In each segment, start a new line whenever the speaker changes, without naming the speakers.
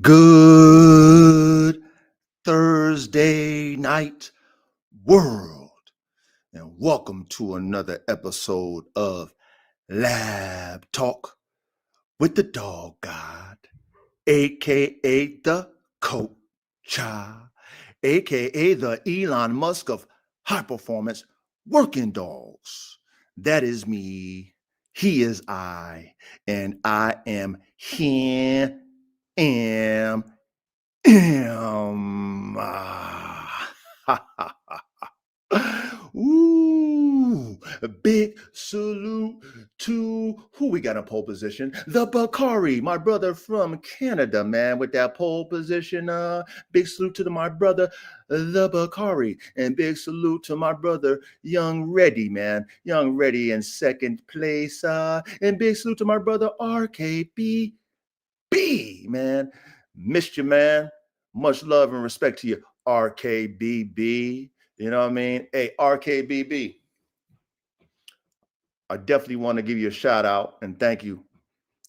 Good Thursday night, world, and welcome to another episode of Lab Talk with the Dog God, aka the Coach, aka the Elon Musk of high performance working dogs. That is me, he is I, and I am him. Ooh, a big salute to who we got in pole position. The Bakari, my brother from Canada, man, with that pole position. Big salute to my brother, the Bakari, and big salute to my brother, Young Reddy, man. Young Reddy in second place. And big salute to my brother, RKB. Man. Missed you, man. Much love and respect to you, RKBB. You know what I mean? Hey, RKBB, I definitely want to give you a shout out and thank you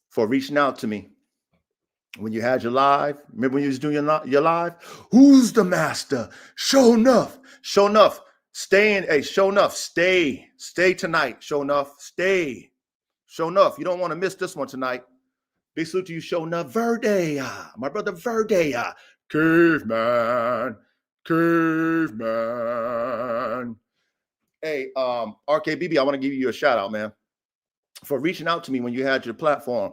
for reaching out to me when you had your live. Remember when you was doing your live? Who's the master? Show enough. Stay in. Hey, show enough. Stay tonight. Show enough. Stay. Show enough. You don't want to miss this one tonight. Big salute to you, Shona Verde, my brother Verde, caveman. Hey, RKBB, I want to give you a shout out, man, for reaching out to me when you had your platform,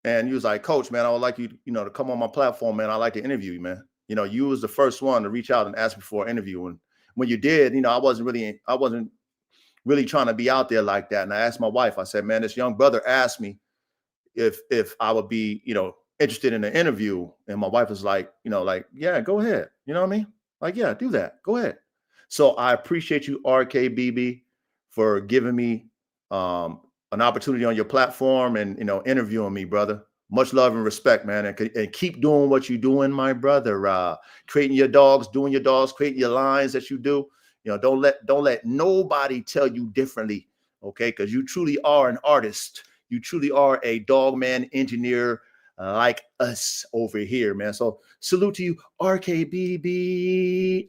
and you was like, Coach, man, I would like you, to come on my platform, man. I'd like to interview you, man. You was the first one to reach out and ask me for an interview, and when you did, I wasn't really trying to be out there like that, and I asked my wife. I said, man, this young brother asked me if I would be, interested in an interview. And my wife was like, yeah, go ahead. You know what I mean? Like, yeah, do that. Go ahead. So I appreciate you, RKBB, for giving me an opportunity on your platform and, interviewing me, brother. Much love and respect, man. And keep doing what you're doing, my brother. Creating your dogs, doing your dogs, creating your lines that you do. Don't let nobody tell you differently. Okay. Because you truly are an artist. You truly are a dog man engineer like us over here, man. So salute to you, RKBB.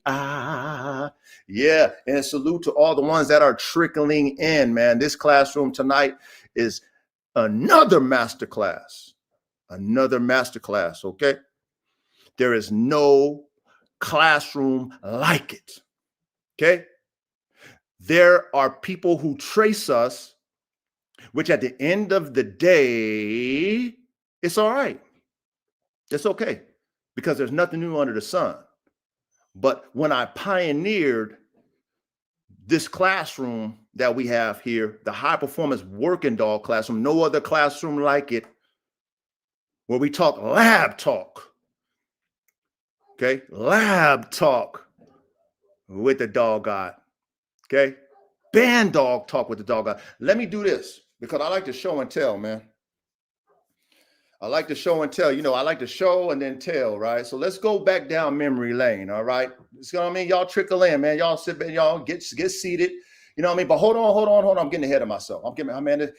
Yeah. And salute to all the ones that are trickling in, man. This classroom tonight is another masterclass. Okay? There is no classroom like it. Okay? There are people who trace us, which at the end of the day, it's all right. It's okay, because there's nothing new under the sun. But when I pioneered this classroom that we have here, the high performance working dog classroom, no other classroom like it, where we talk lab talk. Okay, lab talk with the dog god. Okay, band dog talk with the dog god. Let me do this, because I like to show and tell, man. I like to show and tell. I like to show and then tell, right? So let's go back down memory lane, all right? You know what I mean? Y'all trickle in, man. Y'all sit back, y'all get seated. You know what I mean? But hold on. I'm getting ahead of myself.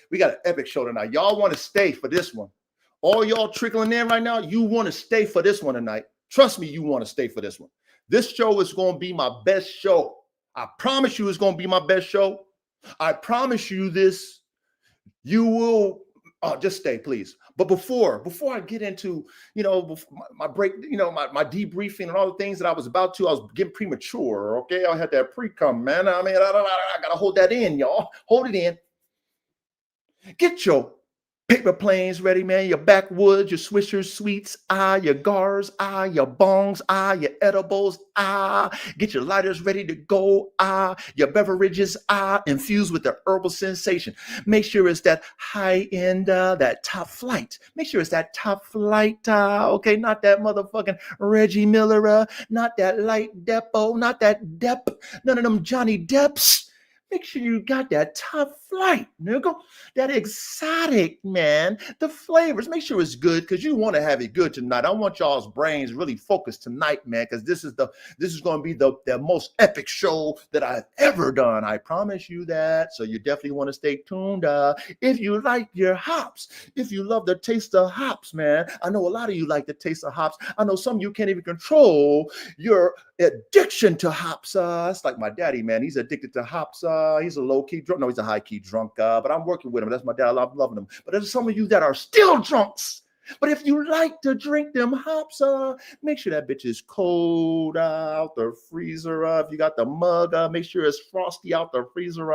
We got an epic show tonight. Y'all want to stay for this one. All y'all trickling in right now, you want to stay for this one tonight. Trust me, you want to stay for this one. This show is going to be my best show. I promise you it's going to be my best show. I promise you this. You will just stay, please. But before I get into, my break, my debriefing and all the things that I was getting premature. Okay. I had that pre-cum, man. I mean, I got to hold that in, y'all. Hold it in. Get your paper planes ready, man. Your backwoods, your swishers, sweets, your gars, your bongs, your edibles, get your lighters ready to go, your beverages, infused with the herbal sensation. Make sure it's that high end, that top flight. Make sure it's that top flight, okay? Not that motherfucking Reggie Miller, not that light Depo, not that Depp, none of them Johnny Depps. Make sure you got that top flight, nigga. That exotic, man. The flavors. Make sure it's good because you want to have it good tonight. I want y'all's brains really focused tonight, man, because this is going to be the most epic show that I've ever done. I promise you that. So you definitely want to stay tuned. If you like your hops, if you love the taste of hops, man. I know a lot of you like the taste of hops. I know some of you can't even control your addiction to hops. It's like my daddy, man. He's addicted to hops. He's a low-key drunk. No, he's a high-key drunk. But I'm working with him. That's my dad. I'm loving him. But there's some of you that are still drunks. But if you like to drink them hops, make sure that bitch is cold out the freezer. If you got the mug, make sure it's frosty out the freezer.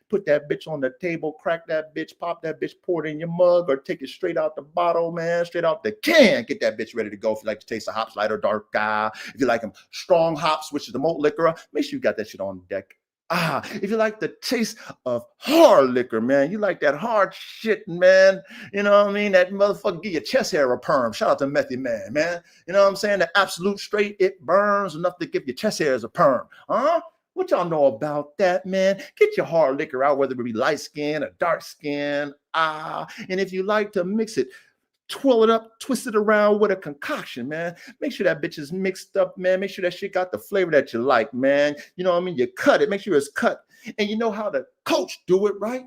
Put that bitch on the table, crack that bitch, pop that bitch, pour it in your mug, or take it straight out the bottle, man, straight out the can. Get that bitch ready to go. If you like to taste the hops, light or dark, if you like them strong hops, which is the malt liquor, make sure you got that shit on deck. If you like the taste of hard liquor, man, you like that hard shit, man. You know what I mean? That motherfucker give your chest hair a perm. Shout out to Method Man, man. You know what I'm saying? The absolute straight, it burns enough to give your chest hairs a perm. What y'all know about that, man? Get your hard liquor out, whether it be light skin or dark skin. And if you like to mix it, twirl it up, twist it around with a concoction, man. Make sure that bitch is mixed up, man. Make sure that shit got the flavor that you like, man. You know what I mean? You cut it, make sure it's cut. And you know how the coach do it, right?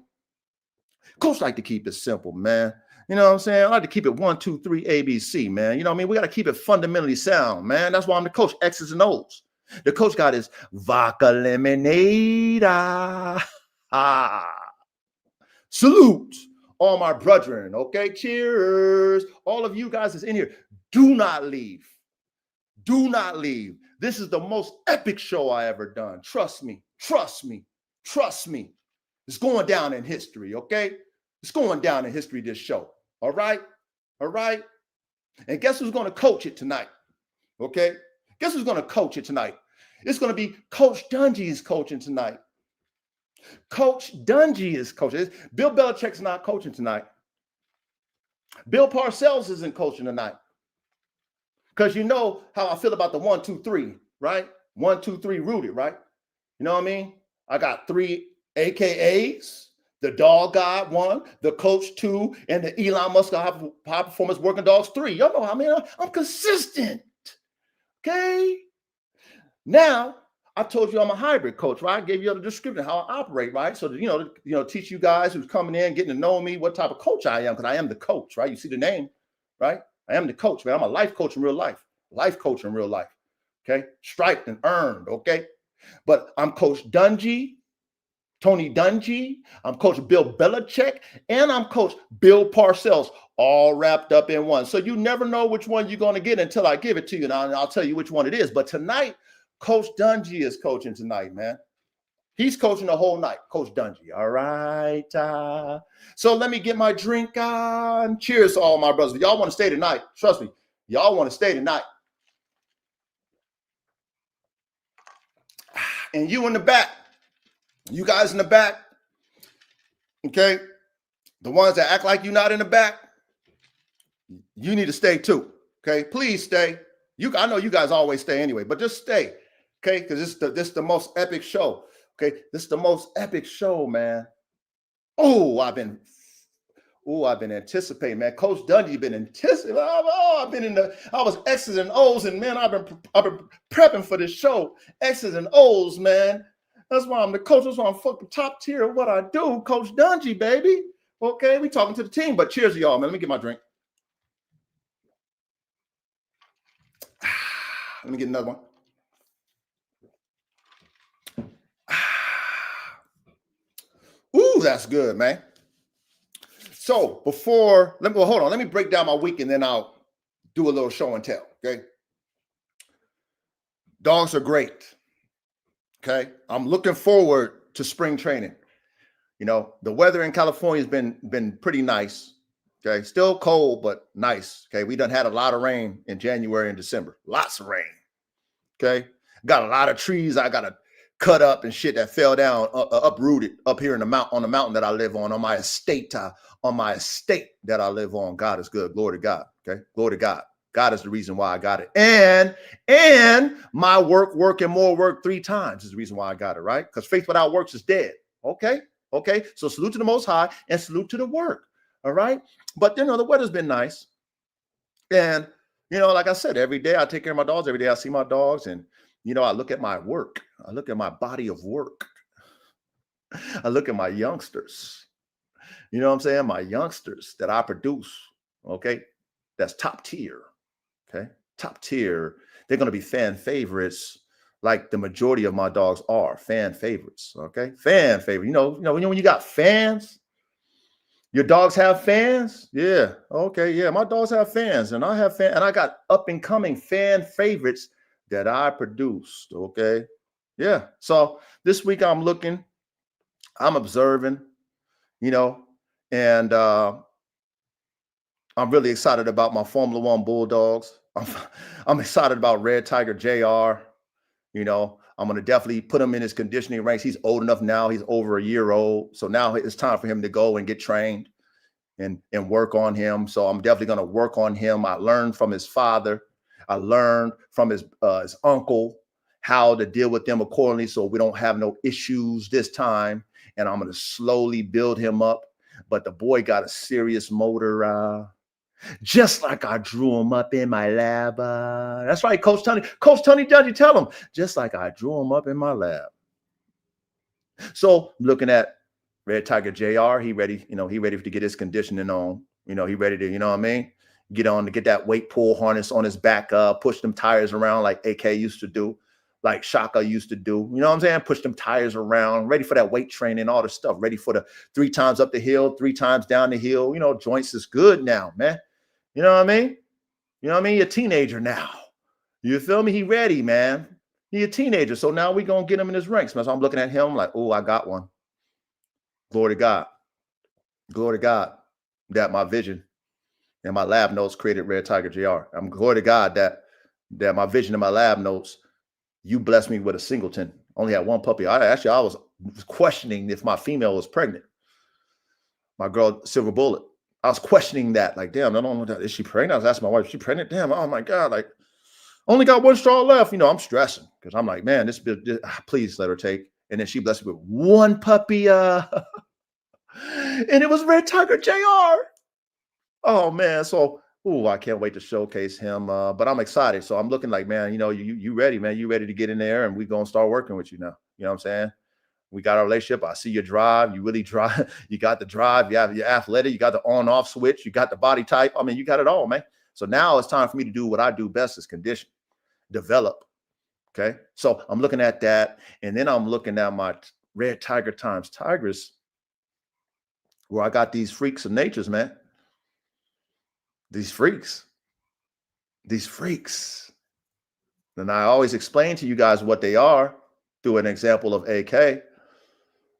Coach like to keep it simple, man. You know what I'm saying? I like to keep it 1, 2, 3, ABC, man. You know what I mean? We got to keep it fundamentally sound, man. That's why I'm the coach, X's and O's. The coach got his vodka lemonade. Salute. All my brethren, okay? Cheers. All of you guys that's in here, do not leave. Do not leave. This is the most epic show I ever done. Trust me. Trust me. Trust me. It's going down in history, okay? It's going down in history, this show. All right? All right? And guess who's going to coach it tonight? Okay? Guess who's going to coach it tonight? It's going to be Coach Dungy's coaching tonight. Coach Dungy is coaching. Bill Belichick's not coaching tonight. Bill Parcells isn't coaching tonight. Because you know how I feel about the 1, 2, 3, right? 1, 2, 3 rooted, right? You know what I mean? I got 3 AKAs. The Dog God 1, the Coach 2, and the Elon Musk High Performance Working Dogs 3. Y'all know how I mean? I'm consistent. Okay? Now, I told you I'm a hybrid coach, right? I gave you the description how I operate, right? So, teach you guys who's coming in, getting to know me, what type of coach I am, because I am the coach, right? You see the name, right? I am the coach, man. I'm a life coach in real life. Life coach in real life, okay? Striped and earned, okay? But I'm Coach Dungy, Tony Dungy. I'm Coach Bill Belichick, and I'm Coach Bill Parcells, all wrapped up in one. So you never know which one you're going to get until I give it to you, and I'll tell you which one it is. But tonight, Coach Dungy is coaching tonight, man. He's coaching the whole night, Coach Dungy. All right. So let me get my drink on. Cheers to all my brothers. Y'all want to stay tonight. Trust me. Y'all want to stay tonight. And you in the back. You guys in the back. Okay. The ones that act like you're not in the back. You need to stay too. Okay. Please stay. I know you guys always stay anyway, but just stay. Okay, because this is the most epic show. Okay, this is the most epic show, man. I've been anticipating, man. Coach Dungy been anticipating. I was X's and O's, and man, I've been prepping for this show. X's and O's, man. That's why I'm the coach. That's why I'm fucking top tier of what I do, Coach Dungy, baby. Okay, we talking to the team, but cheers to y'all, man. Let me get my drink. Let me get another one. Ooh, that's good, man. So let me break down my week and then I'll do a little show and tell, okay? Dogs are great, okay? I'm looking forward to spring training. You know, the weather in California has been pretty nice, okay? Still cold, but nice, okay? We done had a lot of rain in January and December. Lots of rain, okay? Got a lot of trees I got to cut up and shit that fell down, uprooted up here on the mountain that I live on my estate, that I live on. God is good. Glory to God. Okay. Glory to God. God is the reason why I got it. And my work and more work 3 times is the reason why I got it, right? Because faith without works is dead. Okay. Okay. So salute to the Most High and salute to the work. All right. But, the weather's been nice. And, like I said, every day I take care of my dogs. Every day I see my dogs and, I look at my work. I look at my body of work. I look at my youngsters. You know what I'm saying? My youngsters that I produce. Okay. That's top tier. Okay. Top tier. They're going to be fan favorites like the majority of my dogs are fan favorites. Okay. Fan favorite. When you got fans, your dogs have fans? Yeah. Okay. Yeah. My dogs have fans and I have fans and I got up and coming fan favorites that I produced. Okay. Yeah. So this week I'm looking, I'm observing, you know, and I'm really excited about my Formula One Bulldogs. I'm excited about Red Tiger JR. I'm going to definitely put him in his conditioning ranks. He's old enough now. He's over a year old. So now it's time for him to go and get trained and work on him. So I'm definitely going to work on him. I learned from his father. I learned from his uncle how to deal with them accordingly so we don't have no issues this time. And I'm going to slowly build him up. But the boy got a serious motor, just like I drew him up in my lab. That's right, Coach Tony. Coach Tony, does you tell him? Just like I drew him up in my lab. So looking at Red Tiger JR, he ready, he ready to get his conditioning on. He ready to, you know what I mean? Get on to get that weight pull harness on his back, push them tires around like AK used to do, like Shaka used to do. You know what I'm saying? Push them tires around, ready for that weight training, all the stuff, ready for the 3 times up the hill, 3 times down the hill. Joints is good now, man. You know what I mean? You're a teenager now. You feel me? He ready, man. He a teenager. So now we going to get him in his ranks, man. So I'm looking at him like, oh, I got one. Glory to God. Glory to God that my vision and my lab notes created Red Tiger JR. I'm glory to God that my vision and my lab notes, you blessed me with a singleton. Only had one puppy. I was questioning if my female was pregnant. My girl, Silver Bullet. I was questioning that. Like, damn, I don't know. Is she pregnant? I was asking my wife, is she pregnant? Damn, oh my God. Like, only got 1 straw left. I'm stressing because I'm like, man, this please let her take. And then she blessed me with 1 puppy. And it was Red Tiger JR. Oh man. So, I can't wait to showcase him. But I'm excited. So I'm looking like, man, you ready, man. You ready to get in there and we're going to start working with you now. You know what I'm saying? We got our relationship. I see your drive. You really drive. You got the drive. You have your athletic. You got the on-off switch. You got the body type. I mean, you got it all, man. So now it's time for me to do what I do best is condition, develop. Okay. So I'm looking at that. And then I'm looking at my Red Tiger times Tigers, where I got these freaks of natures, man. These freaks. And I always explain to you guys what they are through an example of AK.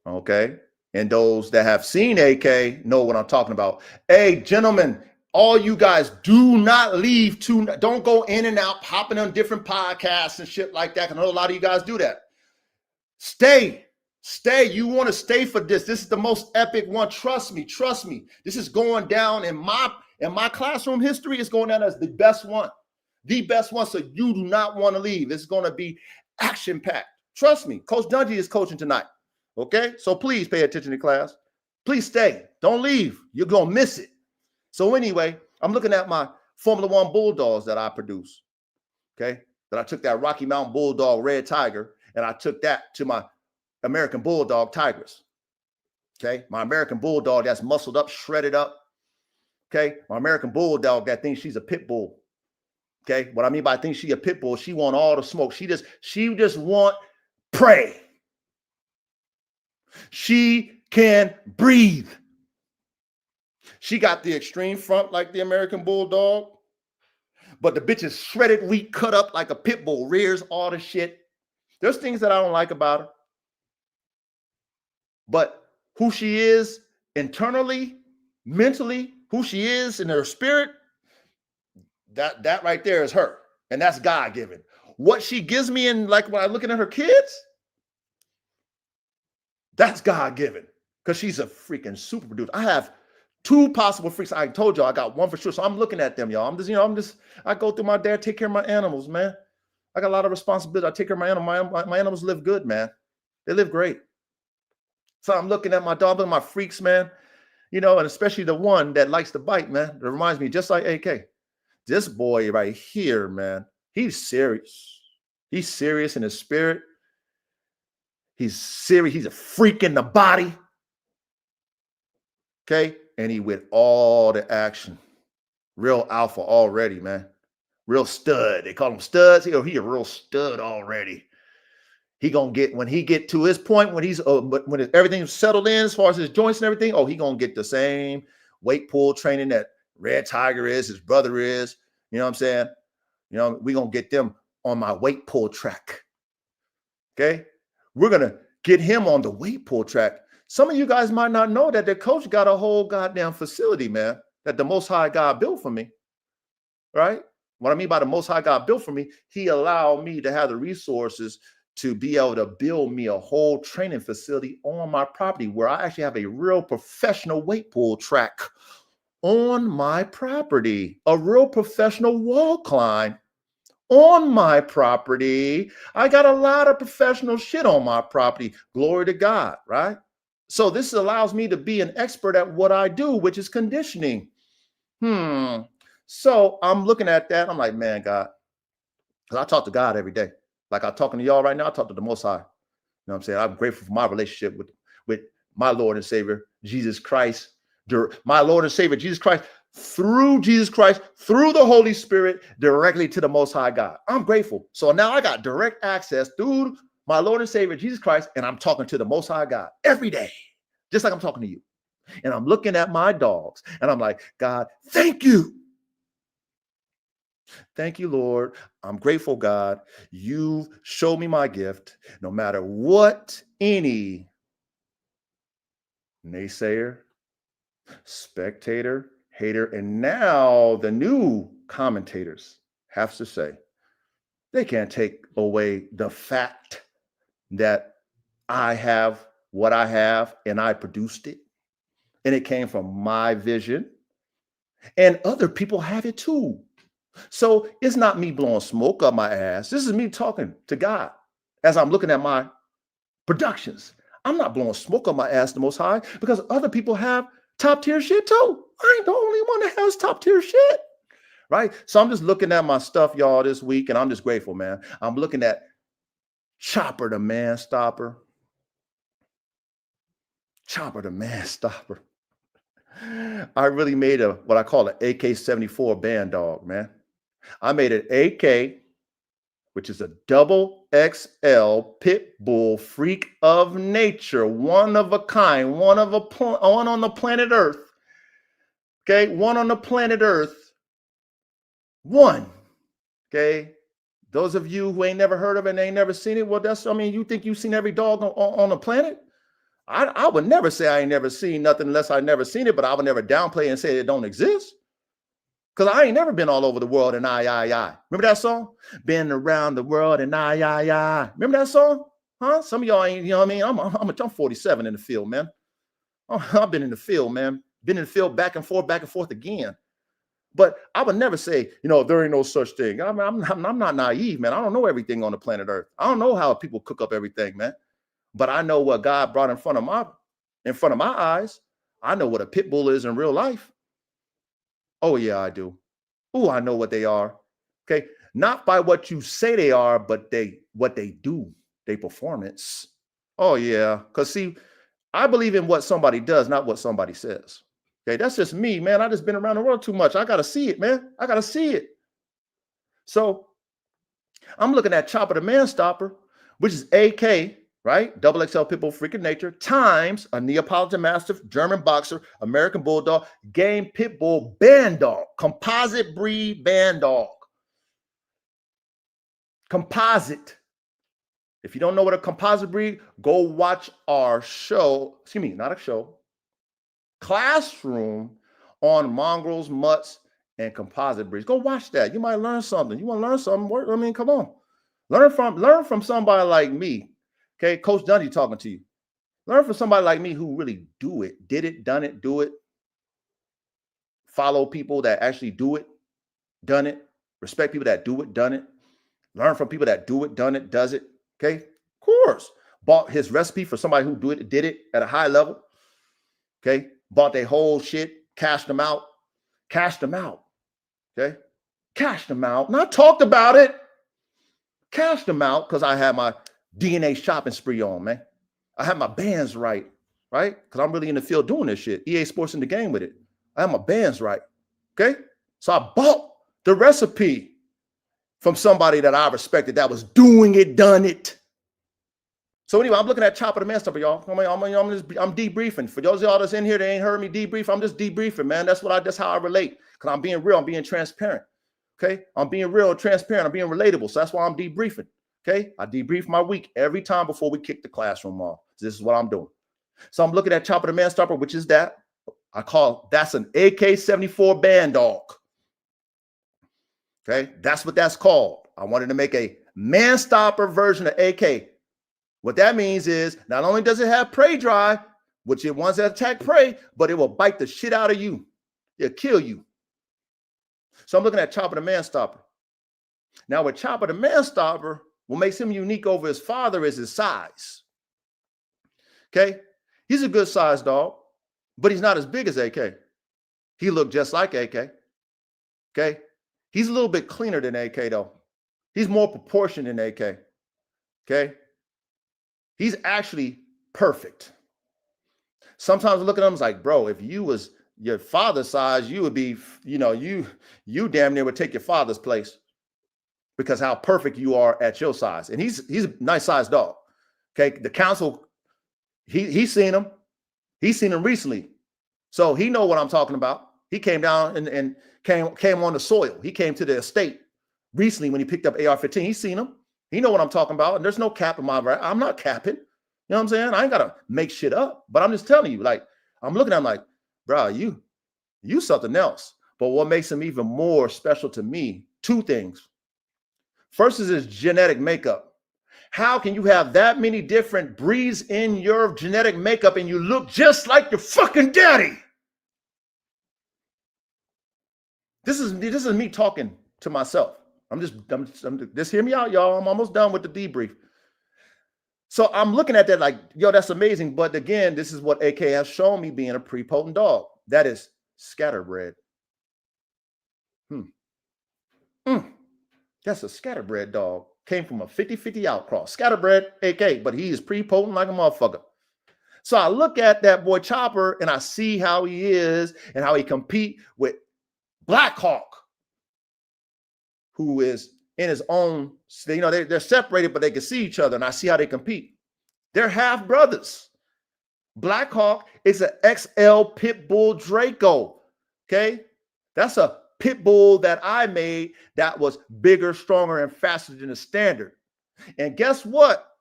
Okay. And those that have seen AK know what I'm talking about. Hey, gentlemen, all you guys do not leave don't go in and out, popping on different podcasts and shit like that. I know a lot of you guys do that. Stay. You want to stay for this. This is the most epic one. Trust me. This is going down in my classroom history. It's going down as the best one. So you do not want to leave. It's going to be action packed. Trust me. Coach Dungy is coaching tonight. Okay, so please pay attention to class. Please stay. Don't leave. You're going to miss it. So anyway, I'm looking at my Formula One Bulldogs that I produce. Okay, that I took that Rocky Mountain Bulldog Red Tiger and I took that to my American Bulldog Tigers. Okay, my American Bulldog that's muscled up, shredded up. Okay, my American Bulldog that thinks she's a pit bull. Okay, what I mean by thinks she a pit bull, she want all the smoke. She just want prey. She can breathe. She got the extreme front like the American Bulldog, but the bitch is shredded wheat, cut up like a pit bull, rears all the shit. There's things that I don't like about her, but who she is internally, mentally, who she is in her spirit, that right there is her, and that's God-given. What she gives me in, like when I'm looking at her kids, that's God-given because she's a freaking super producer. I have 2 possible freaks. I told y'all I got 1 for sure. So I'm looking at them, y'all. I go through my dad, take care of my animals, man. I got a lot of responsibility. I take care of my animals. My animals live good, man. They live great. So I'm looking at my dog, my freaks, man, and especially the one that likes to bite, man. It reminds me just like AK. This boy right here, man, he's serious. He's serious in his spirit. He's serious. He's a freak in the body. Okay. And he with all the action. Real alpha already, man. Real stud. They call him studs. He a real stud already. He gonna get, when he get to his point, when he's when everything's settled in as far as his joints and everything, he gonna get the same weight pull training that Red Tiger is, his brother is. You know what I'm saying? We gonna get them on my weight pull track. Okay, we're gonna get him on the weight pull track. Some of you guys might not know that the coach got a whole goddamn facility, man, that the Most High God built for me. Right? What I mean by the Most High God built for me, he allowed me to have the resources to be able to build me a whole training facility on my property where I actually have a real professional weight pull track on my property, a real professional wall climb on my property. I got a lot of professional shit on my property. Glory to God, right? So this allows me to be an expert at what I do, which is conditioning. So I'm looking at that. I'm like, man, God, because I talk to God every day. Like I'm talking to y'all right now, I talk to the Most High. You know what I'm saying? I'm grateful for my relationship with my Lord and Savior, Jesus Christ. My Lord and Savior, Jesus Christ, through Jesus Christ, through the Holy Spirit, directly to the Most High God. I'm grateful. So now I got direct access through my Lord and Savior, Jesus Christ, and I'm talking to the Most High God every day, just like I'm talking to you. And I'm looking at my dogs, and I'm like, God, thank you. Thank you, Lord. I'm grateful, God. You've showed me my gift. No matter what any naysayer, spectator, hater, and now the new commentators have to say, they can't take away the fact that I have what I have and I produced it. And it came from my vision. And other people have it too. So it's not me blowing smoke up my ass. This is me talking to God as I'm looking at my productions. I'm not blowing smoke up my ass, the Most High, because other people have top tier shit too. I ain't the only one that has top tier shit, right? So I'm just looking at my stuff, y'all, this week, and I'm just grateful, man. I'm looking at Chopper the Man Stopper. Chopper the Man Stopper. I really made what I call an AK-74 band dog, man. I made an AK, which is a double XL pit bull freak of nature, one of a kind, one on the planet Earth. Okay, one on the planet Earth. One. Okay. Those of you who ain't never heard of it and ain't never seen it, well, you think you've seen every dog on the planet? I would never say I ain't never seen nothing unless I never seen it, but I would never downplay and say it don't exist. Because I ain't never been all over the world and I. Remember that song? Been around the world and I. Remember that song? Huh? Some of y'all ain't, you know what I mean? I'm 47 in the field, man. I've been in the field, man. Been in the field back and forth again. But I would never say, there ain't no such thing. I'm not naive, man. I don't know everything on the planet Earth. I don't know how people cook up everything, man. But I know what God brought in front of my eyes. I know what a pit bull is in real life. Oh, yeah, I do. Oh, I know what they are. Okay. Not by what you say they are, but what they do, their performance. Oh, yeah. Because see, I believe in what somebody does, not what somebody says. Okay. That's just me, man. I just been around the world too much. I got to see it, man. I got to see it. So I'm looking at Chopper the Man Stopper, which is AK, right? Double XL Pitbull freaking nature times a Neapolitan Mastiff, German Boxer, American Bulldog, Game Pitbull Band Dog, composite breed band dog. Composite. If you don't know what a composite breed, go watch our show. Excuse me, not a show. Classroom on mongrels, mutts, and composite breeds. Go watch that. You might learn something. You want to learn something? I mean, come on. Learn from somebody like me. Okay, Coach Dundee talking to you. Learn from somebody like me who really did it, done it, do it. Follow people that actually do it, done it. Respect people that do it, done it. Learn from people that do it, done it, does it. Okay, of course. bought his recipe for somebody who did it at a high level. Okay. Bought their whole shit, cashed them out. Okay. Cashed them out. Not talked about it. Cashed them out because I had my DNA shopping spree on, man. I had my bands right? Because I'm really in the field doing this shit. EA Sports in the game with it. I had my bands right. Okay. So I bought the recipe from somebody that I respected that was doing it, done it. So anyway, I'm looking at Chopper the Man Stopper, y'all. I'm debriefing. For those of y'all that's in here, they ain't heard me debrief. I'm just debriefing, man. That's how I relate. Because I'm being real. I'm being transparent. Okay. I'm being real, transparent. I'm being relatable. So that's why I'm debriefing. Okay. I debrief my week every time before we kick the classroom off. This is what I'm doing. So I'm looking at Chopper the Man Stopper, which is that. That's an AK-74 band dog. Okay, that's what that's called. I wanted to make a man stopper version of AK. What that means is not only does it have prey drive, which it wants to attack prey, but it will bite the shit out of you. It'll kill you. So I'm looking at Chopper the Man Stopper. Now with Chopper the Man Stopper, what makes him unique over his father is his size. Okay, he's a good sized dog, but he's not as big as AK. He looked just like AK. Okay. He's a little bit cleaner than AK, though. He's more proportioned than AK. Okay. He's actually perfect. Sometimes I look at him, it's like, bro, if you was your father's size, you would be, you damn near would take your father's place because how perfect you are at your size. And he's a nice sized dog. Okay. The council, he's seen him. He's seen him recently. So he know what I'm talking about. He came down and came on the soil. He came to the estate recently when he picked up AR-15. He's seen him. He know what I'm talking about. And there's no cap in my right. I'm not capping. You know what I'm saying? I ain't got to make shit up. But I'm just telling you, like, I'm looking at him like, bro, you something else. But what makes him even more special to me, two things. First is his genetic makeup. How can you have that many different breeds in your genetic makeup and you look just like your fucking daddy? This is me talking to myself. I'm just hear me out, y'all. I'm almost done with the debrief. So I'm looking at that like, yo, that's amazing. But again, this is what AK has shown me being a prepotent dog. That is scatterbred. That's a scatterbred dog. Came from a 50-50 outcross. Scatterbred AK, but he is prepotent like a motherfucker. So I look at that boy Chopper and I see how he is and how he compete with Blackhawk, who is in his own, they're separated, but they can see each other. And I see how they compete. They're half brothers. Blackhawk is an XL Pit Bull Draco. Okay. That's a pit bull that I made that was bigger, stronger, and faster than the standard. And guess what?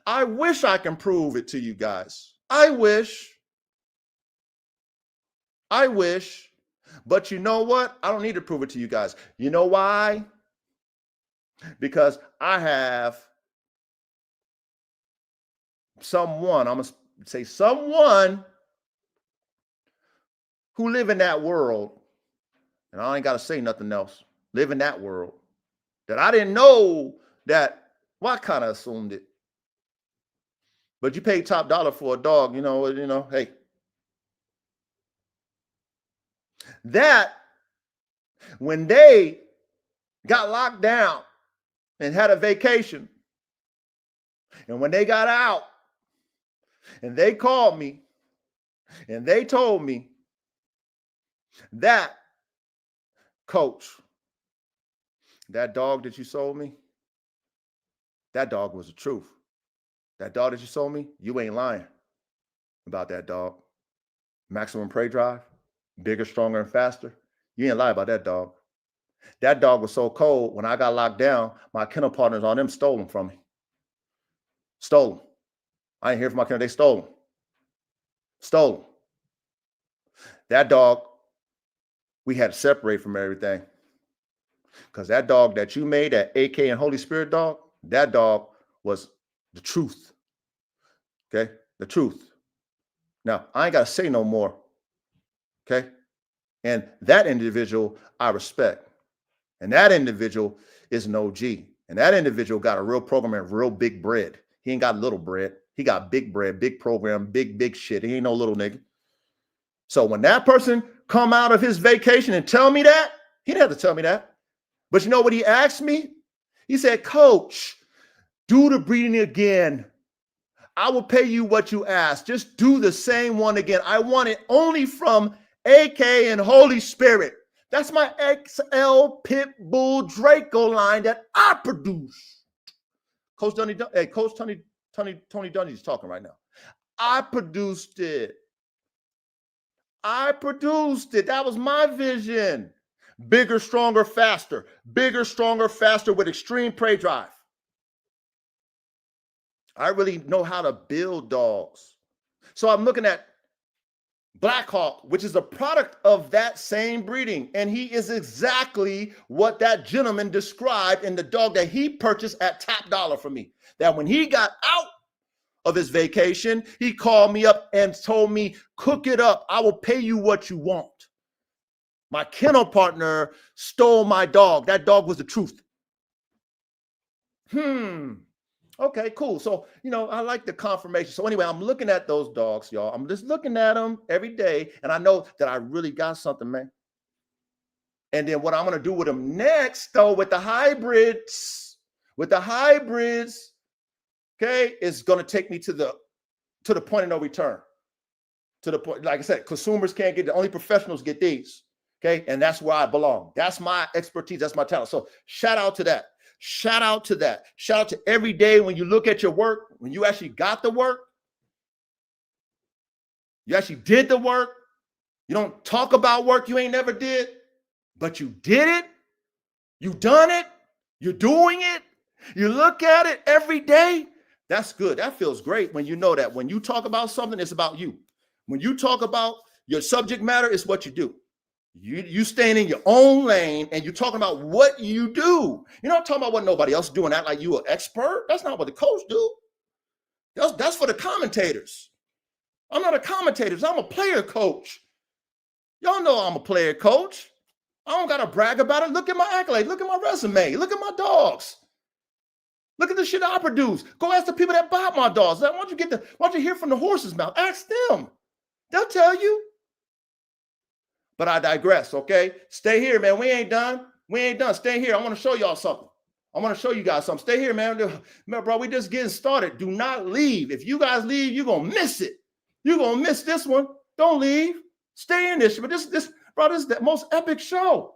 I wish I can prove it to you guys. I wish. But you know what? I don't need to prove it to you guys. You know why? Because I have someone, I'm going to say someone who live in that world, and I ain't got to say nothing else, live in that world, that I didn't know that, well, I kind of assumed it. But you pay top dollar for a dog, hey. That when they got locked down and had a vacation, and when they got out and they called me and they told me that, coach, that dog that you sold me, that dog was the truth. That dog that you sold me, you ain't lying about that dog. Maximum prey drive, bigger, stronger, and faster. You ain't lie about that dog. That dog was so cold, when I got locked down, my kennel partners on them stole him from me. Stole him. I ain't hear from my kennel. They stole him. Stole him. That dog, we had to separate from everything. Because that dog that you made, that AK and Holy Spirit dog, that dog was the truth. Okay? The truth. Now, I ain't got to say no more. Okay? And that individual I respect. And that individual is an OG. And that individual got a real program and real big bread. He ain't got little bread. He got big bread, big program, big shit. He ain't no little nigga. So when that person come out of his vacation and tell me that, he didn't have to tell me that. But you know what he asked me? He said, Coach, do the breeding again. I will pay you what you asked. Just do the same one again. I want it only from AK and Holy Spirit. That's my XL Pit Bull Draco line that I produce. Coach Tony Dungy's talking right now. I produced it. That was my vision. Bigger, stronger, faster. Bigger, stronger, faster with extreme prey drive. I really know how to build dogs. So I'm looking at Blackhawk, which is a product of that same breeding. And he is exactly what that gentleman described in the dog that he purchased at top dollar for me. That when he got out of his vacation, he called me up and told me, cook it up. I will pay you what you want. My kennel partner stole my dog. That dog was the truth. Okay, cool. So, I like the confirmation. So anyway, I'm looking at those dogs, y'all. I'm just looking at them every day. And I know that I really got something, man. And then what I'm going to do with them next, though, with the hybrids, okay, is going to take me to the point of no return. To the point, like I said, consumers can't get, only professionals get these. Okay. And that's where I belong. That's my expertise. That's my talent. So shout out to that. Shout out to that. Shout out to every day when you look at your work, when you actually got the work, you actually did the work. You don't talk about work you ain't never did, but you did it. You done it. You're doing it. You look at it every day. That's good. That feels great when you know that when you talk about something, it's about you. When you talk about your subject matter, it's what you do. You staying in your own lane and you're talking about what you do. You're not talking about what nobody else is doing, act like you an expert. That's not what the coach do. That's for the commentators. I'm not a commentator. I'm a player coach. Y'all know I'm a player coach. I don't got to brag about it. Look at my accolades. Look at my resume. Look at my dogs. Look at the shit I produce. Go ask the people that bought my dogs. Why don't you hear from the horse's mouth? Ask them. They'll tell you. But I digress, okay? Stay here, man. We ain't done. Stay here. I want to show y'all something. I want to show you guys something. Stay here, man. Bro, we just getting started. Do not leave. If you guys leave, you're going to miss it. You're going to miss this one. Don't leave. Stay in this. But this is the most epic show.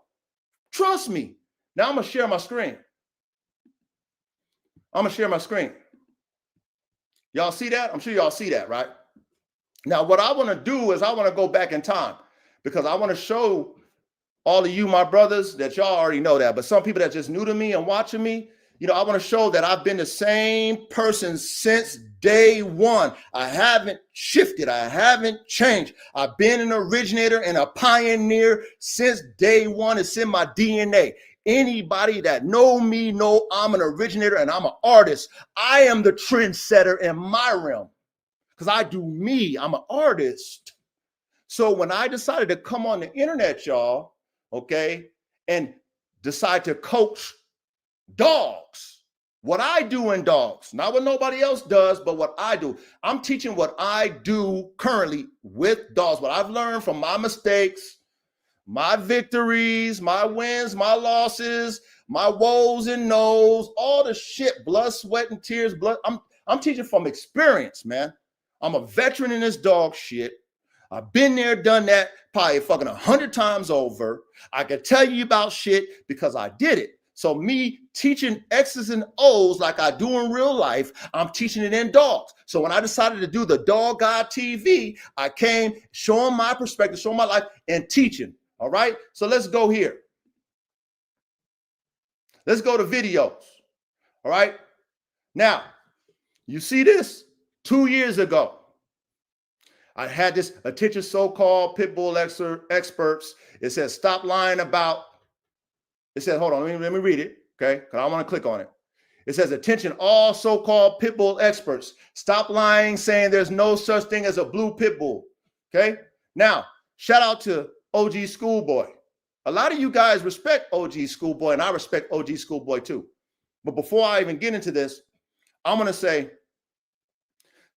Trust me. Now I'm going to share my screen. Y'all see that? I'm sure y'all see that, right? Now, what I want to do is I want to go back in time. Because I want to show all of you, my brothers, that y'all already know that. But some people that just new to me and watching me, I want to show that I've been the same person since day one. I haven't shifted. I haven't changed. I've been an originator and a pioneer since day one. It's in my DNA. Anybody that know me know I'm an originator and I'm an artist. I am the trendsetter in my realm because I do me. I'm an artist. So when I decided to come on the internet, y'all, okay, and decide to coach dogs, what I do in dogs, not what nobody else does, but what I do. I'm teaching what I do currently with dogs, what I've learned from my mistakes, my victories, my wins, my losses, my woes and no's, all the shit, blood, sweat, and tears, I'm teaching from experience, man. I'm a veteran in this dog shit. I've been there, done that, probably fucking 100 times over. I can tell you about shit because I did it. So me teaching X's and O's like I do in real life, I'm teaching it in dogs. So when I decided to do the Dog God TV, I came showing my perspective, showing my life, and teaching. All right. So let's go here. Let's go to videos. All right. Now, you see this 2 years ago. I had this attention so-called pit bull experts. It says, stop lying about. It says, hold on, let me read it, okay? Because I want to click on it. It says, attention, all so-called pit bull experts. Stop lying, saying there's no such thing as a blue pit bull, okay? Now, shout out to OG Schoolboy. A lot of you guys respect OG Schoolboy, and I respect OG Schoolboy too. But before I even get into this, I'm going to say,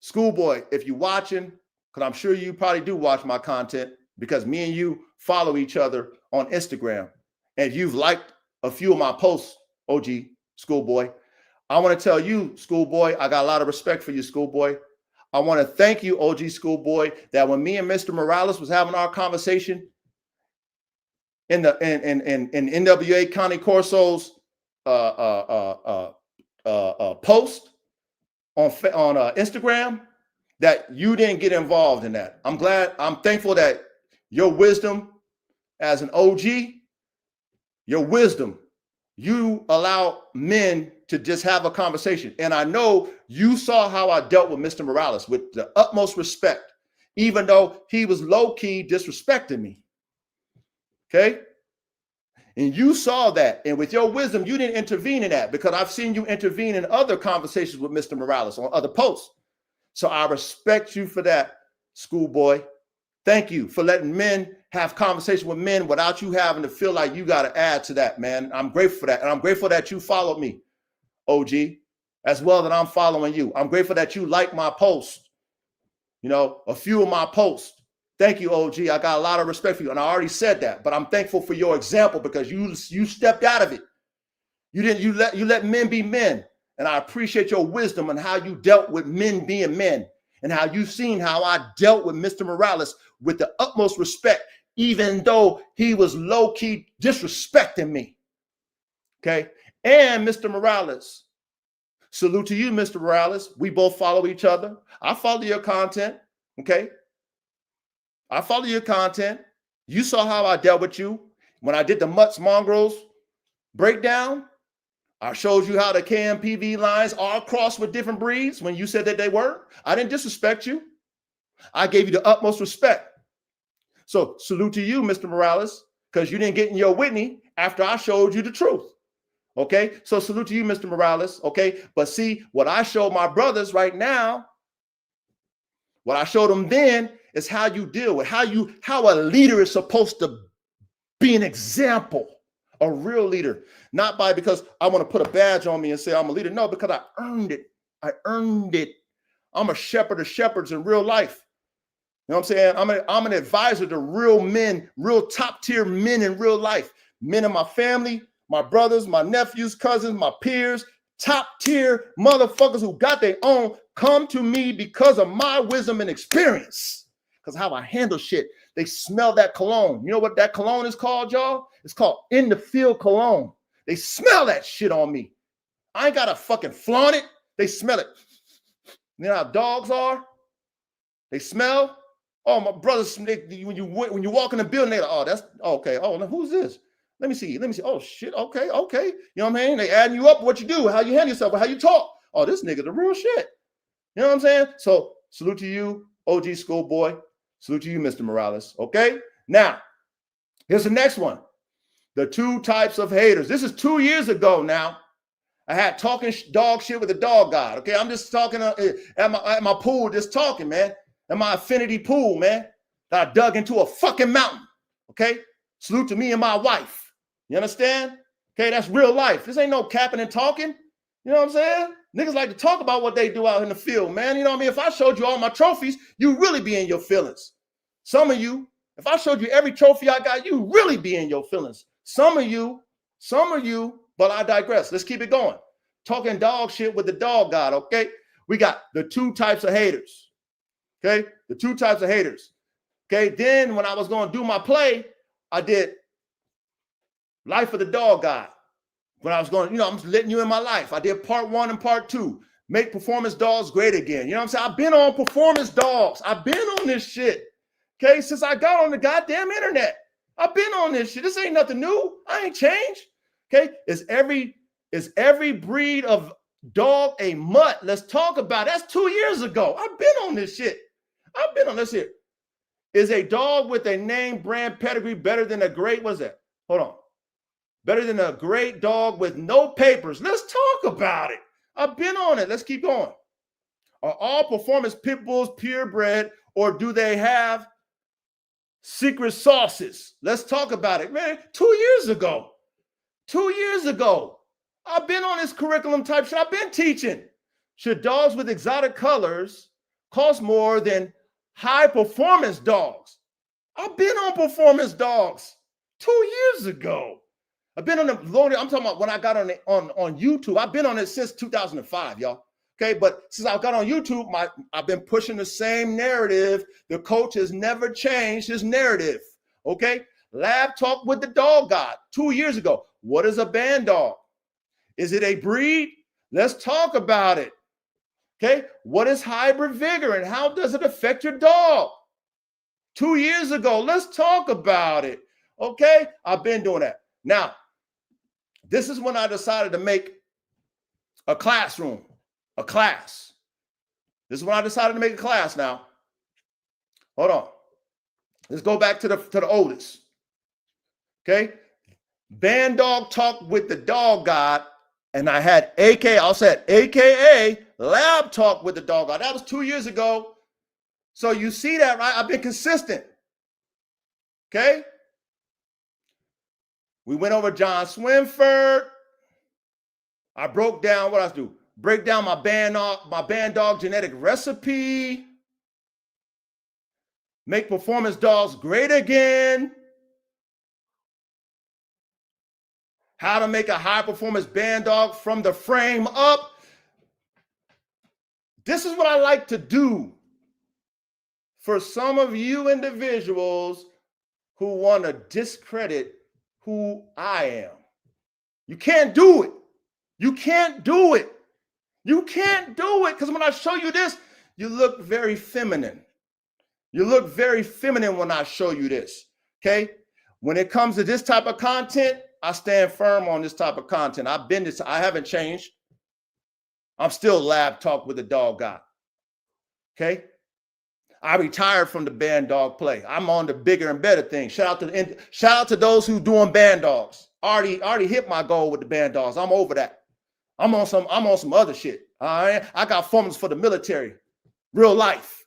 Schoolboy, if you're watching, because I'm sure you probably do watch my content, because me and you follow each other on Instagram, and you've liked a few of my posts, OG Schoolboy. I want to tell you, Schoolboy, I got a lot of respect for you, Schoolboy. I want to thank you, OG Schoolboy, that when me and Mr. Morales was having our conversation in the in NWA County Corso's post on Instagram, that you didn't get involved in that. I'm thankful that your wisdom as an OG, your wisdom, you allow men to just have a conversation. And I know you saw how I dealt with Mr. Morales with the utmost respect, even though he was low-key disrespecting me. Okay? And you saw that. And with your wisdom, you didn't intervene in that, because I've seen you intervene in other conversations with Mr. Morales on other posts. So I respect you for that, Schoolboy. Thank you for letting men have conversation with men without you having to feel like you got to add to that, man. I'm grateful for that. And I'm grateful that you followed me, OG, as well that I'm following you. I'm grateful that you like my posts, a few of my posts. Thank you, OG. I got a lot of respect for you. And I already said that, but I'm thankful for your example, because you stepped out of it. You let men be men. And I appreciate your wisdom and how you dealt with men being men, and how you've seen how I dealt with Mr. Morales with the utmost respect, even though he was low-key disrespecting me. Okay. And Mr. Morales, salute to you, Mr. Morales. We both follow each other. I follow your content. Okay. I follow your content. You saw how I dealt with you when I did the Mutts Mongrels breakdown. I showed you how the KMPV lines are crossed with different breeds when you said that they were. I didn't disrespect you. I gave you the utmost respect. So salute to you, Mr. Morales, because you didn't get in your Whitney after I showed you the truth. Okay, so salute to you, Mr. Morales. Okay, but see, what I showed my brothers right now, what I showed them then is how you deal with, how a leader is supposed to be an example, a real leader. Not by because I want to put a badge on me and say I'm a leader. No, because I earned it. I earned it. I'm a shepherd of shepherds in real life. You know what I'm saying? I'm an advisor to real men, real top tier men in real life. Men in my family, my brothers, my nephews, cousins, my peers, top tier motherfuckers who got their own, come to me because of my wisdom and experience. Because how I handle shit. They smell that cologne. You know what that cologne is called, y'all? It's called in the field cologne. They smell that shit on me. I ain't got to fucking flaunt it. They smell it. You know how dogs are? They smell. Oh, my brothers, when you walk in the building, they're like, oh, that's okay. Oh, now who's this? Let me see. Oh, shit. Okay. You know what I mean? They adding you up what you do, how you handle yourself, how you talk. Oh, this nigga the real shit. You know what I'm saying? So salute to you, OG Schoolboy. Salute to you, Mr. Morales. Okay? Now, here's the next one. The two types of haters. This is 2 years ago now. I had talking dog shit with the dog god. Okay? I'm just talking at my pool, just talking, man. At my affinity pool, man. That I dug into a fucking mountain. Okay? Salute to me and my wife. You understand? Okay? That's real life. This ain't no capping and talking. You know what I'm saying? Niggas like to talk about what they do out in the field, man. You know what I mean? If I showed you all my trophies, you really be in your feelings. Some of you, if I showed you every trophy I got, you really be in your feelings. Some of you, but I digress. Let's keep it going. Talking dog shit with the dog god, okay? We got the two types of haters, okay? The two types of haters, okay? Then when I was going to do my play, I did Life of the Dog God. When I was going, I'm just letting you in my life. I did part 1 and part 2. Make performance dogs great again. You know what I'm saying? I've been on performance dogs. I've been on this shit. Okay, since I got on the goddamn internet. I've been on this shit. This ain't nothing new. I ain't changed. Okay, is every breed of dog a mutt? Let's talk about it. That's 2 years ago. I've been on this shit. I've been on this shit. Is a dog with a name brand pedigree better than a great? What's that? Hold on. Better than a great dog with no papers. Let's talk about it. I've been on it. Let's keep going. Are all performance pit bulls purebred, or do they have secret sauces? Let's talk about it. Man, 2 years ago. 2 years ago. I've been on this curriculum type shit. I've been teaching. Should dogs with exotic colors costs more than high performance dogs. I've been on performance dogs 2 years ago. I've been on the loaded. I'm talking about when I got on YouTube. I've been on it since 2005, y'all. Okay, but since I got on YouTube, I've been pushing the same narrative. The coach has never changed his narrative. Okay, Lab Talk with the Dog God 2 years ago. What is a band dog? Is it a breed? Let's talk about it. Okay, what is hybrid vigor and how does it affect your dog? 2 years ago, let's talk about it. Okay, I've been doing that. Now, this is when I decided to make a classroom, a class. This is when I decided to make a class now. Hold on. Let's go back to the oldest. Okay, Band Dog Talk with the Dog God. And I had AKA Lab Talk with the Dog God. That was 2 years ago. So you see that, right? I've been consistent. Okay. We went over John Swinford. I broke down what I do. Break down my band dog genetic recipe. Make performance dogs great again. How to make a high performance band dog from the frame up. This is what I like to do for some of you individuals who want to discredit who I am. You can't do it. You can't do it. You can't do it because when I show you this, you look very feminine. You look very feminine when I show you this, okay? When it comes to this type of content, I stand firm on this type of content. I've been this, I haven't changed. I'm still Lab Talk with the Dog guy, okay? I retired from the band dog play. I'm on the bigger and better things. Shout out to those who doing band dogs. Already hit my goal with the band dogs. I'm over that. I'm on some other shit. All right. I got formulas for the military. Real life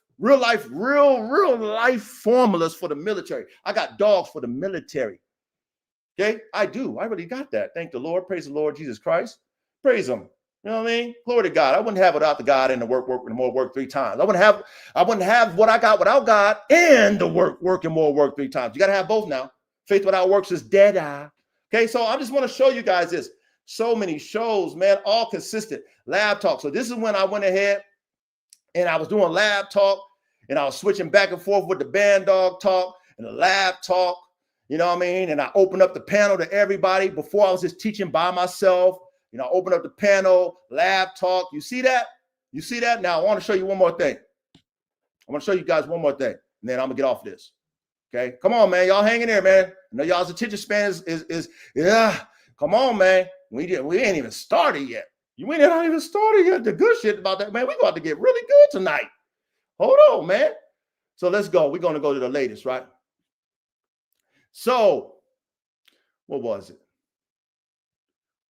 formulas for the military. I got dogs for the military. Okay, I do. I really got that. Thank the Lord. Praise the Lord Jesus Christ. Praise him. You know what I mean? Glory to God. I wouldn't have without the God and the work and more work 3 times. I wouldn't have what I got without God and the work and more work 3 times. You got to have both now. Faith without works is dead. Okay, so I just want to show you guys this. So many shows, man, all consistent. Lab Talk. So this is when I went ahead and I was doing Lab Talk and I was switching back and forth with the Band Dog Talk and the Lab Talk. You know what I mean? And I opened up the panel to everybody. Before I was just teaching by myself. You know, open up the panel, Lab Talk. You see that? You see that? Now, I want to show you one more thing. I want to show you guys one more thing, and then I'm going to get off this. Okay? Come on, man. Y'all hang in there, man. I know y'all's attention span is yeah. Come on, man. We ain't even started yet. We ain't even started yet. The good shit about that, man, we about to get really good tonight. Hold on, man. So let's go. We're going to go to the latest, right? So, what was it?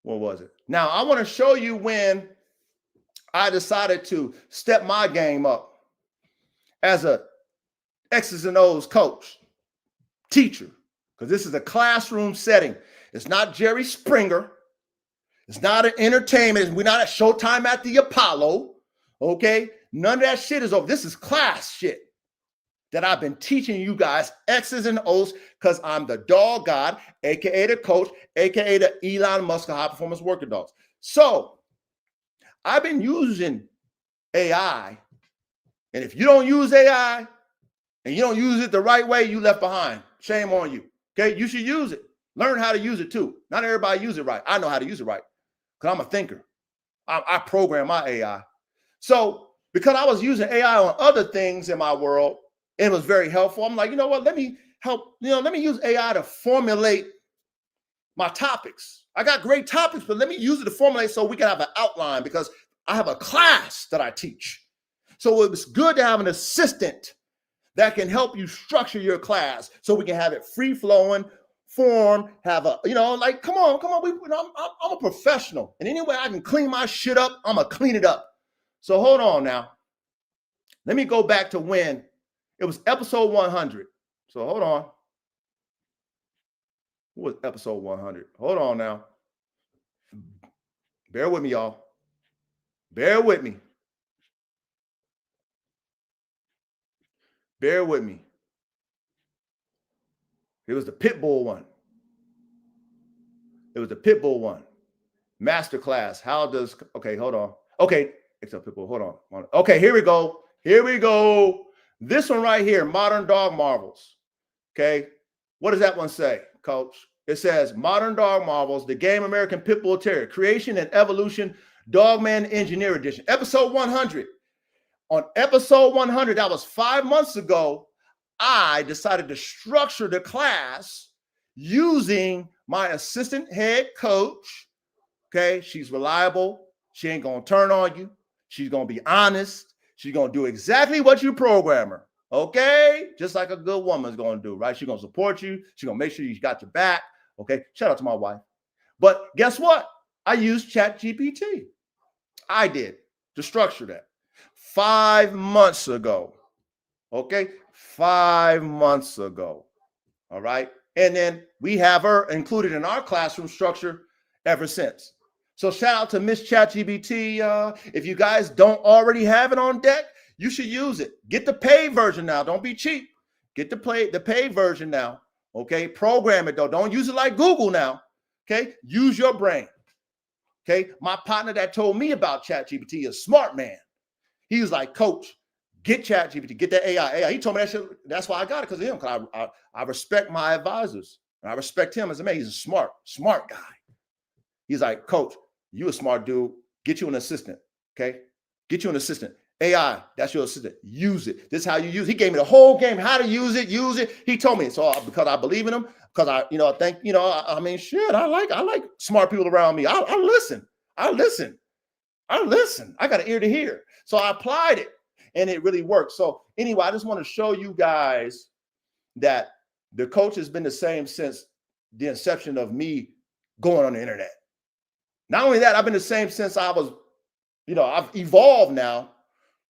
What was it? Now, I want to show you when I decided to step my game up as a X's and O's coach, teacher, because this is a classroom setting. It's not Jerry Springer. It's not an entertainment. We're not at Showtime at the Apollo, okay? None of that shit is over. This is class shit that I've been teaching you guys X's and O's because I'm the dog god, aka the coach, aka the Elon Musk of high performance working dogs. So I've been using AI, and if you don't use AI and you don't use it the right way, you left behind. Shame on you. Okay, you should use it. Learn how to use it too. Not everybody use it right. I know how to use it right because I'm a thinker. I program my AI. So because I was using AI on other things in my world, and it was very helpful. I'm like, you know what? Let me use AI to formulate my topics. I got great topics, but let me use it to formulate so we can have an outline because I have a class that I teach. So it was good to have an assistant that can help you structure your class so we can have it free flowing, form, have a, like, come on. I'm a professional. And any way I can clean my shit up, I'm going to clean it up. So hold on now. Let me go back to when it was episode 100. So hold on. What was episode 100? Hold on now. Bear with me, y'all. Bear with me. Bear with me. It was the Pitbull one. It was the Pitbull one. Masterclass. How does, okay, hold on. Okay, except Pitbull, hold on. Okay, here we go. Here we go. This one right here, Modern Dog Marvels. Okay, what does that one say, Coach? It says Modern Dog Marvels, the game American Pitbull Terrier, Creation and Evolution, Dogman Engineer Edition, episode 100. On episode 100, that was 5 months ago, I decided to structure the class using my assistant head coach. Okay, she's reliable. She ain't gonna turn on you. She's gonna be honest. She's gonna do exactly what you program her. Okay, just like a good woman's gonna do, right? She's gonna support you. She's gonna make sure you got your back. Okay, shout out to my wife. But guess what? I used ChatGPT. I did to structure that 5 months ago. Okay, 5 months ago. All right, and then we have her included in our classroom structure ever since. So shout out to Miss ChatGPT. If you guys don't already have it on deck, you should use it. Get the paid version now. Don't be cheap. Get the paid version now. Okay, program it though. Don't use it like Google now. Okay, use your brain. Okay, my partner that told me about ChatGPT is a smart man. He was like, Coach, get ChatGPT, get that AI. He told me that shit. That's why I got it, because of him. Because I respect my advisors. And I respect him as a man. He's a smart guy. He's like, Coach, you a smart dude. Get you an assistant. Okay, get you an assistant. AI, that's your assistant. Use it. This is how you use it. He gave me the whole game, how to use it. He told me. So because I believe in him, because I think, I mean, shit, I like smart people around me. I listen. I got an ear to hear. So I applied it and it really worked. So anyway, I just want to show you guys that the coach has been the same since the inception of me going on the internet. Not only that, I've been the same since I was, I've evolved now.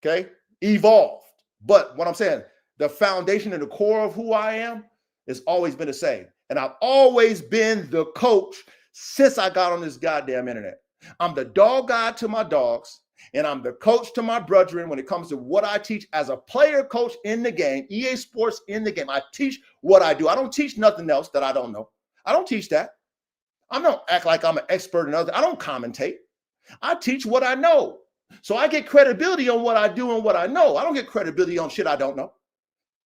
Okay, evolved. But what I'm saying, the foundation and the core of who I am has always been the same. And I've always been the coach since I got on this goddamn internet. I'm the dog guide to my dogs, and I'm the coach to my brethren when it comes to what I teach as a player coach in the game, EA Sports in the game. I teach what I do. I don't teach nothing else that I don't know. I don't teach that. I don't act like I'm an expert in other. I don't commentate. I teach what I know. So I get credibility on what I do and what I know. I don't get credibility on shit I don't know.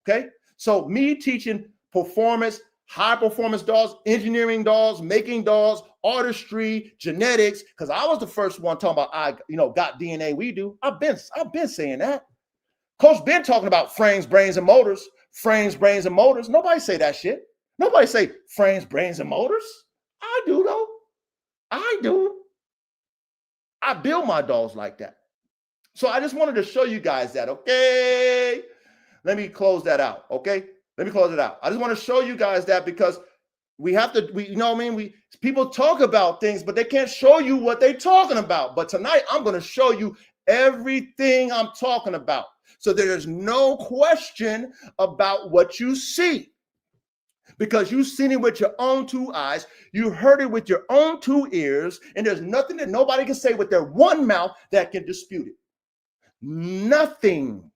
Okay. So me teaching performance, high performance dogs, engineering dogs, making dogs, artistry, genetics, because I was the first one talking about got DNA we do. I've been saying that. Coach been talking about frames, brains, and motors. Frames, brains, and motors. Nobody say that shit. Nobody say frames, brains, and motors. I do though. I do. I build my dogs like that. So I just wanted to show you guys that, okay? Let me close that out, okay? Let me close it out. I just want to show you guys that because we have to, people talk about things, but they can't show you what they're talking about. But tonight, I'm going to show you everything I'm talking about. So there's no question about what you see. Because you've seen it with your own two eyes, you heard it with your own two ears, and there's nothing that nobody can say with their one mouth that can dispute it. Nothing.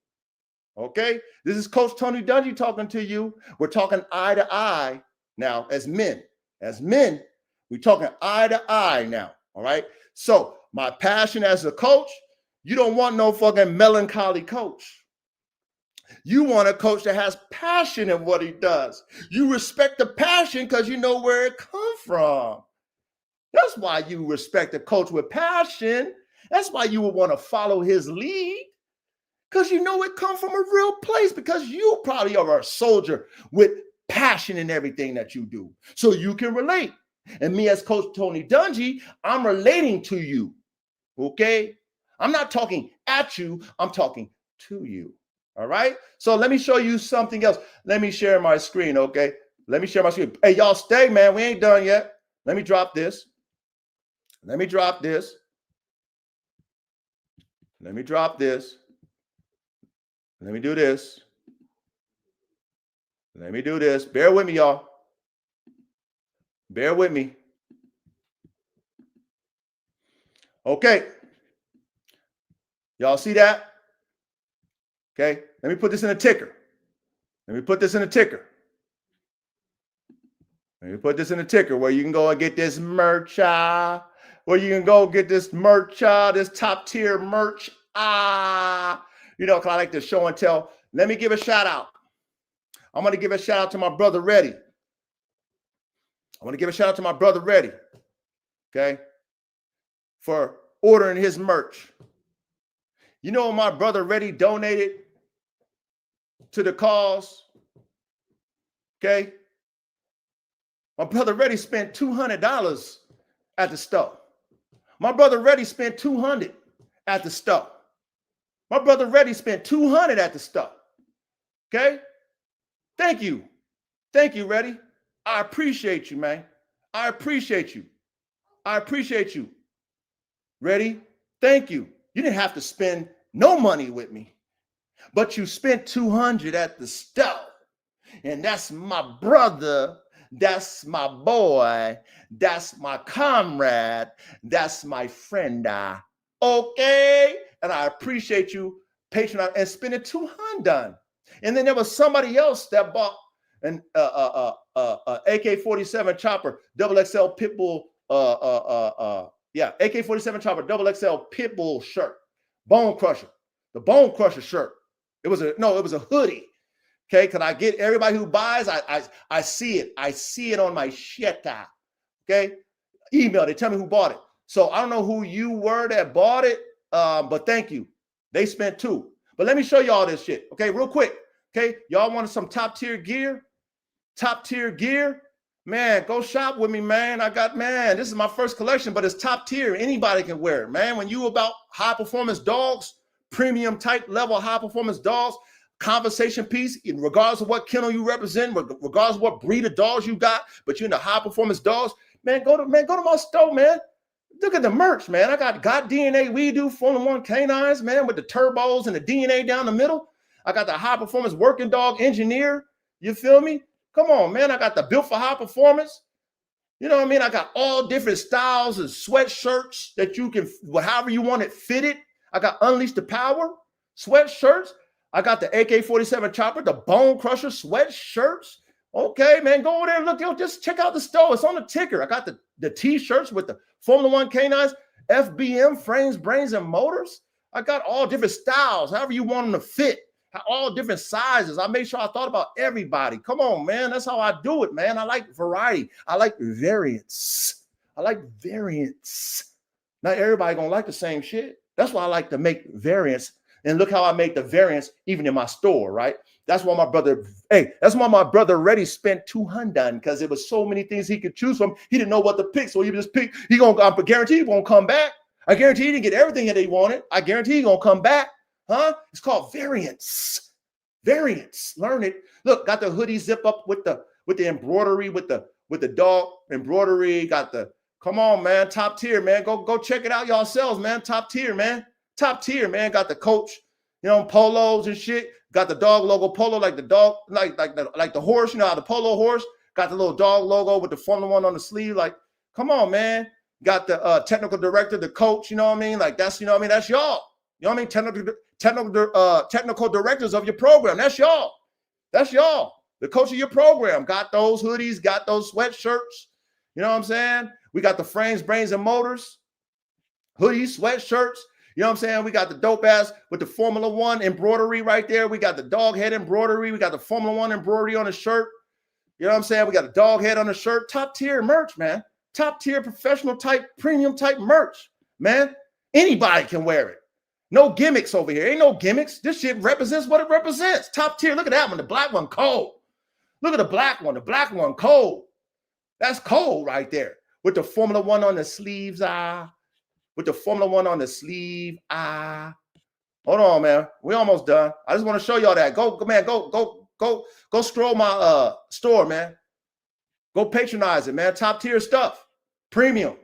Okay? This is Coach Tony Dungy talking to you. We're talking eye to eye now as men. As men, we're talking eye to eye now. All right? So my passion as a coach, you don't want no fucking melancholy coach. You want a coach that has passion in what he does. You respect the passion because you know where it comes from. That's why you respect a coach with passion. That's why you would want to follow his lead, because you know it comes from a real place, because you probably are a soldier with passion in everything that you do. So you can relate. And me as Coach Tony Dungy, I'm relating to you. Okay? I'm not talking at you. I'm talking to you. All right. So let me show you something else. Let me share my screen. Okay. Let me share my screen. Hey, y'all stay, man. We ain't done yet. Let me drop this. Let me drop this. Let me drop this. Let me do this. Let me do this. Bear with me, y'all. Bear with me. Okay. Y'all see that? Okay. Let me put this in a ticker. Let me put this in a ticker. Let me put this in a ticker where you can go and get this merch. Where you can go get this merch, this top tier merch. You know, 'cause I like to show and tell. Let me give a shout out. I'm going to give a shout out to my brother Reddy. I want to give a shout out to my brother Reddy, okay, for ordering his merch. You know, my brother Reddy donated to the cause, okay? My brother Reddy spent $200 at the store. My brother Reddy spent $200 at the store. My brother Reddy spent $200 at the store, okay? Thank you. Thank you, Reddy. I appreciate you, man. I appreciate you. I appreciate you. Reddy, thank you. You didn't have to spend no money with me, but you spent $200 at the store. And that's my brother. That's my boy. That's my comrade. That's my friend. Okay? And I appreciate you patronizing and spending $200. And then there was somebody else that bought an AK-47 chopper, XXL Pitbull, AK-47 chopper, XXL Pitbull shirt, Bone Crusher, the Bone Crusher shirt. It was a hoodie. Okay, because I get everybody who buys, I see it. I see it on my shit. Okay, email. They tell me who bought it. So I don't know who you were that bought it, but thank you. They spent $2. But let me show y'all this shit. Okay, real quick. Okay, y'all wanted some top tier gear? Top tier gear? Man, go shop with me, man. This is my first collection, but it's top tier. Anybody can wear it, man. When you about high performance dogs, premium type level high performance dogs, conversation piece, regardless of what kennel you represent, regardless of what breed of dogs you got, but you're in the high performance dogs, go to my store, man. Look at the merch, man. I got DNA We Do Formula 1 canines, man, with the turbos and the DNA down the middle. I got the high performance working dog engineer. You feel me? Come on, man. I got the built for high performance. You know what I mean? I got all different styles of sweatshirts that you can, however you want it fitted. I got Unleash the Power sweatshirts. I got the AK-47 chopper, the Bone Crusher sweatshirts. Okay, man, go over there and look. Just check out the store. It's on the ticker. I got the T-shirts with the Formula 1 canines, FBM, frames, brains, and motors. I got all different styles, however you want them to fit. All different sizes. I made sure I thought about everybody. Come on, man. That's how I do it, man. I like variety. I like variance. Not everybody gonna like the same shit. That's why I like to make variants. And look how I make the variants even in my store, right? That's why my brother Reddy spent $200 because there was so many things he could choose from. He didn't know what to pick, so he just picked. I guarantee he won't come back. I guarantee he didn't get everything that he wanted. I guarantee he's gonna come back. Huh? It's called variants. Variants. Learn it. Look, got the hoodie zip up with the embroidery, with the dog embroidery. Come on, man. Top tier, man. Go check it out yourselves, man. Top tier, man. Top tier, man. Got the Coach, polos and shit. Got the dog logo polo, like the dog, like the horse, the polo horse. Got the little dog logo with the Formula 1 on the sleeve. Like, come on, man. Got the technical director, the coach. You know what I mean? Like that's That's y'all. You know what I mean? Technical directors of your program. That's y'all. The coach of your program. Got those hoodies, got those sweatshirts. You know what I'm saying? We got the frames, brains, and motors. Hoodies, sweatshirts. You know what I'm saying? We got the dope ass with the Formula 1 embroidery right there. We got the dog head embroidery. We got the Formula 1 embroidery on the shirt. You know what I'm saying? We got a dog head on the shirt. Top tier merch, man. Top tier professional type, premium type merch, man. Anybody can wear it. No gimmicks over here. Ain't no gimmicks. This shit represents what it represents. Top tier. Look at that one. The black one, cold. Look at the black one. The black one, cold. That's cold right there. With the Formula 1 on the sleeves, With the Formula 1 on the sleeve, Hold on, man. We almost done. I just want to show y'all that. Go scroll my store, man. Go patronize it, man. Top tier stuff. Premium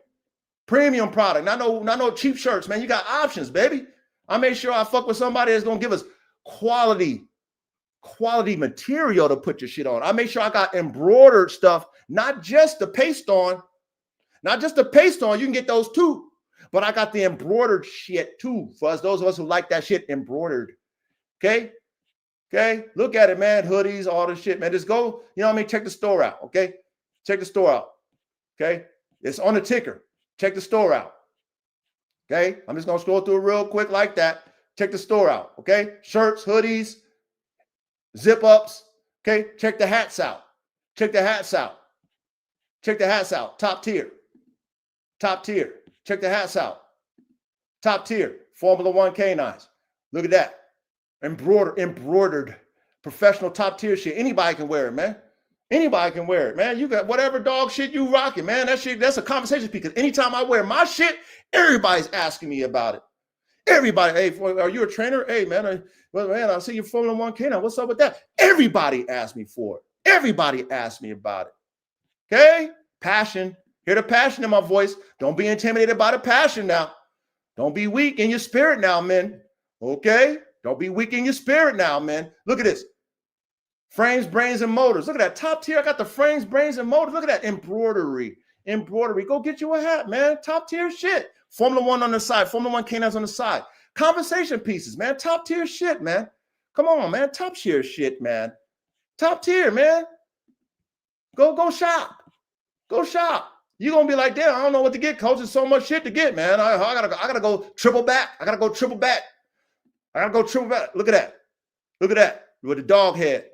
product. Not no cheap shirts, man. You got options, baby. I made sure I fuck with somebody that's gonna give us quality material to put your shit on. I made sure I got embroidered stuff, not just the paste on. You can get those too, but I got the embroidered shit too for those of us who like that shit embroidered. Okay, Okay, look at it, man. Hoodies, all this shit, man. Just go, you know what I mean? Check the store out, okay? Check the store out, okay? It's on the ticker. Check the store out, okay? I'm just gonna scroll through it real quick like that. Check the store out, okay? Shirts, hoodies, zip ups, okay? Check the hats out. Check the hats out. Check the hats out. Top tier. Top tier. Check the hats out. Top tier. Formula One canines. Look at that. Embroidered, professional top tier shit. Anybody can wear it, man. Anybody can wear it, man. You got whatever dog shit you rocking, man. That shit, that's a conversation piece. Because anytime I wear my shit, everybody's asking me about it. Everybody, hey, are you a trainer? Hey, man, I see you Formula One canine. What's up with that? Everybody asked me for it. Everybody asked me about it. Okay? Passion. Hear the passion in my voice. Don't be intimidated by the passion now. Don't be weak in your spirit now, men. Okay? Don't be weak in your spirit now, man. Look at this. Frames, brains, and motors. Look at that. Top tier. I got the frames, brains, and motors. Look at that embroidery. Embroidery. Go get you a hat, man. Top tier shit. Formula One on the side. Formula One canines on the side. Conversation pieces, man. Top tier shit, man. Come on, man. Top tier shit, man. Top tier, man. Go shop. Go shop. You're going to be like, damn, I don't know what to get, coach. There's so much shit to get, man. I gotta go triple back. I gotta go triple back. Look at that. Look at that. With the dog head.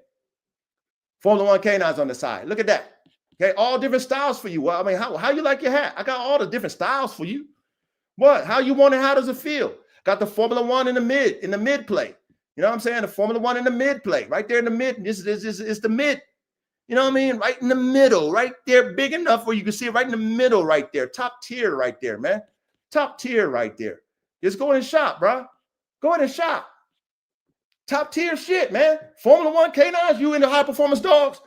Formula One canines on the side. Look at that. Okay, all different styles for you. Well, I mean, how you like your hat? I got all the different styles for you. What? How you want it? How does it feel? Got the Formula One in the mid play. You know what I'm saying? The Formula One in the mid play. Right there in the mid. This is the mid. You know what I mean? Right in the middle. Right there. Big enough where you can see it right in the middle right there. Top tier right there, man. Top tier right there. Just go in and shop, bro. Go in and shop. Top tier shit, man. Formula One canines, you into high performance dogs.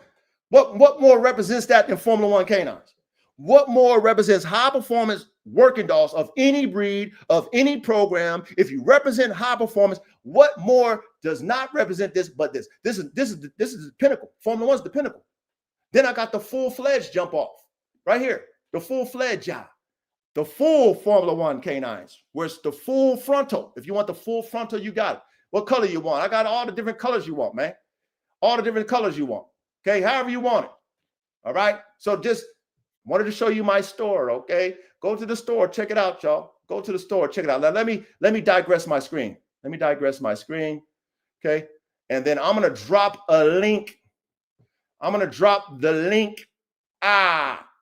What more represents that than Formula One canines? What more represents high performance working dogs of any breed, of any program? If you represent high performance, what more does not represent this but this? This is the pinnacle. Formula One's the pinnacle. Then I got the full-fledged jump off right here. The full-fledged job. The full Formula One canines, where it's the full frontal. If you want the full frontal, you got it. What color you want? I got all the different colors you want, man. All the different colors you want. Okay, however you want it. All right. So just wanted to show you my store. Okay, go to the store, check it out, y'all. Go to the store, check it out. Now let me digress my screen. Let me digress my screen. Okay, and then I'm gonna drop a link. I'm gonna drop the link.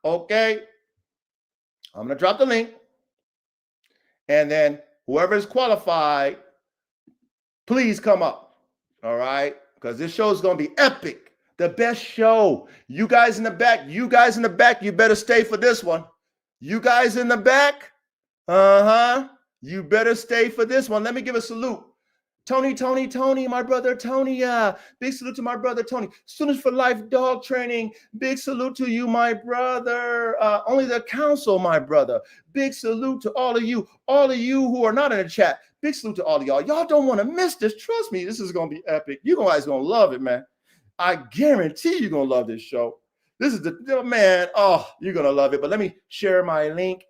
Okay. I'm going to drop the link, and then whoever is qualified, please come up, all right? Because this show is going to be epic, the best show. You guys in the back, you better stay for this one. You guys in the back, you better stay for this one. Let me give a salute. Tony, my brother Tony. Big salute to my brother Tony. Students for Life Dog Training. Big salute to you, my brother. Only the council, my brother. Big salute to all of you who are not in the chat. Big salute to all of y'all. Y'all don't want to miss this. Trust me, this is going to be epic. You guys going to love it, man. I guarantee you're going to love this show. This is the man. Oh, you're going to love it. But let me share my link.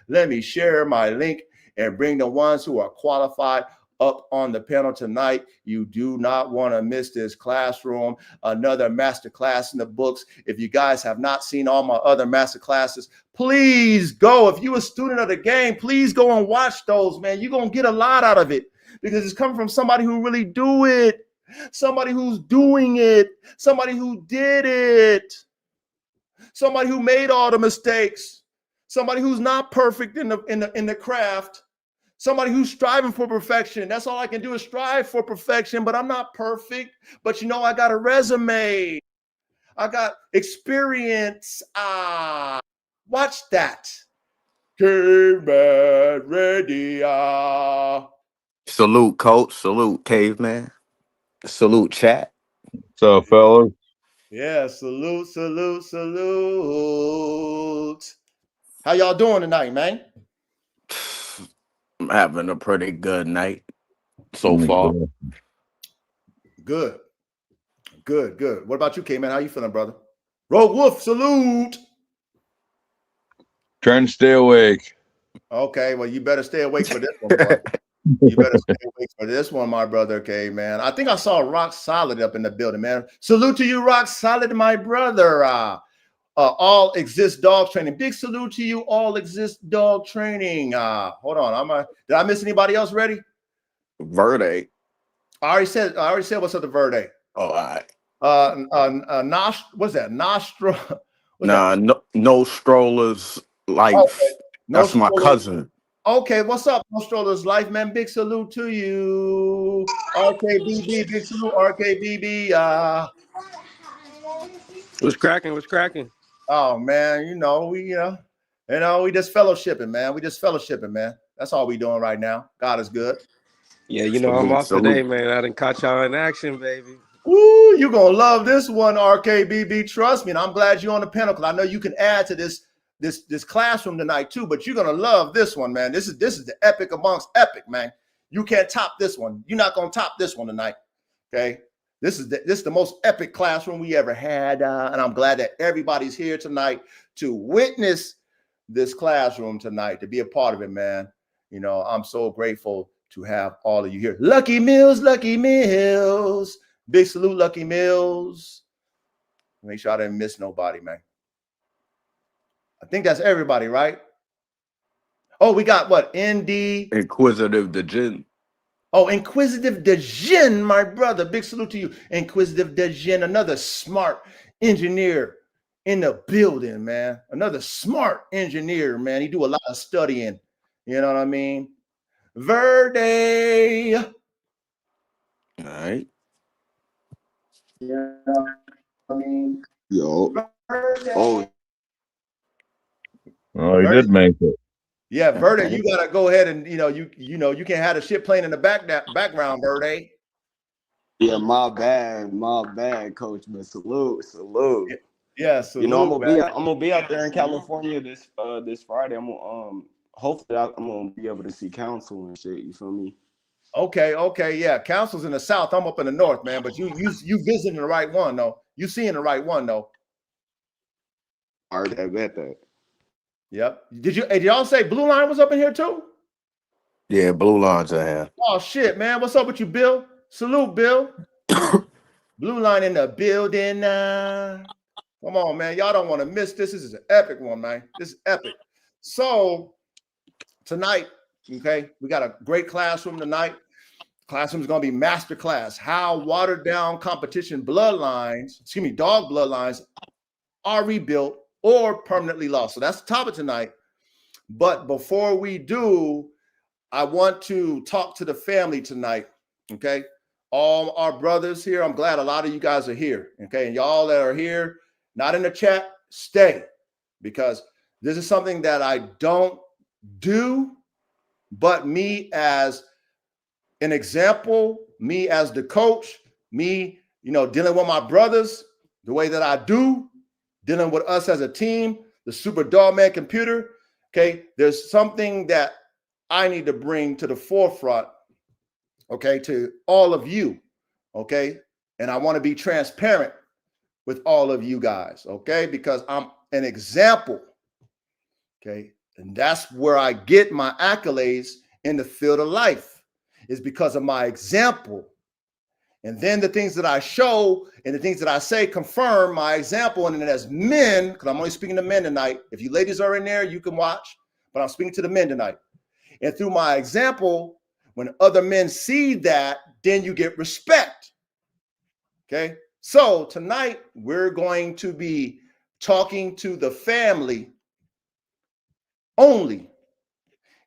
Let me share my link and bring the ones who are qualified up on the panel tonight. You do not want to miss this classroom, another master class in the books. If you guys have not seen all my other master classes, please go. If you're a student of the game, please go and watch those, man. You're going to get a lot out of it because it's coming from somebody who really do it, somebody who's doing it, somebody who did it, somebody who made all the mistakes, somebody who's not perfect in the craft, somebody who's striving for perfection. That's all I can do is strive for perfection, but I'm not perfect. But you know, I got a resume. I got experience. Watch that. Caveman ready.
Salute, coach. Salute, caveman. Salute, chat.
What's up, fellas?
Yeah, salute. How y'all doing tonight, man?
I'm having a pretty good night so far.
Good. What about you, K-Man? How you feeling, brother? Rogue Wolf, salute.
Trying to stay awake.
Okay, well, you better stay awake for this one, boy. You better stay awake for this one, my brother. Okay, man. I think I saw Rock Solid up in the building, man. Salute to you, Rock Solid, my brother. All Exist Dog Training. Big salute to you, All Exist Dog Training. Hold on. Did I miss anybody else ready?
Verde.
I already said what's up to Verde.
Oh, all right.
What's that? Nostra.
Nah, no strollers life.
Okay. No
That's my
strollers.
cousin.
Okay, what's up, No Strollers Life, man? Big salute to you. RKBB, big salute, RKBB.
What's cracking? What's cracking?
Oh man, we just fellowshipping, man. We just fellowshipping, man. That's all we doing right now. God is good.
Yeah, I'm off today, man. I didn't catch y'all in action, baby.
Woo, you gonna love this one, RKBB. Trust me, and I'm glad you're on the pinnacle. I know you can add to this classroom tonight too, but you're gonna love this one, man. This is the epic amongst epic, man. You can't top this one. You're not gonna top this one tonight. Okay. This is the most epic classroom we ever had, and I'm glad that everybody's here tonight to witness this classroom tonight, to be a part of it, man. I'm so grateful to have all of you here. Lucky Mills. Big salute, Lucky Mills. Make sure I didn't miss nobody, man. I think that's everybody, right? Oh, we got what? ND.
Inquisitive Dejin.
Oh, Inquisitive Dejin, my brother. Big salute to you. Inquisitive Dejin, another smart engineer in the building, man. Another smart engineer, man. He do a lot of studying. You know what I mean? Verde.
All right.
Yeah, I mean,
Yo.
Verde.
Oh, he did make it.
Yeah, Verde, you gotta go ahead and you can't have the shit playing in the background, Verde.
yeah, my bad, coach. But salute.
Yeah, salute,
I'm gonna be out there in California this Friday. I'm gonna hopefully I'm gonna be able to see council and shit. You feel me?
Okay, yeah. Council's in the south. I'm up in the north, man. But you visiting the right one, though. You seeing the right one, though.
All right, I bet that.
Yep. Did y'all say Blue Line was up in here too?
Yeah, Blue Lines I have.
Oh shit, man. What's up with you, Bill? Salute, Bill. Blue Line in the building. Come on, man. Y'all don't want to miss this. This is an epic one, man. This is epic. So tonight, okay, we got a great classroom tonight. Classroom is going to be master class. How watered down competition dog bloodlines are rebuilt or permanently lost. So that's the topic tonight. But before we do, I want to talk to the family tonight, okay? All our brothers here, I'm glad a lot of you guys are here, okay? And y'all that are here, not in the chat, stay, because this is something that I don't do, but me as an example, me as the coach, me, dealing with my brothers the way that I do, dealing with us as a team, the Super Dog Man computer, okay? There's something that I need to bring to the forefront, okay, to all of you, okay? And I want to be transparent with all of you guys, okay? Because I'm an example, okay? And that's where I get my accolades in the field of life, is because of my example. And then the things that I show and the things that I say confirm my example. And then as men, because I'm only speaking to men tonight. If you ladies are in there, you can watch, but I'm speaking to the men tonight. And through my example, when other men see that, then you get respect. Okay. So tonight we're going to be talking to the family only.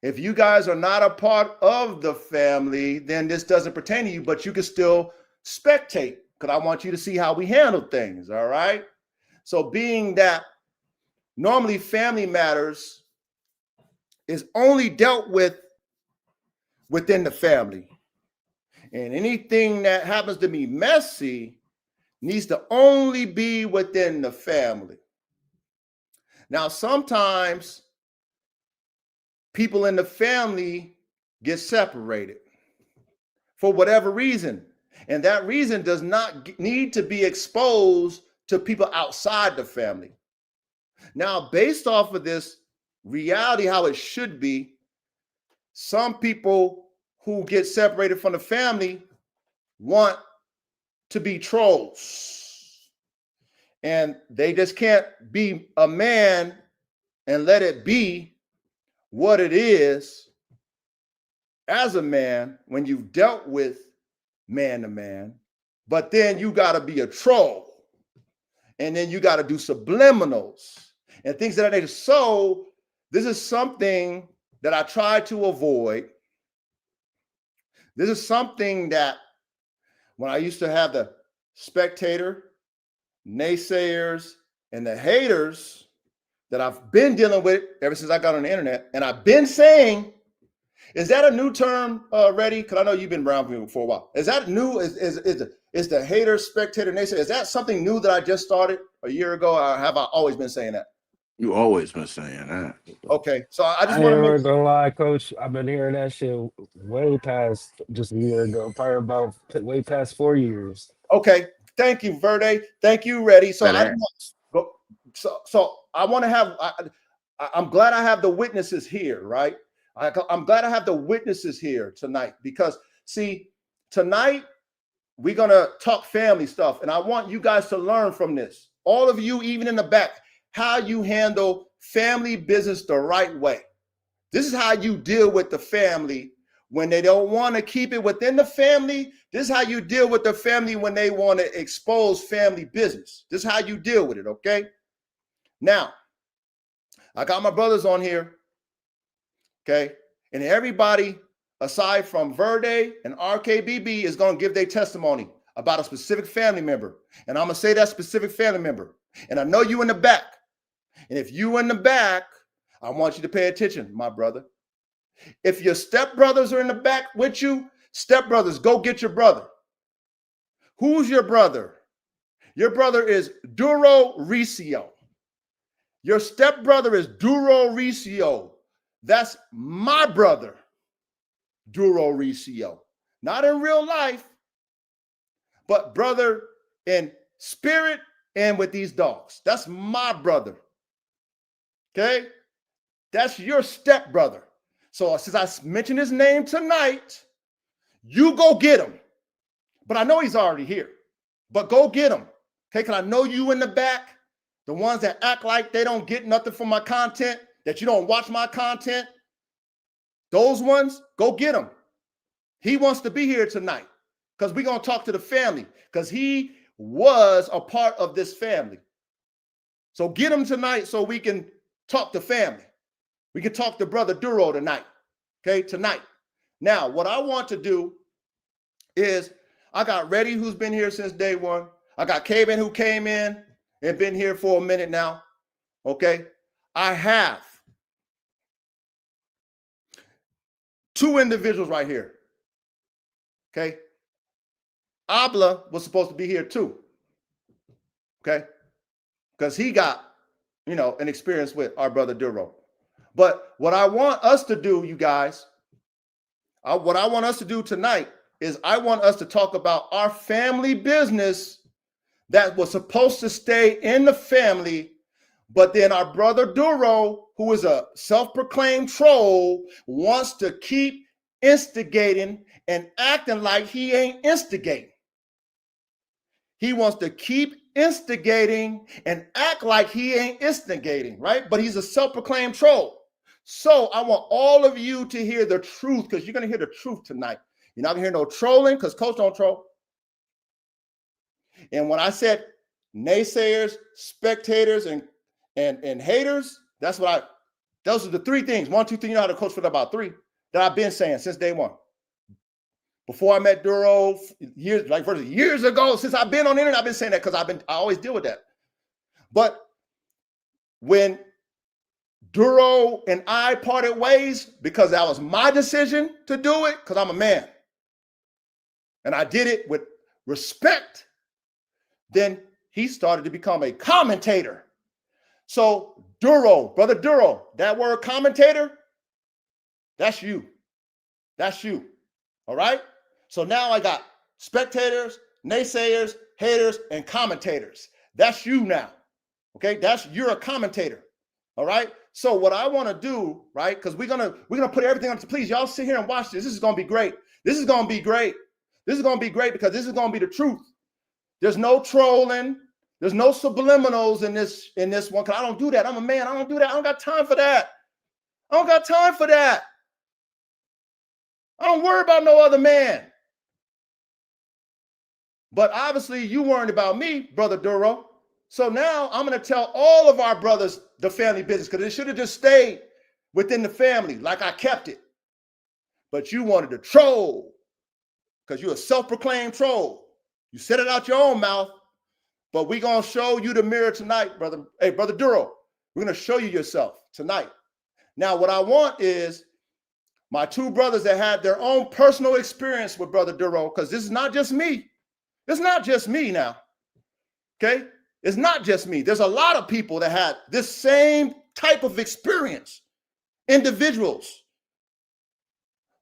If you guys are not a part of the family, then this doesn't pertain to you, but you can still spectate, because I want you to see how we handle things. All right. So being that normally family matters is only dealt with within the family, and anything that happens to be messy needs to only be within the family. Now, sometimes people in the family get separated for whatever reason, and that reason does not need to be exposed to people outside the family. Now, based off of this reality, how it should be, some people who get separated from the family want to be trolls. And they just can't be a man and let it be what it is as a man when you've dealt with man to man. But then you got to be a troll. And then you got to do subliminals and things of that nature. So this is something that I try to avoid. This is something that when I used to have the spectator, naysayers, and the haters that I've been dealing with ever since I got on the internet, and I've been saying, is that a new term already? Because I know you've been around me for a while. Is that new? Is the hater, spectator, naysayer, is that something new that I just started a year ago? Or have I always been saying that?
You always been saying that.
Okay, so I just
I
want
ain't
to make
really gonna lie, Coach. I've been hearing that shit way past just a year ago, probably about way past 4 years.
Okay, thank you, Verde. Thank you, Ready. So
That
I want to have. I'm glad I have the witnesses here, right? I'm glad I have the witnesses here tonight because see, tonight we're gonna talk family stuff, and I want you guys to learn from this. All of you, even in the back, how you handle family business the right way. This is how you deal with the family when they don't want to keep it within the family. This is how you deal with the family when they want to expose family business. This is how you deal with it, okay? Now, I got my brothers on here, okay? And everybody, aside from Verde and RKBB, is going to give their testimony about a specific family member. And I'm going to say that specific family member. And I know you in the back. And if you in the back, I want you to pay attention, my brother. If your stepbrothers are in the back with you, stepbrothers, go get your brother. Who's your brother? Your brother is Duro Ricio. Your stepbrother is Duro Ricio. That's my brother, Duro Ricio. Not in real life, but brother in spirit and with these dogs. That's my brother. Okay? That's your stepbrother. So since I mentioned his name tonight, you go get him. But I know he's already here. But go get him. Okay, because I know you in the back, the ones that act like they don't get nothing from my content, that you don't watch my content, those ones, go get him. He wants to be here tonight because we're going to talk to the family because he was a part of this family. So get him tonight so we can talk to family. We can talk to Brother Duro tonight, okay, tonight. Now, what I want to do is I got Reddy, who's been here since day one. I got Kaven, who came in and been here for a minute now, okay? I have two individuals right here, okay? Abla was supposed to be here too, okay? Because he got, an experience with our brother Duro. But what I want us to do, you guys, what I want us to do tonight is I want us to talk about our family business that was supposed to stay in the family, but then our brother Duro, who is a self-proclaimed troll, wants to keep instigating and acting like he ain't instigating. He wants to keep instigating and act like he ain't instigating, right? But he's a self-proclaimed troll. So I want all of you to hear the truth because you're going to hear the truth tonight. You're not going to hear no trolling because Coach don't troll. And when I said naysayers, spectators, and haters, those are the three things. 1, 2, 3. You know how to coach for about 3 that I've been saying since day one. Before I met Duro, years ago, since I've been on the internet, I've been saying that because I always deal with that. But when Duro and I parted ways, because that was my decision to do it, because I'm a man, and I did it with respect, then he started to become a commentator. So Duro, brother Duro, that word commentator, that's you. That's you. All right? So now I got spectators, naysayers, haters, and commentators. That's you now. Okay? You're a commentator. All right? So what I want to do, right? Because we're gonna put everything on. Please, y'all sit here and watch this. This is gonna be great. This is gonna be great. This is gonna be great because this is gonna be the truth. There's no trolling. There's no subliminals in this one. Cause I don't do that. I'm a man. I don't do that. I don't got time for that. I don't got time for that. I don't worry about no other man. But obviously you worried about me, Brother Duro. So now I'm going to tell all of our brothers the family business because it should have just stayed within the family like I kept it. But you wanted to troll because you're a self-proclaimed troll. You said it out your own mouth, but we're going to show you the mirror tonight, brother. Hey, Brother Duro, we're going to show you yourself tonight. Now, what I want is my two brothers that had their own personal experience with Brother Duro, because this is not just me. It's not just me now, okay? It's not just me. There's a lot of people that had this same type of experience, individuals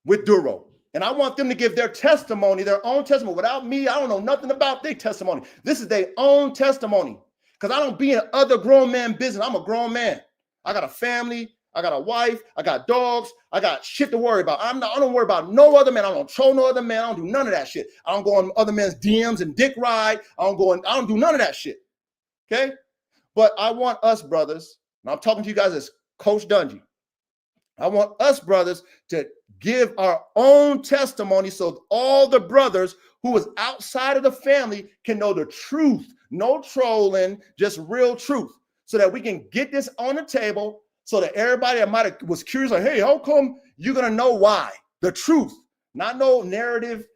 with Duro. And I want them to give their testimony, their own testimony. Without me, I don't know nothing about their testimony. This is their own testimony because I don't be in other grown man business. I'm a grown man. I got a family. I got a wife. I got dogs. I got shit to worry about. I don't worry about no other man. I don't troll no other man. I don't do none of that shit. I don't go on other men's DMs and dick ride. I don't do none of that shit. Okay? But I want us brothers, and I'm talking to you guys as Coach Dungy. I want us brothers to give our own testimony so all the brothers who was outside of the family can know the truth. No trolling, just real truth. So that we can get this on the table so that everybody that might have was curious, like, hey, how come you're going to know why? The truth, not no narrative,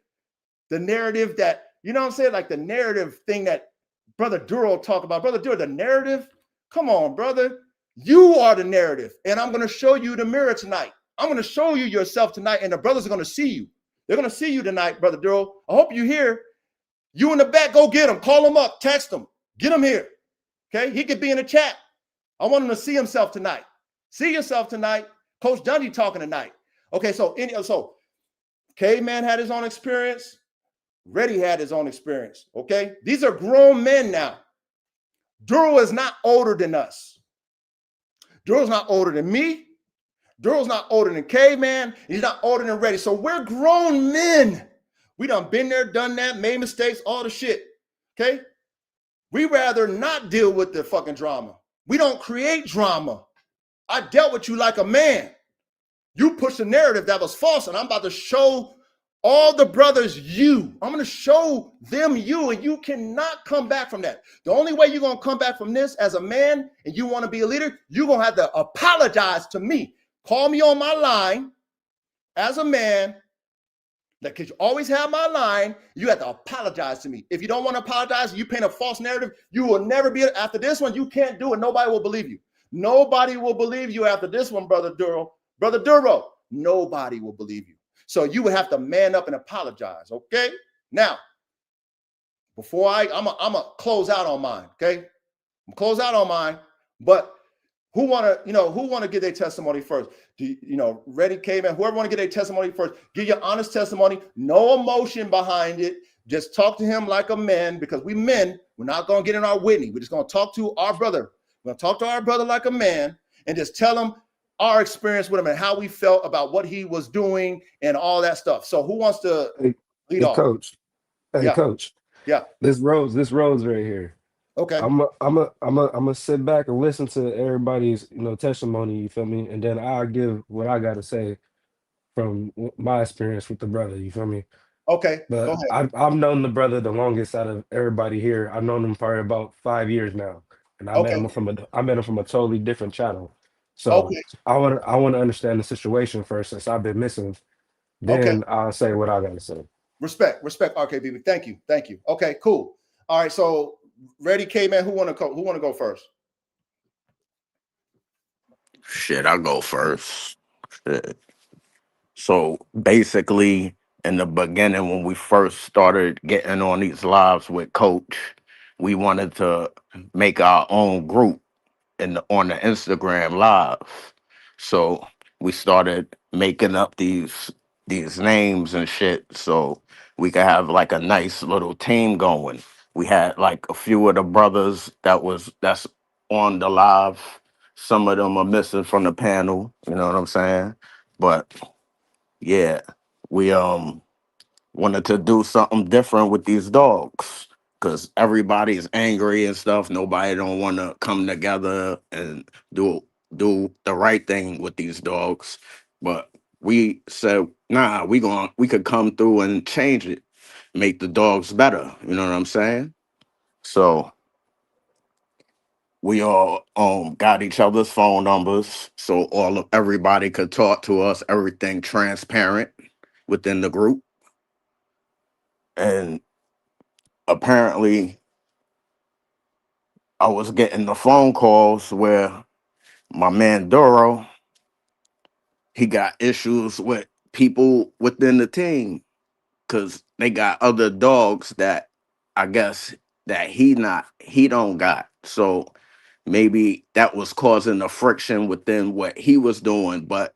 the narrative that, you know what I'm saying? Like the narrative thing that Brother Duro talk about. Brother Duro, the narrative? Come on, brother. You are the narrative. And I'm going to show you the mirror tonight. I'm going to show you yourself tonight, and the brothers are going to see you. They're going to see you tonight, Brother Duro. I hope you're here. You in the back, go get him. Call him up. Text him. Get him here. Okay? He could be in the chat. I want him to see himself tonight. See yourself tonight. Coach Dungy talking tonight. Okay, so K-Man had his own experience. Reddy had his own experience. Okay? These are grown men now. Duro is not older than us. Duro's not older than me. Duro's not older than K-Man. He's not older than Reddy. So we're grown men. We done been there, done that, made mistakes, all the shit. Okay? We rather not deal with the fucking drama. We don't create drama. I dealt with you like a man. You pushed a narrative that was false, and I'm about to show all the brothers you. I'm going to show them you, and you cannot come back from that. The only way you're going to come back from this as a man and you want to be a leader, you're going to have to apologize to me. Call me on my line as a man. Because you always have my line, you have to apologize to me. If you don't want to apologize, you paint a false narrative, you will never be, after this one, you can't do it. Nobody will believe you. Nobody will believe you after this one, Brother Duro. Brother Duro, nobody will believe you. So you would have to man up and apologize, okay? Now, before I'm a close out on mine, okay? I'm close out on mine, but who want to give their testimony first? Reddy K-Man, whoever want to give their testimony first, give your honest testimony, no emotion behind it. Just talk to him like a man, because we men, we're not going to get in our Whitney. We're just going to talk to our brother. We're going to talk to our brother like a man and just tell him our experience with him and how we felt about what he was doing and all that stuff. So who wants to lead off?
Coach. Hey,
yeah.
Coach.
Yeah.
This Rose right here.
Okay.
I'm a sit back and listen to everybody's testimony. You feel me? And then I'll give what I got to say from my experience with the brother. You feel me?
Okay.
But
go ahead.
I've known the brother the longest out of everybody here. I've known him for about 5 years now, and I met him from a totally different channel. So I want to understand the situation first, since I've been missing. Then I'll say what I got to say.
Respect, RKBB. Thank you. Okay, cool. All right, so Reddy K-Man, who want to go first?
Shit, I'll go first. Shit. So basically, in the beginning, when we first started getting on these lives with Coach, we wanted to make our own group on the Instagram live. So we started making up these names and shit so we could have like a nice little team going. We had like a few of the brothers that's on the live Some of them are missing from the panel. You know what I'm saying? But yeah, we wanted to do something different with these dogs because everybody's angry and stuff. Nobody don't want to come together and do the right thing with these dogs. But we said, nah, we could come through and change it, make the dogs better. You know what I'm saying? So we all got each other's phone numbers so everybody could talk to us, everything transparent within the group. And apparently I was getting the phone calls where my man Duro, he got issues with people within the team because they got other dogs that I guess that he don't got. So maybe that was causing the friction within what he was doing. But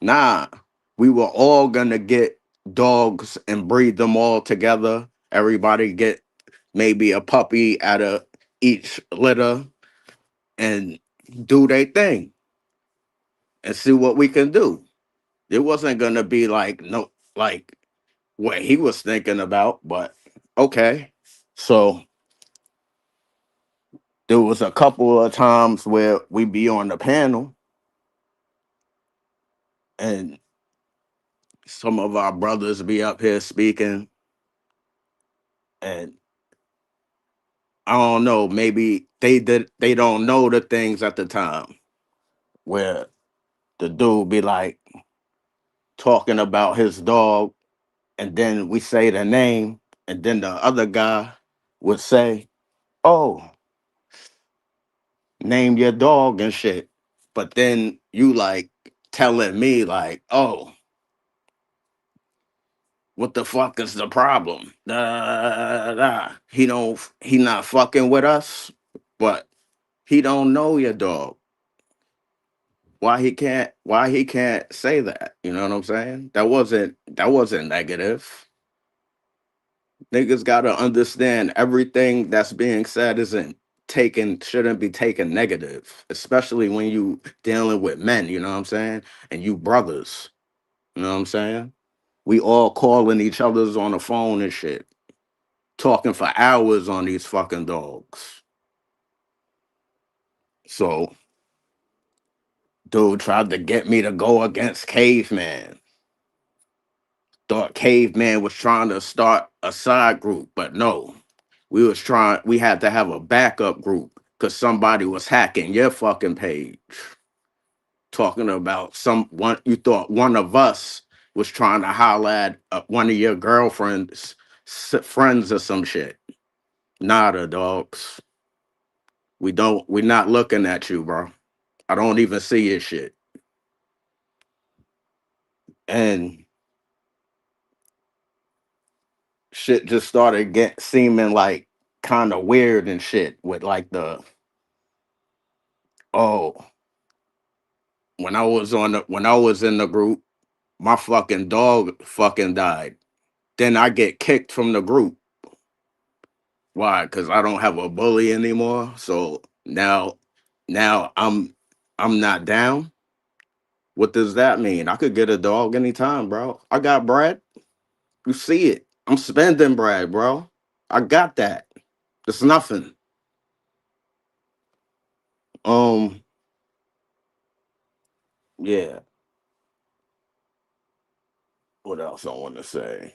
nah, we were all gonna get dogs and breed them all together. Everybody get maybe a puppy out of each litter and do their thing and see what we can do. It wasn't gonna be like no like what he was thinking about, but okay. So there was a couple of times where we be on the panel and some of our brothers be up here speaking, and I don't know, maybe they don't know the things at the time where the dude be like talking about his dog, and then we say the name, and then the other guy would say, "Oh, name your dog and shit." But then you like telling me like, "Oh, what the fuck is the problem? He not fucking with us, but he don't know your dog. Why he can't say that? You know what I'm saying? That wasn't negative. Niggas gotta understand everything that's being said isn't taken shouldn't be taken negative, especially when you dealing with men, you know what I'm saying? And you brothers, you know what I'm saying? We all calling each other's on the phone and shit, talking for hours on these fucking dogs. So dude tried to get me to go against Caveman. Thought Caveman was trying to start a side group, but no. We had to have a backup group because somebody was hacking your fucking page. Talking about someone you thought one of us was trying to holler at one of your girlfriend's friends or some shit. Nada, dogs. We're not looking at you, bro. I don't even see your shit. And shit just started seeming like kind of weird and shit with like oh, when I was in the group, my fucking dog fucking died. Then I get kicked from the group. Why? Because I don't have a bully anymore. So now I'm not down. What does that mean? I could get a dog anytime, bro. I got bread. You see it. I'm spending bread, bro. I got that. It's nothing. Um, yeah. What else I want to say?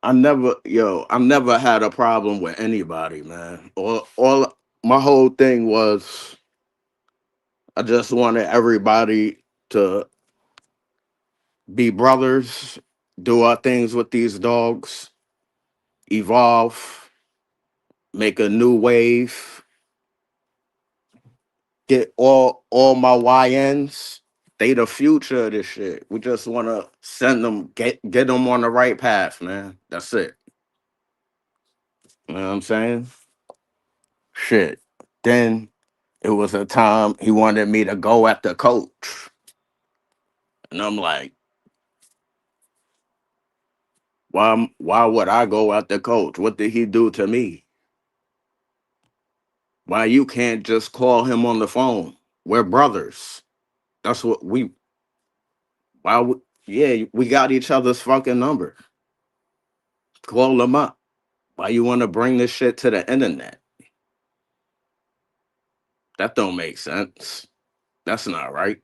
I never had a problem with anybody, man. All my whole thing was I just wanted everybody to be brothers, do our things with these dogs, evolve, make a new wave, get all my YNs. They the future of this shit. We just want to send them, get them on the right path, man. That's it. You know what I'm saying? Shit. Then it was a time he wanted me to go at the coach. And I'm like, why would I go at the coach? What did he do to me? Why you can't just call him on the phone? We're brothers. That's what we. Why? Yeah, we got each other's fucking number. Call them up. Why you want to bring this shit to the internet? That don't make sense. That's not right.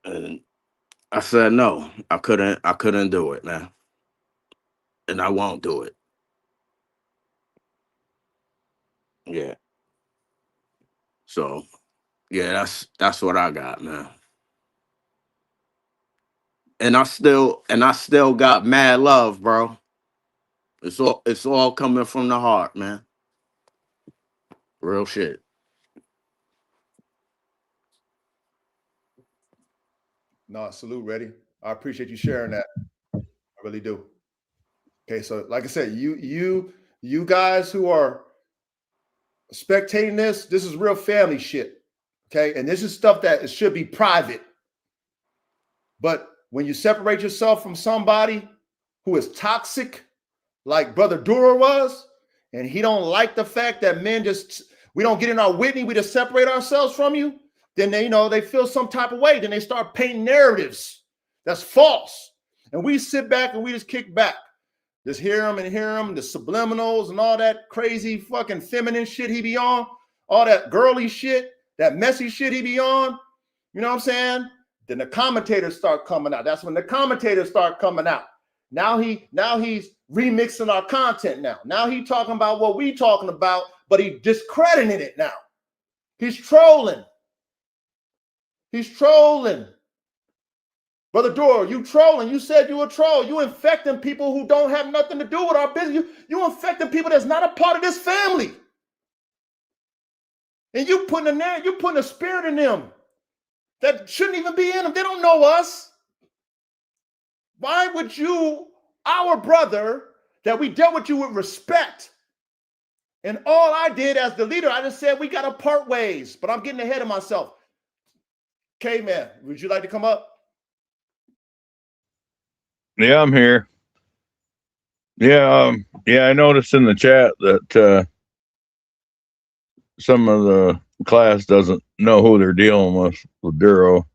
And I said no. I couldn't. I couldn't do it, man. And I won't do it. Yeah. So yeah, that's what I got, man. And I still got mad love, bro. It's all coming from the heart, man. Real shit.
No, salute, ready. I appreciate you sharing that. I really do. Okay, so like I said, you guys who are spectating this is real family shit. Okay, and this is stuff that it should be private. But when you separate yourself from somebody who is toxic, like Brother Dura was, and he don't like the fact that men we don't get in our Whitney, we just separate ourselves from you, then they feel some type of way. Then they start painting narratives that's false. And we sit back and we just kick back. Just hear him, the subliminals and all that crazy fucking feminine shit he be on, all that girly shit, that messy shit he be on. You know what I'm saying? Then the commentators start coming out. That's when the commentators start coming out. Now he's remixing our content now. Now he talking about what we talking about, but he discrediting it now. He's trolling. He's trolling. Brother Dora, you trolling. You said you a troll. You infecting people who don't have nothing to do with our business. You infecting people that's not a part of this family. And you putting a spirit in them that shouldn't even be in them. They don't know us. Why would you, our brother, that we dealt with you with respect, and all I did as the leader, I just said we got to part ways, but I'm getting ahead of myself. K-Man, would you like to come up?
Yeah, I'm here. Yeah, I noticed in the chat that some of the class doesn't know who they're dealing with Duro.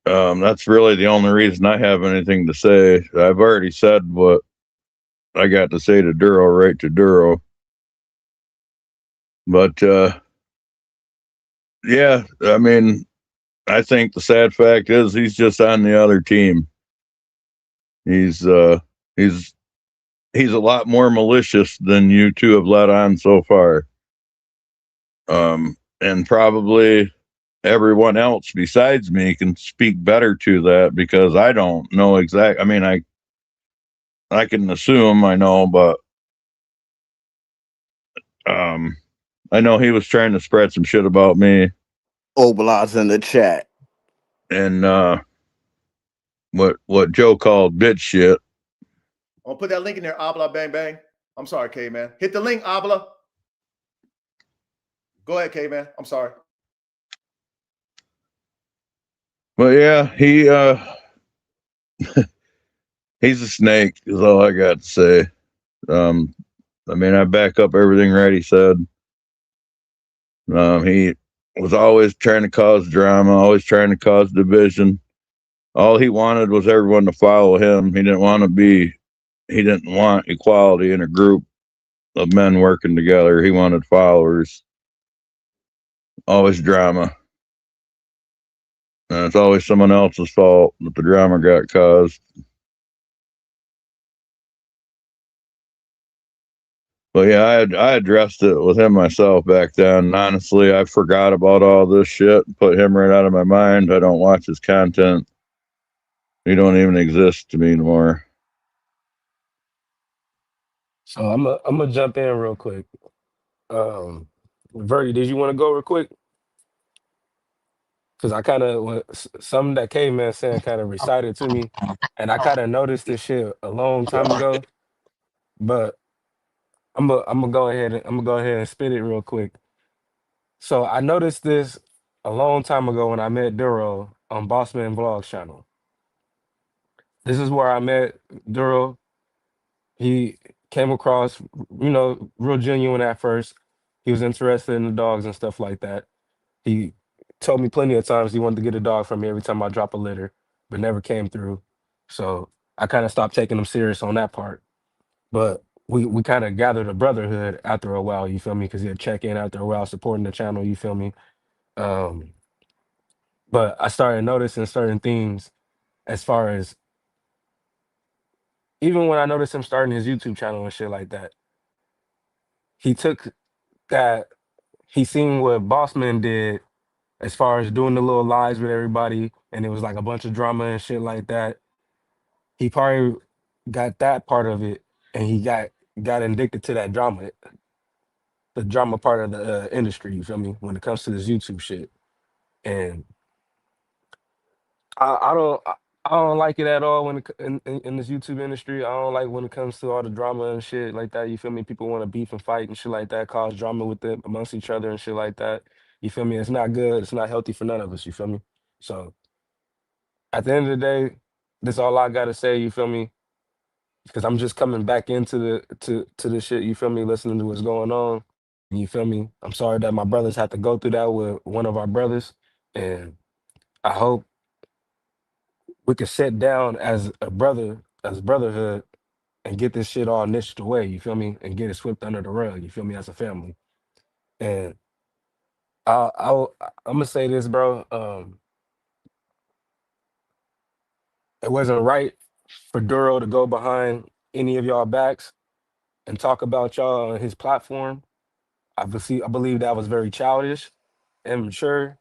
That's really the only reason I have anything to say. I've already said what I got to say to Duro, right to Duro. But yeah, I mean, I think the sad fact is he's just on the other team. He's a lot more malicious than you two have let on so far. And probably everyone else besides me can speak better to that, because I don't know exactly. I mean, I can assume I know, but I know he was trying to spread some shit about me.
Obla's in the chat.
And what Joe called bitch shit.
I'll put that link in there, Abla Bang Bang. I'm sorry, K-Man. Hit the link, Abla. Go ahead, K-Man. I'm sorry.
Well, yeah, he's a snake is all I got to say. I mean, I back up everything Reddy said. He was always trying to cause drama, always trying to cause division. All he wanted was everyone to follow him. He didn't want equality in a group of men working together. He wanted followers. Always drama. And it's always someone else's fault that the drama got caused. But yeah, I addressed it with him myself back then. Honestly, I forgot about all this shit, put him right out of my mind. I don't watch his content. He don't even exist to me anymore.
So I'm gonna jump in real quick. Verdi, did you want to go real quick? Because I kind of something that K-Man saying kind of recited to me, and I kind of noticed this shit a long time ago. But I'm gonna go ahead and spit it real quick. So I noticed this a long time ago when I met Duro on Bossman Vlogs channel. This is where I met Duro. He came across, real genuine at first. He was interested in the dogs and stuff like that. He told me plenty of times he wanted to get a dog from me every time I drop a litter, but never came through. So I kind of stopped taking him serious on that part. But we kind of gathered a brotherhood after a while, you feel me? Because he'd check in after a while, supporting the channel, you feel me? Um, but I started noticing certain things as far as even when I noticed him starting his YouTube channel and shit like that, he took that, he seen what Bossman did as far as doing the little lives with everybody, and it was like a bunch of drama and shit like that. He probably got that part of it, and he got addicted to that drama, the drama part of the industry. You feel me? When it comes to this YouTube shit, and I don't like it at all when in this YouTube industry. I don't like when it comes to all the drama and shit like that. You feel me? People want to beef and fight and shit like that, cause drama with them amongst each other and shit like that. You feel me? It's not good. It's not healthy for none of us. You feel me? So at the end of the day, this all I gotta say. You feel me? Because I'm just coming back into to the shit. You feel me? Listening to what's going on. You feel me? I'm sorry that my brothers had to go through that with one of our brothers, and I hope we could sit down as a brother, as brotherhood, and get this shit all niched away. You feel me? And get it swept under the rug. You feel me? As a family. And I'm gonna say this, bro. It wasn't right for Duro to go behind any of y'all backs and talk about y'all on his platform. I believe that was very childish, immature,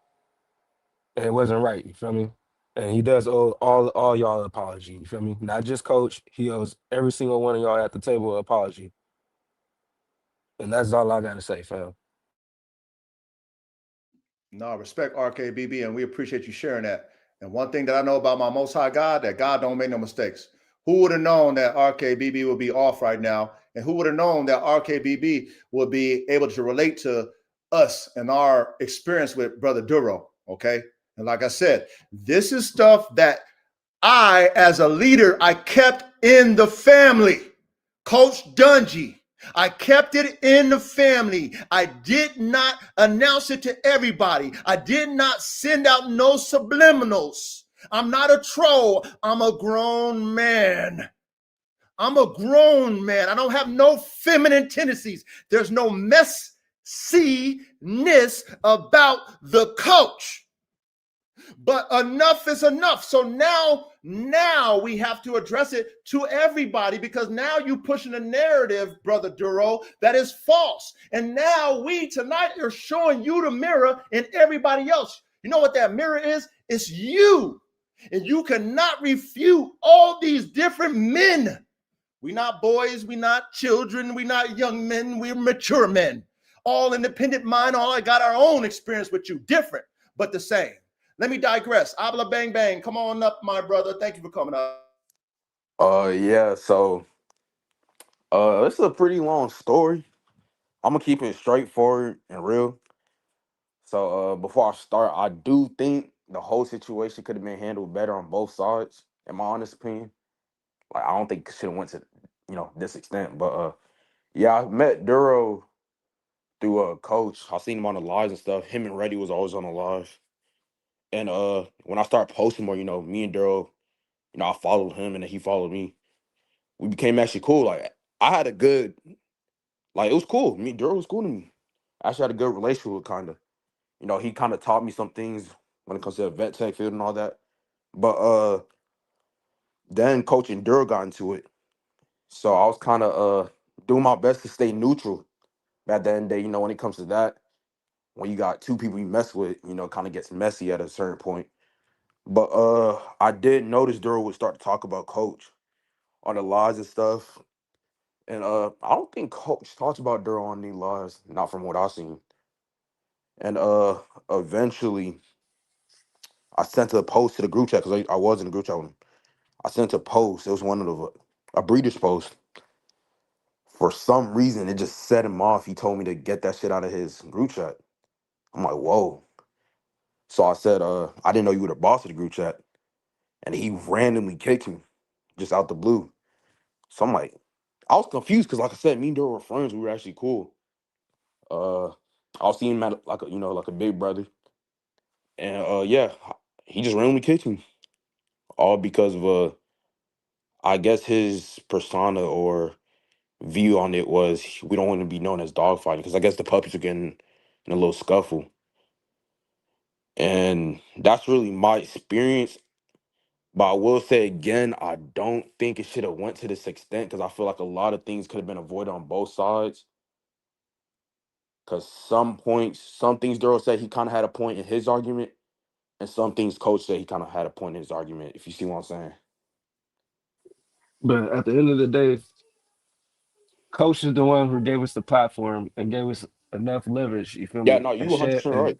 and it wasn't right. You feel me? And he does owe all y'all an apology. You feel me? Not just coach. He owes every single one of y'all at the table an apology. And that's all I gotta say, fam.
No, respect RKBB, and we appreciate you sharing that. And one thing that I know about my Most High God, that God don't make no mistakes. Who would have known that RKBB would be off right now? And who would have known that RKBB would be able to relate to us and our experience with Brother Duro? Okay. And like I said, this is stuff that I, as a leader, I kept in the family. Coach Dungy, I kept it in the family. I did not announce it to everybody. I did not send out no subliminals. I'm not a troll. I'm a grown man. I'm a grown man. I don't have no feminine tendencies. There's no messiness about the coach. But enough is enough. So now we have to address it to everybody, because now you pushing a narrative, Brother Duro, that is false. And now we tonight are showing you the mirror and everybody else. You know what that mirror is? It's you. And you cannot refute all these different men. We're not boys, we're not children, we're not young men, we're mature men. All independent mind, all I got our own experience with you, different, but the same. Let me digress. Abla Bang Bang, come on up, my brother. Thank you for coming up.
Yeah, so it's a pretty long story. I'm gonna keep it straightforward and real. So before I start, I do think the whole situation could have been handled better on both sides, in my honest opinion. Like I don't think it should have went to, this extent. But yeah, I met Duro through a coach. I seen him on the lives and stuff. Him and Reddy was always on the live. And when I started posting more, me and Duro, I followed him and then he followed me. We became actually cool. Like I had a good, like it was cool. Me, Duro was cool to me. I actually had a good relationship with kinda. He kind of taught me some things when it comes to the vet tech field and all that. But then Coach and Duro got into it. So I was kind of doing my best to stay neutral. But at the end of the day, when it comes to that, when you got two people you mess with, it kind of gets messy at a certain point. But I did notice Duro would start to talk about Coach on the lives and stuff. And I don't think Coach talks about Duro on the lives, not from what I've seen. And eventually I sent a post to the group chat because I was in the group chat with him. I sent a post. It was one of a breeder's post. For some reason, it just set him off. He told me to get that shit out of his group chat. I'm like, whoa. So I said, I didn't know you were the boss of the group chat. And he randomly kicked me just out the blue. So I'm like,
I was confused because, like I said, me and Daryl were friends. We were actually cool. I was seeing him at like a, like a big brother, and yeah, he just randomly kicked him, all because of I guess his persona or view on it was we don't want to be known as dogfighting because I guess the puppies are getting in a little scuffle, and that's really my experience. But I will say again, I don't think it should have went to this extent because I feel like a lot of things could have been avoided on both sides. Because some things Daryl said he kind of had a point in his argument, and some things Coach said he kind of had a point in his argument. If you see what I'm saying?
But at the end of the day, Coach is the one who gave us the platform and gave us enough leverage. You feel
Yeah,
me?
no, you 100% right.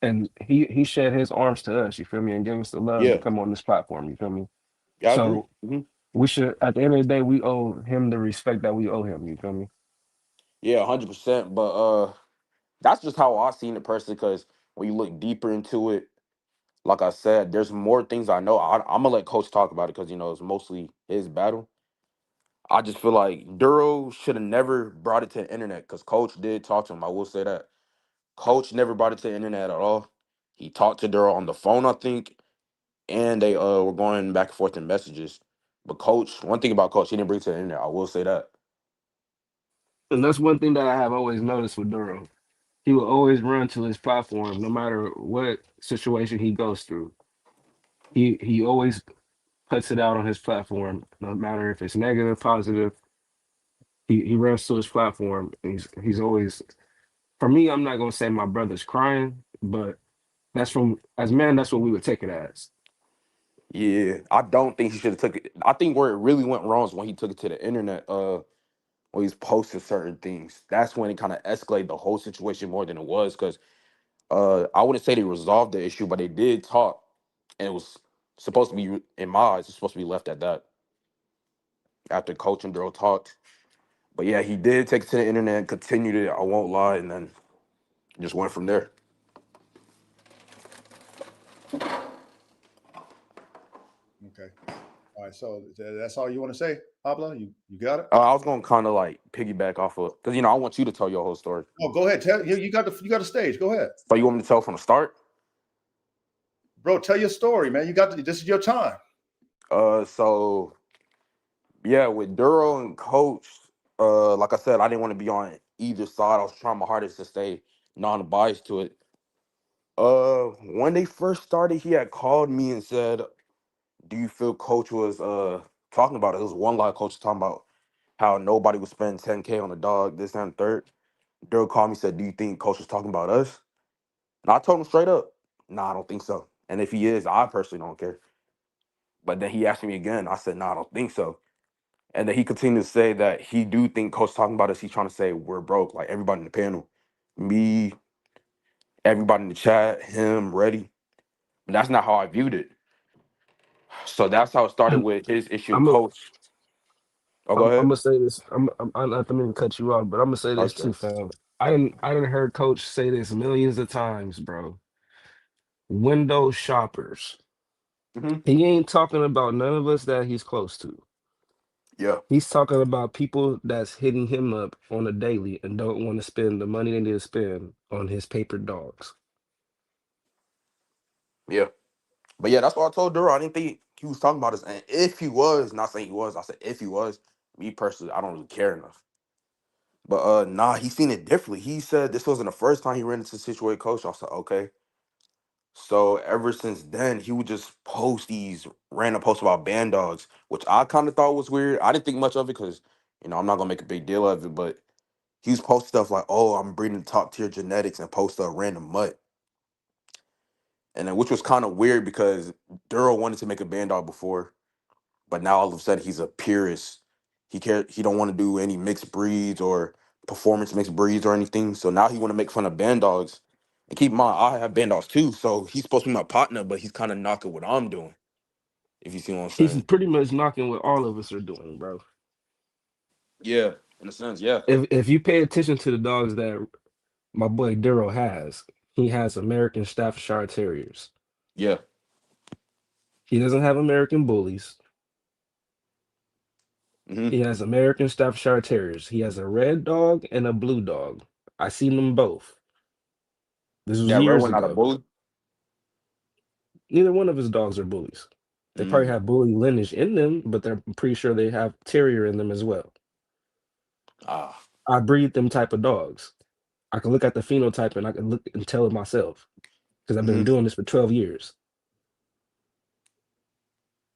And he shed his arms to us. You feel me? And gave us the love to
Yeah,
come on this platform. You feel me?
yeah, I agree.
So we should, at the end of the day, we owe him the respect that we owe him. You feel me?
Yeah, 100%. But that's just how I seen it personally. Because when you look deeper into it, like I said, there's more things I know. I'm gonna let Coach talk about it because it's mostly his battle. I just feel like Duro should have never brought it to the internet because Coach did talk to him. I will say that Coach never brought it to the internet at all. He talked to Duro on the phone, I think, and they were going back and forth in messages. But Coach, one thing about Coach, he didn't bring it to the internet. I will say that.
And that's one thing that I have always noticed with Duro. He will always run to his platform, no matter what situation he goes through. He always puts it out on his platform, no matter if it's negative, positive. He runs to his platform. And he's always, for me. I'm not gonna say my brother's crying, but that's from as men. That's what we would take it as.
Yeah, I don't think he should have took it. I think where it really went wrong is when he took it to the internet. When he's posting certain things, that's when it kind of escalated the whole situation more than it was. Because I wouldn't say they resolved the issue, but they did talk, and it was supposed to be, in my eyes, it's supposed to be left at that after Coach and Duro talked. But yeah, he did take it to the internet, continued it. I won't lie, and then just went from there.
Okay. All right. So that's all you want to say, Pablo? You got it?
I was gonna kind of like piggyback off of because I want you to tell your whole story.
Oh, go ahead. Tell you got the stage. Go ahead.
So you want me to tell from the start?
Bro, tell your story, man. This is your time.
So yeah, with Duro and Coach, like I said, I didn't want to be on either side. I was trying my hardest to stay non-biased to it. When they first started, he had called me and said, "Do you feel Coach was talking about it?" It was one line Coach was talking about how nobody would spend 10K on a dog, this and third. Duro called me and said, "Do you think Coach was talking about us?" And I told him straight up, "Nah, I don't think so. And if he is, I personally don't care." But then he asked me again. I said, "Nah, I don't think so." And then he continued to say that he do think Coach talking about us. He's trying to say we're broke, like everybody in the panel, me, everybody in the chat, him, Reddy. And that's not how I viewed it. So that's how it started
And
with his issue with
I'm a,
Coach. Oh, go
I'm
ahead.
gonna say this. I'm not mean to cut you off, but I'm gonna say this
Okay.
too, fam. I didn't heard Coach say this millions of times, bro. Window shoppers.
Hmm.
He ain't talking about none of us that he's close to.
Yeah.
He's talking about people that's hitting him up on a daily and don't want to spend the money they need to spend on his paper dogs.
Yeah. But yeah, that's what I told Duro. I didn't think he was talking about us. And if he was, not saying he was, I said if he was, me personally, I don't really care enough. But nah, he seen it differently. He said this wasn't the first time he ran into a situation with Coach. I said, okay. So ever since then, he would just post these random posts about band dogs, which I kind of thought was weird. I didn't think much of it because, I'm not gonna make a big deal of it. But he was posting stuff like, "Oh, I'm breeding top tier genetics," and post a random mutt, and then which was kind of weird because Duro wanted to make a band dog before, but now all of a sudden he's a purist. He don't want to do any mixed breeds or performance mixed breeds or anything. So now he want to make fun of band dogs. And keep in mind, I have band dogs too. So he's supposed to be my partner, but he's kind of knocking what I'm doing. If you see what I'm
He's
saying.
pretty much knocking what all of us are doing, bro.
Yeah, in a sense, yeah.
If you pay attention to the dogs that my boy Duro has, he has American Staffordshire Terriers.
Yeah.
He doesn't have American Bullies. He has American Staffordshire Terriers. He has a red dog and a blue dog. I seen them both. This was
That red
years
one not a
ago.
bully.
Neither one of his dogs are bullies. They probably
Mm.
have bully lineage in them, but they're pretty sure they have terrier in them as well.
Ah.
I breed them type of dogs. I can look at the phenotype and I can look and tell it myself because I've been doing this for 12 years.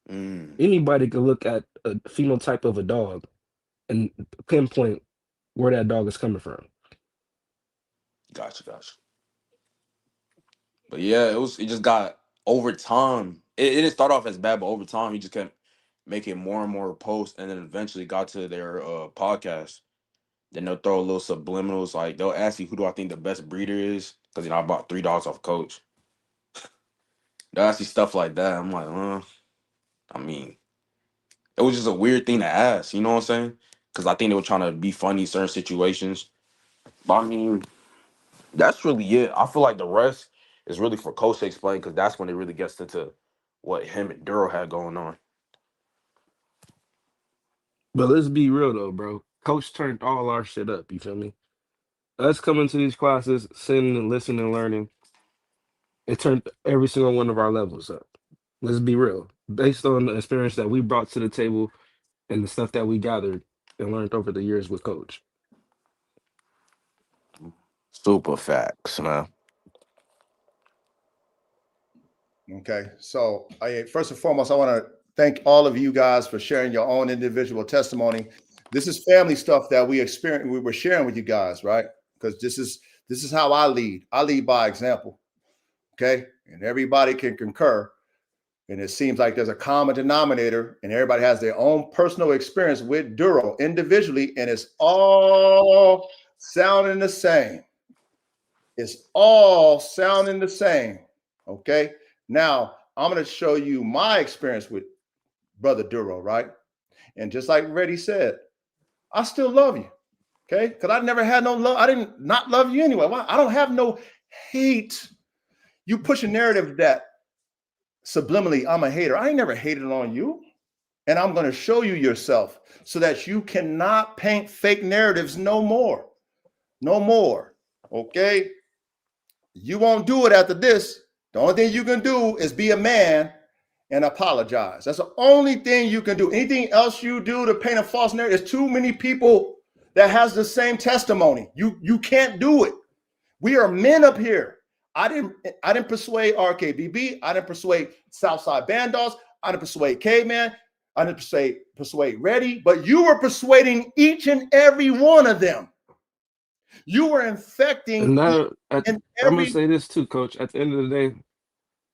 Anybody can look at a phenotype of a dog and pinpoint where that dog is coming from.
Gotcha. But yeah, it just got over time. It didn't start off as bad, but over time he just kept making more and more posts, and then eventually got to their podcast. Then they'll throw a little subliminals, like they'll ask you who do I think the best breeder is, because I bought 3 dogs off Coach. They'll ask you stuff like that. I'm like, I mean, it was just a weird thing to ask, you know what I'm saying? Because I think they were trying to be funny in certain situations. But I mean, that's really it. I feel like the rest is really for Coach to explain, because that's when it really gets into what him and Duro had going on.
But let's be real though, bro. Coach turned all our shit up. You feel me? Us coming to these classes, sitting and listening and learning, it turned every single one of our levels up. Let's be real. Based on the experience that we brought to the table and the stuff that we gathered and learned over the years with Coach.
Super facts, man.
Okay, so first and foremost, I want to thank all of you guys for sharing your own individual testimony. This is family stuff that we experienced. We were sharing with you guys, right? Because this is how I lead. I lead by example. Okay, and everybody can concur. And it seems like there's a common denominator, and everybody has their own personal experience with Duro individually, and it's all sounding the same. It's all sounding the same. Okay. Now, I'm going to show you my experience with Brother Duro, right? And just like Reddy said, I still love you, okay? Because I never had no love. I didn't not love you anyway. Why? I don't have no hate. You push a narrative that subliminally I'm a hater. I ain't never hated on you. And I'm going to show you yourself so that you cannot paint fake narratives no more. No more, okay? You won't do it after this. The only thing you can do is be a man and apologize. That's the only thing you can do. Anything else you do to paint a false narrative, there's too many people that has the same testimony. You can't do it. We are men up here. I didn't persuade RKBB. I didn't persuade Southside Bandos. I didn't persuade K-Man. I didn't persuade Reddy. But you were persuading each and every one of them. You were infecting
And now,
and
I'm gonna say this too, Coach. At the end of the day,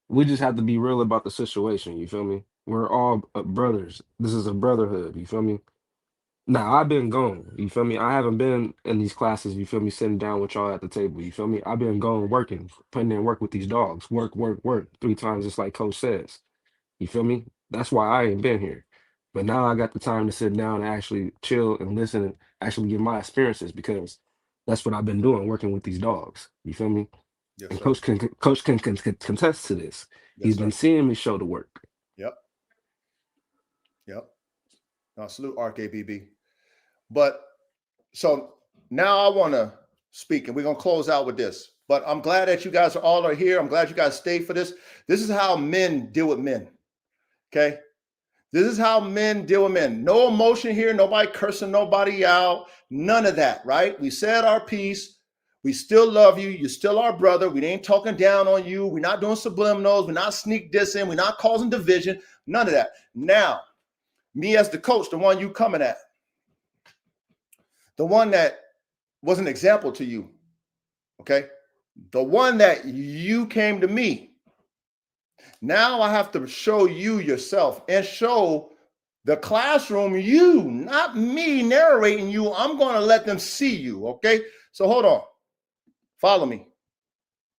we just have to be real about the situation. You feel me? We're all brothers. This is a brotherhood. You feel me? Now I've been gone. You feel me? I haven't been in these classes. You feel me? Sitting down with y'all at the table. You feel me? I've been gone working, putting in work with these dogs. Work, 3 times, just like Coach says. You feel me? That's why I ain't been here. But now I got the time to sit down and actually chill and listen and actually get my experiences, because that's what I've been doing, working with these dogs. You feel me?
yes,
And
sir.
Coach can contest to this.
Yes,
He's
sir.
been seeing me show the work.
Yep. Now salute RKBB. But so now I want to speak, and we're gonna close out with this. But I'm glad that you guys all are here. I'm glad you guys stayed for this. This is how men deal with men. Okay. This is how men deal with men. No emotion here, nobody cursing nobody out, none of that, right? We said our piece. We still love you. You're still our brother. We ain't talking down on you. We're not doing subliminals. We're not sneak dissing. We're not causing division. None of that. Now, me as the coach, the one you coming at, the one that was an example to you, okay? The one that you came to me. Now I have to show you yourself and show the classroom you, not me narrating you. I'm going to let them see you, okay? So hold on. Follow me.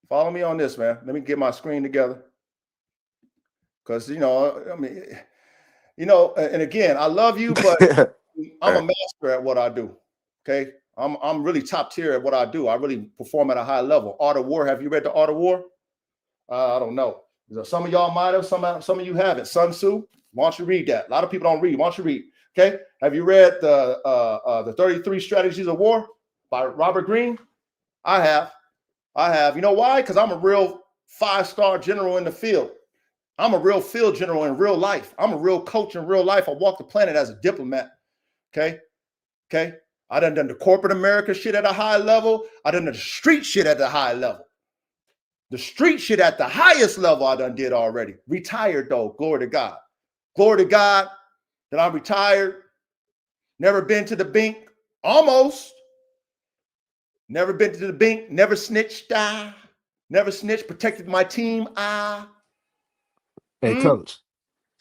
Follow me on this, man. Let me get my screen together. Because, and again, I love you, but I'm a master at what I do, okay? I'm really top tier at what I do. I really perform at a high level. Art of War. Have you read The Art of War? I don't know. Some of y'all might have, some of you haven't. Sun Tzu, why don't you read that? A lot of people don't read. Why don't you read Okay. Have you read the 33 Strategies of War by Robert Greene? I have. You know why? Because I'm a real 5-star general in the field. I'm a real field general in real life. I'm a real coach in real life. I walk the planet as a diplomat. Okay. I done the corporate America shit at a high level. I done the street shit at the high level. The street shit at the highest level I done did already. Retired though, glory to God. Glory to God that I'm retired. Never been to the bank, almost. Never been to the bank, never snitched, never snitched, protected my team,
Hey, coach.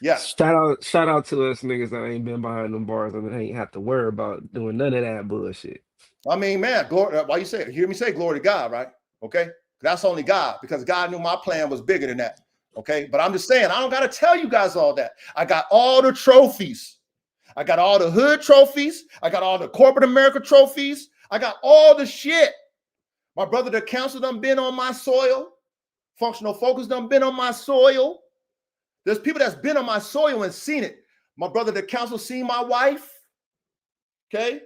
Yeah.
Shout out to us niggas that ain't been behind them bars and ain't have to worry about doing none of that bullshit.
I mean, man, glory, why you say it? Hear me say glory to God, right? Okay. That's only God, because God knew my plan was bigger than that. Okay. But I'm just saying, I don't got to tell you guys all that. I got all the trophies. I got all the hood trophies. I got all the corporate America trophies. I got all the shit. My brother, the council done been on my soil. Functional Focus done been on my soil. There's people that's been on my soil and seen it. My brother, the council, seen my wife. Okay.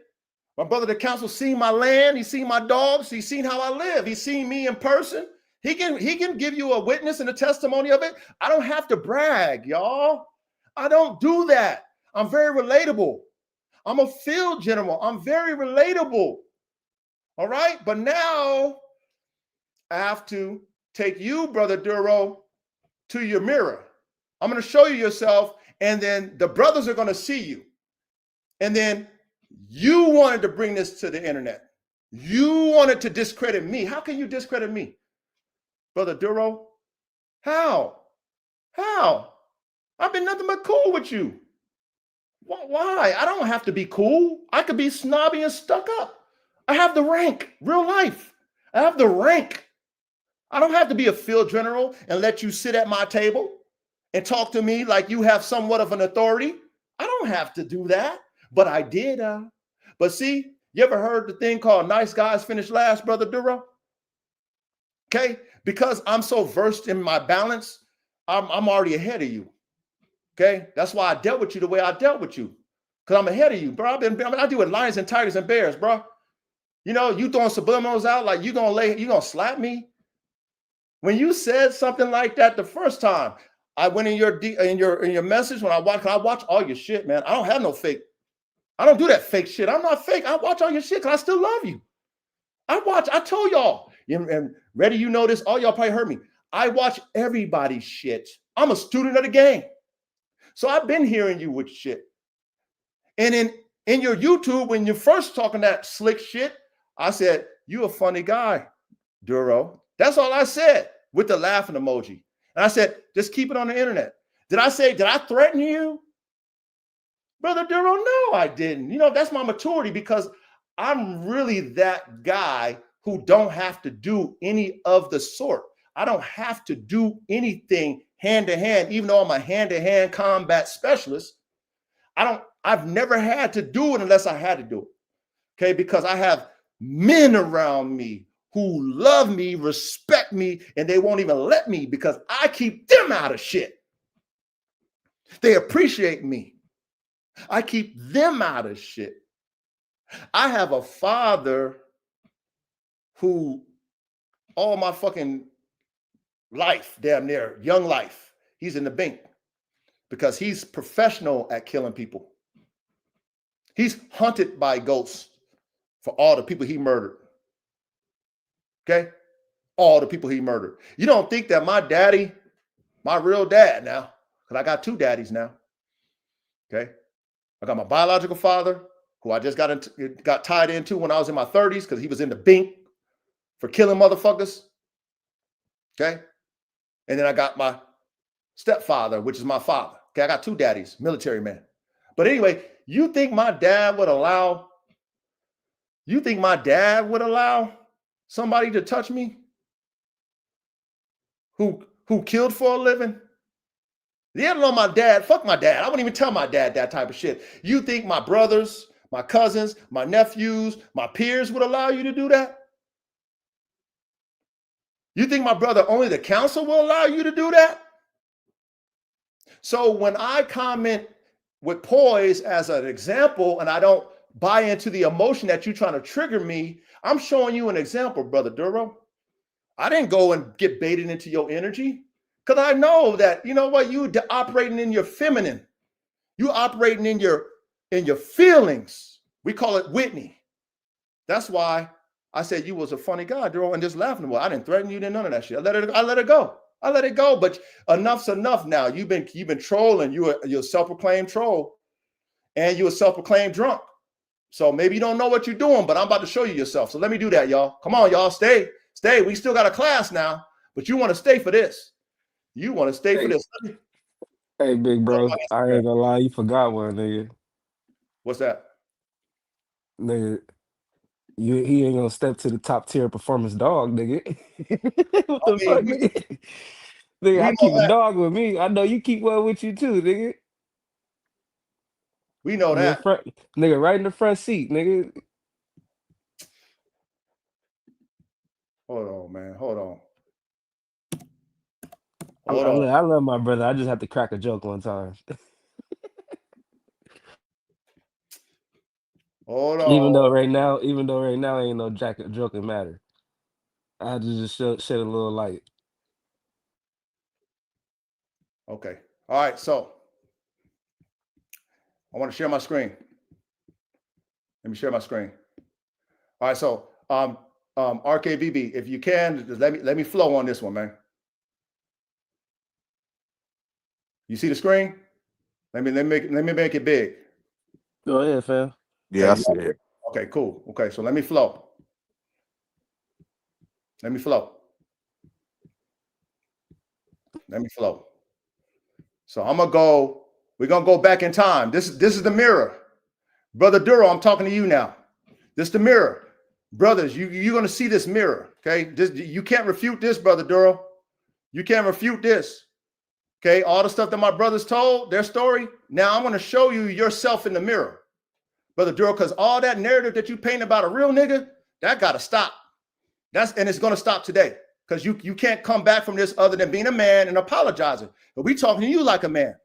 My brother, the council, seen my land. He's seen my dogs. He's seen how I live. He's seen me in person. He can give you a witness and a testimony of it. I don't have to brag, y'all. I don't do that. I'm very relatable. I'm a field general. I'm very relatable. All right. But now I have to take you, Brother Duro, to your mirror. I'm going to show you yourself, and then the brothers are going to see you. And then you wanted to bring this to the internet. You wanted to discredit me. How can you discredit me, Brother Duro? How? I've been nothing but cool with you. Why? I don't have to be cool. I could be snobby and stuck up. I have the rank, real life. I have the rank. I don't have to be a field general and let you sit at my table and talk to me like you have somewhat of an authority. I don't have to do that, but I did. But see, you ever heard the thing called nice guys finish last, Brother Duro? Okay, because I'm so versed in my balance, I'm already ahead of you. Okay, that's why I dealt with you the way I dealt with you, because I'm ahead of you, bro. I deal with lions and tigers and bears, bro. You know, you throwing subliminals out like you gonna slap me. When you said something like that the first time, I went in your message when I watch all your shit, man. I don't have no fake. I don't do that fake shit. I'm not fake. I watch all your shit because I still love you. I told y'all, and ready, you know this, all y'all probably heard me. I watch everybody's shit. I'm a student of the game. So I've been hearing you with shit. And in your YouTube, when you're first talking that slick shit, I said, you a funny guy, Duro. That's all I said, with the laughing emoji. And I said, just keep it on the internet. Did I threaten you? Brother Duro, no, I didn't. You know, that's my maturity, because I'm really that guy who don't have to do any of the sort. I don't have to do anything hand to hand, even though I'm a hand-to-hand combat specialist. I've never had to do it unless I had to do it. Okay, because I have men around me who love me, respect me, and they won't even let me, because I keep them out of shit. They appreciate me. I keep them out of shit. I have a father who all my fucking life, damn near young life, he's in the bank because he's professional at killing people. He's hunted by ghosts for all the people he murdered. Okay? All the people he murdered. You don't think that my daddy, my real dad now, because I got two daddies now. Okay? I got my biological father, who I just got tied into when I was in my 30s because he was in the bank for killing motherfuckers. Okay? And then I got my stepfather, which is my father. Okay, I got two daddies, military man. But anyway, you think my dad would allow somebody to touch me who killed for a living? Yeah, know my dad. Fuck my dad. I wouldn't even tell my dad that type of shit. You think my brothers, my cousins, my nephews, my peers would allow you to do that? You think my brother, only the council will allow you to do that? So when I comment with poise as an example, and I don't buy into the emotion that you're trying to trigger me, I'm showing you an example, Brother Duro. I didn't go and get baited into your energy because I know that, you know what, you operating in your feminine. You operating in your feelings. We call it Whitney. That's why I said you was a funny guy, Duro, and just laughing. Well, I didn't threaten you, didn't none of that shit. I let it go. I let it go. But enough's enough now. You've been trolling. You're a self-proclaimed troll, and you're a self-proclaimed drunk. So maybe you don't know what you're doing, but I'm about to show you yourself. So let me do that, y'all. Come on, y'all. Stay. We still got a class now, but you want to stay for this. You want to stay for this.
Hey, big bro. I ain't gonna lie, you forgot one, nigga.
What's that?
Nigga, he ain't gonna step to the top tier performance dog, nigga. What the fuck, nigga? Nigga, I keep a dog with me. I know you keep one with you too, nigga.
We know that.
Nigga, right in the front seat, nigga.
Hold on, man. Hold on.
I love my brother. I just have to crack a joke one time.
Hold on.
Even though right now ain't no joking matter. I had to just shed a little light.
Okay. All right. So I want to share my screen. Let me share my screen. All right. So RKVB, if you can, just let me flow on this one, man. You see the screen? Let me make it big.
Go ahead, fam.
Yeah, I see it.
Okay, cool. Okay, so let me flow. Let me flow. So we're gonna go back in time. This is the mirror. Brother Duro, I'm talking to you now. This is the mirror. Brothers, you're gonna see this mirror. Okay. You can't refute this, Brother Duro. You can't refute this. Okay, all the stuff that my brothers told, their story. Now I'm gonna show you yourself in the mirror, Brother Duro, because all that narrative that you paint about a real nigga, that gotta stop. And it's gonna stop today. Because you can't come back from this other than being a man and apologizing. But we talking to you like a man.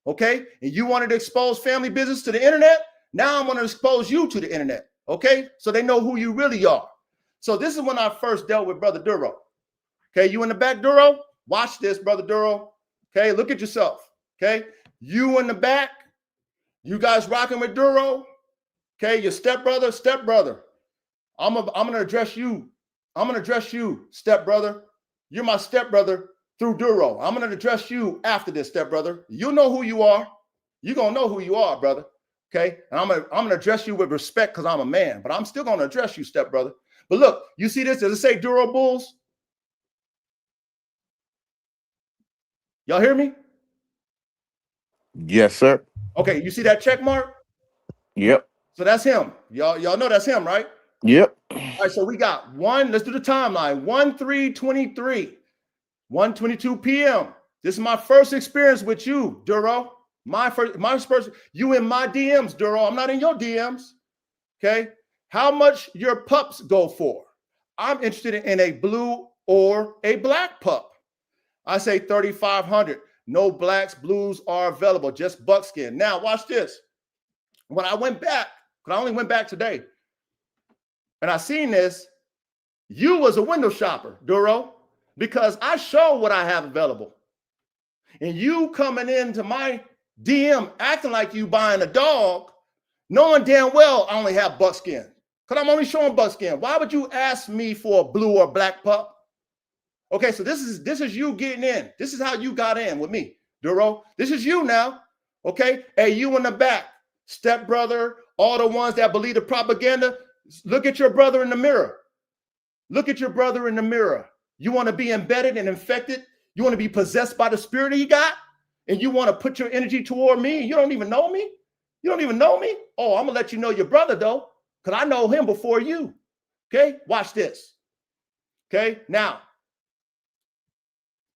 Okay? And you wanted to expose family business to the internet. Now I'm gonna expose you to the internet. Okay? So they know who you really are. So this is when I first dealt with Brother Duro. Okay, you in the back, Duro? Watch this, Brother Duro. Okay, look at yourself. Okay, you in the back. You guys rocking with Duro. Okay, your stepbrother. I'm gonna address you. I'm gonna address you, stepbrother. You're my stepbrother through Duro. I'm gonna address you after this, stepbrother. You know who you are. You're gonna know who you are, brother. Okay, and I'm gonna address you with respect because I'm a man, but I'm still gonna address you, stepbrother. But look, you see this? Does it say Duro Bulls? Y'all hear me?
Yes, sir.
Okay, you see that check mark?
Yep.
So that's him. Y'all know that's him, right?
Yep.
All right, so we got let's do the timeline. 1/3/23, 1:22 p.m. This is my first experience with you, Duro. My first, you in my DMs, Duro. I'm not in your DMs. Okay. How much your pups go for? I'm interested in a blue or a black pup. I say 3,500. No blacks, blues are available, just buckskin. Now, watch this. When I went back, because I only went back today, and I seen this, you was a window shopper, Duro, because I show what I have available. And you coming into my DM acting like you buying a dog, knowing damn well I only have buckskin. Because I'm only showing buckskin. Why would you ask me for a blue or black pup? Okay, so this is you getting in. This is how you got in with me, Duro. This is you now. Okay. Hey, you in the back, stepbrother, all the ones that believe the propaganda. Look at your brother in the mirror. Look at your brother in the mirror. You want to be embedded and infected? You want to be possessed by the spirit he got? And you want to put your energy toward me? You don't even know me? You don't even know me? Oh, I'm going to let you know your brother, though, because I know him before you. Okay? Watch this. Okay? Now,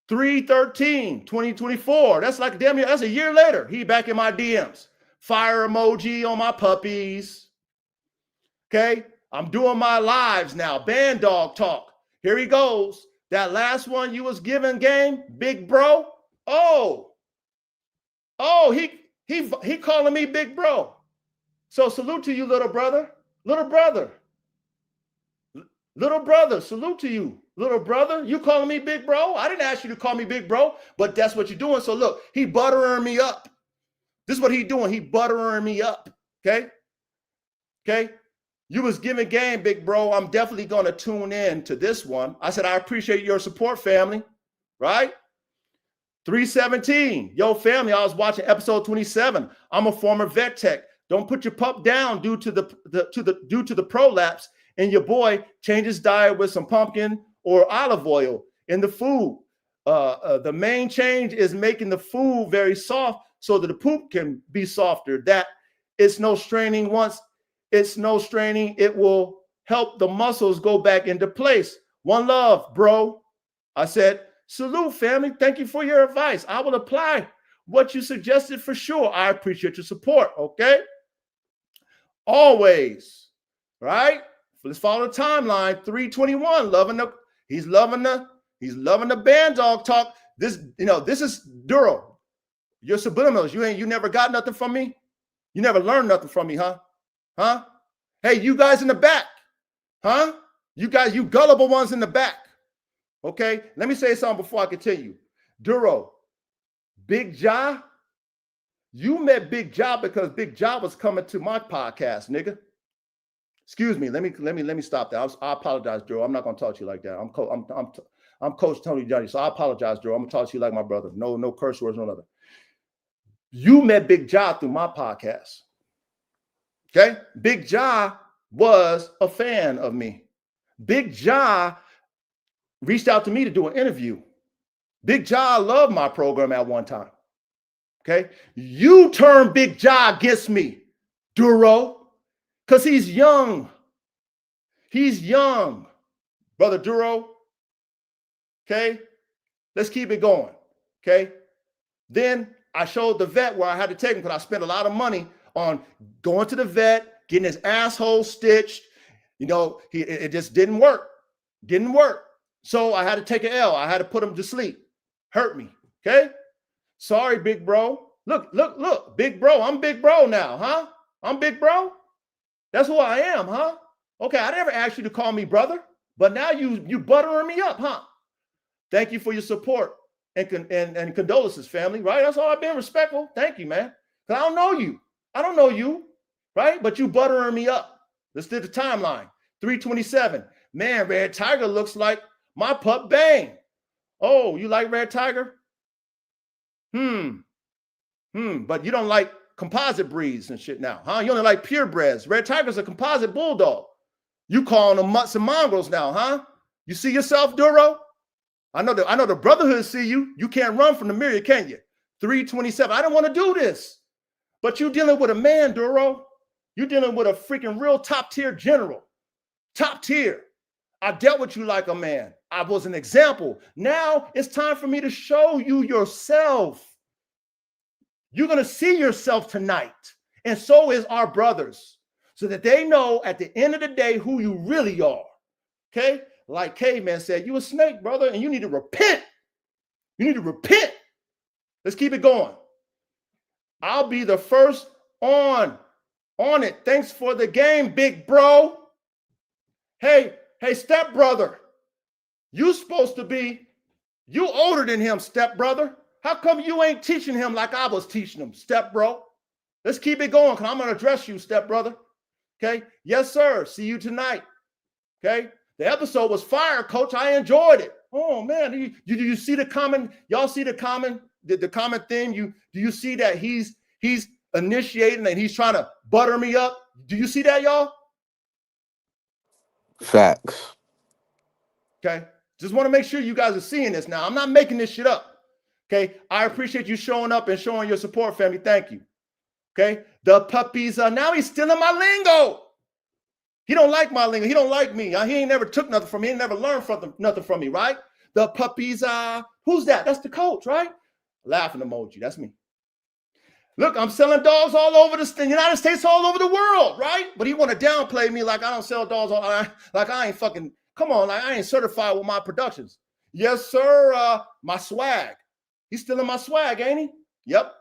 3/13/2024. That's like damn near, that's a year later. He back in my DMs. Fire emoji on my puppies. Okay? I'm doing my lives now. Band dog talk. Here he goes. That last one you was giving game, big bro. Oh, He calling me big bro. So salute to you, little brother. Little brother. Little brother, salute to you. Little brother, you calling me big bro? I didn't ask you to call me big bro, but that's what you're doing. So look, he buttering me up. This is what he doing. He buttering me up. Okay? Okay? You was giving game, big bro. I'm definitely going to tune in to this one. I said, I appreciate your support, family. Right? 317. Yo, family, I was watching episode 27. I'm a former vet tech. Don't put your pup down due to the prolapse, and your boy change his diet with some pumpkin or olive oil in the food. The main change is making the food very soft so that the poop can be softer. That it's no straining. Once it's no straining, it will help the muscles go back into place. One love, bro. I said, salute, family. Thank you for your advice. I will apply what you suggested for sure. I appreciate your support. Okay. Always. Right. Let's follow the timeline. 321. He's loving the band dog talk. This is Duro. Your subliminals. You never got nothing from me. You never learned nothing from me, huh? Huh? Hey, you guys in the back. Huh? You guys, you gullible ones in the back. Okay, let me say something before I continue. Duro, Big Ja, you met Big Ja because Big Ja was coming to my podcast, nigga. Excuse me. Let me stop that. I apologize, Duro. I'm not gonna talk to you like that. I'm Coach Tony Johnny, so I apologize, Duro. I'm gonna talk to you like my brother. No curse words, no nothing. You met Big Ja through my podcast. Okay, Big Ja was a fan of me. Big Ja reached out to me to do an interview. Big Ja loved my program at one time. Okay. You turn Big Ja against me, Duro, because he's young. He's young, brother Duro. Okay. Let's keep it going. Okay. Then I showed the vet where I had to take him because I spent a lot of money on going to the vet, getting his asshole stitched. It just didn't work. Didn't work. So I had to take an L. I had to put him to sleep. Hurt me. Okay. Sorry, big bro. Look, big bro. I'm big bro now, huh? I'm big bro. That's who I am, huh? Okay. I never asked you to call me brother, but now you buttering me up, huh? Thank you for your support and condolences, family. Right? That's all I've been. Respectful. Thank you, man. Because I don't know you. I don't know you. Right? But you buttering me up. Let's do the timeline. 327. Man, Red Tiger looks like my pup Bang. Oh, you like Red Tiger? But you don't like composite breeds and shit now, huh? You only like purebreds. Red Tiger's a composite bulldog. You calling them mutts and mongrels now, huh? You see yourself, Duro? I know the brotherhood see you. You can't run from the mirror, can you? 327. I don't want to do this. But you dealing with a man, Duro. You dealing with a freaking real top tier general. Top tier. I dealt with you like a man. I was an example. Now it's time for me to show you yourself. You're going to see yourself tonight. And so is our brothers. So that they know at the end of the day who you really are. Okay? Like Caveman said, you a snake, brother, and you need to repent. You need to repent. Let's keep it going. I'll be the first on it. Thanks for the game, big bro. Hey, stepbrother. You older than him, stepbrother. How come you ain't teaching him like I was teaching him, stepbro? Let's keep it going, because I'm going to address you, stepbrother. Okay? Yes, sir. See you tonight. Okay? The episode was fire, coach. I enjoyed it. Oh, man. Do you see the comment? Y'all see the comment thing? Do you see that he's initiating and he's trying to butter me up? Do you see that, y'all?
Facts.
Okay. Just want to make sure you guys are seeing this now. I'm not making this shit up. Okay. I appreciate you showing up and showing your support, family. Thank you. Okay. The puppies are now he's stealing my lingo. He don't like my lingo. He don't like me. He ain't never took nothing from me. He ain't never learned nothing from me, right? The puppies are, who's that? That's the coach, right? Laughing emoji. That's me. Look, I'm selling dogs all over the United States, all over the world, right? But he want to downplay me like I don't sell dogs, like I ain't fucking, come on, like I ain't certified with my productions. Yes, sir, my swag. He's stealing my swag, ain't he? Yep.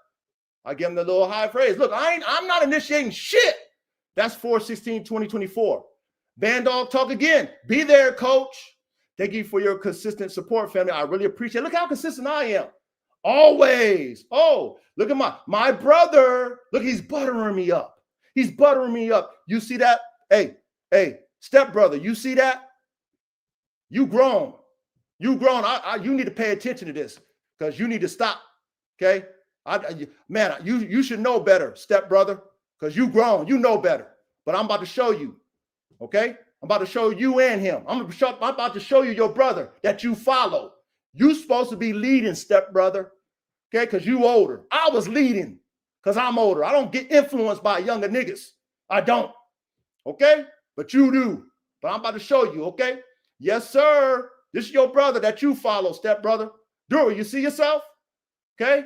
I give him the little high praise. Look, I'm not initiating shit. That's 4/16/2024. Band Dog Talk again. Be there, coach. Thank you for your consistent support, family. I really appreciate it. Look how consistent I am. Always. Oh, look at my brother. Look, he's buttering me up. He's buttering me up. You see that? Hey, stepbrother, you see that? You grown. You grown. You need to pay attention to this because you need to stop. Okay? Man, you should know better, stepbrother, because you grown. You know better. But I'm about to show you. Okay? I'm about to show you and him. I'm about to show you your brother that you follow. You supposed to be leading, stepbrother. Okay? Because you older. I was leading because I'm older. I don't get influenced by younger niggas. I don't. Okay? But you do. But I'm about to show you, okay? Yes, sir. This is your brother that you follow, stepbrother. Duro, you see yourself? Okay?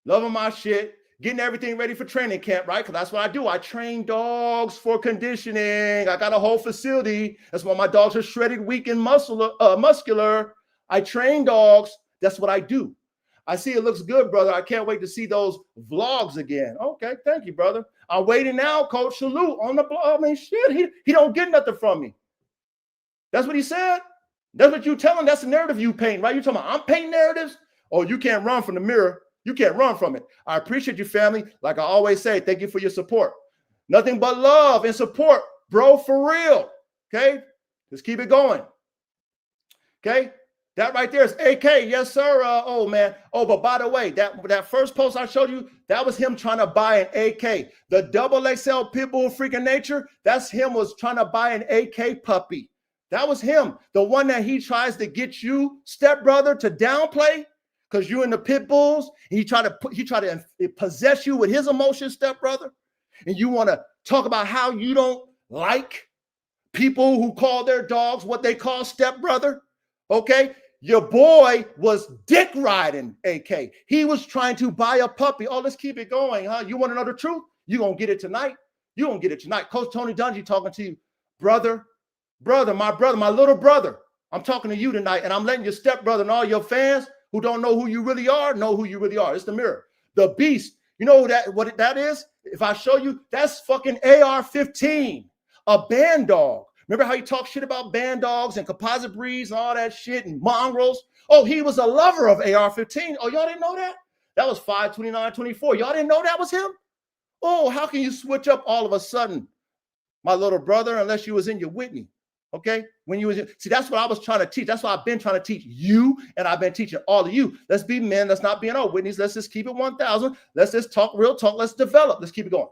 Loving my shit. Getting everything ready for training camp, right? Because that's what I do. I train dogs for conditioning. I got a whole facility. That's why my dogs are shredded, weak, and muscular. I train dogs. That's what I do. I see it looks good, brother. I can't wait to see those vlogs again. Okay, thank you, brother. I'm waiting now, Coach. Salute on the blog. I mean, shit, he don't get nothing from me. That's what he said. That's what you tell him. That's the narrative you paint, right? You talking about I'm painting narratives? Oh, you can't run from the mirror. You can't run from it. I appreciate you, family. Like I always say, thank you for your support. Nothing but love and support, bro, for real. Okay? Just keep it going. Okay? That right there is AK. Yes, sir. Oh, man. Oh, but by the way, that first post I showed you, that was him trying to buy an AK. The XXL Pitbull Freaking Nature, that's him was trying to buy an AK puppy. That was him. The one that he tries to get you, stepbrother, to downplay because you're in the pit bulls. And he tried to possess you with his emotions, stepbrother. And you want to talk about how you don't like people who call their dogs what they call stepbrother. Okay. Your boy was dick riding AK. He was trying to buy a puppy. Oh, let's keep it going, huh? You want to know the truth? You're going to get it tonight. You're going to get it tonight. Coach Tony Dungy talking to you. Brother, my little brother. I'm talking to you tonight, and I'm letting your stepbrother and all your fans who don't know who you really are know who you really are. It's the mirror. The beast. You know what that is? If I show you, that's fucking AR-15, a band dog. Remember how he talked shit about band dogs and composite breeds and all that shit and mongrels? Oh, he was a lover of AR-15. Oh, y'all didn't know that? That was 5/29/24. Y'all didn't know that was him? Oh, how can you switch up all of a sudden, my little brother, unless you was in your Whitney? Okay, when you was see, that's what I was trying to teach. That's what I've been trying to teach you, and I've been teaching all of you. Let's be men. Let's not be in our Whitneys. Let's just keep it 1,000. Let's just talk real talk. Let's develop. Let's keep it going.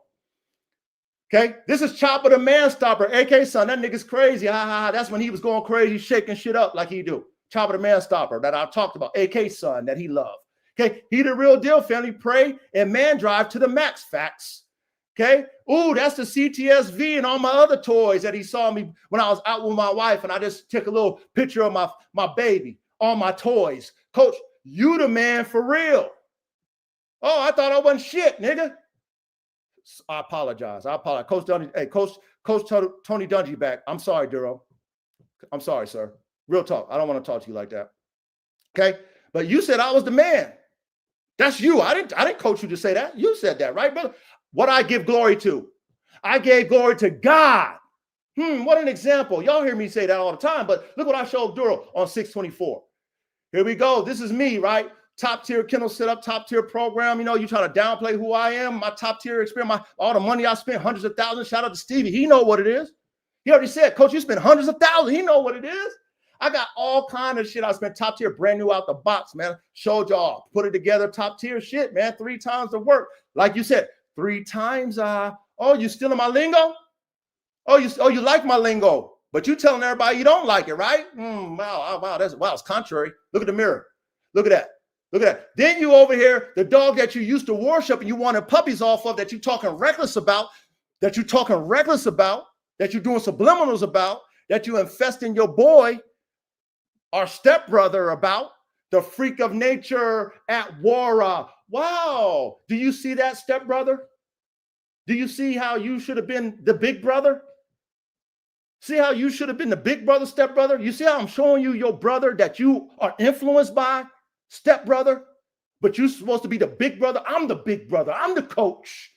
Okay, this is Chopper the Man Stopper, AK son. That nigga's crazy. Ha ha ha. That's when he was going crazy, shaking shit up like he do. Chopper the Man Stopper that I talked about, AK son that he loved. Okay, he the real deal, family. Pray and man drive to the max. Facts. Okay. Ooh, that's the CTSV and all my other toys that he saw me when I was out with my wife, and I just took a little picture of my baby, all my toys. Coach, you the man for real. Oh, I thought I wasn't shit, nigga. I apologize. Coach Dungy, hey, Coach Tony Dungy back. I'm sorry, Duro. I'm sorry, sir. Real talk. I don't want to talk to you like that. Okay. But you said I was the man. That's you. I didn't coach you to say that. You said that, right, brother? What I give glory to? I gave glory to God. What an example. Y'all hear me say that all the time, but look what I showed Duro on 6/24. Here we go. This is me, right? Top tier kennel setup, top tier program. You know, you try to downplay who I am, my top tier experience, all the money I spent, hundreds of thousands. Shout out to Stevie. He know what it is. He already said, Coach, you spent hundreds of thousands. He know what it is. I got all kind of shit. I spent top tier, brand new out the box, man. Showed y'all, put it together, top tier shit, man. 3 times the work. Like you said, 3 times. Oh, you stealing my lingo? Oh, you like my lingo, but you telling everybody you don't like it, right? Wow, it's contrary. Look at the mirror. Look at that. Look at that. Then you over here, the dog that you used to worship and you wanted puppies off of, that you talking reckless about, that you doing subliminals about, that you infesting your boy, our stepbrother about, the freak of nature at Wara. Wow. Do you see that, stepbrother? Do you see how you should have been the big brother? See how you should have been the big brother, stepbrother? You see how I'm showing you your brother that you are influenced by, stepbrother? but you're supposed to be the big brother. I'm the big brother. I'm the coach.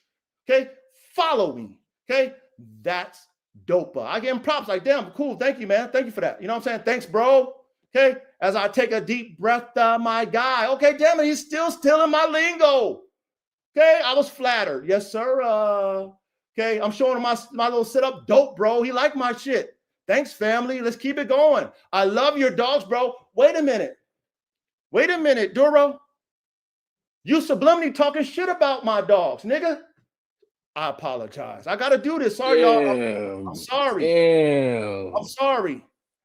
Okay, follow me. Okay, that's dope. I give him props. Like, damn, cool. Thank you, man. Thank you for that. You know what I'm saying? Thanks, bro. Okay, as I take a deep breath, my guy. Okay, damn it, he's still stealing my lingo. Okay, I was flattered. Yes, sir. Okay, I'm showing him my little setup. Dope, bro. He liked my shit. Thanks, family. Let's keep it going. I love your dogs, bro. Wait a minute. Wait a minute, Duro. You subliminally talking shit about my dogs, nigga. I apologize. I got to do this. Sorry, y'all. I'm sorry.
Damn.
I'm sorry.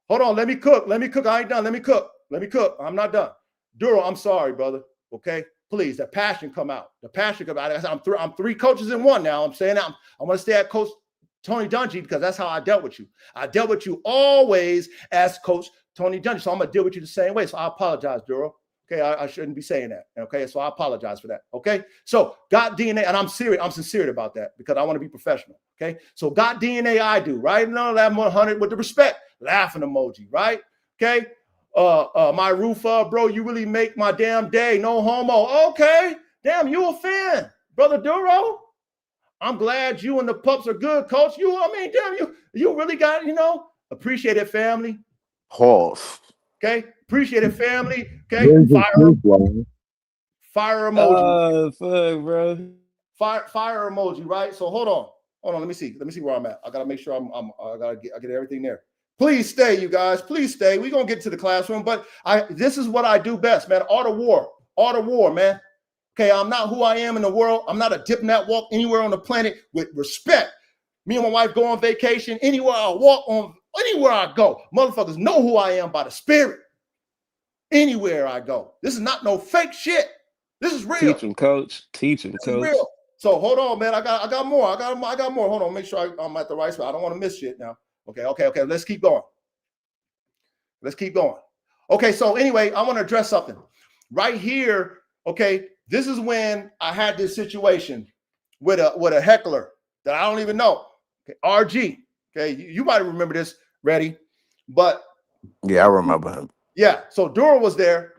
Hold on. Let me cook. Let me cook. I ain't done. Let me cook. Let me cook. I'm not done. Duro, I'm sorry, brother. Okay? Please, the passion come out. The passion come out. I'm three coaches in one now. I'm saying I'm going to stay at Coach Tony Dungy because that's how I dealt with you. I dealt with you always as Coach Tony Dungy. So I'm going to deal with you the same way. So I apologize, Duro. Okay, I shouldn't be saying that. Okay, so I apologize for that. Okay, so got DNA, and I'm serious. I'm sincere about that because I want to be professional. Okay, so got DNA. I do right. No, 100 with the respect, laughing emoji. Right. Okay. My roof, bro. You really make my damn day. No homo. Okay. Damn, you a fan, brother Duro. I'm glad you and the pups are good, coach. Damn, you really got, appreciate it, family.
Pause.
Okay, appreciate it, family. Okay, fire emoji.
Oh, fuck, bro.
Fire emoji, right? So hold on. Let me see where I'm at. I gotta make sure I get everything there. Please stay, you guys. Please stay. We're gonna get to the classroom, but this is what I do best, man. Art of war, man. Okay, I'm not who I am in the world. I'm not a diplomat walk anywhere on the planet with respect. Me and my wife go on vacation. Anywhere I walk on, anywhere I go, motherfuckers know who I am by the spirit. Anywhere I go. This is not no fake shit. This is real.
Teach him, coach. Teach him, coach.
Real. So hold on, man. I got more. I got more. Hold on. Make sure I'm at the right spot. I don't want to miss shit now. Okay. Let's keep going. Okay. So anyway, I want to address something right here. Okay. This is when I had this situation with a heckler that I don't even know. Okay. RG. Okay. You might remember this, Ready? But
yeah, I remember him.
Yeah. So Dura was there,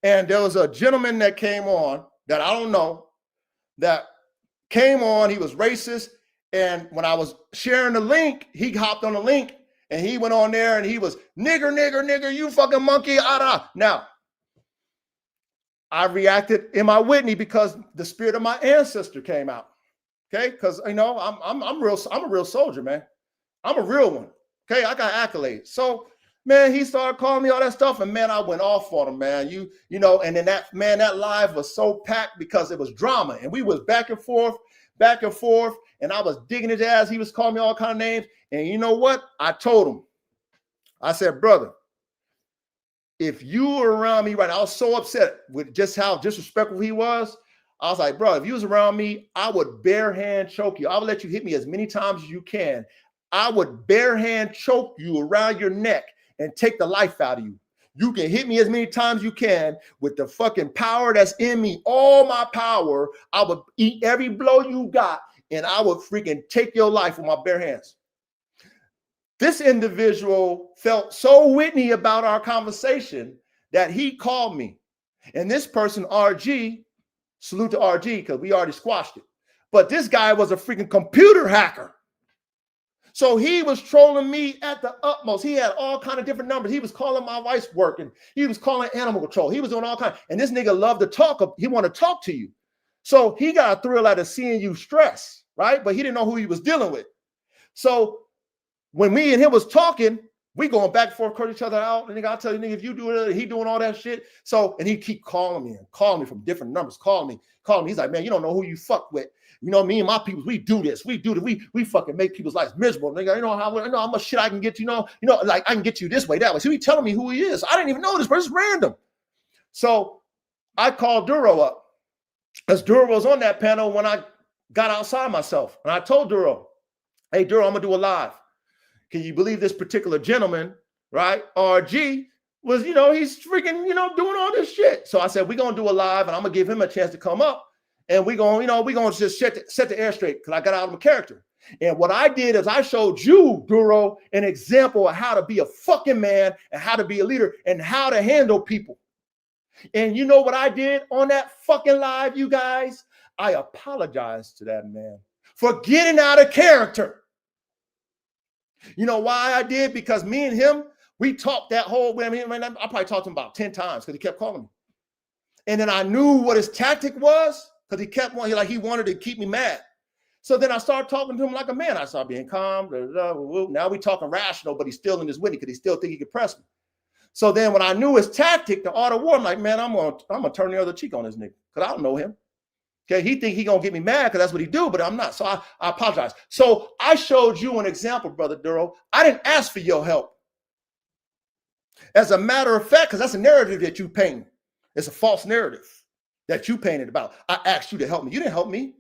and there was a gentleman that came on that I don't know that came on. He was racist. And when I was sharing the link, he hopped on the link and he went on there and he was nigger, you fucking monkey. Now, I reacted in my Whitney because the spirit of my ancestor came out. Okay. Because, I'm a real soldier, man. I'm a real one. Okay. I got accolades. So, man, he started calling me all that stuff, and man, I went off on him, man. And then that live was so packed because it was drama, and we was back and forth, and I was digging his ass. He was calling me all kind of names, and you know what? I told him, I said, brother, if you were around me right now, I was so upset with just how disrespectful he was. I was like, bro, if you was around me, I would bare hand choke you. I would let you hit me as many times as you can. I would bare hand choke you around your neck and take the life out of you. You can hit me as many times as you can with the fucking power that's in me, all my power. I would eat every blow you got, and I would freaking take your life with my bare hands. This individual felt so Whitney about our conversation that he called me. And this person, RG, salute to RG because we already squashed it. But this guy was a freaking computer hacker. So he was trolling me at the utmost. He had all kind of different numbers. He was calling my wife's work, and he was calling animal control. He was doing all kinds. And this nigga loved to talk. He wanted to talk to you. So he got a thrill out of seeing you stress, right? But he didn't know who he was dealing with. So when me and him was talking, we going back and forth, cut each other out. And nigga, I'll tell you, nigga, if you do it, he doing all that shit. So, and he keep calling me from different numbers, calling me. He's like, man, you don't know who you fuck with. Me and my people, we do this. We fucking make people's lives miserable. Nigga, you know how much shit I can get, like I can get you this way, that way. So he telling me who he is. I didn't even know this person's random. So I called Duro up because Duro was on that panel when I got outside myself. And I told Duro, hey, Duro, I'm going to do a live. Can you believe this particular gentleman, right? RG was, he's freaking, doing all this shit. So I said, we're going to do a live and I'm going to give him a chance to come up. And we're going to just set the air straight because I got out of my character. And what I did is I showed you, Duro, an example of how to be a fucking man and how to be a leader and how to handle people. And you know what I did on that fucking live, you guys? I apologized to that man for getting out of character. You know why I did? Because me and him, we talked that whole way. I probably talked to him about 10 times because he kept calling me. And then I knew what his tactic was because he kept wanting, he wanted to keep me mad. So then I started talking to him like a man. I started being calm. Now we talking rational, but he's still in his witty because he still think he could press me. So then when I knew his tactic, the art of war, I'm like, man, I'm gonna turn the other cheek on this nigga because I don't know him. Okay, he think he gonna get me mad because that's what he do, but I'm not. So I apologize. So I showed you an example, Brother Duro. I didn't ask for your help. As a matter of fact, because that's a narrative that you paint. It's a false narrative that you painted about. I asked you to help me. You didn't help me.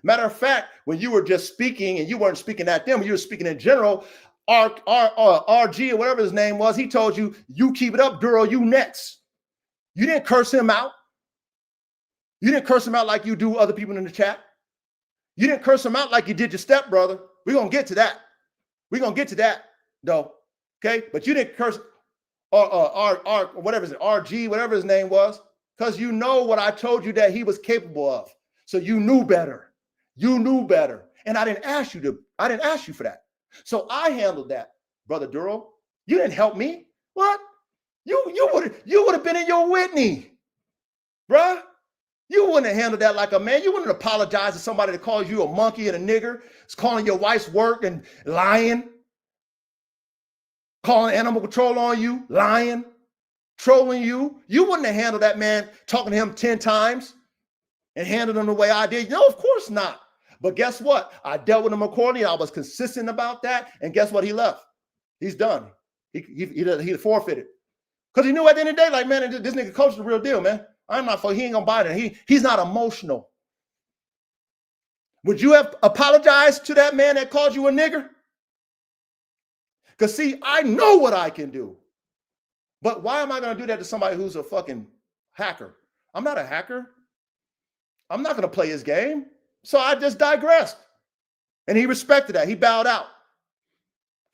Matter of fact, when you were just speaking and you weren't speaking at them, you were speaking in general, RG or whatever his name was, he told you, you keep it up, Duro, you next. You didn't curse him out. You didn't curse him out like you do other people in the chat. You didn't curse him out like you did your stepbrother. We're going to get to that. We're going to get to that, though. Okay? But you didn't curse whatever is it, RG, whatever his name was, because you know what I told you that he was capable of. So you knew better. You knew better. And I didn't ask you for that. So I handled that, Brother Duro. You didn't help me. What? You would have been in your Whitney, bruh. You wouldn't have handled that like a man. You wouldn't apologize to somebody that calls you a monkey and a nigger. It's calling your wife's work and lying. Calling animal control on you, lying, trolling you. You wouldn't have handled that man talking to him 10 times and handled him the way I did. No, of course not. But guess what? I dealt with him accordingly. I was consistent about that. And guess what? He left. He's done. He forfeited. Because he knew at the end of the day, like, man, this nigga coach is the real deal, man. I'm not, he ain't gonna buy that. He's not emotional. Would you have apologized to that man that called you a nigger? Because see, I know what I can do. But why am I gonna do that to somebody who's a fucking hacker? I'm not a hacker. I'm not gonna play his game. So I just digressed. And he respected that. He bowed out.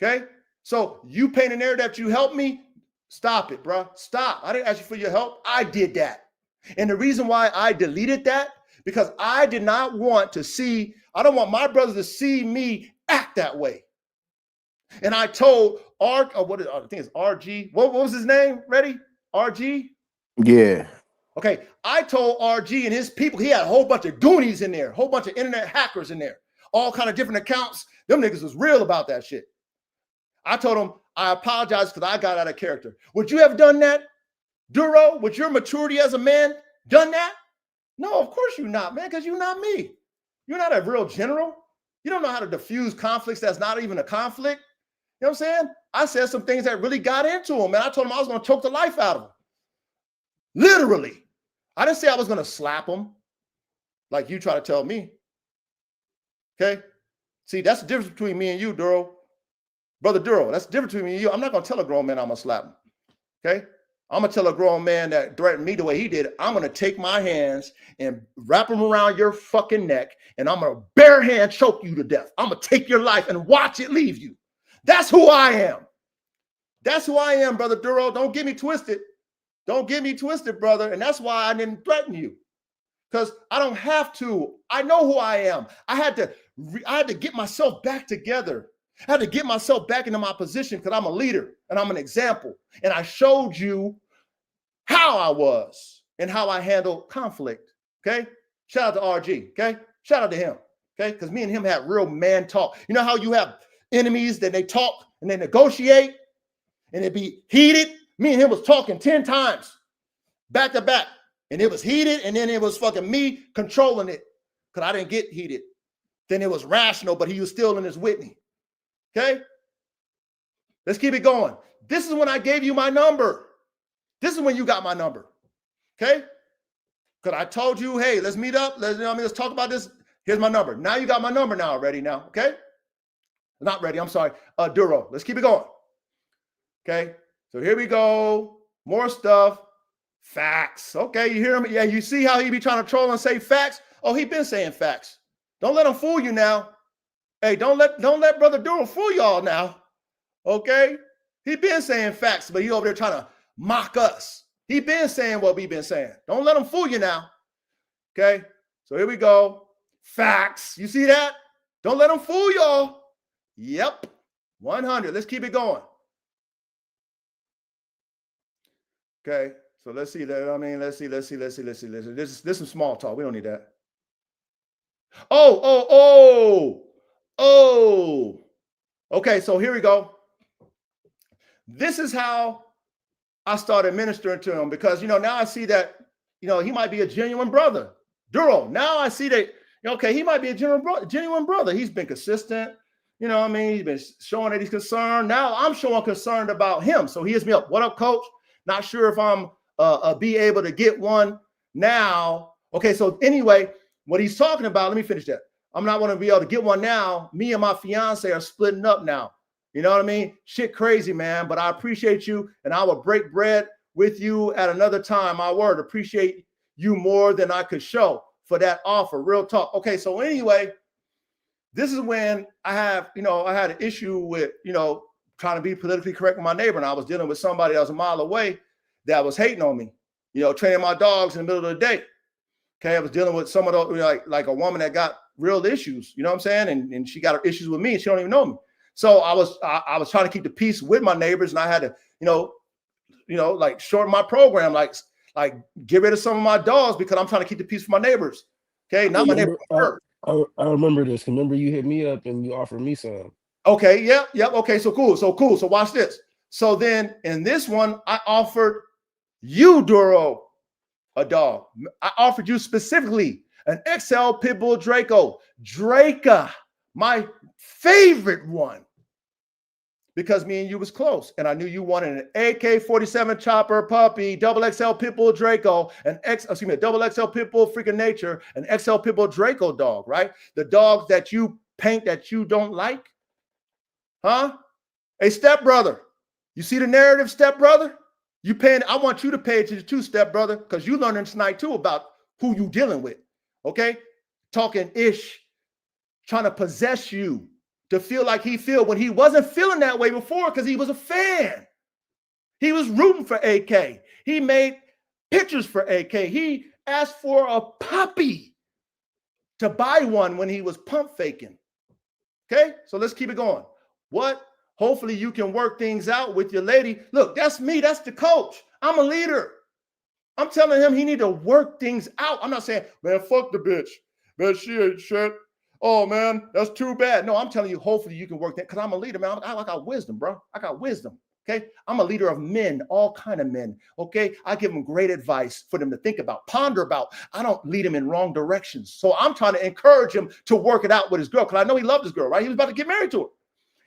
Okay? So you paint a narrative that you helped me. Stop it, bro. Stop. I didn't ask you for your help. I did that. And the reason why I deleted that, because I did not want to see, I don't want my brothers to see me act that way. And I told I think it's RG. What was his name? Ready? RG?
Yeah.
Okay. I told RG and his people, he had a whole bunch of goonies in there, a whole bunch of internet hackers in there, all kind of different accounts. Them niggas was real about that shit. I told him, I apologize because I got out of character. Would you have done that, Duro? With your maturity as a man, done that? No, of course you're not, man, because you're not me. You're not a real general. You don't know how to diffuse conflicts that's not even a conflict. You know what I'm saying? I said some things that really got into him, and I told him I was going to choke the life out of him. Literally. I didn't say I was going to slap him like you try to tell me. Okay? See, that's the difference between me and you, Duro. Brother Duro, that's the difference between me and you. I'm not going to tell a grown man I'm going to slap him. Okay? I'm going to tell a grown man that threatened me the way he did. I'm going to take my hands and wrap them around your fucking neck, and I'm going to bare hand choke you to death. I'm going to take your life and watch it leave you. That's who I am. That's who I am, Brother Duro. Don't get me twisted. Don't get me twisted, brother. And that's why I didn't threaten you. Because I don't have to. I know who I am. I had to get myself back together. I had to get myself back into my position because I'm a leader and I'm an example. And I showed you how I was and how I handle conflict. Okay? Shout out to RG. Okay? Shout out to him. Okay? Because me and him had real man talk. You know how you have enemies that they talk and they negotiate and it be heated? Me and him was talking 10 times back to back. And it was heated, and then it was fucking me controlling it because I didn't get heated. Then it was rational, but he was still in his Whitney. Okay? Let's keep it going. This is when I gave you my number. This is when you got my number. Okay? Because I told you, hey, let's meet up. Let's talk about this. Here's my number. Now you got my number now already now. Okay? Not ready. I'm sorry. Duro. Let's keep it going. Okay? So here we go. More stuff. Facts. Okay, you hear him? Yeah, you see how he be trying to troll and say facts? Oh, he been saying facts. Don't let him fool you now. Hey, don't let Brother Duro fool y'all now. Okay? He been saying facts, but he over there trying to mock us. He been saying what we've been saying. Don't let him fool you now. Okay, so here we go. Facts. You see that? Don't let him fool y'all. Yep, 100. Let's keep it going. Okay, so let's see that. I mean, let's see. This is some small talk. We don't need that. Oh. Okay, so here we go. This is how I started ministering to him, because, now I see that, he might be a genuine brother. Duro, now I see that, okay, he might be a genuine brother. He's been consistent. He's been showing that he's concerned. Now I'm showing concern about him. So he hits me up. What up, coach? Not sure if I'm be able to get one now. Okay, so anyway, what he's talking about, let me finish that. I'm not going to be able to get one now. Me and my fiance are splitting up now. You know what I mean? Shit crazy, man. But I appreciate you, and I will break bread with you at another time. My word, appreciate you more than I could show for that offer. Real talk. Okay, so anyway, this is when I had an issue with, trying to be politically correct with my neighbor, and I was dealing with somebody that was a mile away that was hating on me, training my dogs in the middle of the day. Okay, I was dealing with some of those, like a woman that got real issues, you know what I'm saying? And she got issues with me, and she don't even know me. So I was trying to keep the peace with my neighbors, and I had to, like shorten my program, like get rid of some of my dogs because I'm trying to keep the peace for my neighbors. Okay, not my neighbors.
I remember this. Remember you hit me up and you offered me some.
Okay, yep. Okay, so cool. So watch this. So then in this one, I offered you, Duro, a dog. I offered you specifically an XL Pitbull Draca, my favorite one, because me and you was close, and I knew you wanted an AK-47 chopper puppy, double XL Pitbull Draco, double XL Pitbull Freaking Nature, an XL Pitbull Draco dog, right? The dogs that you paint that you don't like, huh? Hey, stepbrother, you see the narrative, stepbrother? I want you to pay attention to, stepbrother, because you learning tonight too about who you dealing with, okay? Talking ish, trying to possess you to feel like he feel when he wasn't feeling that way before, because he was a fan. He was rooting for AK. He made pictures for AK. He asked for a puppy to buy one when he was pump faking. Okay, so let's keep it going. What? Hopefully you can work things out with your lady. Look, that's me. That's the coach. I'm a leader. I'm telling him he need to work things out. I'm not saying, man, fuck the bitch. Man, she ain't shit. Oh, man, that's too bad. No, I'm telling you, hopefully you can work that, because I'm a leader, man. I got wisdom, bro. I got wisdom, okay? I'm a leader of men, all kind of men, okay? I give them great advice for them to think about, ponder about. I don't lead them in wrong directions. So I'm trying to encourage him to work it out with his girl, because I know he loved his girl, right? He was about to get married to her.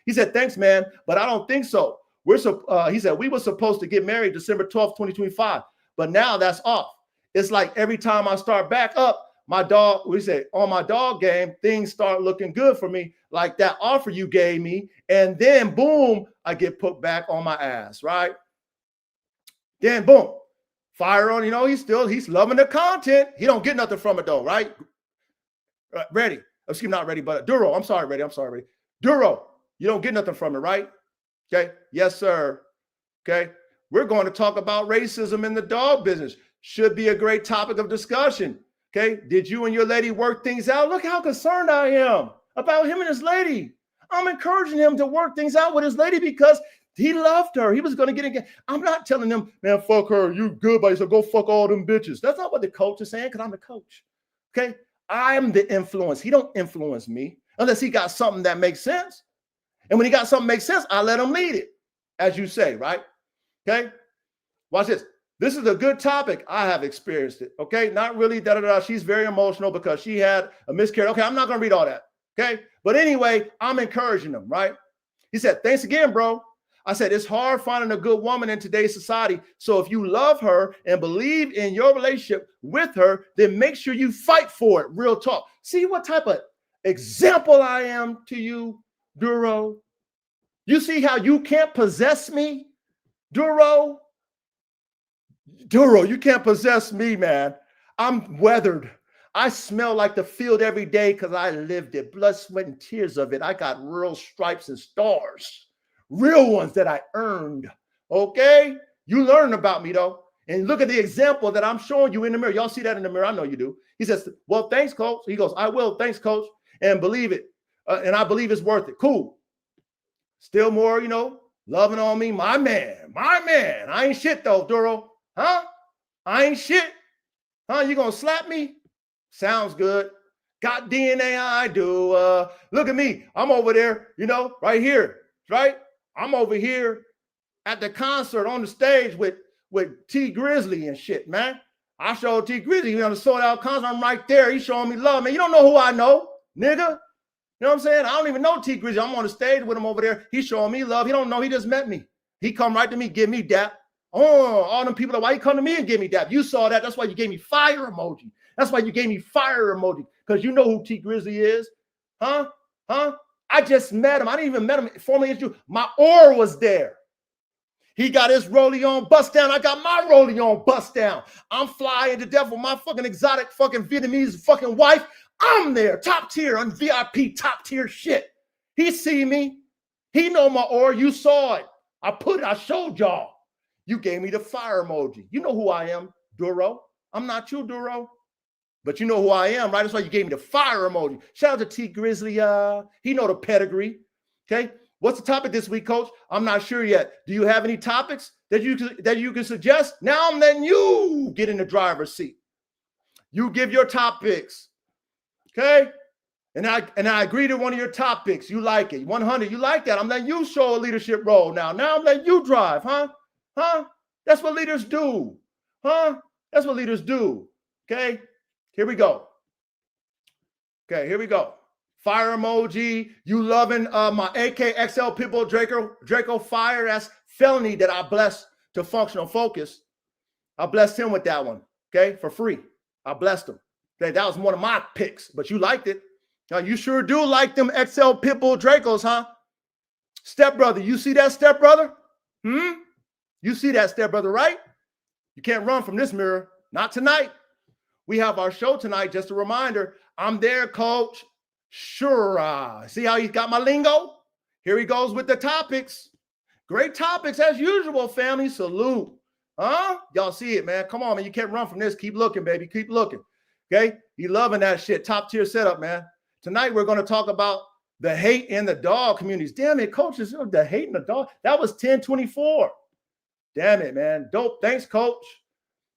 He said, thanks, man, but I don't think so. He said, we were supposed to get married December 12th, 2025, but now that's off. It's like every time I start back up, on my dog game, things start looking good for me, like that offer you gave me, and then boom, I get put back on my ass, right? Then boom, fire on, he's loving the content. He don't get nothing from it though, right? Ready. Excuse me, not ready, but Duro, I'm sorry, ready. Duro, you don't get nothing from it, right? Okay. Yes, sir. Okay. We're going to talk about racism in the dog business. Should be a great topic of discussion. Okay. Did you and your lady work things out? Look how concerned I am about him and his lady. I'm encouraging him to work things out with his lady because he loved her. He was going to get again. I'm not telling him, man, fuck her. You good, buddy. So go fuck all them bitches. That's not what the coach is saying, because I'm the coach. Okay. I'm the influence. He don't influence me unless he got something that makes sense. And when he got something that makes sense, I let him lead it, as you say, right? Okay. Watch this. This is a good topic. I have experienced it. Okay. Not really. She's very emotional because she had a miscarriage. Okay. I'm not going to read all that. Okay. But anyway, I'm encouraging him, right? He said, thanks again, bro. I said, it's hard finding a good woman in today's society. So if you love her and believe in your relationship with her, then make sure you fight for it. Real talk. See what type of example I am to you, Duro? You see how you can't possess me, Duro? Duro, you can't possess me, man. I'm weathered. I smell like the field every day because I lived it. Blood, sweat, and tears of it. I got real stripes and stars. Real ones that I earned. Okay? You learn about me, though. And look at the example that I'm showing you in the mirror. Y'all see that in the mirror? I know you do. He says, well, thanks, coach. He goes, I will. Thanks, coach. And believe it. And I believe it's worth it. Cool. Still more, loving on me. My man. I ain't shit though, Duro. Huh? I ain't shit. Huh? You gonna slap me? Sounds good. Got DNA, I do. Look at me. I'm over there, right here, right? I'm over here at the concert on the stage with T Grizzly and shit, man. I showed T Grizzly on the sold out concert. I'm right there. He's showing me love, man. You don't know who I know, nigga. You know what I'm saying? I don't even know T Grizzly. I'm on the stage with him over there. He's showing me love. He don't know. He just met me. He come right to me, give me dap. Oh, all them people, why you come to me and give me dap? You saw that. That's why you gave me fire emoji. That's why you gave me fire emoji, because you know who T Grizzly is. Huh? I just met him. I didn't even met him formally as you. My aura was there. He got his rollie on bust down. I got my rollie on bust down. I'm flying to death with my fucking exotic fucking Vietnamese fucking wife. I'm there, top tier, on VIP, top tier shit. He see me. He know my aura. You saw it. I showed y'all. You gave me the fire emoji. You know who I am, Duro. I'm not you, Duro. But you know who I am, right? That's why you gave me the fire emoji. Shout out to T Grizzly. He know the pedigree. Okay. What's the topic this week, coach? I'm not sure yet. Do you have any topics that you can suggest? Now I'm letting you get in the driver's seat. You give your topics. Okay. And I agree to one of your topics. You like it. 100. You like that. I'm letting you show a leadership role now. Now I'm letting you drive, huh? That's what leaders do. That's what leaders do. Okay. Here we go. Okay, here we go. Fire emoji. You loving my AK XL Pitbull Draco fire. That's felony that I blessed to Functional Focus. I blessed him with that one. Okay, for free. I blessed him. Okay, that was one of my picks, but you liked it. Now you sure do like them XL Pitbull Dracos, huh? Stepbrother, you see that, stepbrother? You see that, stepbrother, right? You can't run from this mirror. Not tonight. We have our show tonight. Just a reminder. I'm there, coach. Sure. See how he's got my lingo? Here he goes with the topics. Great topics as usual, family. Salute. Y'all see it, man. Come on, man. You can't run from this. Keep looking, baby. Keep looking. Okay? You loving that shit. Top tier setup, man. Tonight, we're going to talk about the hate in the dog communities. Damn it, coaches. The hate in the dog. That was 1024. Damn it, man. Dope. Thanks, coach.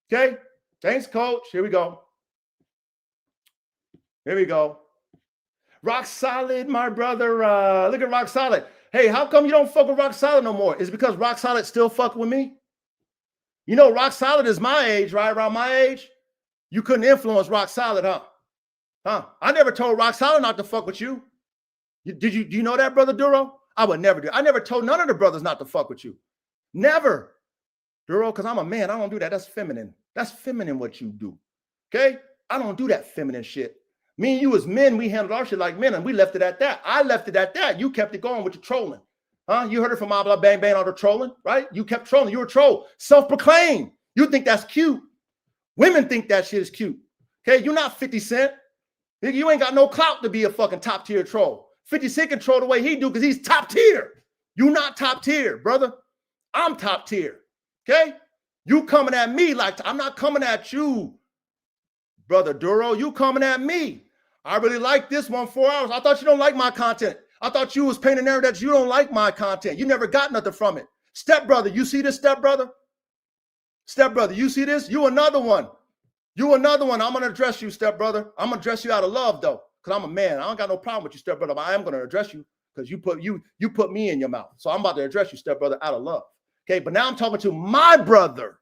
Okay? Thanks, coach. Here we go. Here we go. Rock Solid, my brother. Look at Rock Solid. Hey, how come you don't fuck with Rock Solid no more? Is it because Rock Solid still fuck with me? You know, Rock Solid is my age, right? Around my age. You couldn't influence Rock Solid, huh? I never told Rock Solid not to fuck with you. Do you know that, brother Duro? I would never do. I never told none of the brothers not to fuck with you. Never. Duro, because I'm a man. I don't do that. That's feminine. That's feminine what you do. Okay? I don't do that feminine shit. Me and you as men, we handled our shit like men, and we left it at that. I left it at that. You kept it going with your trolling. You heard it from blah, bang, bang, all the trolling, right? You kept trolling. You were a troll. Self-proclaimed. You think that's cute. Women think that shit is cute. Okay? You're not 50 Cent. You ain't got no clout to be a fucking top-tier troll. 50 Cent can troll the way he do because he's top tier. You not top tier, brother. I'm top tier. Okay? You coming at me like I'm not coming at you, brother Duro. You coming at me. I really like this 4 hours. I thought you don't like my content. I thought you was painting narrative that you don't like my content. You never got nothing from it. Stepbrother, you see this, stepbrother? Stepbrother, you see this? You another one. You another one. I'm going to address you, stepbrother. I'm going to address you out of love, though, because I'm a man. I don't got no problem with you, stepbrother, but I am going to address you because you put me in your mouth. So I'm about to address you, stepbrother, out of love. Okay, but now I'm talking to my brother.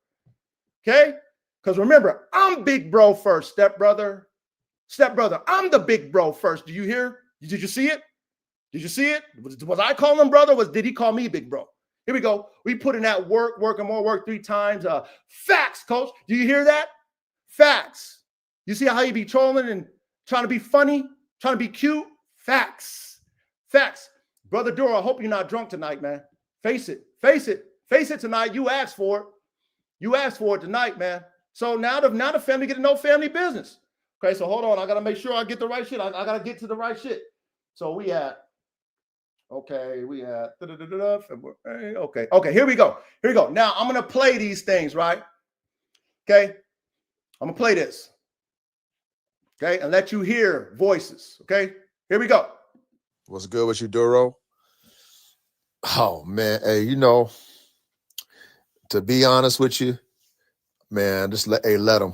Okay? Because remember, I'm big bro first, stepbrother. Stepbrother, I'm the big bro first. Do you hear? Did you see it? Did you see it? Was I calling him brother? Did he call me big bro? Here we go. We put in that work and more work 3 times. Facts, coach. Do you hear that? Facts. You see how he be trolling and trying to be funny, trying to be cute? Facts. Facts. Brother Duro, I hope you're not drunk tonight, man. Face it. Face it. Face it tonight. You asked for it. You asked for it tonight, man. So now the family get to know family business. Okay, so hold on. I got to make sure I get the right shit. I got to get to the right shit. So we at February. Okay, here we go. Here we go. Now I'm going to play these things, right? Okay, I'm gonna play this. Okay, and let you hear voices. Okay, here we go.
What's good with you, Duro? Oh man, hey, you know, to be honest with you, man, just let them.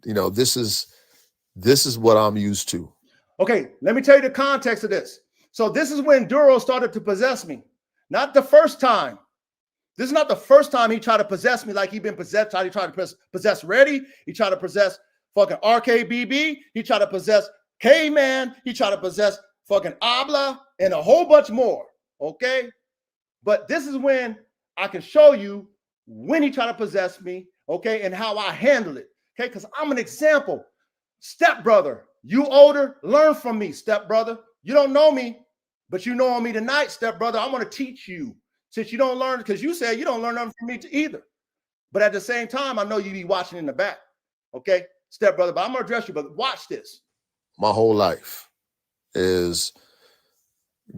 You know, this is what I'm used to.
Okay, let me tell you the context of this. So this is when Duro started to possess me. Not the first time. This is not the first time he tried to possess me like he been possessed. He tried to possess Reddy. He tried to possess fucking RKBB. He tried to possess K-Man. He tried to possess fucking Abla and a whole bunch more. Okay? But this is when I can show you when he tried to possess me, okay, and how I handle it. Okay, because I'm an example. Stepbrother, you older, learn from me, stepbrother. You don't know me, but you know me tonight, stepbrother. I want to teach you. Since you don't learn, because you said you don't learn nothing from me either. But at the same time, I know you be watching in the back. Okay, stepbrother, but I'm gonna address you, but watch this.
My whole life is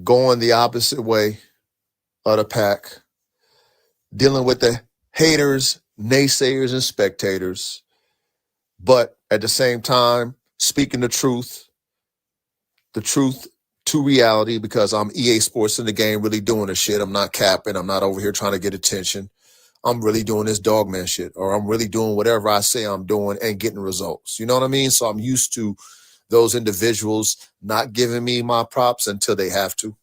going the opposite way of the pack, dealing with the haters, naysayers, and spectators, but at the same time, speaking the truth to reality, because I'm EA Sports in the game, really doing the shit. I'm not capping. I'm not over here trying to get attention. I'm really doing this dogman shit, or I'm really doing whatever I say I'm doing and getting results. You know what I mean? So I'm used to those individuals not giving me my props until they have to.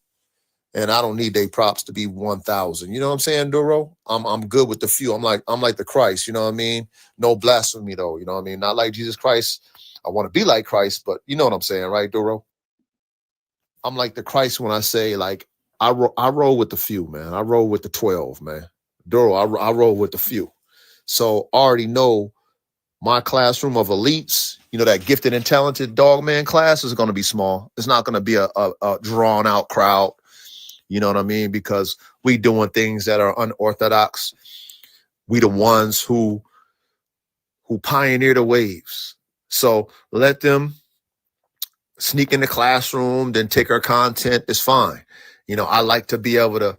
And I don't need their props to be 1,000. You know what I'm saying, Duro? I'm good with the few. I'm like the Christ, you know what I mean? No blasphemy though, you know what I mean? Not like Jesus Christ. I want to be like Christ, but you know what I'm saying, right, Duro? I'm like the Christ when I say, like, I roll with the few, man. I roll with the 12, man. Duro, I roll with the few. So I already know my classroom of elites, you know, that gifted and talented dogman class is going to be small. It's not going to be a drawn out crowd. You know what I mean? Because we doing things that are unorthodox. We the ones who pioneer the waves. So let them sneak in the classroom, then take our content. It's fine. You know, I like to be able to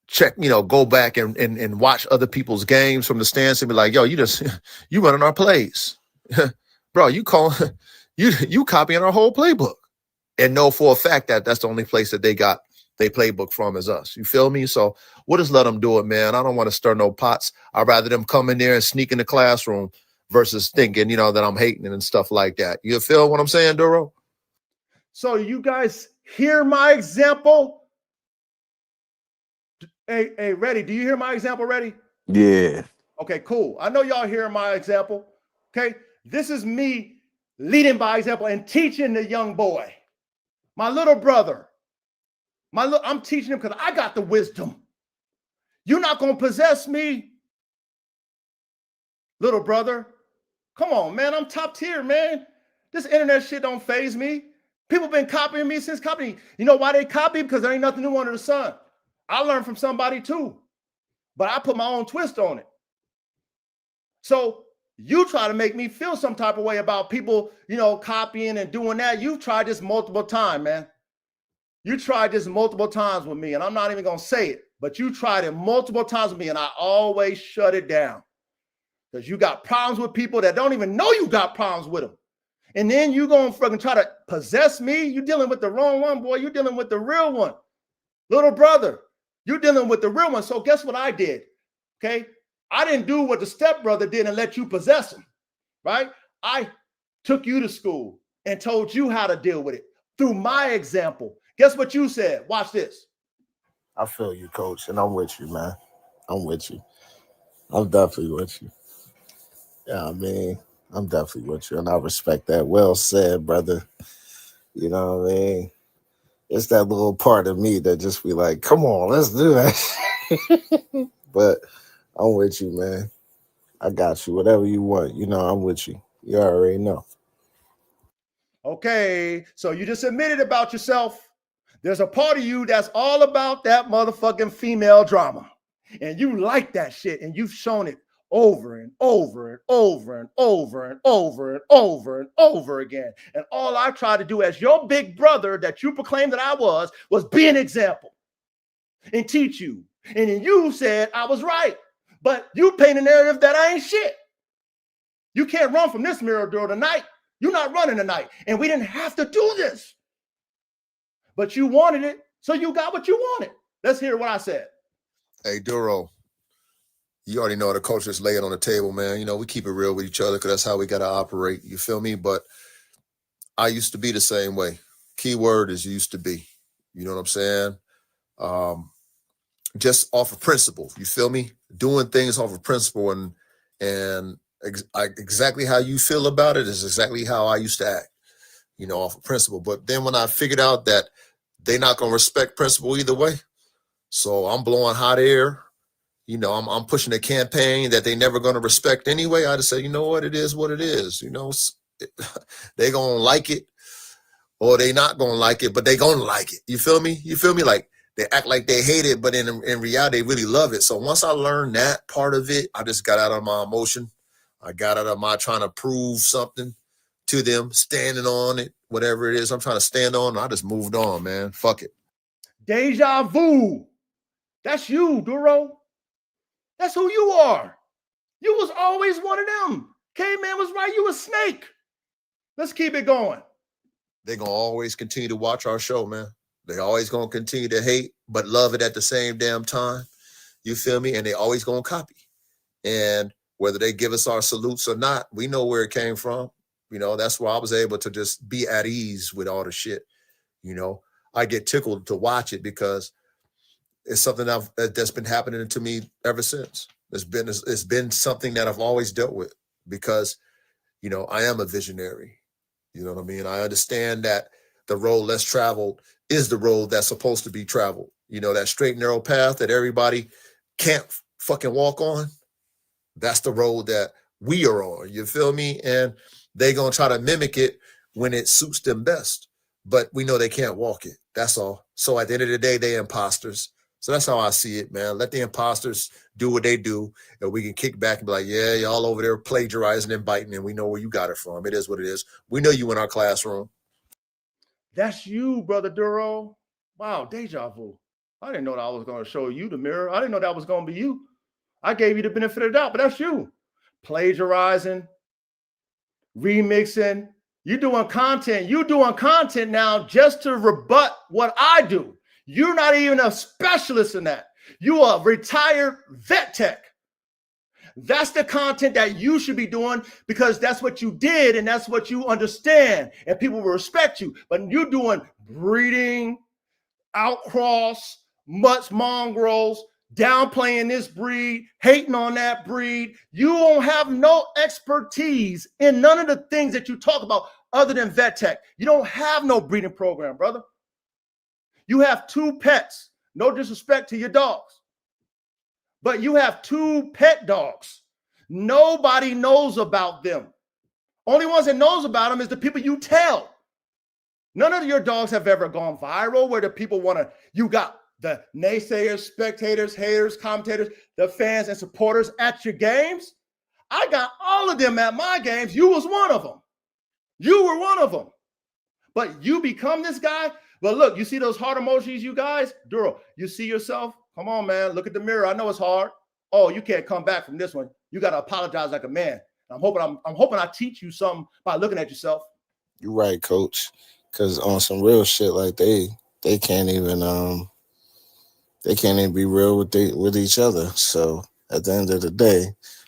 check, you know, go back and watch other people's games from the stands and be like, yo, you running our plays. Bro, you copying our whole playbook. And know for a fact that that's the only place that they got their playbook from is us. You feel me? So we'll just let them do it, man. I don't want to stir no pots. I'd rather them come in there and sneak in the classroom versus thinking, you know, that I'm hating and stuff like that. You feel what I'm saying, Duro?
So you guys hear my example? Hey, Reddy, do you hear my example, Reddy?
Yeah.
Okay, cool. I know y'all hear my example. Okay, this is me leading by example and teaching the young boy, my little brother. I'm teaching him because I got the wisdom. You're not going to possess me, little brother. Come on, man. I'm top tier, man. This internet shit don't faze me. People been copying me since copying. You know why they copy? Because there ain't nothing new under the sun. I learned from somebody too, but I put my own twist on it. So you try to make me feel some type of way about people, you know, copying and doing that. You've tried this multiple times, man. You tried this multiple times with me, and I'm not even going to say it, but you tried it multiple times with me, and I always shut it down because you got problems with people that don't even know you got problems with them. And then you going to fucking try to possess me. You're dealing with the wrong one, boy. You're dealing with the real one. Little brother, you're dealing with the real one. So guess what I did? Okay. I didn't do what the stepbrother did and let you possess him, right? I took you to school and told you how to deal with it through my example. Guess what you said? Watch this.
I feel you, coach, and I'm with you, man. I'm with you. I'm definitely with you. Yeah, I mean, I'm definitely with you, and I respect that. Well said, brother. You know what I mean? It's that little part of me that just be like, come on, let's do that. But I'm with you, man. I got you. Whatever you want, you know, I'm with you. You already know.
Okay, so you just admitted about yourself. There's a part of you that's all about that motherfucking female drama. And you like that shit, and you've shown it over and over and over and over and over and over and over again. And all I tried to do as your big brother that you proclaimed that I was be an example and teach you. And then you said I was right, but you paint a narrative that I ain't shit. You can't run from this mirror, Duro, tonight. You're not running tonight. And we didn't have to do this. But you wanted it, so you got what you wanted. Let's hear what I said.
Hey, Duro, you already know the culture is laying on the table, man. You know, we keep it real with each other because that's how we got to operate. You feel me? But I used to be the same way. Key word is used to be. You know what I'm saying? Just off of principle. You feel me? Doing things off of principle and exactly how you feel about it is exactly how I used to act, you know, off of principle. But then when I figured out that they're not going to respect principle either way, so I'm blowing hot air, you know, I'm pushing a campaign that they never going to respect anyway. I just say, you know what, it is what it is. You know, they going to like it or they not going to like it, but they going to like it. You feel me? You feel me? Like they act like they hate it, but in reality, they really love it. So once I learned that part of it, I just got out of my emotion. I got out of my trying to prove something to them, standing on it, whatever it is I'm trying to stand on. I just moved on, man. Fuck it.
Deja vu. That's you, Duro. That's who you are. You was always one of them. K-Man was right. You a snake. Let's keep it going.
They're going to always continue to watch our show, man. They always going to continue to hate, but love it at the same damn time. You feel me? And they always going to copy. And whether they give us our salutes or not, we know where it came from. You know, that's why I was able to just be at ease with all the shit. You know, I get tickled to watch it because it's something that's been happening to me ever since. It's been something that I've always dealt with because, you know, I am a visionary. You know what I mean? I understand that the road less traveled is the road that's supposed to be traveled. You know, that straight and narrow path that everybody can't fucking walk on. That's the road that we are on. You feel me? And they're going to try to mimic it when it suits them best. But we know they can't walk it. That's all. So at the end of the day, they imposters. So that's how I see it, man. Let the imposters do what they do, and we can kick back and be like, yeah, y'all over there plagiarizing and biting, and we know where you got it from. It is what it is. We know you in our classroom.
That's you, Brother Duro. Wow, deja vu. I didn't know that I was going to show you the mirror. I didn't know that was going to be you. I gave you the benefit of the doubt, but that's you. Plagiarizing, remixing. You're doing content now just to rebut what I do. You're not even a specialist in that. You are a retired vet tech. That's the content that you should be doing because that's what you did and that's what you understand and people will respect you. But you're doing breeding, outcross, mutts, mongrels, downplaying this breed, hating on that breed. You don't have no expertise in none of the things that you talk about other than vet tech. You don't have no breeding program, brother. You have 2 pets. No disrespect to your dogs. But you have 2 pet dogs. Nobody knows about them. Only ones that knows about them is the people you tell. None of your dogs have ever gone viral where the people want to, you got the naysayers, spectators, haters, commentators, the fans and supporters at your games. I got all of them at my games. You was one of them. You were one of them. But you become this guy. But look, you see those heart emojis, you guys? Duro, you see yourself? Come on, man. Look at the mirror. I know it's hard. Oh, you can't come back from this one. You got to apologize like a man. I'm hoping I teach you something by looking at yourself.
You're right, Coach. Because on some real shit, like they can't even be real with each other. So at the end of the day,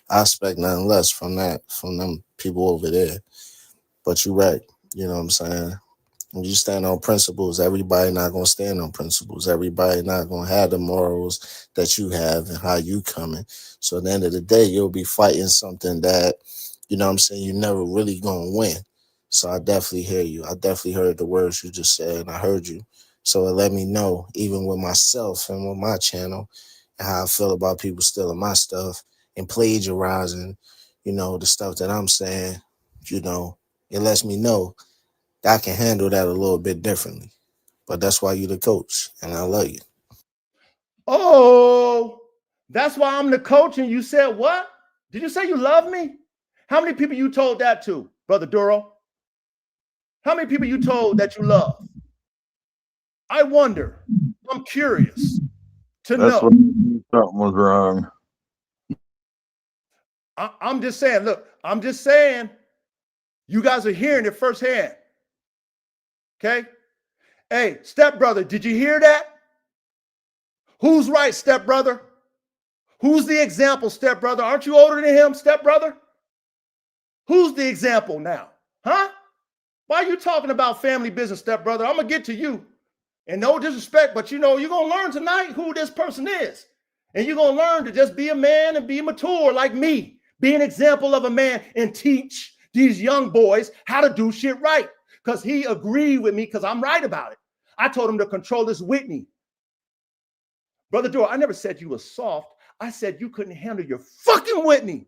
I expect nothing less from them people over there. But you're right. You know what I'm saying? When you stand on principles, everybody not going to stand on principles. Everybody not going to have the morals that you have and how you coming. So at the end of the day, you'll be fighting something that, you know what I'm saying, you're never really going to win. So I definitely hear you. I definitely heard the words you just said, and I heard you. So it let me know, even with myself and with my channel, and how I feel about people stealing my stuff and plagiarizing, you know, the stuff that I'm saying, you know, it lets me know I can handle that a little bit differently. But that's why you're the coach, and I love you.
Oh, that's why I'm the coach. And you said what? Did you say you love me? How many people you told that to, Brother Duro? How many people you told that you love? I wonder. I'm curious to know.
That's when something was wrong.
I'm just saying, look, I'm just saying, you guys are hearing it firsthand. Okay? Hey, stepbrother, did you hear that? Who's right, stepbrother? Who's the example, stepbrother? Aren't you older than him, stepbrother? Who's the example now? Huh? Why are you talking about family business, stepbrother? I'm going to get to you. And no disrespect, but you're going to learn tonight who this person is. And you're going to learn to just be a man and be mature like me. Be an example of a man and teach these young boys how to do shit right. Because he agreed with me because I'm right about it. I told him to control this Whitney. Brother Dora, I never said you were soft. I said you couldn't handle your fucking Whitney.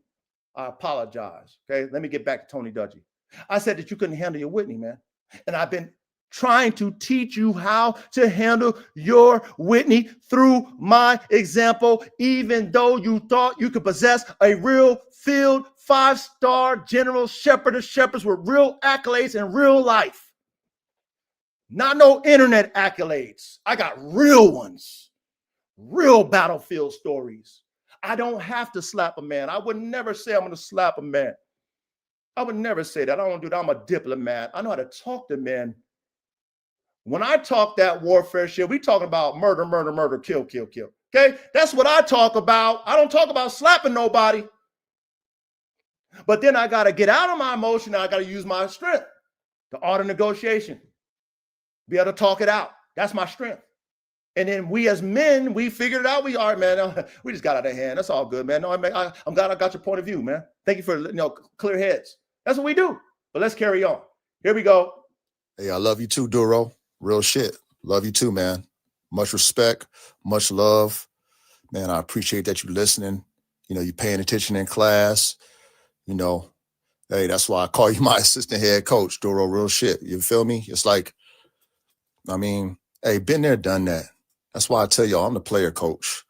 I apologize. Okay, let me get back to Tony Dudgy. I said that you couldn't handle your Whitney, man. And I've been trying to teach you how to handle your Whitney through my example, even though you thought you could possess a real field 5-star general shepherd of shepherds with real accolades in real life. Not no internet accolades. I got real ones, real battlefield stories. I don't have to slap a man. I would never say I'm going to slap a man. I would never say that. I don't do that. I'm a diplomat. I know how to talk to men. When I talk that warfare shit, we talking about murder, murder, murder, kill, kill, kill. Okay? That's what I talk about. I don't talk about slapping nobody. But then I got to get out of my emotion. I got to use my strength, the art of negotiation, be able to talk it out. That's my strength. And then we as men, we figured it out. We are, man. We just got out of hand. That's all good, man. No, I'm glad I got your point of view, man. Thank you for clear heads. That's what we do. But let's carry on. Here we go.
Hey, I love you too, Duro. Real shit. Love you too, man. Much respect, much love. Man, I appreciate that you listening. You paying attention in class. Hey, that's why I call you my assistant head coach, Duro. Real shit. You feel me? It's like, hey, been there, done that. That's why I tell y'all I'm the player coach.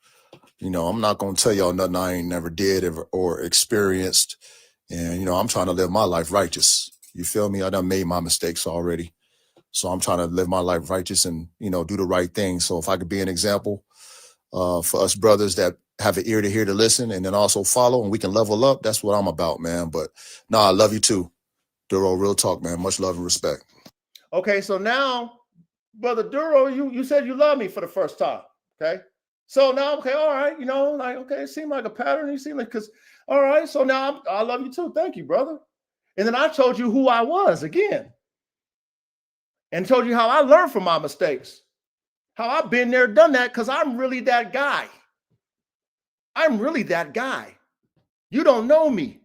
I'm not going to tell y'all nothing I ain't never did or experienced. And, I'm trying to live my life righteous. You feel me? I done made my mistakes already. So I'm trying to live my life righteous and, do the right thing. So if I could be an example for us brothers that have an ear to hear to listen and then also follow and we can level up, that's what I'm about, man. But I love you too. Duro, real talk, man. Much love and respect.
Okay, so now, Brother Duro, you said you love me for the first time, okay? So now, okay, all right, okay, it seemed like a pattern. You seem like, because, all right, so now I love you too. Thank you, brother. And then I told you who I was again. And told you how I learned from my mistakes. How I've been there, done that, because I'm really that guy. I'm really that guy. You don't know me.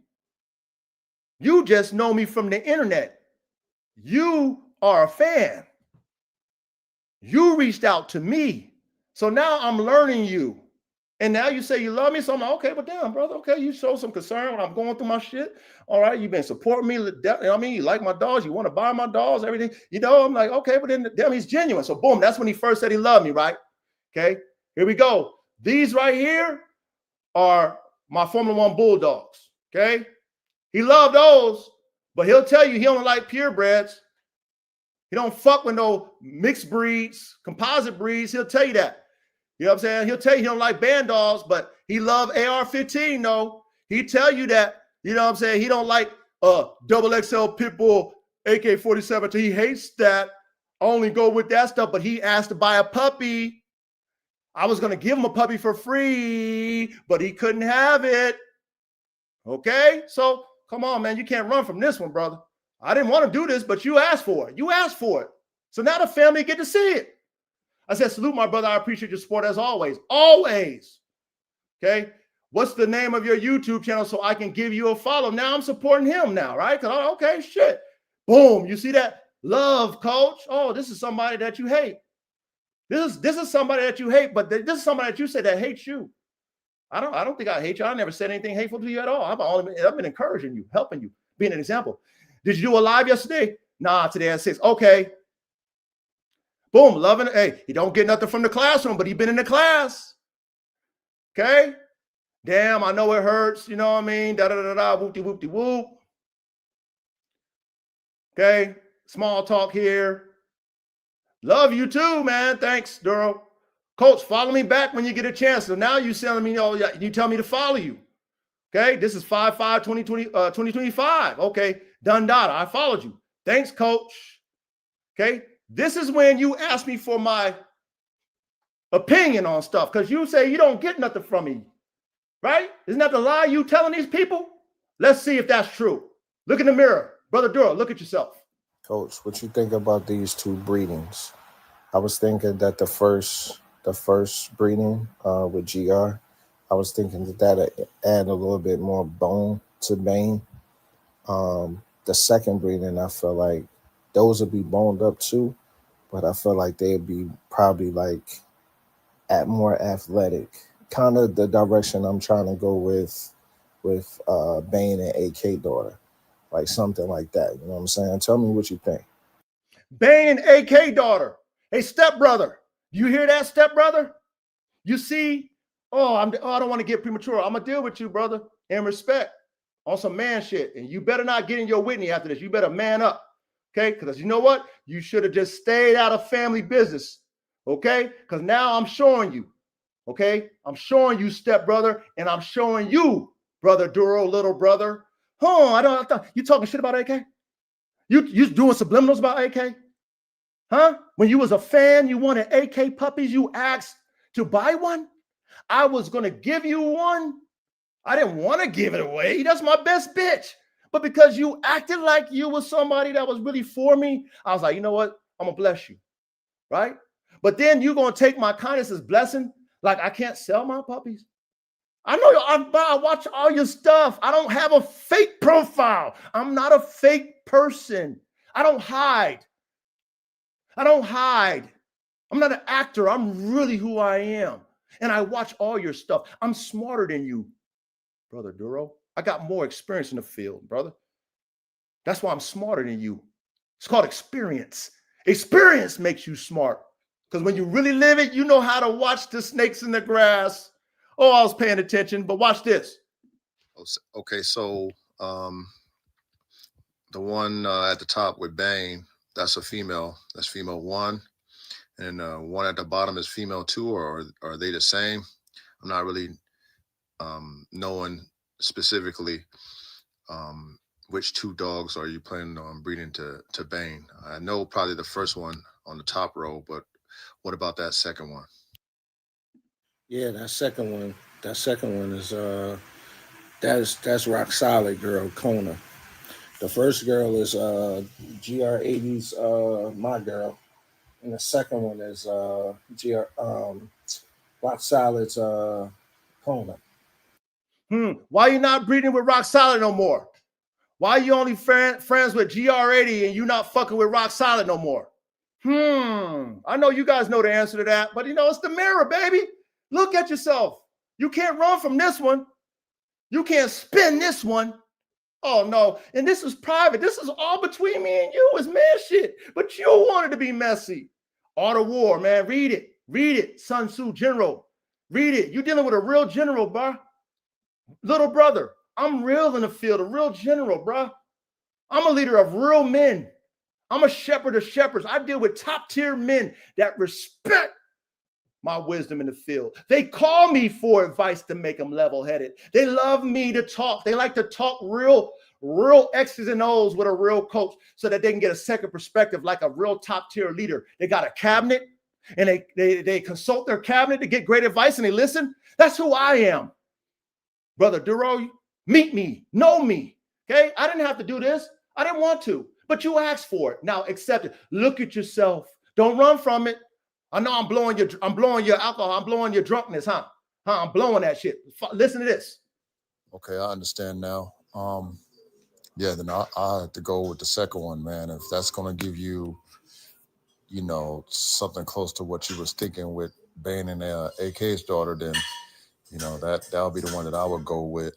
You just know me from the internet. You are a fan. You reached out to me. So now I'm learning you. And now you say you love me. So I'm like, okay, but damn, brother. Okay, you show some concern when I'm going through my shit. All right, you've been supporting me. You like my dogs. You want to buy my dogs, everything. I'm like, okay, but then damn, he's genuine. So boom, that's when he first said he loved me, right? Okay, here we go. These right here are my Formula One Bulldogs. Okay, he loved those, but he'll tell you he only like purebreds. He don't fuck with no mixed breeds, composite breeds. He'll tell you that. You know what I'm saying? He'll tell you he don't like band dogs, but he love AR-15 though. He tell you that, you know what I'm saying? He don't like double XL Pitbull AK-47. He hates that. Only go with that stuff, but he asked to buy a puppy. I was going to give him a puppy for free, but he couldn't have it. Okay? So come on, man. You can't run from this one, brother. I didn't want to do this, but you asked for it. You asked for it. So now the family get to see it. I said, salute, my brother. I appreciate your support as always. Always. Okay. What's the name of your YouTube channel so I can give you a follow? Now I'm supporting him now, right? Okay, shit. Boom. You see that? Love, coach. Oh, this is somebody that you hate. This is somebody that you hate, but this is somebody that you say that hates you. I don't think I hate you. I never said anything hateful to you at all. I've been encouraging you, helping you, being an example. Did you do a live yesterday? Nah, today at 6. Okay. Boom, loving it. Hey, he don't get nothing from the classroom, but he been in the class. Okay? Damn, I know it hurts. You know what I mean? Da-da-da-da, whoop-de-whoop-de-whoop. Okay? Small talk here. Love you too, man. Thanks, Duro. Coach, follow me back when you get a chance. So now you telling me, you tell me to follow you. Okay, this is 5/5/2025. Okay, done data. I followed you. Thanks, coach. Okay, this is when you ask me for my opinion on stuff because you say you don't get nothing from me, right? Isn't that the lie you telling these people? Let's see if that's true. Look in the mirror, Brother Duro. Look at yourself.
Coach, what you think about these two breedings? I was thinking that the first breeding with GR, I was thinking that add a little bit more bone to Bane. The second breeding, I feel like those would be boned up too, but I feel like they'd be probably like more athletic, kind of the direction I'm trying to go with Bane and AK daughter, like something like that. You know what I'm saying? Tell me what you think.
Bane and AK daughter, a stepbrother. You hear that, stepbrother? You see, I don't want to get premature. I'm gonna deal with you, brother, in respect on some man shit. And you better not get in your Whitney after this. You better man up, okay? Because you know what? You should have just stayed out of family business, okay? Because now I'm showing you, okay? I'm showing you, stepbrother, and I'm showing you, Brother Duro, little brother. You talking shit about AK? You doing subliminals about AK? Huh? When you was a fan, you wanted AK puppies, you asked to buy one? I was going to give you one. I didn't want to give it away. That's my best bitch. But because you acted like you was somebody that was really for me, I was like, you know what? I'm going to bless you. Right? But then you're going to take my kindness as blessing. Like I can't sell my puppies. I know I watch all your stuff. I don't have a fake profile. I'm not a fake person. I don't hide. I'm not an actor. I'm really who I am. And I watch all your stuff. I'm smarter than you, Brother Duro. I got more experience in the field, brother. That's why I'm smarter than you. It's called experience. Experience makes you smart. Because when you really live it, you know how to watch the snakes in the grass. Oh, I was paying attention, but watch this.
Okay, so the one at the top with Bane, that's a female. That's female one. And one at the bottom is female two, or are they the same? I'm not really knowing specifically which two dogs are you planning on breeding to Bane. I know probably the first one on the top row, but what about that second one?
Yeah, that second one is that's rock solid girl, Kona. The first girl is GR80's my girl. And the second one is Rock Solid's Kona.
Why you not breeding with Rock Solid no more? Why you only friends with GR80 and you not fucking with Rock Solid no more? I know you guys know the answer to that, but it's the mirror, baby. Look at yourself. You can't run from this one. You can't spin this one. Oh no, and this is private. This is all between me and you. It's man shit, but you wanted to be messy. Art of War, man, read it. Sun Tzu General, read it. You're dealing with a real general, bro. Little brother, I'm real in the field, a real general, bro. I'm a leader of real men. I'm a shepherd of shepherds. I deal with top tier men that respect my wisdom in the field. They call me for advice to make them level-headed. They love me to talk. They like to talk real X's and O's with a real coach so that they can get a second perspective like a real top tier leader. They got a cabinet and they consult their cabinet to get great advice and they listen. That's who I am. Brother Duro, meet me, know me. Okay? I didn't have to do this. I didn't want to, but you asked for it. Now accept it. Look at yourself. Don't run from it. I know I'm blowing your alcohol. I'm blowing your drunkenness, huh? I'm blowing that shit. Listen to this.
Okay, I understand now. Yeah, then I have to go with the second one, man. If that's gonna give you, something close to what you was thinking with Bane and AK's daughter, then that'll be the one that I would go with.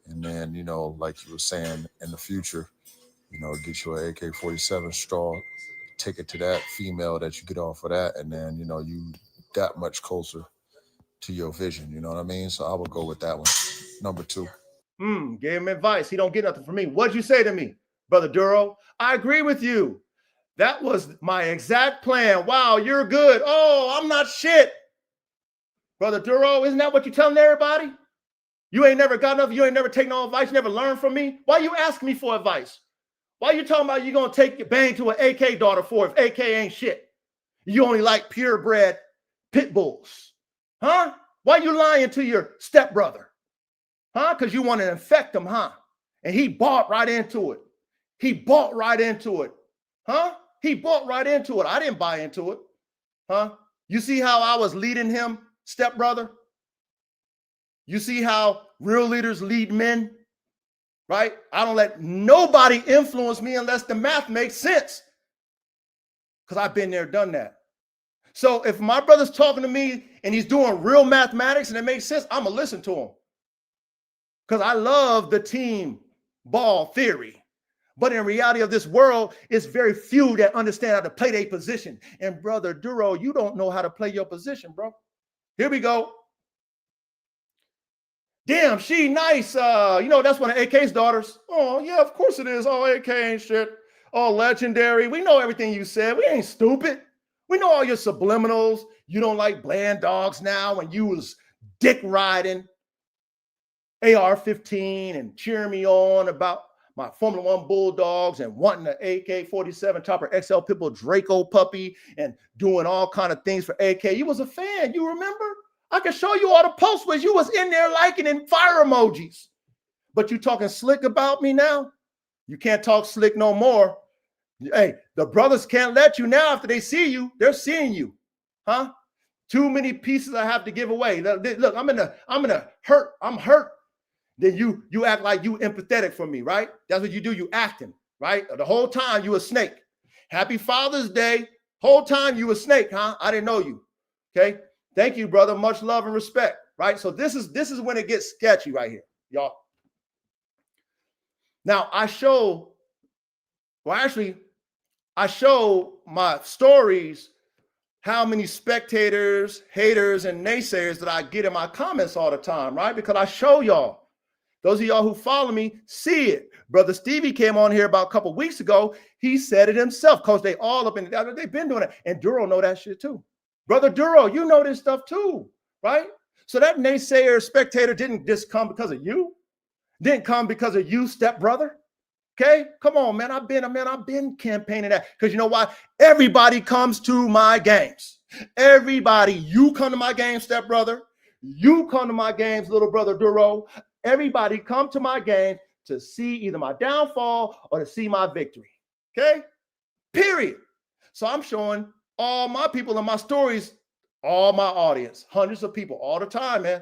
And then, like you were saying, in the future, get you an AK-47 straw, take it to that female that you get off of that, and then you that much closer to your vision. You know what I mean? So I would go with that one, number two.
Gave him advice. He don't get nothing from me. What'd you say to me, Brother Duro? I agree with you. That was my exact plan. Wow, you're good. Oh, I'm not shit. Brother Duro, isn't that what you're telling everybody? You ain't never got enough. You ain't never taken no advice. You never learned from me. Why you asking me for advice? Why you talking about you gonna take your bang to an AK daughter for if AK ain't shit? You only like purebred pit bulls, huh? Why you lying to your stepbrother, huh? Because you want to infect him, huh? And he bought right into it. He bought right into it, huh? He bought right into it. I didn't buy into it, huh? You see how I was leading him, stepbrother? You see how real leaders lead men, right? I don't let nobody influence me unless the math makes sense, because I've been there, done that. So if my brother's talking to me and he's doing real mathematics and it makes sense, I'm gonna listen to him, because I love the team ball theory. But in reality of this world, it's very few that understand how to play their position. And brother Duro, you don't know how to play your position, bro. Here we go. Damn, she nice. You know, that's one of AK's daughters. Oh, yeah, of course it is. Oh, AK ain't shit. Oh, legendary. We know everything you said. We ain't stupid. We know all your subliminals. You don't like bland dogs now when you was dick riding AR-15 and cheering me on about my Formula One Bulldogs and wanting an AK-47 Chopper XL Pitbull Draco puppy and doing all kind of things for AK. You was a fan. You remember? I can show you all the posts where you was in there liking and fire emojis. But you talking slick about me now? You can't talk slick no more. Hey, the brothers can't let you now after they see you. They're seeing you, huh? Too many pieces I have to give away. Look, I'm in a hurt. I'm hurt. Then you act like you empathetic for me, right? That's what you do. You acting, right? The whole time you a snake. Happy Father's Day. Whole time you a snake, huh? I didn't know you. Okay. Thank you, brother. Much love and respect, right? So this is when it gets sketchy right here, y'all. Now I show my stories how many spectators, haters, and naysayers that I get in my comments all the time, right? Because I show y'all. Those of y'all who follow me see it. Brother Stevie came on here about a couple weeks ago. He said it himself, because they all up in it. They've been doing it. And Duro know that shit too. Brother Duro, you know this stuff too, right? So that naysayer spectator didn't just come because of you. Didn't come because of you, stepbrother. Okay, come on, man. I've been campaigning that, because you know why? Everybody comes to my games. Everybody, you come to my games, stepbrother. You come to my games, little brother Duro. Everybody come to my games to see either my downfall or to see my victory. Okay, period. So I'm showing all my people in my stories, all my audience, hundreds of people all the time, man.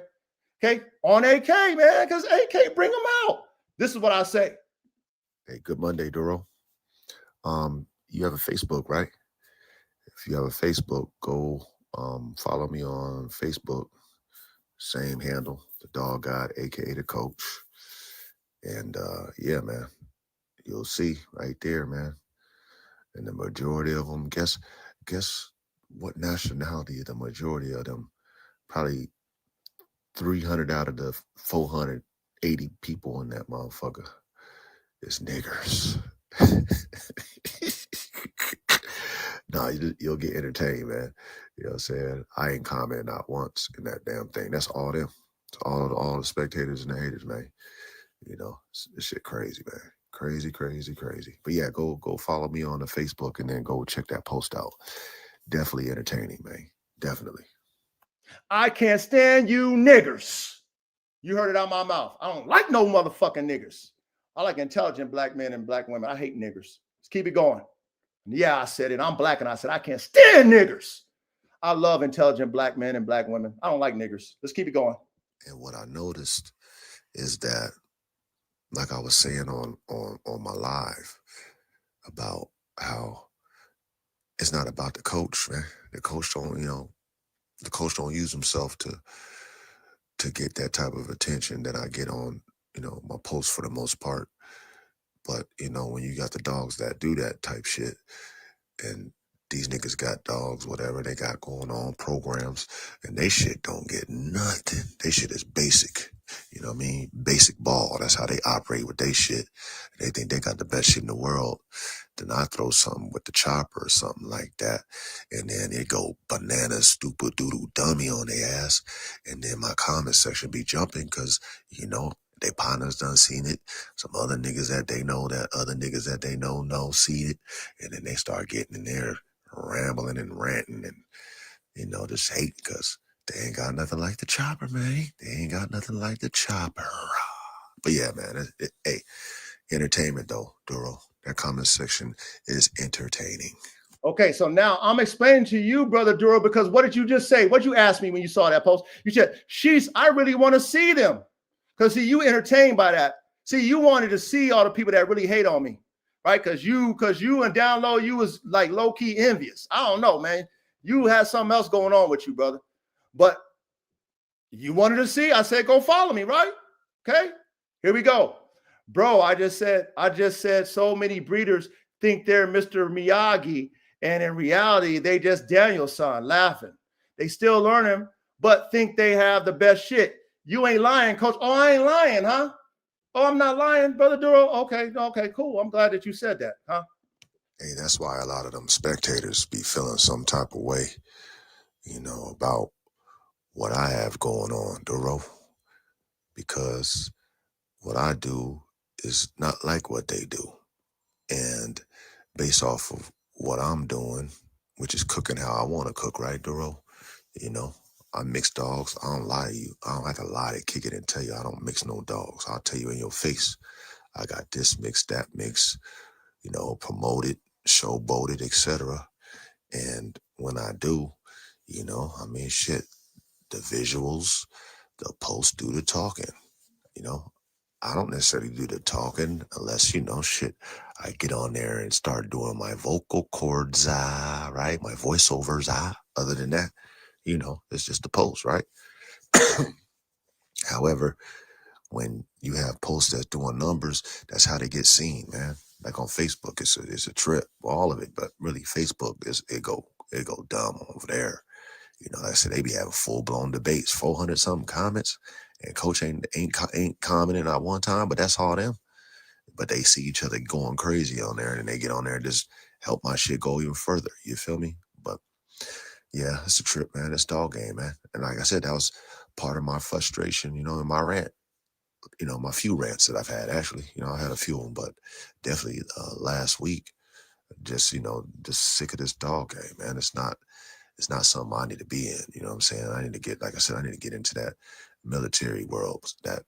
Okay, on AK, man, because AK bring them out. This is what I say.
Hey, good Monday, Duro. You have a Facebook, right? If you have a Facebook, go follow me on Facebook. Same handle, the Dog God, aka the Coach. And yeah, man, you'll see right there, man. And the majority of them, guess what nationality the majority of them? Probably 300 out of the 480 people in that motherfucker is niggers. Nah, you'll get entertained, man. You know what I'm saying? I ain't comment not once in that damn thing. That's all them. It's all the spectators and the haters, man. You know, this shit crazy, man. Crazy, crazy, crazy. But yeah, go follow me on the Facebook and then go check that post out. Definitely entertaining, man. Definitely.
I can't stand you niggers. You heard it out my mouth. I don't like no motherfucking niggers. I like intelligent black men and black women. I hate niggers. Let's keep it going. Yeah, I said it. I'm black and I said I can't stand niggers. I love intelligent black men and black women. I don't like niggers. Let's keep it going.
And what I noticed is that, like I was saying on my live, about how it's not about the coach, man. The coach don't use himself to get that type of attention that I get on, my posts for the most part. But, when you got the dogs that do that type shit, and these niggas got dogs, whatever they got going on, programs, and they shit don't get nothing. They shit is basic. You know what I mean? Basic ball. That's how they operate with their shit. They think they got the best shit in the world. Then I throw something with the chopper or something like that. And then they go bananas, stupid doodle dummy on their ass. And then my comment section be jumping because, you know, they partners done seen it. Some other niggas that they know see it. And then they start getting in there rambling and ranting and, you know, just hate because they ain't got nothing like the chopper, man. They ain't got nothing like the chopper. But yeah, man, hey, entertainment though, Duro. That comment section is entertaining.
Okay, so now I'm explaining to you, Brother Duro, because what did you just say? What you asked me when you saw that post? You said, sheesh, I really want to see them. Because see, you entertained by that. See, you wanted to see all the people that really hate on me, right? Because you and down low, you was like low-key envious. I don't know, man. You had something else going on with you, brother. But you wanted to see, I said, go follow me, right? Okay, here we go. Bro, I just said so many breeders think they're Mr. Miyagi, and in reality, they just Daniel's son, laughing. They still learning, but think they have the best shit. You ain't lying, coach. Oh, I ain't lying, huh? Oh, I'm not lying, Brother Duro. Okay, cool. I'm glad that you said that, huh?
Hey, that's why a lot of them spectators be feeling some type of way, you know, about what I have going on, Duro. Because what I do is not like what they do. And based off of what I'm doing, which is cooking how I want to cook, right, Duro? You know, I mix dogs. I don't lie to you. I don't have to lie to kick it and tell you I don't mix no dogs. I'll tell you in your face, I got this mix, that mix, you know, promoted, showboated, etc. And when I do, you know, I mean, shit, the visuals, the posts do the talking, you know. I don't necessarily do the talking unless, you know, shit, I get on there and start doing my vocal cords, right? My voiceovers, Other than that, you know, it's just a post, right? However, when you have posts that's doing numbers, that's how they get seen, man. Like on Facebook, it's a trip, all of it, but really Facebook it go dumb over there. You know, like I said, they be having full blown debates, 400 something comments, and coach ain't commenting at one time, but that's all them. But they see each other going crazy on there, and they get on there and just help my shit go even further. You feel me? But yeah, it's a trip, man. It's dog game, man. And like I said, that was part of my frustration, you know, in my rant. You know, my few rants that I've had, actually. You know, I had a few of them, but definitely last week, just, you know, just sick of this dog game, man. It's not something I need to be in. You know what I'm saying? I need to get, like I said, I need to get into that military world, that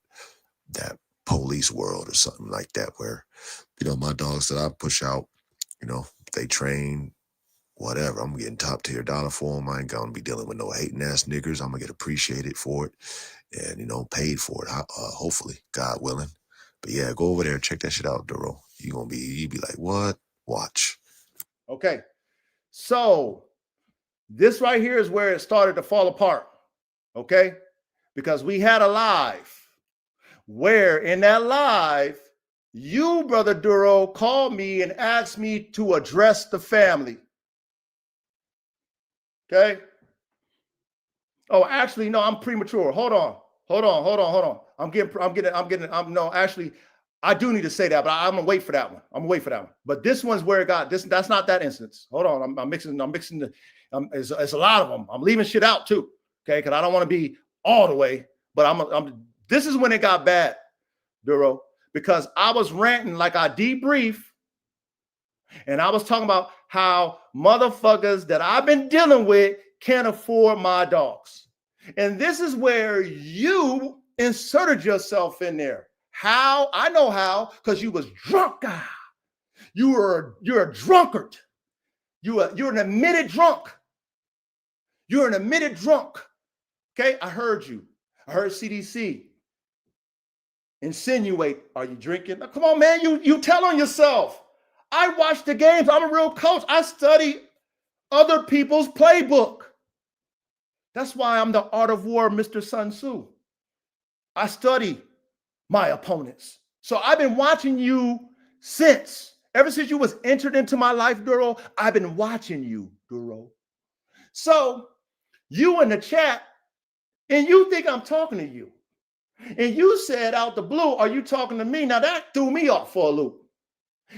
police world or something like that, where, you know, my dogs that I push out, you know, they train, whatever. I'm getting top tier dollar for them. I ain't gonna be dealing with no hating ass niggers. I'm gonna get appreciated for it and, you know, paid for it. Hopefully, God willing. But yeah, go over there and check that shit out, Duro. You be like, what? Watch.
Okay, so this right here is where it started to fall apart. Okay, because we had a live where in that live, you, Brother Duro, called me and asked me to address the family. Okay. Oh, actually, no, I'm premature. Hold on. Actually, I do need to say that, but I'm gonna wait for that one. But this one's where it got this. That's not that instance. Hold on. I'm mixing the. It's a lot of them. I'm leaving shit out too. Okay, because I don't want to be all the way. But this is when it got bad, Duro, because I was ranting like I debrief, and I was talking about how motherfuckers that I've been dealing with can't afford my dogs. And this is where you inserted yourself in there. How? I know how, because you was drunk guy. You're a drunkard. You're an admitted drunk. You're an admitted drunk. Okay, I heard you. I heard CDC insinuate, are you drinking? Now, come on, man, you tell on yourself. I watch the games. I'm a real coach. I study other people's playbook. That's why I'm the Art of War, Mr. Sun Tzu. I study my opponents. So I've been watching you ever since you was entered into my life, Duro. I've been watching you, Duro. So you in the chat, and you think I'm talking to you. And you said out the blue, are you talking to me? Now that threw me off for a loop.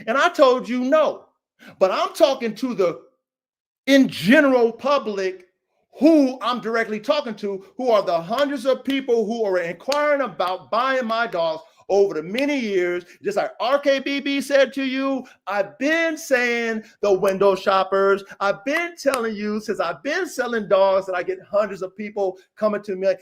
And I told you no. But I'm talking to the in general public who I'm directly talking to, who are the hundreds of people who are inquiring about buying my dogs over the many years. Just like RKBB said to you, I've been saying the window shoppers. I've been telling you since I've been selling dogs that I get hundreds of people coming to me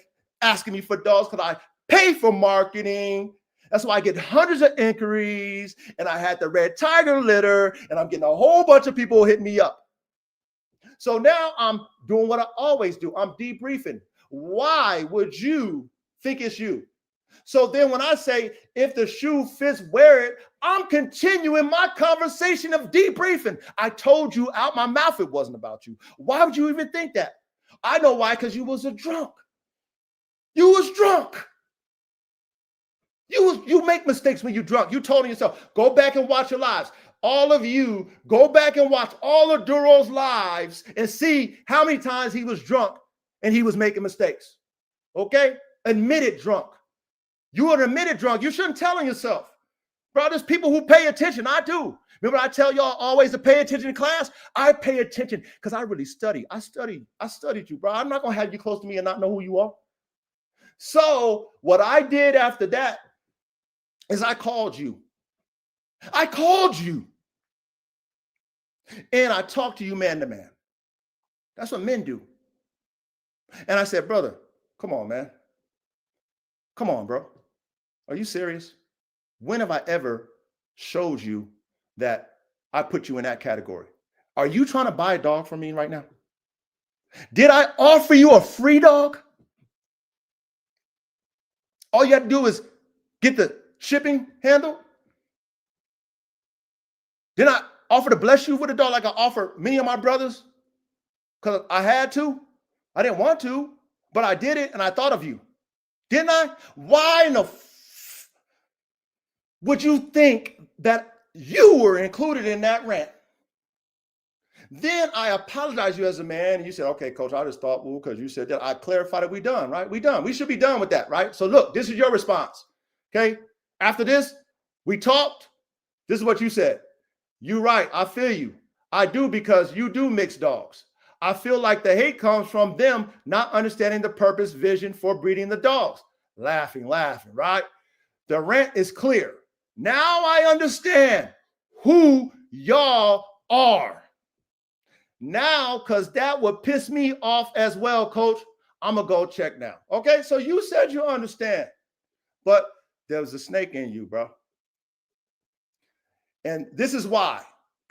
asking me for dogs because I pay for marketing. That's why I get hundreds of inquiries, and I had the red tiger litter, and I'm getting a whole bunch of people hitting me up. So now I'm doing what I always do. I'm debriefing. Why would you think it's you? So then when I say, if the shoe fits, wear it, I'm continuing my conversation of debriefing. I told you out my mouth it wasn't about you. Why would you even think that? I know why, because you was a drunk. You was drunk. You make mistakes when you're drunk. You told yourself, go back and watch your lives. All of you, go back and watch all of Duro's lives and see how many times he was drunk and he was making mistakes. Okay? Admitted drunk. You are an admitted drunk. You shouldn't tell on yourself. Bro, there's people who pay attention. I do. Remember I tell y'all always to pay attention in class? I pay attention because I really study. I studied you, bro. I'm not going to have you close to me and not know who you are. So what I did after that is I called you. I called you. And I talked to you man to man. That's what men do. And I said, brother, come on, man. Come on, bro. Are you serious? When have I ever showed you that I put you in that category? Are you trying to buy a dog from me right now? Did I offer you a free dog? All you have to do is get the shipping handle. Did I offer to bless you with a dog like I offer many of my brothers? Because I had to. I didn't want to, but I did it and I thought of you. Didn't I? Why in the would you think that you were included in that rant? Then I apologized you as a man, and you said, okay, coach, I just thought, well, because you said that. I clarified that we done, right? We done. We should be done with that, right? So look, this is your response, okay? After this, we talked. This is what you said. You're right. I feel you. I do, because you do mix dogs. I feel like the hate comes from them not understanding the purpose, vision for breeding the dogs. Laughing, right? The rant is clear. Now I understand who y'all are. Now, because that would piss me off as well, coach, I'm going to go check now. Okay, so you said you understand, but there was a snake in you, bro. And this is why.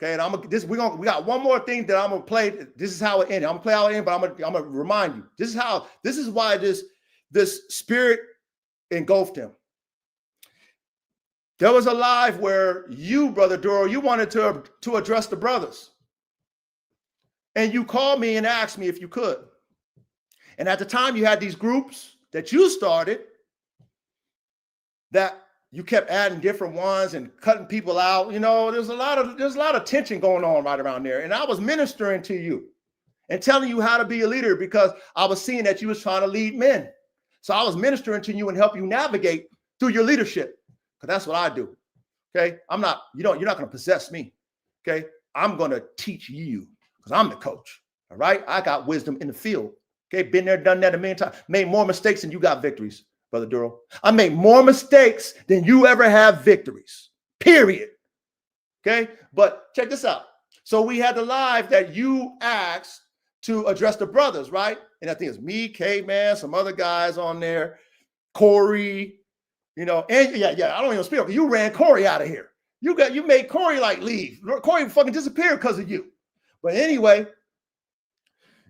Okay, and we got one more thing that I'm gonna play. This is how it ended. I'm gonna play how it ended, but I'm gonna remind you. This is why this spirit engulfed him. There was a live where you, Brother Duro, you wanted to address the brothers. And you called me and asked me if you could. And at the time you had these groups that you started that you kept adding different ones and cutting people out. You know, there's a lot of tension going on right around there. And I was ministering to you and telling you how to be a leader because I was seeing that you was trying to lead men. So I was ministering to you and help you navigate through your leadership, because that's what I do. Okay, you're not going to possess me. Okay, I'm going to teach you because I'm the coach. All right, I got wisdom in the field. Okay, been there, done that a million times. Made more mistakes than you got victories. Brother Duro, I made more mistakes than you ever have victories, period. Okay, but check this out. So we had the live that you asked to address the brothers, right? And I think it's me, K-Man, some other guys on there, Corey, and yeah, I don't even speak because you ran Corey out of here. You made Corey like leave. Corey fucking disappeared because of you. But anyway,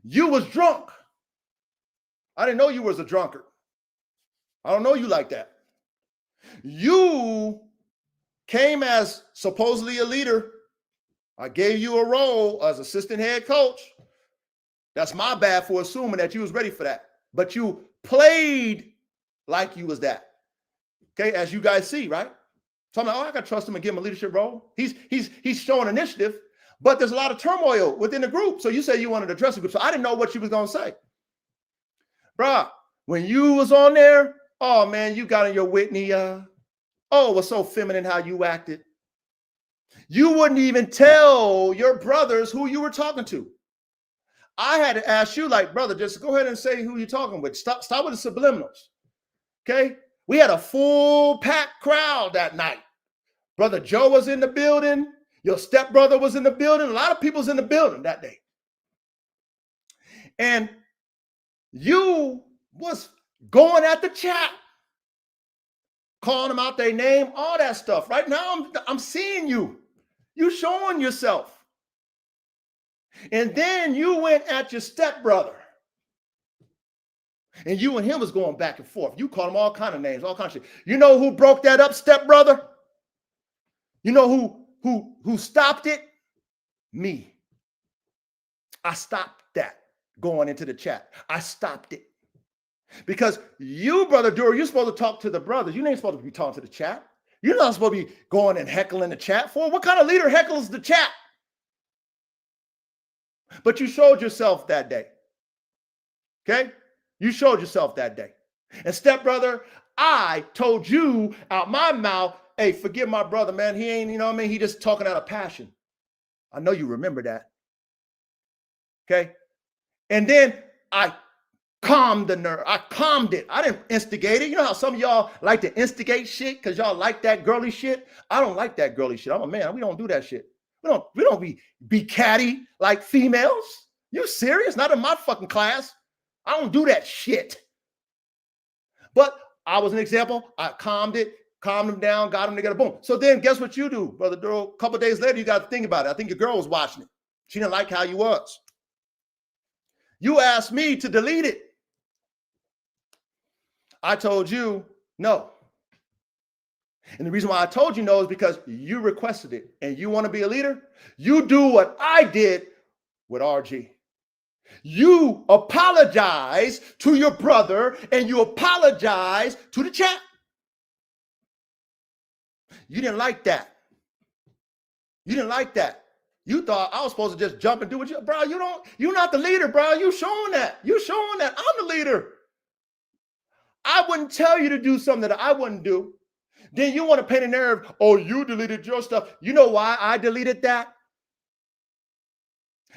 you was drunk. I didn't know you was a drunkard. I don't know you like that. You came as supposedly a leader. I gave you a role as assistant head coach. That's my bad for assuming that you was ready for that. But you played like you was that. Okay, as you guys see, right? So I'm like, I gotta trust him and give him a leadership role. He's showing initiative, but there's a lot of turmoil within the group. So you said you wanted to address the group. So I didn't know what you was gonna say. Bruh, when you was on there, Oh man, you got in your Whitney. Oh, it was so feminine how you acted. You wouldn't even tell your brothers who you were talking to. I had to ask you, like, brother, just go ahead and say who you're talking with. Stop with the subliminals. Okay? We had a full packed crowd that night. Brother Joe was in the building. Your stepbrother was in the building. A lot of people was in the building that day. And you was going at the chat, calling them out their name, all that stuff. Right now, I'm seeing you. You showing yourself. And then you went at your stepbrother. And you and him was going back and forth. You called him all kind of names, all kind of shit. You know who broke that up, stepbrother? You know who stopped it? Me. I stopped that going into the chat. I stopped it. Because you, Brother Dura, you're supposed to talk to the brothers. You ain't supposed to be talking to the chat. You're not supposed to be going and heckling the chat for. What kind of leader heckles the chat? But you showed yourself that day. Okay? You showed yourself that day. And stepbrother, I told you out my mouth, hey, forgive my brother, man. He ain't, you know what I mean? He just talking out of passion. I know you remember that. Okay? And then I calmed the nerve. I calmed it. I didn't instigate it. You know how some of y'all like to instigate shit because y'all like that girly shit? I don't like that girly shit. I'm a man. We don't do that shit. We don't be catty like females. You serious? Not in my fucking class. I don't do that shit. But I was an example. I calmed them down, got them together, boom. So then guess what you do, Brother Duro? A couple of days later, you got to think about it. I think your girl was watching it. She didn't like how you was. You asked me to delete it. I told you no. And the reason why I told you no is because you requested it. And you want to be a leader? You do what I did with RG. You apologize to your brother and you apologize to the chat. You didn't like that. You didn't like that. You thought I was supposed to just jump and do what you, bro, you're not the leader, bro. You showing that. You showing that I'm the leader. I wouldn't tell you to do something that I wouldn't do. Then you want to paint a narrative, oh, you deleted your stuff. You know why I deleted that?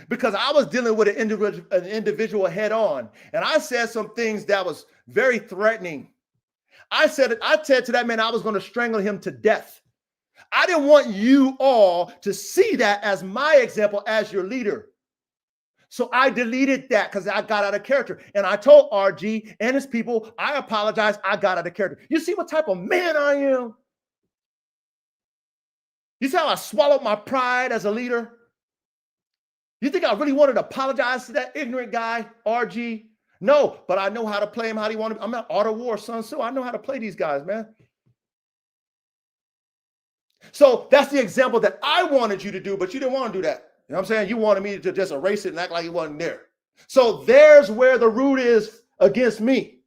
Because I was dealing with an individual head on. And I said some things that was very threatening. I said to that man, I was going to strangle him to death. I didn't want you all to see that as my example as your leader. So I deleted that because I got out of character. And I told RG and his people, I apologize. I got out of character. You see what type of man I am? You see how I swallowed my pride as a leader? You think I really wanted to apologize to that ignorant guy, RG? No, but I know how to play him, how he wanted. I'm not Art of War, Sun Tzu. I know how to play these guys, man. So that's the example that I wanted you to do, but you didn't want to do that. You know what I'm saying? You wanted me to just erase it and act like he wasn't there. So there's where the root is against me.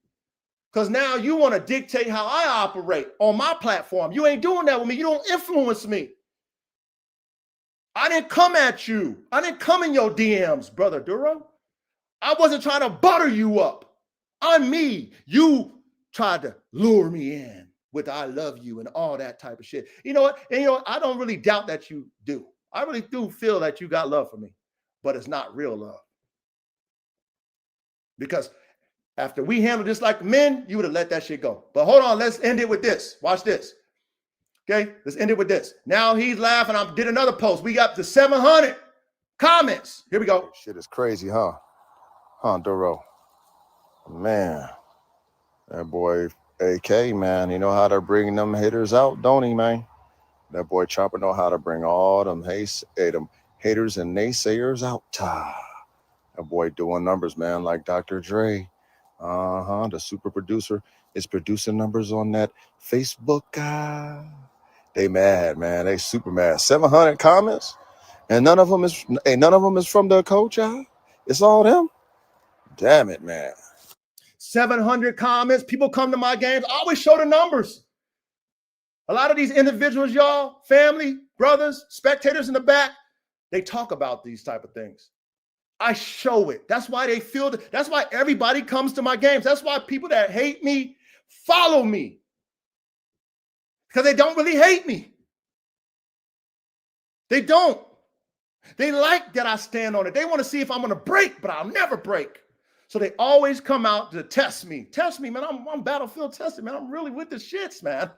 Because now you want to dictate how I operate on my platform. You ain't doing that with me. You don't influence me. I didn't come at you. I didn't come in your DMs, Brother Duro. I wasn't trying to butter you up. I'm me. You tried to lure me in with I love you and all that type of shit. You know what? And you know what? I don't really doubt that you do. I really do feel that you got love for me, but it's not real love. Because after we handled this like men, you would have let that shit go. But hold on, let's end it with this. Watch this. Okay, let's end it with this. Now he's laughing. I did another post. We got to 700 comments. Here we go.
Shit is crazy, huh? Huh, Duro? Man, that boy AK, man, he know how to bring them haters out, don't he, man? That boy Chopper know how to bring all them haters and naysayers out. That boy doing numbers, man, like Dr. Dre. The super producer is producing numbers on that Facebook. They mad, man. They super mad. 700 comments, and none of them is from the coach. It's all them. Damn it, man.
700 comments. People come to my games. I always show the numbers. A lot of these individuals, y'all, family, brothers, spectators in the back, they talk about these type of things. I show it. That's why they feel that's why everybody comes to my games. That's why people that hate me follow me because they don't really hate me. They don't. They like that I stand on it. They want to see if I'm going to break, but I'll never break. So they always come out to test me. Test me, man. I'm battlefield tested, man. I'm really with the shits, man.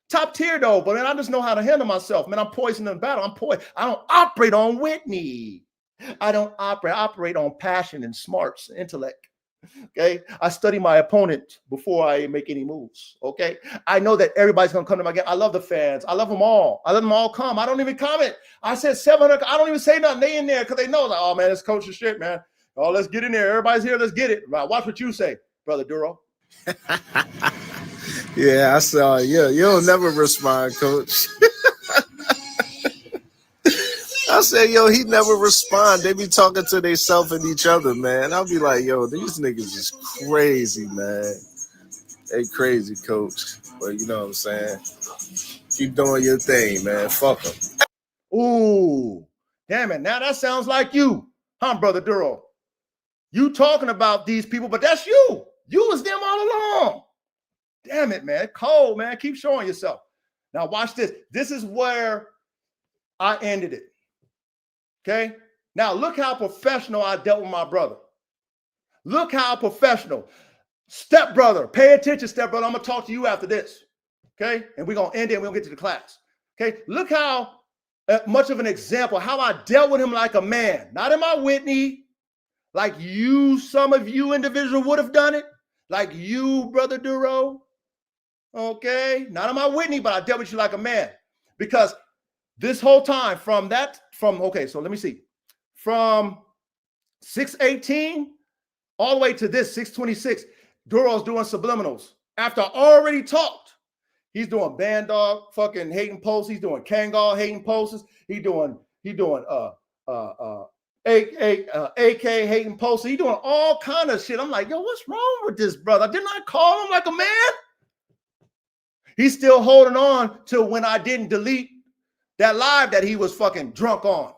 Top tier, though. But, man, I just know how to handle myself. Man, I'm poised in the battle. I'm poised. I don't operate on Whitney. I don't operate. I operate on passion and smarts, intellect. Okay. I study my opponent before I make any moves. Okay. I know that everybody's going to come to my game. I love the fans. I love them all. I let them all come. I don't even comment. I said 700. I don't even say nothing. They in there because they know, like, oh, man, it's coach's shit, man. Oh, let's get in there. Everybody's here. Let's get it. Watch what you say, Brother Duro.
Yeah, I saw. Yeah, you'll never respond, Coach. I said, yo, he never respond. They be talking to themselves and each other, man. I'll be like, yo, these niggas is crazy, man. They crazy, Coach. But you know what I'm saying? Keep doing your thing, man. Fuck them.
Ooh, damn it. Now that sounds like you, huh, Brother Duro? You talking about these people, but that's you. You was them all along. Damn it, man. Cold, man. Keep showing yourself. Now watch this. This is where I ended it. Okay. Now look how professional I dealt with my brother. Look how professional. Stepbrother, pay attention, stepbrother. I'm going to talk to you after this. Okay. And we're going to end it and we're going to get to the class. Okay. Look how much of an example, how I dealt with him like a man, not in my Whitney, like you, some of you individual would have done it, like you, Brother Duro. Okay. Not in my Whitney, but I dealt with you like a man because this whole time okay, so let me see. From 618 all the way to this 626, Duro's doing subliminals. After I already talked, he's doing band dog fucking hating posts. He's doing Kangal hating posts. He doing AK hating posts. He doing all kind of shit. I'm like, yo, what's wrong with this brother? Didn't I call him like a man? He's still holding on to when I didn't delete that live that he was fucking drunk on.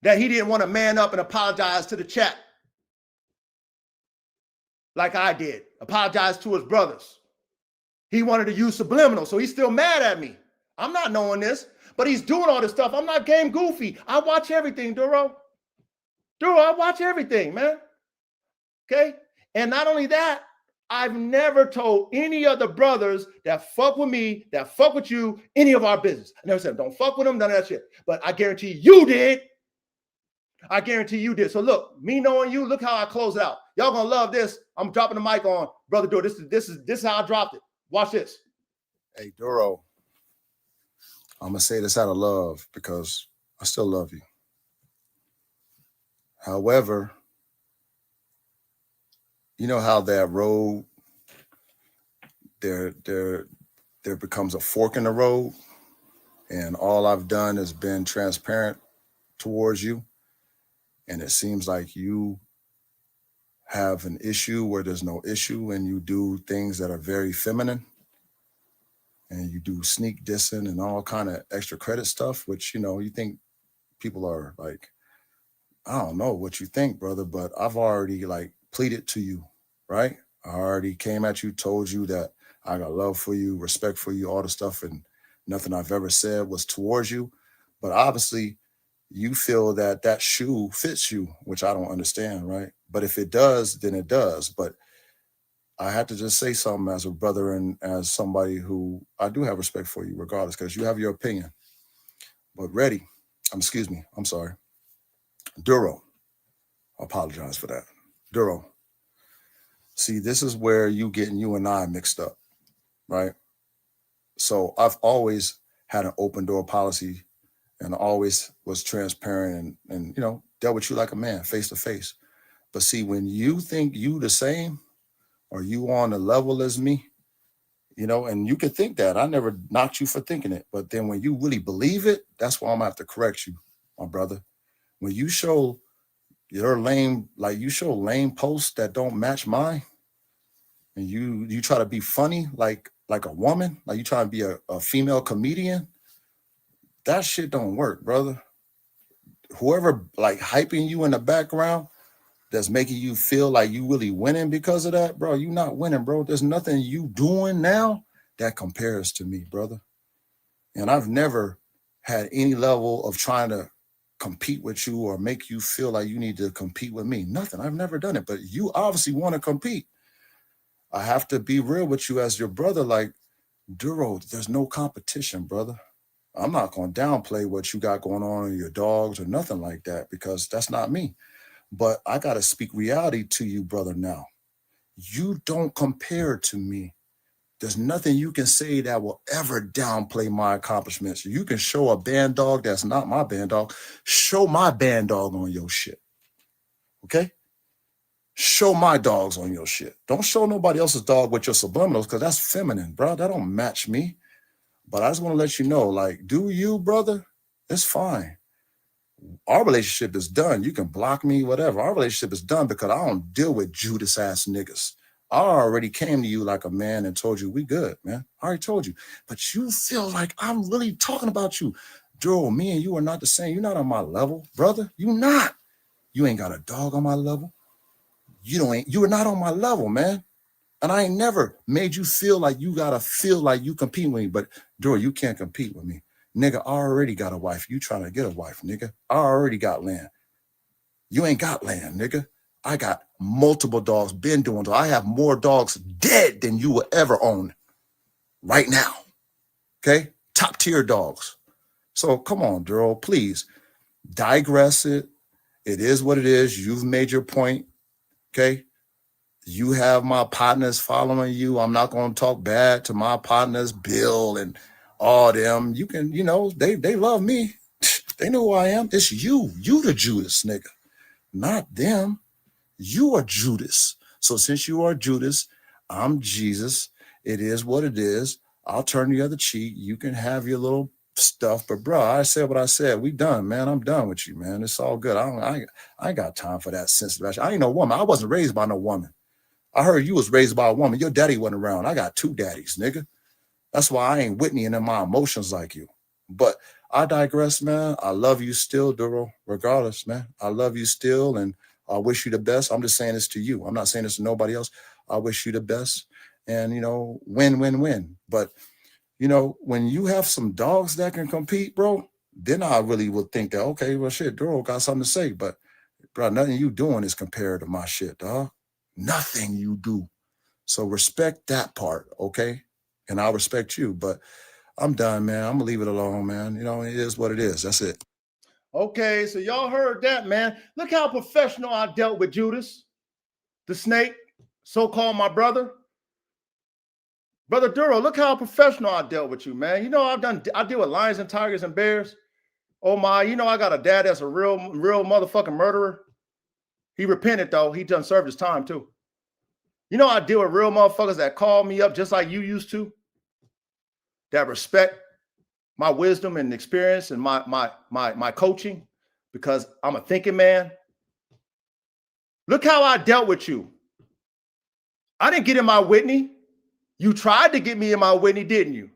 That he didn't want to man up and apologize to the chat. Like I did. Apologize to his brothers. He wanted to use subliminal, so he's still mad at me. I'm not knowing this, but he's doing all this stuff. I'm not game goofy. I watch everything, Duro. Duro, I watch everything, man. Okay? And not only that, I've never told any other brothers that fuck with me, that fuck with you, any of our business. I never said, don't fuck with them, none of that shit. But I guarantee you did. I guarantee you did. So look, me knowing you, look how I close it out. Y'all gonna love this. I'm dropping the mic on Brother Duro. This is how I dropped it. Watch this.
Hey, Duro, I'm going to say this out of love because I still love you. However, you know how that road, there becomes a fork in the road, and all I've done is been transparent towards you, and it seems like you have an issue where there's no issue, and you do things that are very feminine, and you do sneak dissing and all kind of extra credit stuff, which, you know, you think people are like, I don't know what you think, brother, but I've already like pleaded to you, right? I already came at you, told you that I got love for you, respect for you, all the stuff, and nothing I've ever said was towards you. But obviously, you feel that that shoe fits you, which I don't understand, right? But if it does, then it does. But I had to just say something as a brother and as somebody who I do have respect for you, regardless, because you have your opinion. But I'm sorry. Duro, I apologize for that. Duro, see, this is where you and I mixed up, right? So I've always had an open door policy and always was transparent and you know, dealt with you like a man, face to face. But see, when you think you the same or you on the level as me, you know, and you can think that. I never knocked you for thinking it. But then when you really believe it, that's why I'm gonna have to correct you, my brother. When you show your lame, like you show lame posts that don't match mine, and you try to be funny like a woman, like you try to be a female comedian, that shit don't work, brother. Whoever like hyping you in the background, that's making you feel like you really winning because of that, bro, you not winning, bro. There's nothing you doing now that compares to me, brother. And I've never had any level of trying to compete with you or make you feel like you need to compete with me. Nothing. I've never done it. But you obviously want to compete. I have to be real with you as your brother. Like, Duro, there's no competition, brother. I'm not going to downplay what you got going on in your dogs or nothing like that, because that's not me. But I got to speak reality to you, brother, now. You don't compare to me. There's nothing you can say that will ever downplay my accomplishments. You can show a band dog that's not my band dog. Show my band dog on your shit. Okay? Show my dogs on your shit. Don't show nobody else's dog with your subliminals, because that's feminine, bro. That don't match me. But I just want to let you know, like, do you, brother? It's fine. Our relationship is done. You can block me, whatever. Our relationship is done because I don't deal with Judas ass niggas. I already came to you like a man and told you we good, man. I already told you. But you feel like I'm really talking about you. Duro, me and you are not the same. You're not on my level, brother. You not. You ain't got a dog on my level. You are not on my level, man. And I ain't never made you feel like you gotta feel like you compete with me. But Duro, you can't compete with me. Nigga, I already got a wife. You trying to get a wife, nigga. I already got land. You ain't got land, nigga. I got multiple dogs, been doing. I have more dogs dead than you will ever own right now. Okay? Top tier dogs. So come on, Duro, please digress it. It is what it is. You've made your point. Okay? You have my partners following you. I'm not going to talk bad to my partners, Bill and all them. You can, they love me. They know who I am. It's you. You the Judas, nigga. Not them. You are Judas. So since you are Judas, I'm Jesus. It is what it is. I'll turn the other cheek. You can have your little stuff. But bro, I said what I said. We done, man. I'm done with you, man. It's all good. I ain't got time for that sensitive action. I ain't no woman. I wasn't raised by no woman. I heard you was raised by a woman. Your daddy wasn't around. I got 2 daddies, nigga. That's why I ain't Whitney and in my emotions like you. But I digress, man. I love you still, Duro, regardless, man. I love you still, and I wish you the best. I'm just saying this to you. I'm not saying this to nobody else. I wish you the best. And, win, win, win. But, when you have some dogs that can compete, bro, then I really would think that, okay, well, shit, Duro got something to say. But, bro, nothing you doing is compared to my shit, dog. Nothing you do. So respect that part, okay? And I'll respect you. But I'm done, man. I'm gonna leave it alone, man. It is what it is. That's it.
Okay, so y'all heard that, man. Look how professional I dealt with Judas, the snake, so-called my brother. Brother Duro, look how professional I dealt with you, man. I deal with lions and tigers and bears. Oh my, I got a dad that's a real motherfucking murderer. He repented though. He done served his time too. I deal with real motherfuckers that call me up just like you used to, that respect my wisdom and experience and my coaching, because I'm a thinking man. Look how I dealt with you. I didn't get in my Whitney. You tried to get me in my Whitney, didn't you?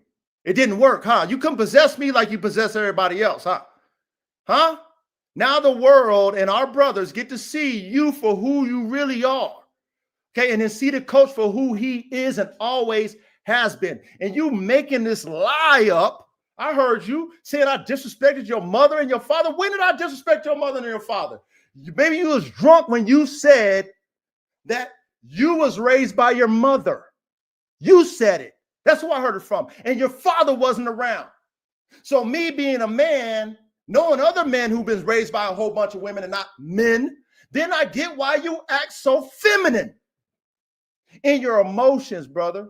It didn't work, huh? You couldn't possess me like you possess everybody else, huh? Huh? Now the world and our brothers get to see you for who you really are. Okay, and then see the coach for who he is and always has been. And you making this lie up. I heard you saying I disrespected your mother and your father. When did I disrespect your mother and your father? Maybe you was drunk when you said that you was raised by your mother. You said it. That's who I heard it from. And your father wasn't around. So me being a man, knowing other men who've been raised by a whole bunch of women and not men, then I get why you act so feminine in your emotions, brother.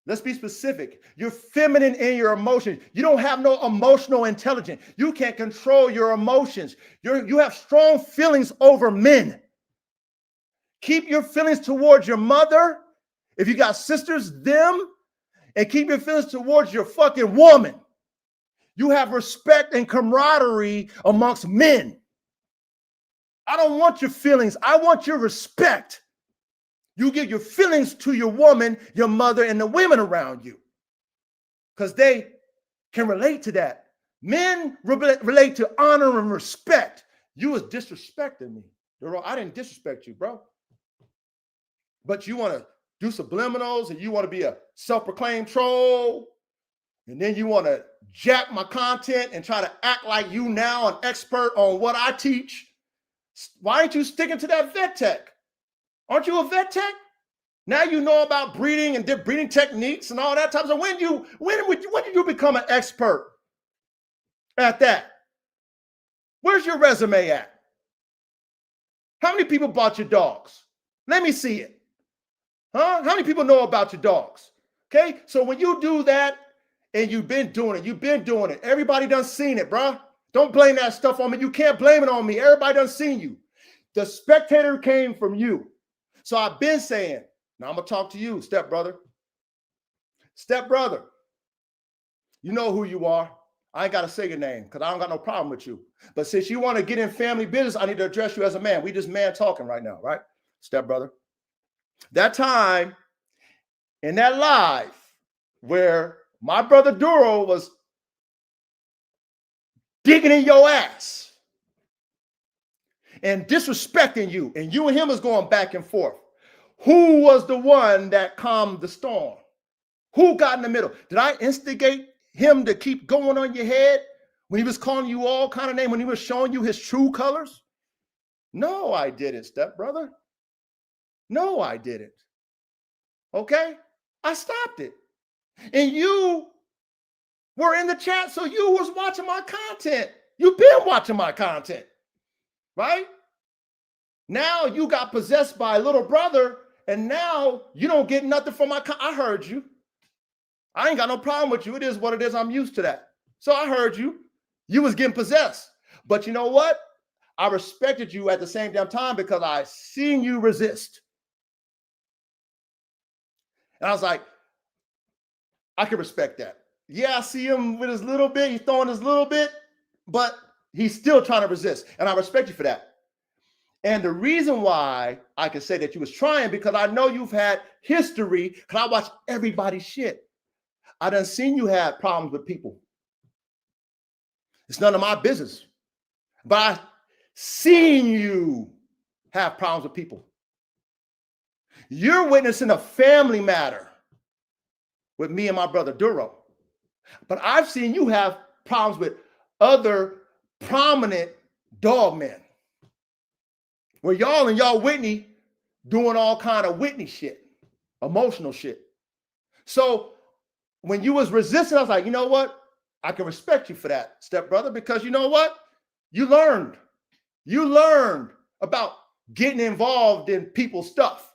Let's be specific. You're feminine in your emotions. You don't have no emotional intelligence. You can't control your emotions. You have strong feelings over men. Keep your feelings towards your mother. If you got sisters, them, and keep your feelings towards your fucking woman. You have respect and camaraderie amongst men. I don't want your feelings. I want your respect. You give your feelings to your woman, your mother, and the women around you, because they can relate to that. Men relate to honor and respect. You was disrespecting me. Duro, I didn't disrespect you, bro. But you want to do subliminals and you want to be a self-proclaimed troll. And then you want to jack my content and try to act like you now an expert on what I teach. Why aren't you sticking to that vet tech? Aren't you a vet tech? Now you know about breeding and breeding techniques and all that type of stuff. When did you become an expert at that? Where's your resume at? How many people bought your dogs? Let me see it. Huh? How many people know about your dogs? Okay, so when you do that and you've been doing it. Everybody done seen it, bro. Don't blame that stuff on me. You can't blame it on me. Everybody done seen you. The spectator came from you. So I've been saying, now I'm going to talk to you, stepbrother. Stepbrother, you know who you are. I ain't got to say your name because I don't got no problem with you. But since you want to get in family business, I need to address you as a man. We just man talking right now, right? Stepbrother. That time in that live where my brother Duro was digging in your ass and disrespecting you, and you and him was going back and forth. Who was the one that calmed the storm? Who got in the middle? Did I instigate him to keep going on your head when he was calling you all kind of names, when he was showing you his true colors? No, I didn't, stepbrother. No, I didn't. Okay? I stopped it. And you were in the chat, so you was watching my content. You've been watching my content, right? Now you got possessed by a little brother, and now you don't get nothing from my I heard you. I ain't got no problem with you. It is what it is. I'm used to that. So I heard you. You was getting possessed. But you know what? I respected you at the same damn time because I seen you resist. And I was like, I can respect that. Yeah, I see him with his little bit. He's throwing his little bit, but he's still trying to resist. And I respect you for that. And the reason why I can say that you was trying, because I know you've had history, because I watch everybody's shit. I done seen you have problems with people. It's none of my business. But I seen you have problems with people. You're witnessing a family matter with me and my brother Duro. But I've seen you have problems with other prominent dog men. Where y'all and y'all Whitney doing all kind of Whitney shit, emotional shit. So when you was resisting, I was like, you know what? I can respect you for that, stepbrother, because you know what? You learned. You learned about getting involved in people's stuff.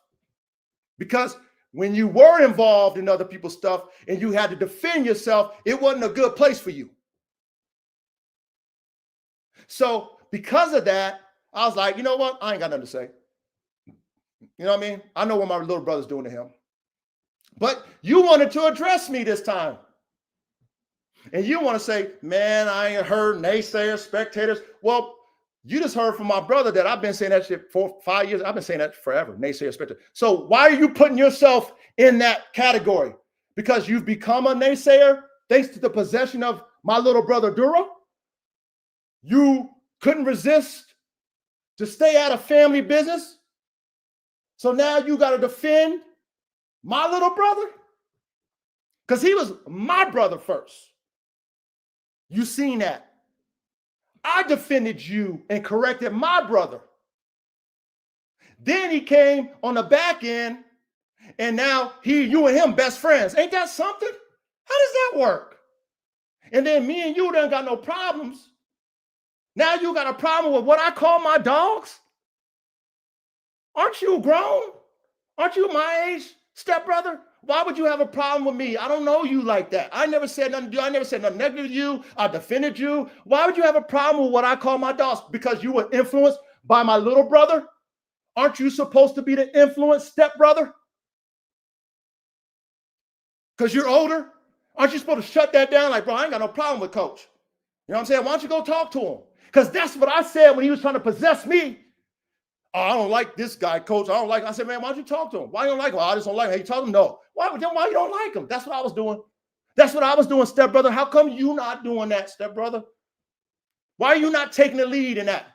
Because when you were involved in other people's stuff and you had to defend yourself, it wasn't a good place for you. So because of that, I was like, you know what? I ain't got nothing to say. You know what I mean? I know what my little brother's doing to him. But you wanted to address me this time. And you want to say, man, I ain't heard naysayers, spectators. Well, you just heard from my brother that I've been saying that shit for 5 years. I've been saying that forever, naysayer, spectator. So why are you putting yourself in that category? Because you've become a naysayer thanks to the possession of my little brother Duro? You couldn't resist to stay out of family business? So now you got to defend my little brother? Because he was my brother first. You seen that. I defended you and corrected my brother. Then he came on the back end, and now you and him best friends. Ain't that something? How does that work? And then me and you done got no problems. Now you got a problem with what I call my dogs? Aren't you grown? Aren't you my age, stepbrother? Why would you have a problem with me? I don't know you like that. I never said nothing to you. I never said nothing negative to you. I defended you. Why would you have a problem with what I call my dogs? Because you were influenced by my little brother? Aren't you supposed to be the influenced stepbrother? Because you're older? Aren't you supposed to shut that down? Like, bro, I ain't got no problem with Coach. You know what I'm saying? Why don't you go talk to him? Because that's what I said when he was trying to possess me. Oh, I don't like this guy, Coach. I said, man, why don't you talk to him? Why you don't like him? I just don't like him. Hey, you told him no. Why you don't like him? That's what I was doing. That's what I was doing, stepbrother. How come you not doing that, stepbrother? Why are you not taking the lead in that?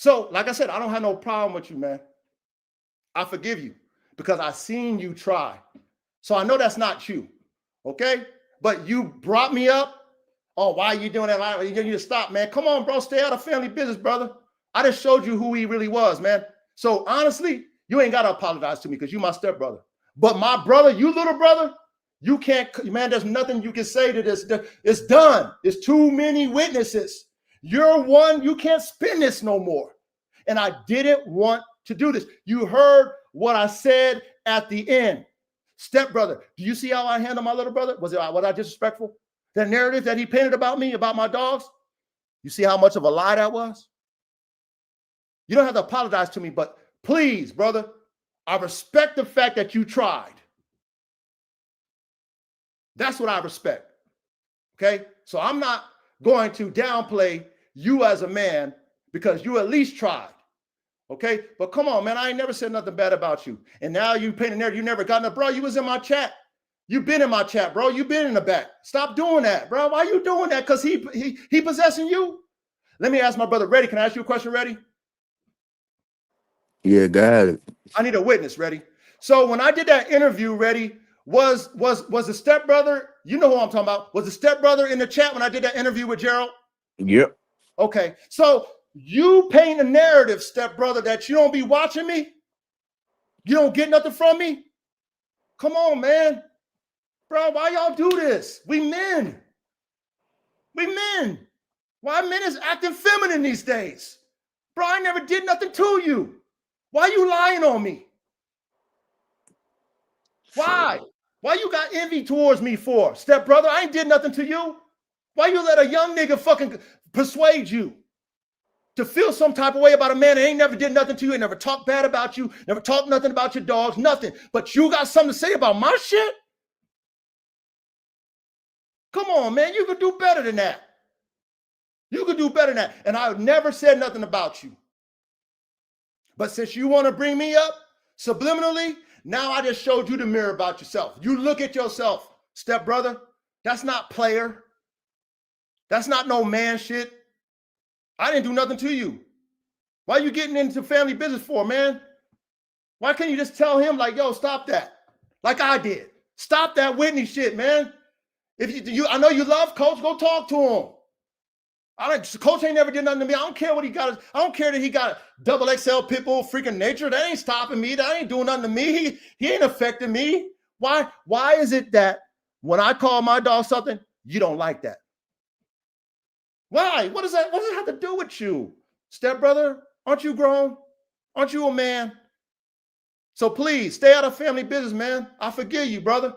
So, like I said, I don't have no problem with you, man. I forgive you because I seen you try. So I know that's not you, okay? But you brought me up. Oh, why are you doing that? You need to stop, man. Come on, bro. Stay out of family business, brother. I just showed you who he really was, man. So honestly, you ain't got to apologize to me because you my stepbrother. But my brother, you little brother, you can't, man, there's nothing you can say to this. It's done. It's too many witnesses. You're one, you can't spin this no more. And I didn't want to do this. You heard what I said at the end. Stepbrother, do you see how I handle my little brother? Was I disrespectful? That narrative that he painted about me, about my dogs, you see how much of a lie that was? You don't have to apologize to me, but please, brother, I respect the fact that you tried. That's what I respect, okay? So I'm not going to downplay you as a man because you at least tried, okay? But come on, man, I ain't never said nothing bad about you. And now you painting there, you never got enough, bro. You was in my chat. You've been in my chat, bro. You've been in the back. Stop doing that, bro. Why are you doing that? Because he possessing you? Let me ask my brother, Reddy. Can I ask you a question, Reddy?
Yeah, got it.
I need a witness, Reddy. So when I did that interview, Reddy, was the stepbrother, you know who I'm talking about, was the stepbrother in the chat when I did that interview with Gerald?
Yep.
Okay. So you paint a narrative, stepbrother, that you don't be watching me? You don't get nothing from me? Come on, man. Bro, why y'all do this? We men. We men. Why men is acting feminine these days? Bro, I never did nothing to you. Why you lying on me? Why? Why you got envy towards me for? Stepbrother, I ain't did nothing to you. Why you let a young nigga fucking persuade you to feel some type of way about a man that ain't never did nothing to you, ain't never talked bad about you, never talked nothing about your dogs, nothing. But you got something to say about my shit? Come on, man. You could do better than that. You could do better than that. And I never said nothing about you. But since you want to bring me up subliminally, now I just showed you the mirror about yourself. You look at yourself, stepbrother. That's not player. That's not no man shit. I didn't do nothing to you. Why are you getting into family business for, man? Why can't you just tell him like, yo, stop that? Like I did. Stop that Whitney shit, man. If you I know you love Coach, go talk to him. Coach ain't never did nothing to me. I don't care what he got. I don't care that he got a double XL pitbull freaking nature. That ain't stopping me. That ain't doing nothing to me. He ain't affecting me. Why is it that when I call my dog something, you don't like that? Why? What does it have to do with you? Stepbrother, aren't you grown? Aren't you a man? So please stay out of family business, man. I forgive you, brother.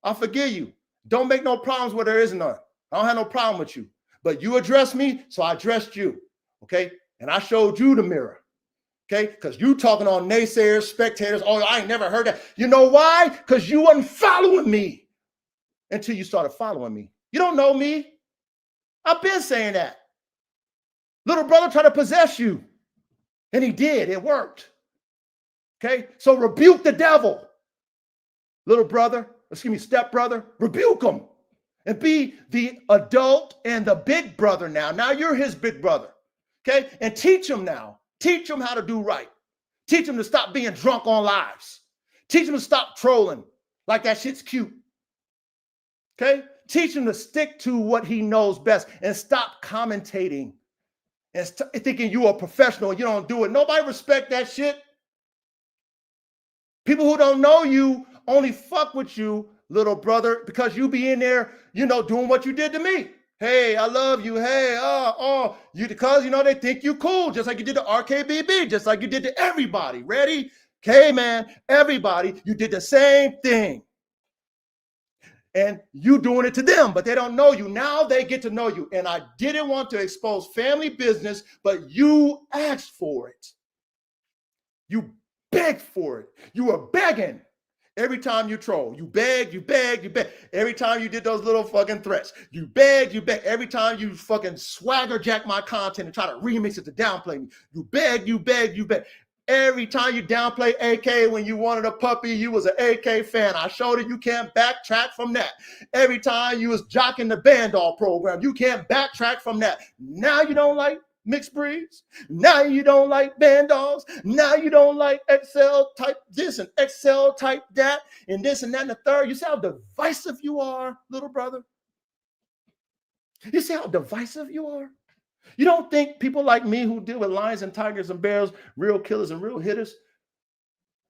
I forgive you. Don't make no problems where there is none. I don't have no problem with you. But you addressed me, so I addressed you, okay? And I showed you the mirror, okay? Because you talking on naysayers, spectators. Oh, I ain't never heard that. You know why? Because you wasn't following me until you started following me. You don't know me. I've been saying that. Little brother tried to possess you, and he did. It worked, okay? So rebuke the devil. Little brother, stepbrother, rebuke him. And be the adult and the big brother now. Now you're his big brother, okay? And teach him now. Teach him how to do right. Teach him to stop being drunk on lives. Teach him to stop trolling like that shit's cute, okay? Teach him to stick to what he knows best and stop commentating and thinking you are a professional and you don't do it. Nobody respect that shit. People who don't know you only fuck with you, little brother, because you be in there, doing what you did to me. Hey, I love you. Hey, because, they think you cool, just like you did to RKBB, just like you did to everybody. Ready? Okay, man, everybody, you did the same thing. And you doing it to them, but they don't know you. Now they get to know you. And I didn't want to expose family business, but you asked for it. You begged for it. You were begging. Every time you troll, you beg, you beg, you beg. Every time you did those little fucking threats, you beg, you beg. Every time you fucking swagger jack my content and try to remix it to downplay me, you beg, you beg, you beg. Every time you downplay AK when you wanted a puppy, you was an AK fan. I showed it, you can't backtrack from that. Every time you was jocking the Bandall program, you can't backtrack from that. Now you don't like mixed breeds. Now you don't like band dogs. Now you don't like XL type this and XL type that and this and that and the third. You see how divisive you are, little brother? You see how divisive you are? You don't think people like me who deal with lions and tigers and bears, real killers and real hitters,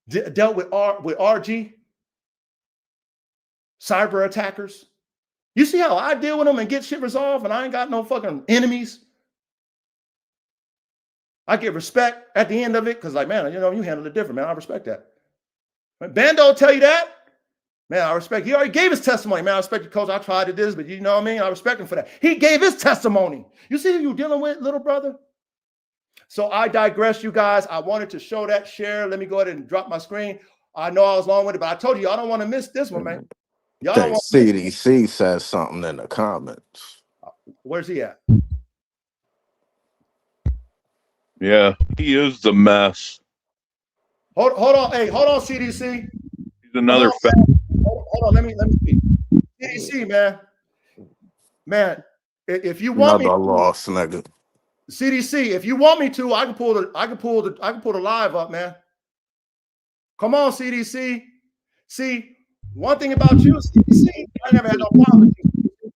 dealt with RG, cyber attackers? You see how I deal with them and get shit resolved and I ain't got no fucking enemies? I get respect at the end of it because, like, man, you know, you handle it different, man. I respect that. When Bando tell you that, man, I respect. He already gave his testimony, man. I respect you, coach. I tried to do this, but you know what I mean? I respect him for that. He gave his testimony. You see who you're dealing with, little brother? So I digress, you guys. I wanted to show that share. Let me go ahead and drop my screen. I know I was long with it, but I told you, y'all don't want to miss this one, man. Y'all don't want to miss.
CDC says something in the comments.
Where's he at?
Yeah, he is the mess.
Hold on. Hey, hold on, CDC.
He's another fat.
Hold on. Let me speak. CDC, man. Man, if you want
Another
me,
lost nigga.
CDC, if you want me to, I can pull the live up, man. Come on, CDC. See, one thing about you, CDC, I never had no problem with you.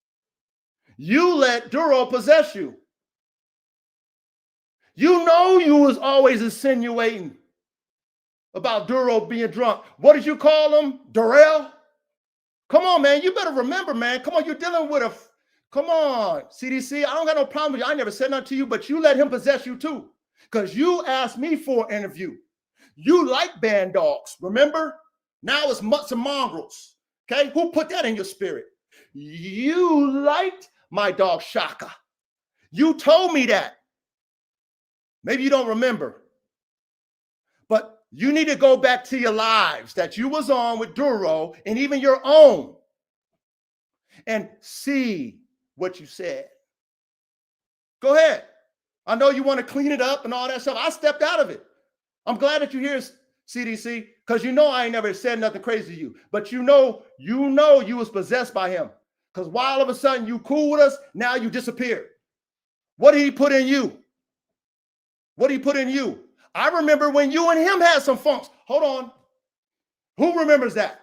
You let Duro possess you. You know you was always insinuating about Duro being drunk. What did you call him? Durrell? Come on, man. You better remember, man. Come on, you're dealing with a... Come on, CDC. I don't got no problem with you. I never said nothing to you, but you let him possess you too. Because you asked me for an interview. You like band dogs, remember? Now it's mutts and mongrels. Okay? Who put that in your spirit? You liked my dog Shaka. You told me that. Maybe you don't remember. But you need to go back to your lives that you was on with Duro and even your own and see what you said. Go ahead. I know you want to clean it up and all that stuff. I stepped out of it. I'm glad that you're here, CDC, because you know I ain't never said nothing crazy to you. But you know you was possessed by him. Because while all of a sudden you cool with us, now you disappeared. What did he put in you? What did he put in you? I remember when you and him had some funks. Hold on. Who remembers that?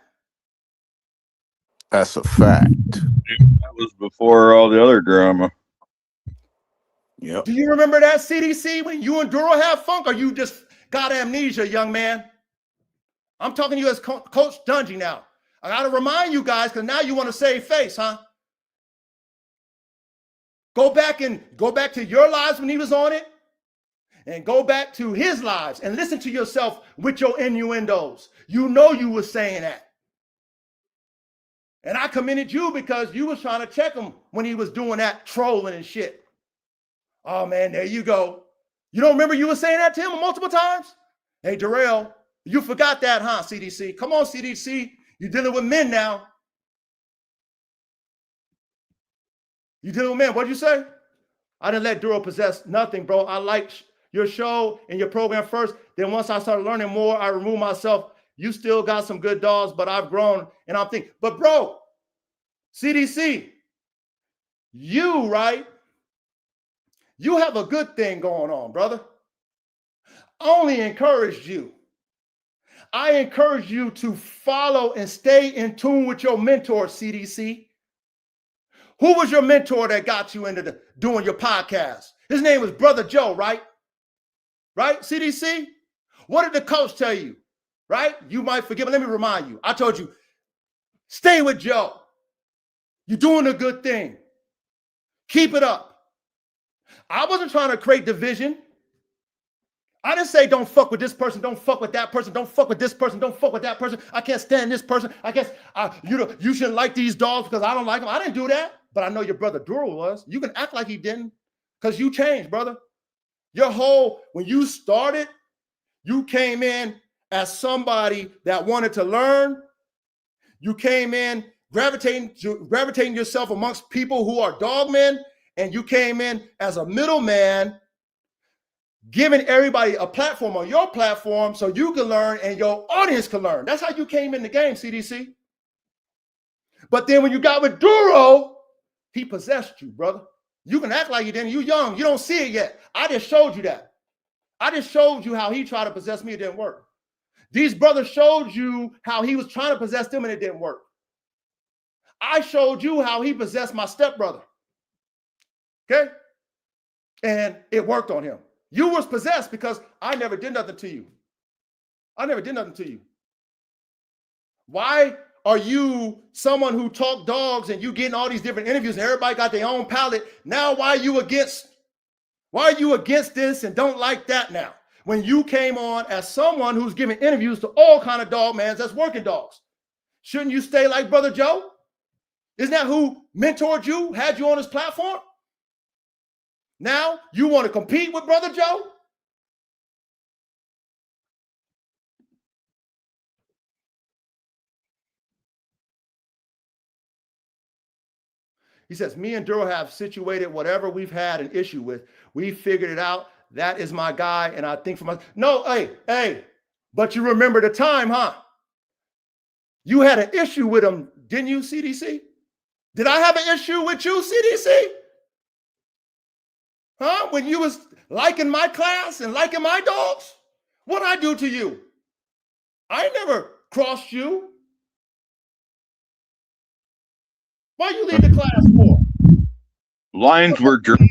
That's a fact.
That was before all the other drama.
Yep.
Do you remember that, CDC, when you and Duro had funk, or you just got amnesia, young man? I'm talking to you as Coach Dungy now. I got to remind you guys, because now you want to save face, huh? Go back to your lives when he was on it, and go back to his lives and listen to yourself with your innuendos. You know you were saying that. And I commended you because you was trying to check him when he was doing that trolling and shit. Oh, man, there you go. You don't remember you were saying that to him multiple times? Hey, Darrell, you forgot that, huh, CDC? Come on, CDC. You're dealing with men now. You dealing with men. What'd you say? I didn't let Duro possess nothing, bro. I liked your show and your program first. Then once I started learning more, I removed myself. You still got some good dogs, but I've grown. And I'm thinking, but bro, CDC, you, right? You have a good thing going on, brother. I only encouraged you. I encourage you to follow and stay in tune with your mentor, CDC. Who was your mentor that got you into doing your podcast? His name was Brother Joe, right? Right, CDC? What did the coach tell you? Right? You might forget, but let me remind you. I told you, stay with Joe. You're doing a good thing. Keep it up. I wasn't trying to create division. I didn't say don't fuck with this person, don't fuck with that person, don't fuck with this person, don't fuck with that person. I can't stand this person. I guess you shouldn't like these dogs because I don't like them. I didn't do that, but I know your brother Duro was. You can act like he didn't because you changed, brother. When you started, you came in as somebody that wanted to learn. You came in gravitating yourself amongst people who are dogmen, and you came in as a middleman, giving everybody a platform on your platform so you can learn and your audience can learn. That's how you came in the game, CDC. But then when you got with Duro, he possessed you, brother. You can act like you didn't. You young. You don't see it yet. I just showed you that. I just showed you how he tried to possess me. It didn't work. These brothers showed you how he was trying to possess them and it didn't work. I showed you how he possessed my stepbrother. Okay? And it worked on him. You was possessed because I never did nothing to you. I never did nothing to you. Why are you someone who talk dogs and you getting all these different interviews and everybody got their own palette? Now why are you against this and don't like that now? When you came on as someone who's giving interviews to all kind of dog mans that's working dogs. Shouldn't you stay like Brother Joe? Isn't that who mentored you, had you on his platform? Now you want to compete with Brother Joe? He says, me and Duro have situated whatever we've had an issue with. We figured it out. That is my guy. And I think for my, no, hey, but you remember the time, huh? You had an issue with him, didn't you, CDC? Did I have an issue with you, CDC? Huh? When you was liking my class and liking my dogs? What'd I do to you? I never crossed you. Why you leave the class for?
Lines were drawn,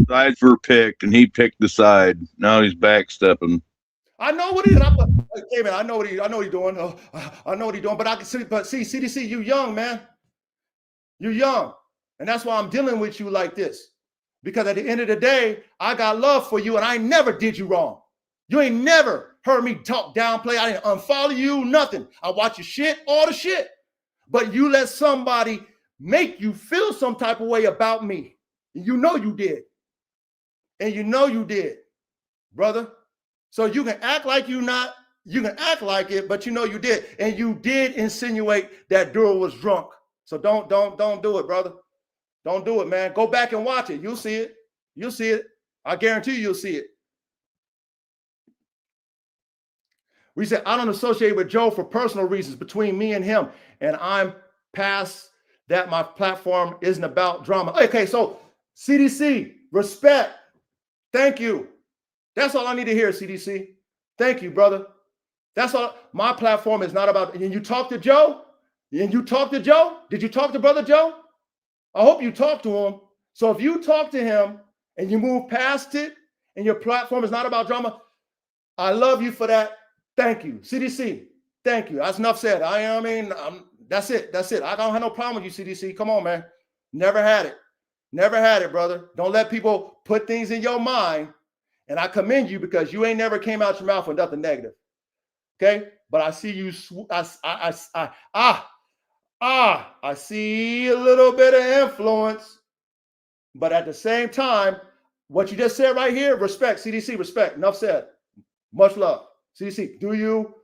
sides were picked, and he picked the side. Now he's backstepping.
I know what he is. Hey man, I know what he's doing. I know what he's doing. But I can see. But see, CDC, you young man. You're young, and that's why I'm dealing with you like this. Because at the end of the day, I got love for you, and I never did you wrong. You ain't never heard me talk downplay. I didn't unfollow you, nothing. I watch your shit, all the shit. But you let somebody make you feel some type of way about me. You know you did. And you know you did, brother. So you can act like you can act like it, but you know you did. And you did insinuate that Duro was drunk. So don't do it, brother. Don't do it, man. Go back and watch it. You'll see it. You'll see it. I guarantee you'll see it. We said, I don't associate with Joe for personal reasons between me and him. And I'm past that. My platform isn't about drama. Okay, so CDC, respect. Thank you. That's all I need to hear, CDC. Thank you, brother. That's all. My platform is not about, and you talk to Joe? And you talk to Joe? Did you talk to Brother Joe? I hope you talked to him. So if you talk to him and you move past it and your platform is not about drama, I love you for that. Thank you. CDC, thank you. That's enough said. That's it. That's it. I don't have no problem with you, CDC. Come on, man. Never had it. Never had it, brother. Don't let people put things in your mind. And I commend you because you ain't never came out your mouth with nothing negative. Okay? But I see you. I see a little bit of influence. But at the same time, what you just said right here, respect, CDC, respect. Enough said. Much love. CDC, do you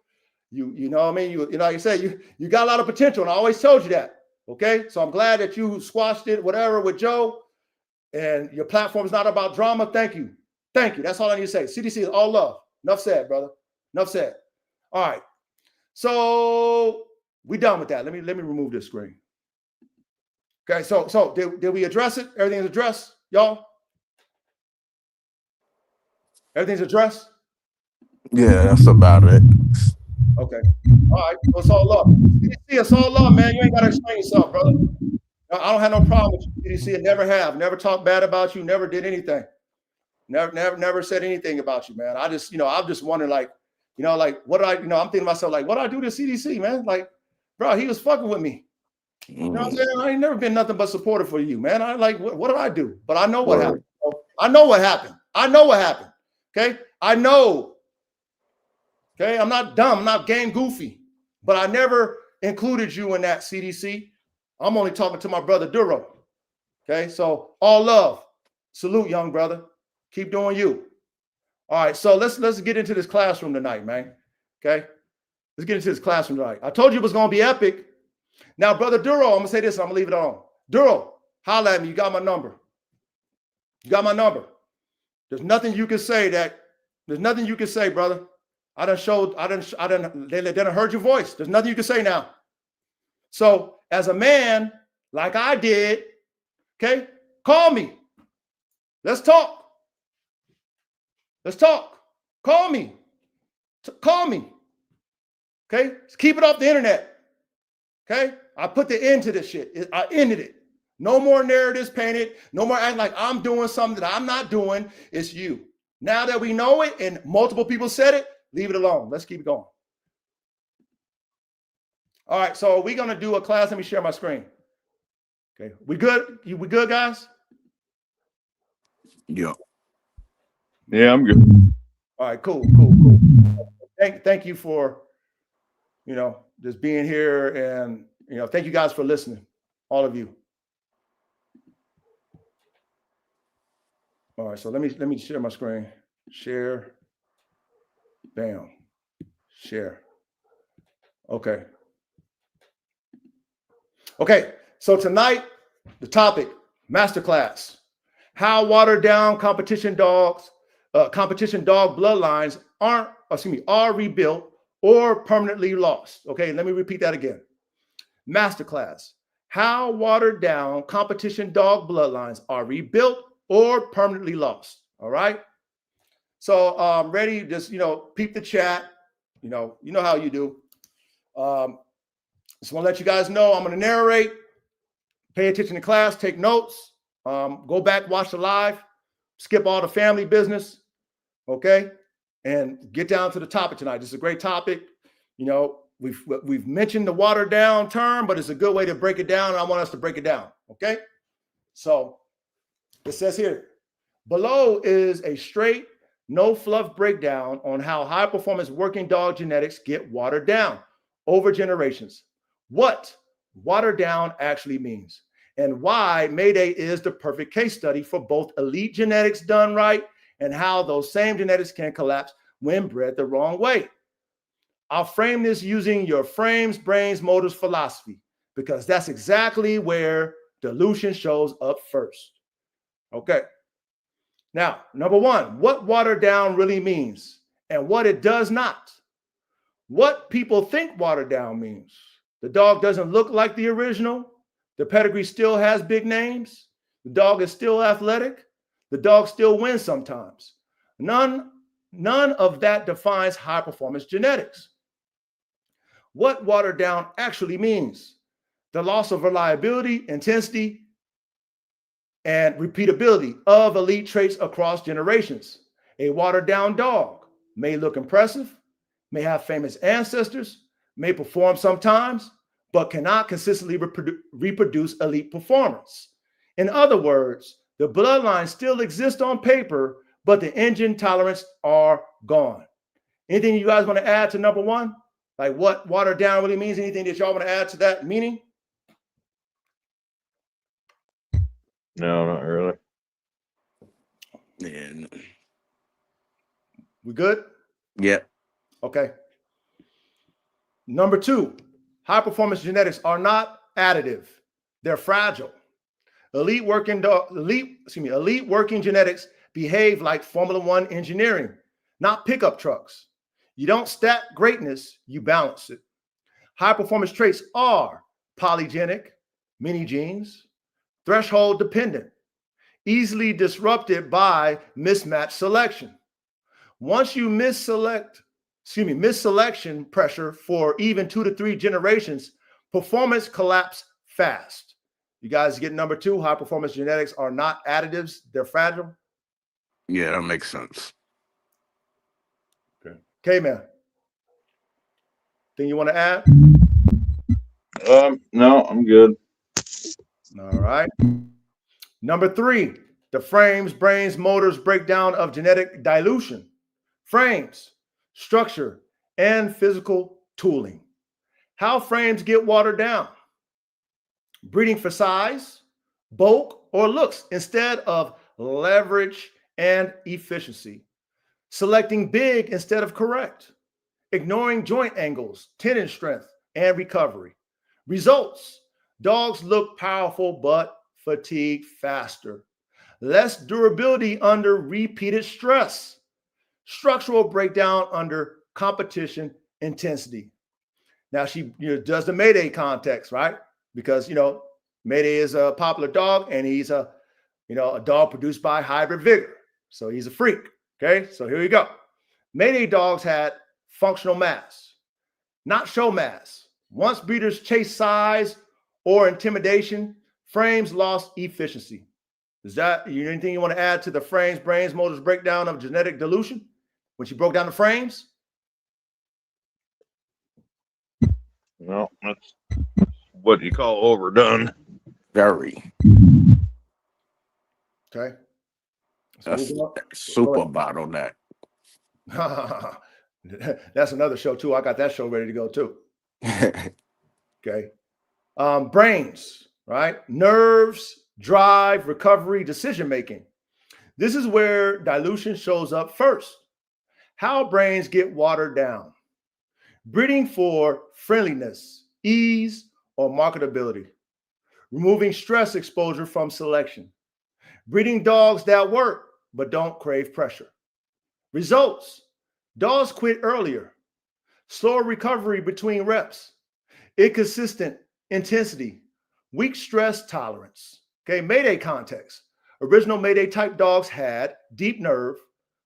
know what I mean? You know, like you said, you got a lot of potential, and I always told you that. Okay? So I'm glad that you squashed it, whatever, with Joe, and your platform is not about drama. Thank you. Thank you. That's all I need to say. CDC is all love. Enough said, brother. Enough said. All right. So we done with that. Let me remove this screen. Okay, so did we address it? Everything's addressed, y'all? Everything's addressed?
Yeah, that's about it.
Okay. All right. So it's all love. CDC, it's all love, man. You ain't got to explain yourself, brother. I don't have no problem with you, CDC. I never have. Never talked bad about you. Never did anything. Never said anything about you, man. I just, I'm just wondering, like, what did I'm thinking to myself, like, what did I do to CDC, man? Like, bro, he was fucking with me. You know what I'm saying? I ain't never been nothing but supportive for you, man. I like, what did I do? But I know what happened. I know what happened. I know what happened. Okay. I know. Okay. I'm not dumb. I'm not game goofy, but I never included you in that, CDC. I'm only talking to my brother Duro. Okay. So all love. Salute, young brother. Keep doing you. All right. So let's get into this classroom tonight, man. Okay. Let's get into this classroom tonight. I told you it was going to be epic. Now, brother Duro, I'm going to say this. I'm going to leave it on. Duro, holla at me. You got my number. You got my number. There's nothing you can say, brother. They done heard your voice. There's nothing you can say now. So as a man, like I did, okay, call me. Let's talk. Let's talk. Call me. Call me. Okay? Let's keep it off the internet. Okay? I put the end to this shit. I ended it. No more narratives painted. No more acting like I'm doing something that I'm not doing. It's you. Now that we know it and multiple people said it, leave it alone. Let's keep it going. All right, so we're going to do a class. Let me share my screen. Okay, we good? We good, guys?
Yeah.
Yeah, I'm good.
All right, cool. Thank you for, just being here, and, thank you guys for listening, all of you. All right, so let me share my screen. Share. Bam. Share. Okay. Okay, so tonight, the topic, masterclass, how watered down competition dog bloodlines are rebuilt or permanently lost. Okay, let me repeat that again. Masterclass, how watered down competition dog bloodlines are rebuilt or permanently lost. All right. So ready, just, peep the chat. You know how you do. Just want to let you guys know I'm going to narrate. Pay attention to class, take notes, go back, watch the live, skip all the family business, okay? And get down to the topic tonight. This is a great topic. We've mentioned the watered down term, but it's a good way to break it down, and I want us to break it down, okay? So it says here, below is a straight, no fluff breakdown on how high performance working dog genetics get watered down over generations. What watered down actually means, and why Mayday is the perfect case study for both elite genetics done right and how those same genetics can collapse when bred the wrong way. I'll frame this using your frames, brains, motors philosophy, because that's exactly where dilution shows up first. Okay. Now, number one, what watered down really means and what it does not. What people think watered down means. The dog doesn't look like the original. The pedigree still has big names. The dog is still athletic. The dog still wins sometimes. None of that defines high performance genetics. What watered down actually means: the loss of reliability, intensity, and repeatability of elite traits across generations. A watered down dog may look impressive, may have famous ancestors, may perform sometimes, but cannot consistently reproduce elite performance. In other words, the bloodlines still exist on paper, but the engine tolerance are gone. Anything you guys want to add to number one? Like what watered down really means? Anything that y'all want to add to that meaning?
No, not really.
Yeah.
We good?
Yeah.
Okay. Number two, high performance genetics are not additive. They're fragile. Elite working genetics behave like Formula One engineering, not pickup trucks. You don't stack greatness, you balance it. High performance traits are polygenic, many genes, threshold dependent, easily disrupted by mismatch selection. Once you misselection pressure for even 2 to 3 generations, performance collapse fast. You guys get number two, high performance genetics are not additives, they're fragile.
Yeah, that makes sense.
Okay, man. Thing you want to add?
No, I'm good.
All right. Number three, the frames, brains, motors breakdown of genetic dilution. Frames, structure, and physical tooling. How frames get watered down? Breeding for size, bulk, or looks instead of leverage and efficiency. Selecting big instead of correct. Ignoring joint angles, tendon strength, and recovery. Results: dogs look powerful but fatigue faster. Less durability under repeated stress. Structural breakdown under competition intensity. Now she does the Mayday context, right? Because Mayday is a popular dog and he's a a dog produced by Hybrid Vigor. So he's a freak. Okay, so here we go. Mayday dogs had functional mass, not show mass. Once breeders chase size or intimidation, frames lost efficiency. Is that anything you want to add to the frames, brains, motors breakdown of genetic dilution when she broke down the frames?
Well, that's what you call overdone.
Very.
Okay.
That's super bottleneck.
That's another show too. I got that show ready to go too. Okay. Brains, right? Nerves, drive, recovery, decision making. This is where dilution shows up first. How brains get watered down. Breeding for friendliness, ease, or marketability. Removing stress exposure from selection. Breeding dogs that work but don't crave pressure. Results: dogs quit earlier, slower recovery between reps, inconsistent intensity, weak stress tolerance. Okay, Mayday context. Original Mayday type dogs had deep nerve,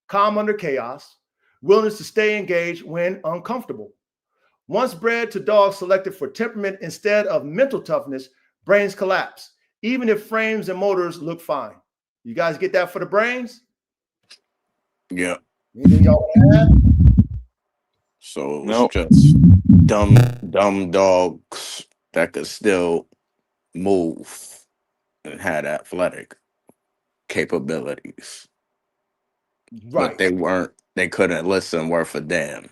calm under chaos, willingness to stay engaged when uncomfortable. Once bred to dogs selected for temperament instead of mental toughness, brains collapse, even if frames and motors look fine. You guys get that for the brains?
Yeah.
Anything y'all want to add?
So
Nope.
it's just dumb dogs that could still move and had athletic capabilities.
Right.
But they couldn't listen worth a damn.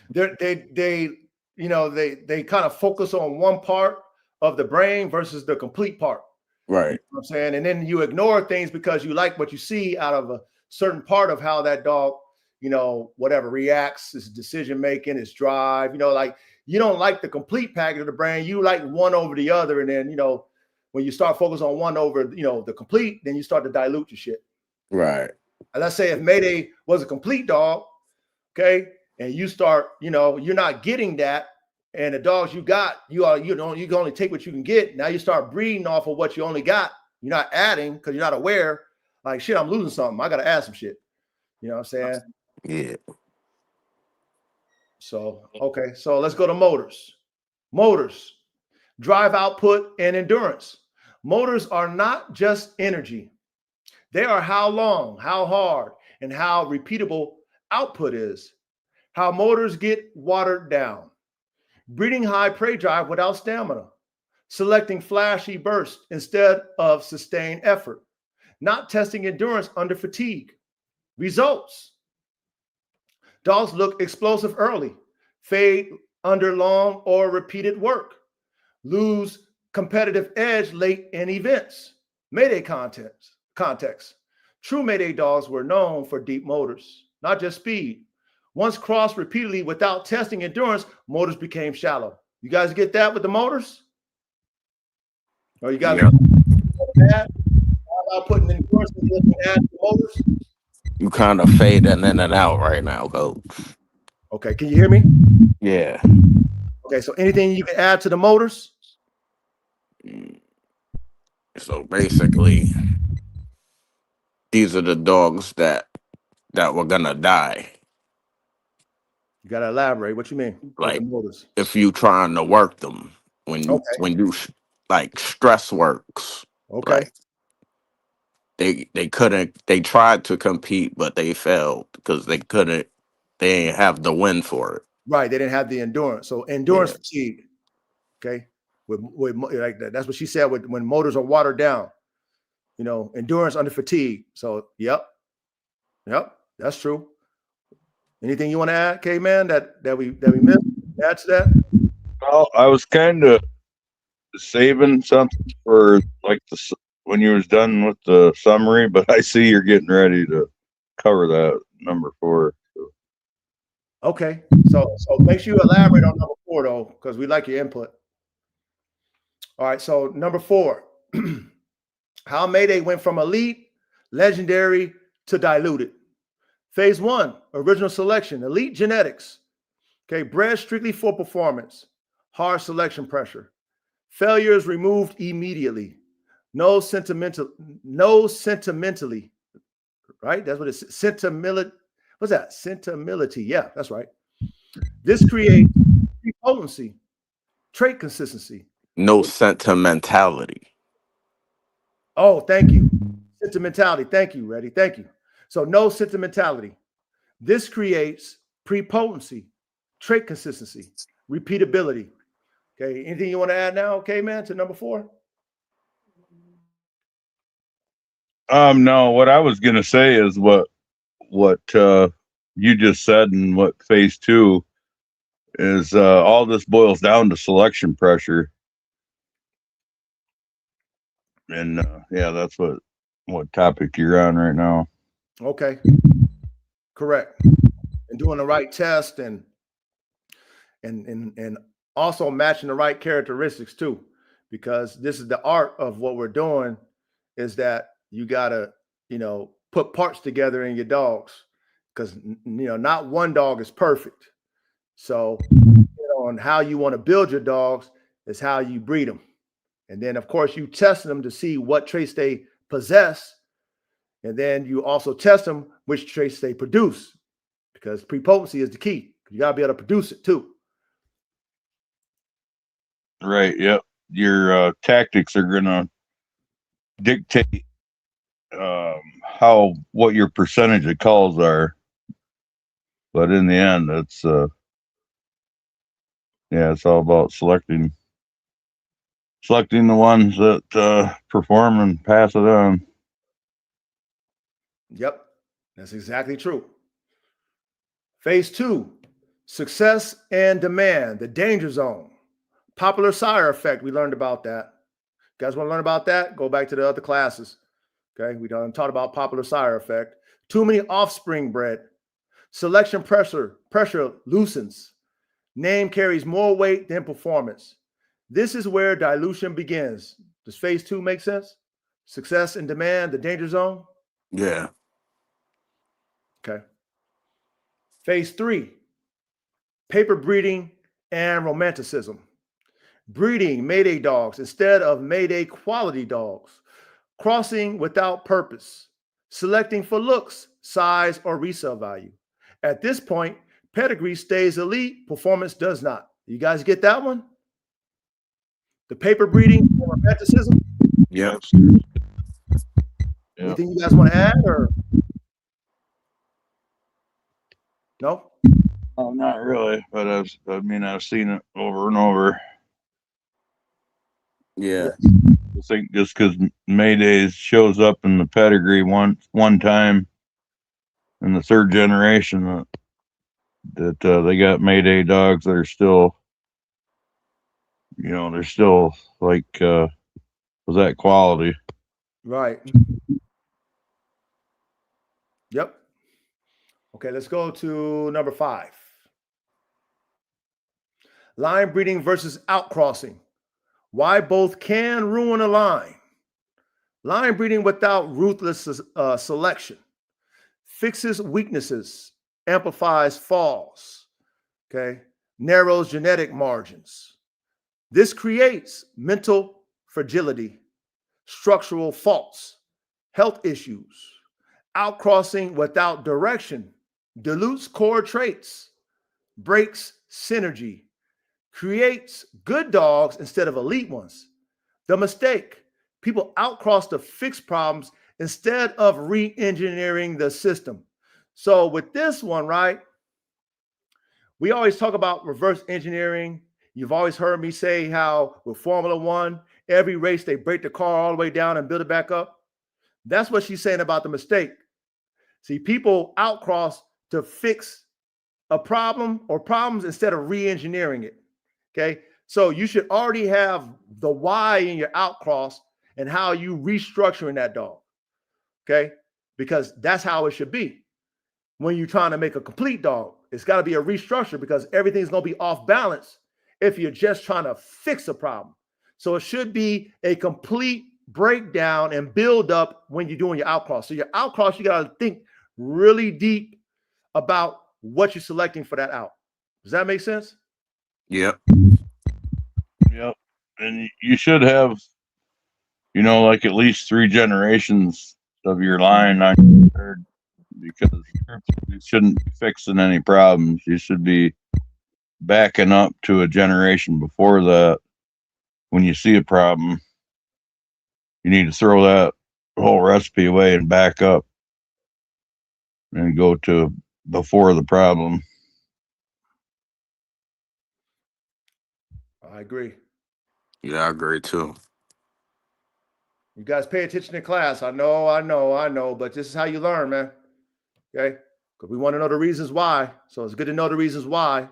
They kind of focus on one part of the brain versus the complete part.
Right.
You know what I'm saying? And then you ignore things because you like what you see out of a certain part of how that dog, whatever reacts, his decision making, his drive, like you don't like the complete package of the brain. You like one over the other. And then, when you start focusing on one over, the complete, then you start to dilute your shit.
Right.
And let's say if Mayday was a complete dog, okay, and you start, you're not getting that, and the dogs you got, you can only take what you can get. Now you start breeding off of what you only got. You're not adding because you're not aware. Like, shit, I'm losing something. I got to add some shit. You know what I'm saying?
Yeah.
So, okay. So let's go to motors. Motors, drive output and endurance. Motors are not just energy. They are how long, how hard, and how repeatable output is. How motors get watered down. Breeding high prey drive without stamina. Selecting flashy bursts instead of sustained effort. Not testing endurance under fatigue. Results: dogs look explosive early, fade under long or repeated work, lose competitive edge late in events. Mayday context. True Mayday dogs were known for deep motors, not just speed. Once crossed repeatedly without testing endurance, motors became shallow. You guys get that with the motors? Or you guys add? How about putting endurance and add the motors?
You kind of fading in and out right now, Coach.
Okay, can you hear me?
Yeah.
Okay, so anything you can add to the motors?
So basically, these are the dogs that were gonna die.
You got to elaborate. What you mean with
Like
the motors?
if you trying to work them when you like stress works.
Okay.
Like they couldn't. They tried to compete, but they failed because they couldn't. They didn't have the win for it.
Right. They didn't have the endurance. So endurance fatigue. Okay. With like that. That's what she said. When motors are watered down. Endurance under fatigue. So yep, that's true. Anything you want to add, K-Man, that we missed? Add to that?
Well, I was kind of saving something for like when you was done with the summary, but I see you're getting ready to cover that number 4. So.
Okay. So make sure you elaborate on number 4 though, because we like your input. All right. So number 4, how Mayday went from elite, legendary to diluted. Phase 1, original selection, elite genetics. Okay, bred strictly for performance, hard selection pressure. Failures removed immediately. no sentimentally, right? That's what it's sentimental. What's that? Sentimentality. Yeah, that's right. This creates potency, trait consistency.
No sentimentality.
Oh, thank you. Sentimentality. Thank you, Reddy. Thank you. So no sentimentality. This creates prepotency, trait consistency, repeatability. Okay. Anything you want to add now? Okay, man, to number 4?
No, what I was gonna say is what you just said, and what phase 2 is. All this boils down to selection pressure, and yeah, that's what topic you're on right now.
Okay, correct. And doing the right test and also matching the right characteristics too, because this is the art of what we're doing, is that you gotta, put parts together in your dogs, because not one dog is perfect. So on how you want to build your dogs is how you breed them, and then of course you test them to see what traits they possess, and then you also test them which traits they produce, because prepotency is the key. You got to be able to produce it too.
Right. Yep. Your tactics are gonna dictate what your percentage of calls are, but in the end, it's it's all about selecting the ones that perform and pass it on.
Yep, that's exactly true. Phase 2, success and demand, the danger zone. Popular sire effect, we learned about that. You guys want to learn about that? Go back to the other classes. Okay, we done talked about popular sire effect. Too many offspring bred. Selection pressure loosens. Name carries more weight than performance. This is where dilution begins. Does phase 2 make sense? Success and demand, the danger zone?
Yeah.
Okay. Phase 3, paper breeding and romanticism. Breeding Mayday dogs instead of Mayday quality dogs. Crossing without purpose. Selecting for looks, size, or resale value. At this point, pedigree stays elite, performance does not. You guys get that one? The paper breeding and romanticism?
Yep.
Anything you guys want to add, or no?
Oh, not really, but I've seen it over and over.
Yeah.
I think just because Maydays shows up in the pedigree one time in the 3rd generation, that they got Mayday dogs that are still, they're still like was that quality.
Right. Yep. Okay, let's go to number 5. Line breeding versus outcrossing. Why both can ruin a line. Line breeding without ruthless selection. Fixes weaknesses, amplifies falls, okay? Narrows genetic margins. This creates mental fragility, structural faults, health issues. Outcrossing without direction dilutes core traits, breaks synergy, creates good dogs instead of elite ones. The mistake, people outcross to fix problems instead of re-engineering the system. So with this one, right, we always talk about reverse engineering. You've always heard me say how with Formula One, every race they break the car all the way down and build it back up. That's what she's saying about the mistake. See, people outcross to fix a problem or problems instead of re-engineering it. Okay, so you should already have the why in your outcross and how you restructuring that dog. Okay, because that's how it should be. When you're trying to make a complete dog, it's got to be a restructure, because everything's going to be off balance if you're just trying to fix a problem. So it should be a complete breakdown and build up when you're doing your outcross. So your outcross, you got to think really deep about what you're selecting for that out. Does that make sense?
Yep.
Yep. And you should have like at least 3 generations of your line on your herd, because you shouldn't be fixing any problems. You should be backing up to a generation before that. When you see a problem, you need to throw that whole recipe away and back up and go to before the problem.
I agree.
Yeah, I agree too.
You guys pay attention in class. I know, but this is how you learn, man. Okay? Because we want to know the reasons why. So it's good to know the reasons why.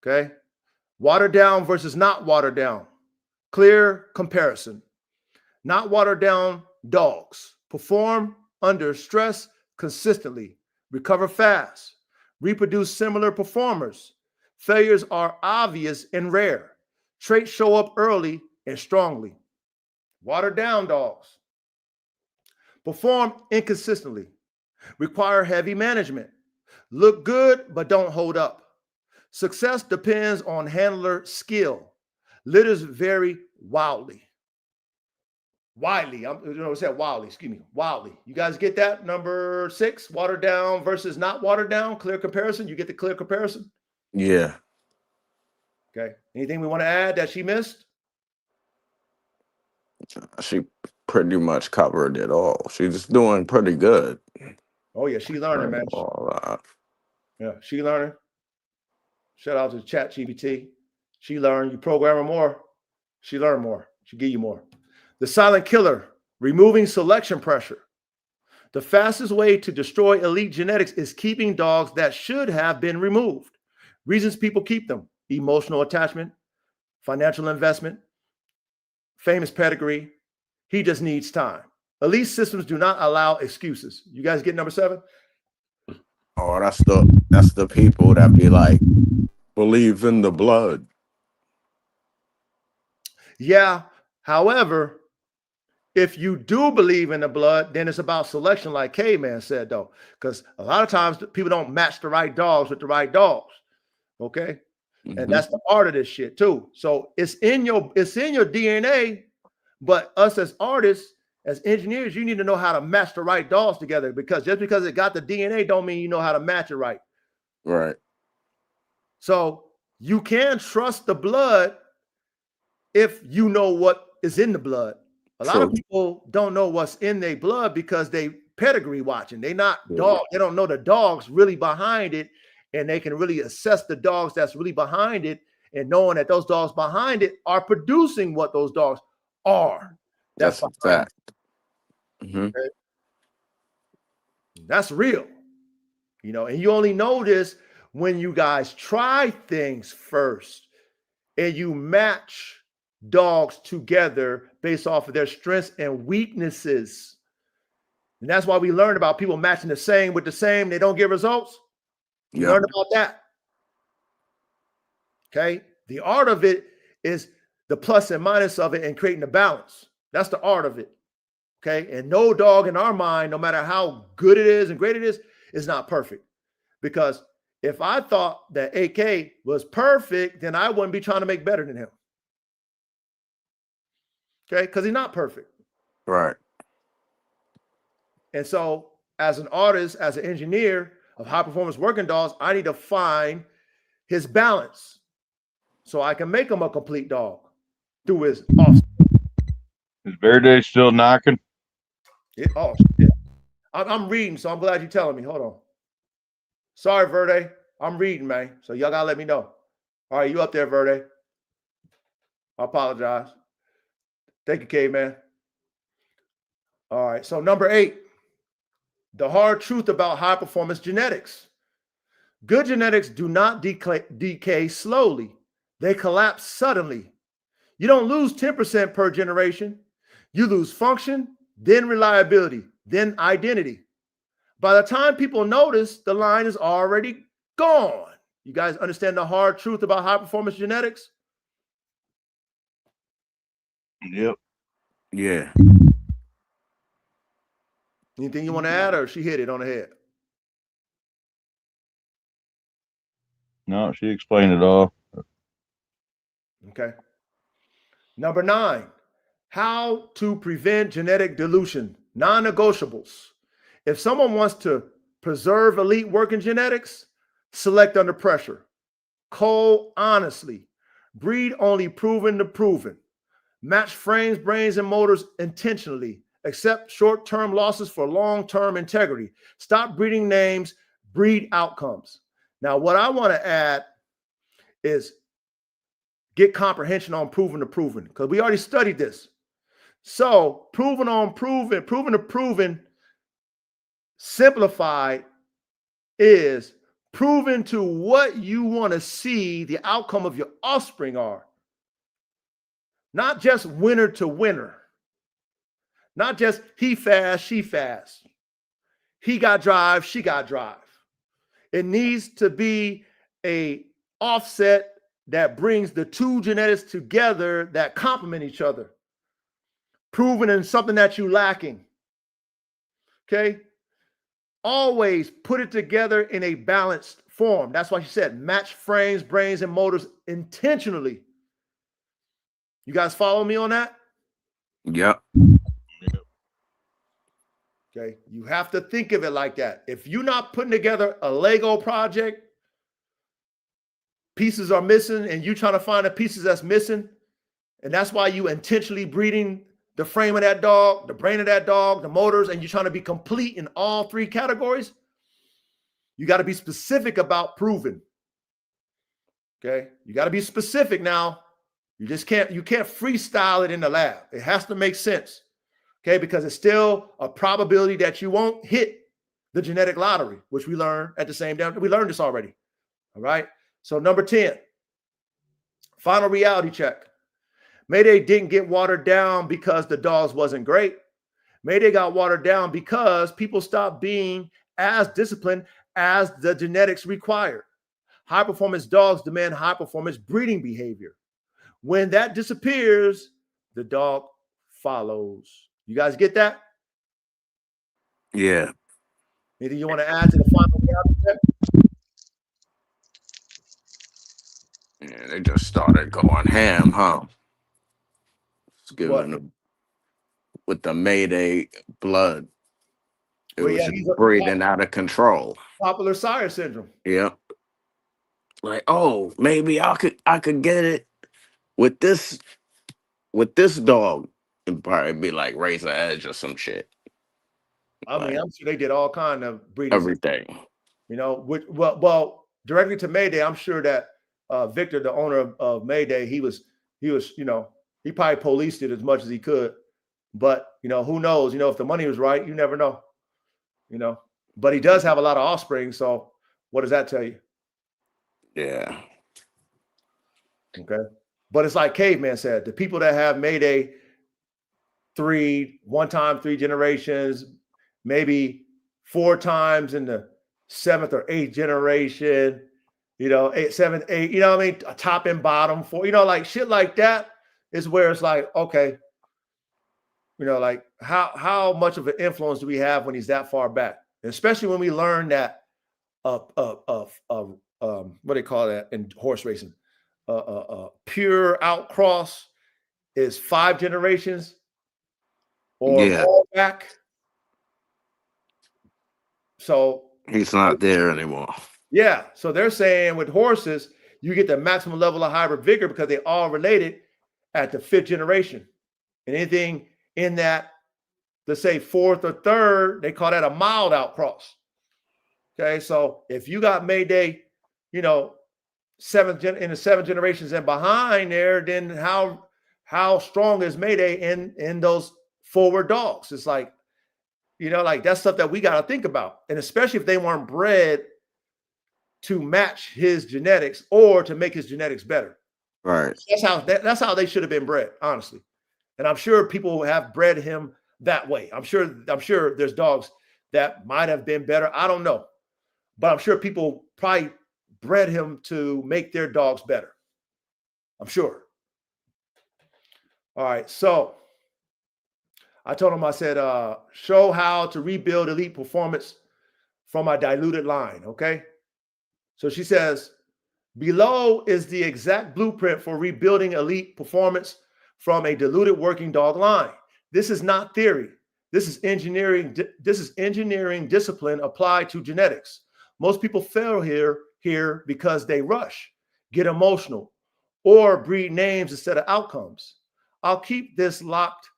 Okay? Watered down versus not watered down. Clear comparison. Not watered down dogs perform under stress consistently, recover fast, reproduce similar performers. Failures are obvious and rare. Traits show up early and strongly. Watered down dogs perform inconsistently, require heavy management, look good but don't hold up. Success depends on handler skill. Litters vary wildly. Widely, wildly. You guys get that? Number 6, watered down versus not watered down. Clear comparison. You get the clear comparison?
Yeah.
Okay. Anything we want to add that she missed?
She pretty much covered it all. She's doing pretty good.
Oh, yeah. She learning, man. Yeah, she learning. Shout out to ChatGPT. She learned. You program her more, she learn more. She give you more. The silent killer, removing selection pressure. The fastest way to destroy elite genetics is keeping dogs that should have been removed. Reasons people keep them: emotional attachment, financial investment, famous pedigree. He just needs time. Elite systems do not allow excuses. You guys get number 7?
Oh, that's the people that be like, believe in the blood.
Yeah. However, if you do believe in the blood, then it's about selection, like K-Man said, though, because a lot of times people don't match the right dogs with the right dogs. Okay.
Mm-hmm.
And that's the art of this shit too. So it's in your DNA, but us as artists, as engineers, you need to know how to match the right dogs together, because just because it got the DNA don't mean you know how to match it right.
Right.
So you can trust the blood if you know what is in the blood. A lot of people don't know what's in their blood because they pedigree watching. They not dog. They don't know the dogs really behind it, and they can really assess the dogs that's really behind it, and knowing that those dogs behind it are producing what those dogs are.
That's a fact. Mm-hmm.
Okay? That's real. And you only know this when you guys try things first and you match dogs together based off of their strengths and weaknesses. And that's why we learned about people matching the same with the same. They don't get results. We learned about that. Okay. The art of it is the plus and minus of it and creating the balance. That's the art of it. Okay. And no dog in our mind, no matter how good it is and great it is not perfect. Because if I thought that AK was perfect, then I wouldn't be trying to make better than him. Okay, because he's not perfect.
Right.
And so as an artist, as an engineer of high performance working dogs, I need to find his balance so I can make him a complete dog through his offspring.
Is Verde still knocking?
Oh, shit. I'm reading, so I'm glad you're telling me. Hold on. Sorry, Verde. I'm reading, man. So y'all got to let me know. All right, you up there, Verde. I apologize. Thank you, Caveman. All right, so number 8, the hard truth about high performance genetics. Good genetics do not decay slowly. They collapse suddenly. You don't lose 10% per generation. You lose function, then reliability, then identity. By the time people notice, the line is already gone. You guys understand the hard truth about high performance genetics?
Yep.
Yeah.
Anything you want to add, or she hit it on the head?
No, she explained it all.
Okay. Number 9, How to prevent genetic dilution, non-negotiables. If someone wants to preserve elite working genetics, select under pressure. Cull honestly. Breed only proven to proven. Match frames, brains, and motors intentionally. Accept short-term losses for long-term integrity. Stop breeding names, breed outcomes. Now, what I want to add is get comprehension on proven to proven, because we already studied this. So proven on proven, proven to proven, simplified is proven to what you want to see the outcome of your offspring are. Not just winner to winner. Not just he fast, she fast. He got drive, she got drive. It needs to be a offset that brings the two genetics together that complement each other. Proven in something that you're lacking. Okay? Always put it together in a balanced form. That's why she said match frames, brains, and motors intentionally. You guys follow me on that?
Yep.
Okay. You have to think of it like that. If you're not putting together a Lego project, pieces are missing, and you're trying to find the pieces that's missing, and that's why you intentionally breeding the frame of that dog, the brain of that dog, the motors, and you're trying to be complete in all three categories, you got to be specific about proven. Okay. You got to be specific now. You can't freestyle it in the lab. It has to make sense. Okay, because it's still a probability that you won't hit the genetic lottery, which we learned at the same time. We learned this already. All right. So number 10, final reality check. Mayday didn't get watered down because the dogs wasn't great. Mayday got watered down because people stopped being as disciplined as the genetics required. High performance dogs demand high performance breeding behavior. When that disappears, the dog follows. You guys get that?
Yeah.
Anything you want to add to the final reality check?
Yeah, they just started going ham, huh? It's giving
What?
them with the Mayday blood. It
Well,
was
yeah,
just
he's a
breathing out of control.
popular sire syndrome.
Yeah. Like, oh, maybe I could get it with this dog. It'd probably be like Razor Edge or some shit.
I mean,
Like
I'm sure they did all kind of breeding.
everything.
You know, well, directly to Mayday, I'm sure that Victor, the owner of Mayday, he was, you know, he probably policed it as much as he could. But, you know, who knows? You know, if the money was right, you never know. You know, but he does have a lot of offspring. So what does that tell you?
Yeah.
Okay. But it's like Caveman said, the people that have Mayday one time, 3 generations, maybe 4 times in the 7th or 8th generation, you know, 8, 7, 8, you know what I mean? A top and bottom 4, you know, like shit like that is where it's like, okay, you know, like how much of an influence do we have when he's that far back? And especially when we learn that what do they call that in horse racing? Pure outcross is 5 generations or more back. So
he's not there anymore.
Yeah. So they're saying with horses, you get the maximum level of hybrid vigor because they all related at the 5th generation. And anything in that, let's say 4th or 3rd, they call that a mild outcross. Okay. So if you got Mayday, you know, in the 7 generations and behind there, then how strong is Mayday in those forward dogs? It's like, you know, like that's stuff that we got to think about. And especially if they weren't bred to match his genetics or to make his genetics better.
Right.
That's how they should have been bred, honestly. And I'm sure people have bred him that way. I'm sure there's dogs that might have been better. I don't know. But I'm sure people probably bred him to make their dogs better. I'm sure. All right. So I told him, I said, show how to rebuild elite performance from a diluted line. Okay. So she says, below is the exact blueprint for rebuilding elite performance from a diluted working dog line. This is not theory. This is engineering. This is engineering discipline applied to genetics. Most people fail here because they rush, get emotional, or breed names instead of outcomes. I'll keep this locked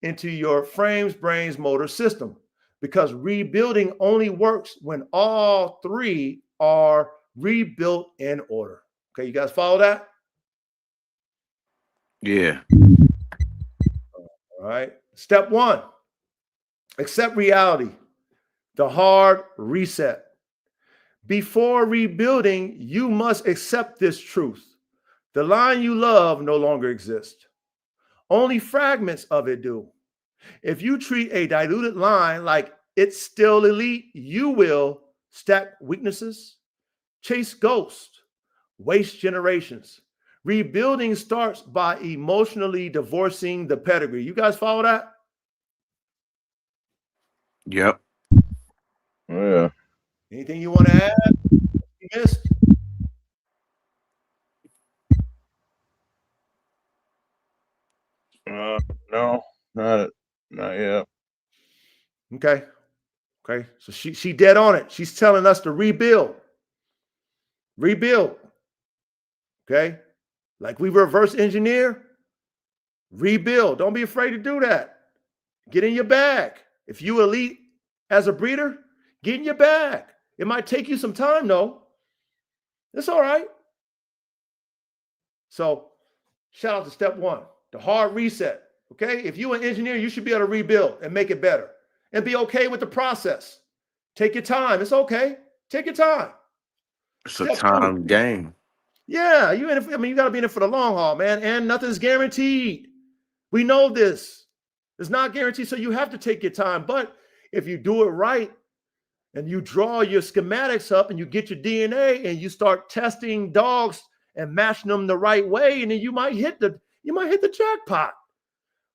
into your frames, brains, motor system, because rebuilding only works when all three are rebuilt in order. Okay, you guys follow that?
Yeah.
All right. Step 1, accept reality, the hard reset. Before rebuilding, you must accept this truth. The line you love no longer exists. Only fragments of it do. If you treat a diluted line like it's still elite, you will stack weaknesses, chase ghosts, waste generations. Rebuilding starts by emotionally divorcing the pedigree. You guys follow that?
Yep.
Yeah.
Anything you want to add? You missed?
No, not yet.
Okay. Okay. So she dead on it. She's telling us to rebuild. Rebuild. Okay. Like we reverse engineer, rebuild. Don't be afraid to do that. Get in your bag. If you elite as a breeder, get in your bag. It might take you some time though. It's all right. So shout out to step 1, the hard reset. Okay. If you're an engineer, you should be able to rebuild and make it better and be okay with the process. Take your time. It's okay. Take your time.
It's a
Step 2.
time game.
Yeah, you in it. I mean, you got to be in it for the long haul, man. And nothing's guaranteed. We know this. It's not guaranteed, so you have to take your time. But if you do it right and you draw your schematics up and you get your DNA and you start testing dogs and matching them the right way, and then you might hit the jackpot.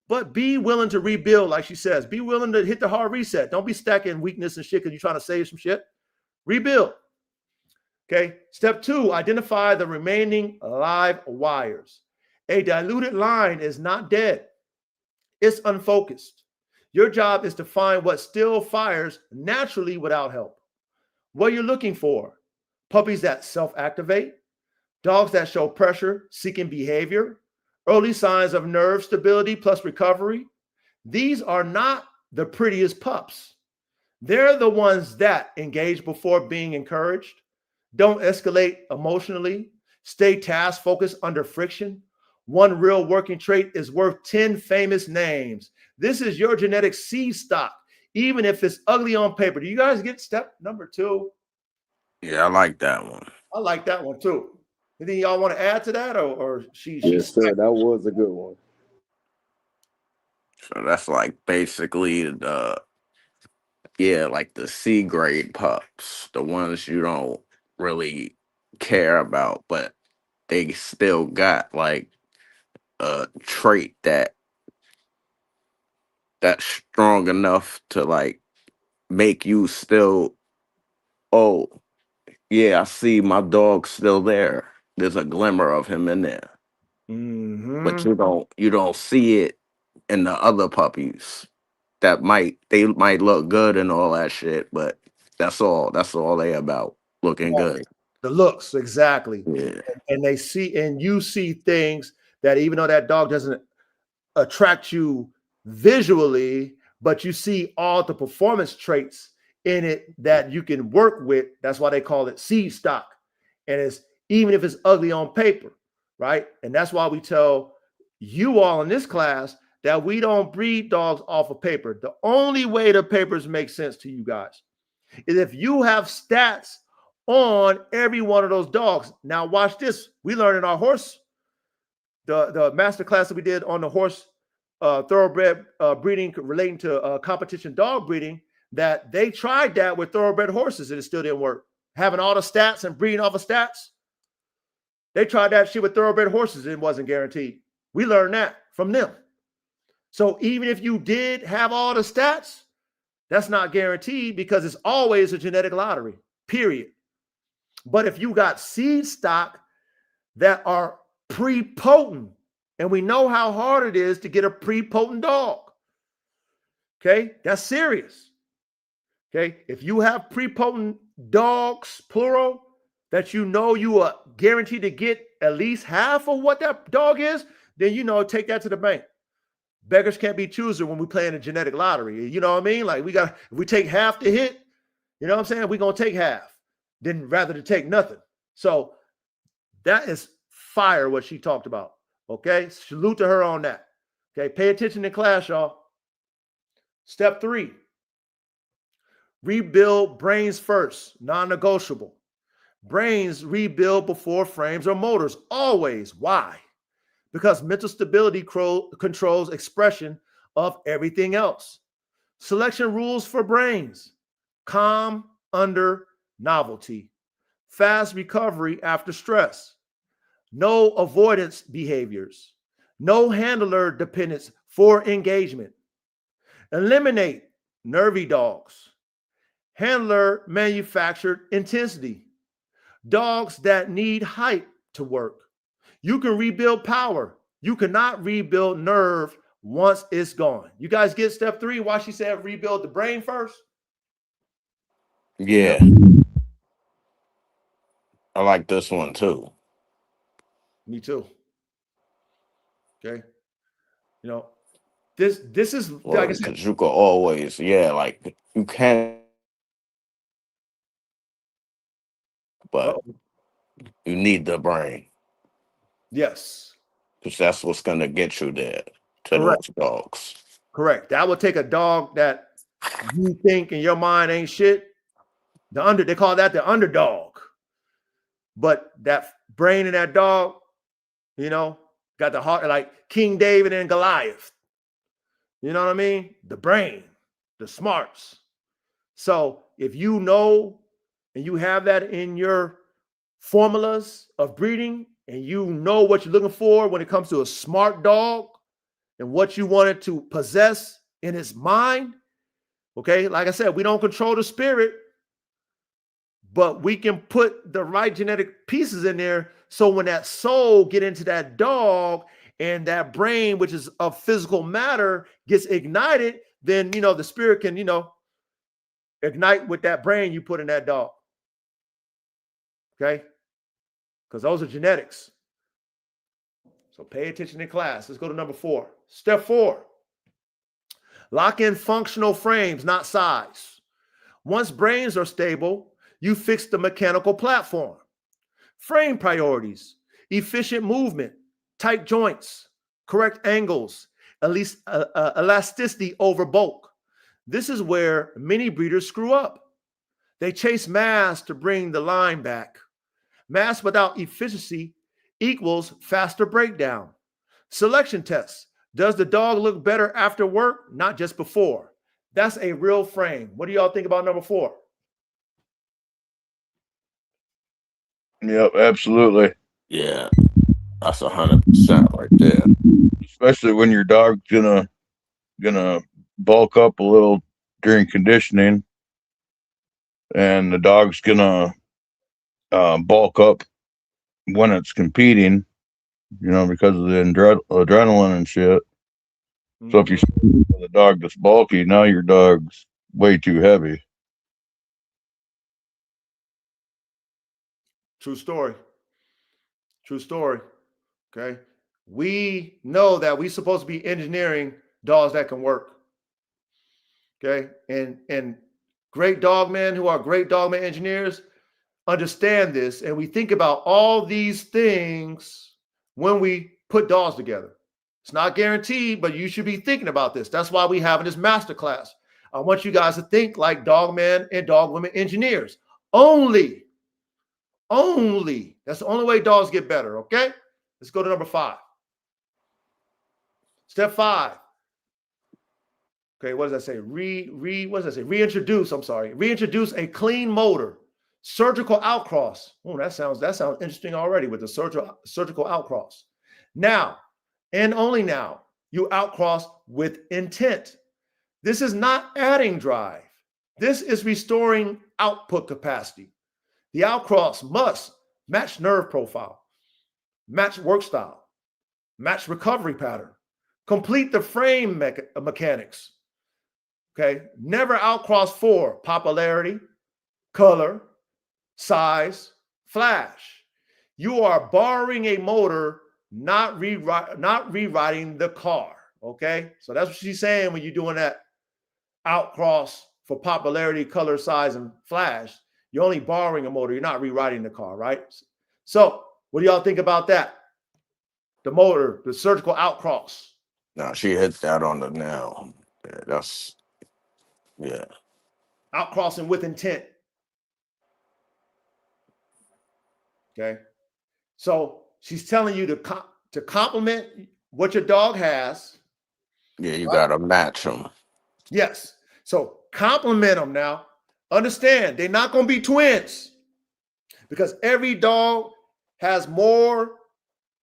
But be willing to rebuild, like she says. Be willing to hit the hard reset. Don't be stacking weakness and shit because you're trying to save some shit. Rebuild. Okay. Step 2, identify the remaining live wires. A diluted line is not dead. It's unfocused. Your job is to find what still fires naturally without help. What you're looking for: puppies that self-activate, dogs that show pressure, seeking behavior, early signs of nerve stability plus recovery. These are not the prettiest pups. They're the ones that engage before being encouraged, don't escalate emotionally, stay task focused under friction. One real working trait is worth 10 famous names. This is your genetic seed stock, even if it's ugly on paper. Do you guys get step number 2?
Yeah, I like that one.
I like that one too. Anything y'all want to add to that, or
Yes, sir. That was a good one.
So that's like basically like the C grade pups, the ones you don't really care about, but they still got like a trait that's strong enough to like make you still, oh yeah, I see my dog still there. There's a glimmer of him in there. But you don't see it in the other puppies that they might look good and all that shit, but that's all they about, looking good.
The looks, exactly.
Yeah.
And they see, and you see things that even though that dog doesn't attract you visually, but you see all the performance traits in it that you can work with. That's why they call it seed stock. And it's even if it's ugly on paper, right? And that's why we tell you all in this class that we don't breed dogs off of paper. The only way the papers make sense to you guys is if you have stats on every one of those dogs. Now watch this. We learned in our horse, the master class that we did on the horse thoroughbred breeding relating to competition dog breeding, that they tried that with thoroughbred horses and it still didn't work. Having all the stats and breeding off of stats. They tried that shit with thoroughbred horses and it wasn't guaranteed. We learned that from them. So even if you did have all the stats, that's not guaranteed because it's always a genetic lottery, period. But if you got seed stock that are pre-potent, And we know how hard it is to get a prepotent dog. Okay, that's serious. Okay, if you have prepotent dogs, plural, that you know you are guaranteed to get at least half of what that dog is, then take that to the bank. Beggars can't be choosers when we play in a genetic lottery. You know what I mean? Like if we take half the hit, you know what I'm saying? We're gonna take half, then rather to take nothing. So that is fire what she talked about. Okay, salute to her on that. Okay, pay attention in class, y'all. Step 3, rebuild brains first, non-negotiable. Brains rebuild before frames or motors, always. Why? Because mental stability controls expression of everything else. Selection rules for brains: calm under novelty, fast recovery after stress, no avoidance behaviors, no handler dependence for engagement. Eliminate nervy dogs, handler manufactured intensity, dogs that need hype to work. You can rebuild power. You cannot rebuild nerve once it's gone. You guys get step 3? Why she said rebuild the brain first?
Yeah, I like this one too.
Me too. Okay. This is, like I said,
Because you could always, like you can, but you need the brain
yes.
because that's what's gonna get you there to
Correct.
those dogs.
Correct. That would take a dog that you think in your mind ain't shit. They call that the underdog. But that brain in that dog, got the heart like King David and Goliath. You know what I mean? The brain, the smarts. So if you know and you have that in your formulas of breeding and you know what you're looking for when it comes to a smart dog and what you want it to possess in its mind, okay? Like I said, we don't control the spirit, but we can put the right genetic pieces in there so when that soul get into that dog and that brain, which is of physical matter, gets ignited, then, the spirit can, ignite with that brain you put in that dog. Okay? Because those are genetics. So pay attention in class. Let's go to number 4. Step 4. Lock in functional frames, not size. Once brains are stable, you fix the mechanical platform. Frame priorities: efficient movement, tight joints, correct angles, at least elasticity over bulk. This is where many breeders screw up. They chase mass to bring the line back. Mass without efficiency equals faster breakdown. Selection tests: does the dog look better after work, not just before? That's a real frame. What do y'all think about number 4?
Yep, absolutely.
Yeah, that's 100% right there.
Especially when your dog's gonna bulk up a little during conditioning, and the dog's gonna bulk up when it's competing. Because of the adrenaline and shit. So if you start with a dog that's bulky, now your dog's way too heavy.
True story. True story. Okay. We know that we're supposed to be engineering dogs that can work. Okay. And great dogmen who are great dogman engineers understand this. And we think about all these things when we put dogs together. It's not guaranteed, but you should be thinking about this. That's why we have this masterclass. I want you guys to think like dogmen and dogwomen engineers. Only. That's the only way dogs get better. Okay. Let's go to number 5. Step 5. Okay, what does that say? What does that say? Reintroduce. I'm sorry. Reintroduce a clean motor. Surgical outcross. Oh, that sounds interesting already with the surgical outcross. Now, and only now, you outcross with intent. This is not adding drive. This is restoring output capacity. The outcross must match nerve profile, match work style, match recovery pattern, complete the frame mechanics. Okay, never outcross 4, popularity, color, size, flash. You are borrowing a motor, not rewriting the car. Okay, so that's what she's saying when you're doing that outcross for popularity, color, size, and flash. You're only borrowing a motor. You're not rewriting the car, right? So what do y'all think about that? The motor, the surgical outcross.
No, she hit that on the nail. Yeah, that's
Outcrossing with intent. Okay. So she's telling you to complement what your dog has.
Yeah, you gotta match them.
Yes. So compliment them now. Understand, they're not going to be twins because every dog has more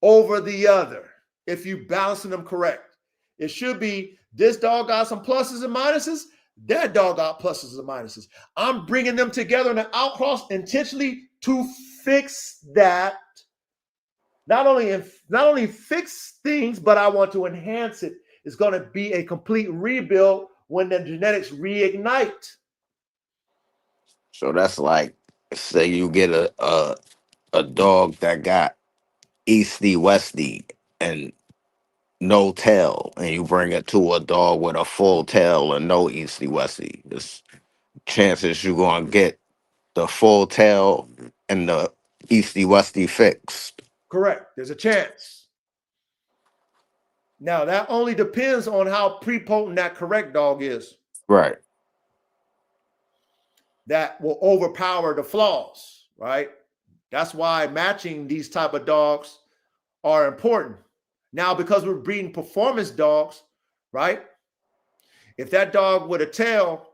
over the other if you balancing them correct. It should be this dog got some pluses and minuses, that dog got pluses and minuses. I'm bringing them together in an outcross intentionally to fix that. Not only fix things, but I want to enhance it. It's going to be a complete rebuild when the genetics reignite.
So that's like, say you get a dog that got Easty Westy and no tail, and you bring it to a dog with a full tail and no Easty Westy. There's chances you're gonna get the full tail and the Easty Westy fixed.
Correct. There's a chance. Now, that only depends on how prepotent that correct dog is.
Right.
That will overpower the flaws, right? That's why matching these type of dogs are important. Now, because we're breeding performance dogs, right? If that dog with a tail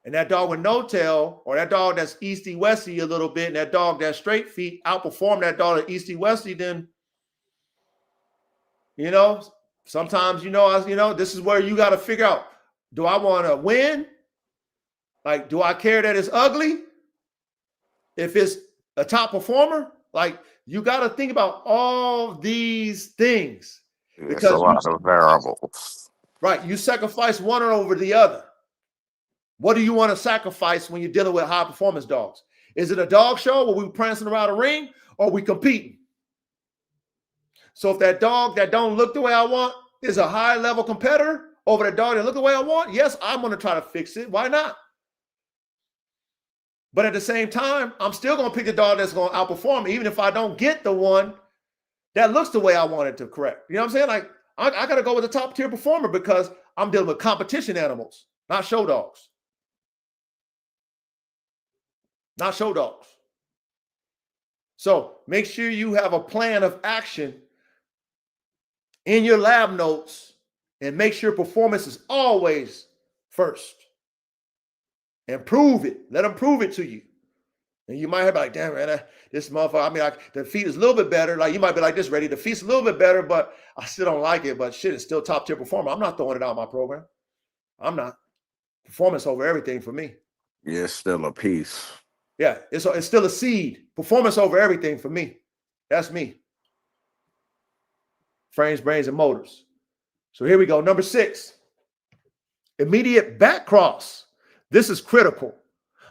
and that dog with no tail, or that dog that's Easty Westy a little bit, and that dog that's straight feet outperform that dog at Easty Westy, then sometimes this is where you got to figure out: do I want to win? Like, do I care that it's ugly? If it's a top performer, like you got to think about all these things
It's a lot of variables.
Right, you sacrifice one over the other. What do you want to sacrifice when you're dealing with high performance dogs? Is it a dog show where we're prancing around a ring, or we competing? So if that dog that don't look the way I want is a high level competitor over the dog that look the way I want, yes, I'm going to try to fix it. Why not? But at the same time, I'm still going to pick the dog that's going to outperform me, even if I don't get the one that looks the way I want it to correct. You know what I'm saying? Like, I got to go with the top tier performer because I'm dealing with competition animals, not show dogs. Not show dogs. So make sure you have a plan of action in your lab notes and make sure performance is always first. And prove it. Let them prove it to you. And you might have like, damn, man, this motherfucker, the feet is a little bit better. Like, you might be like this, Ready? The feet's a little bit better, but I still don't like it. But shit, it's still top tier performer. I'm not throwing it out of my program. I'm not. Performance over everything for me.
Yeah, it's still a piece.
Yeah, it's still a seed. Performance over everything for me. That's me. Frames, brains, and motors. So here we go. Number 6, immediate back cross. This is critical.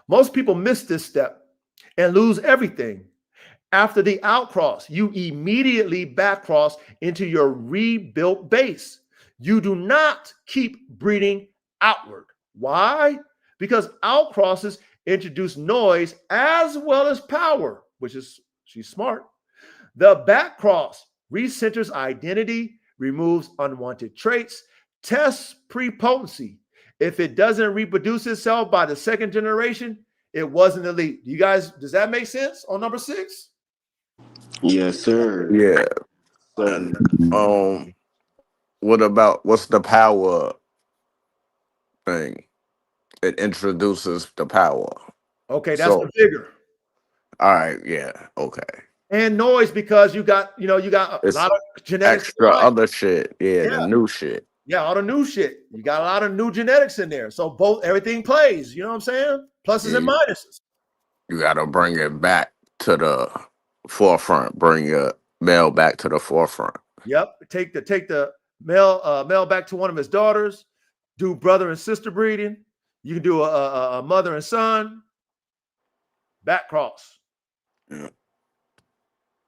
Most people miss this step and lose everything. After the outcross, you immediately back cross into your rebuilt base. You do not keep breeding outward. Why? Because outcrosses introduce noise as well as power, she's smart. The back cross recenters identity, removes unwanted traits, tests prepotency. If it doesn't reproduce itself by the second generation, it wasn't elite. You guys, does that make sense on number 6?
Yes, sir.
Yeah. And what's the power thing? It introduces the power.
Okay, that's the vigor.
All right, yeah, okay.
And noise, because you got a lot of genetics.
Extra other shit. Yeah, the new shit.
Yeah, all the new shit. You got a lot of new genetics in there. So everything plays. You know what I'm saying? Pluses and minuses.
You got to bring it back to the forefront. Bring your male back to the forefront.
Yep. Take the male back to one of his daughters. Do brother and sister breeding. You can do a mother and son. Back cross.
Yeah.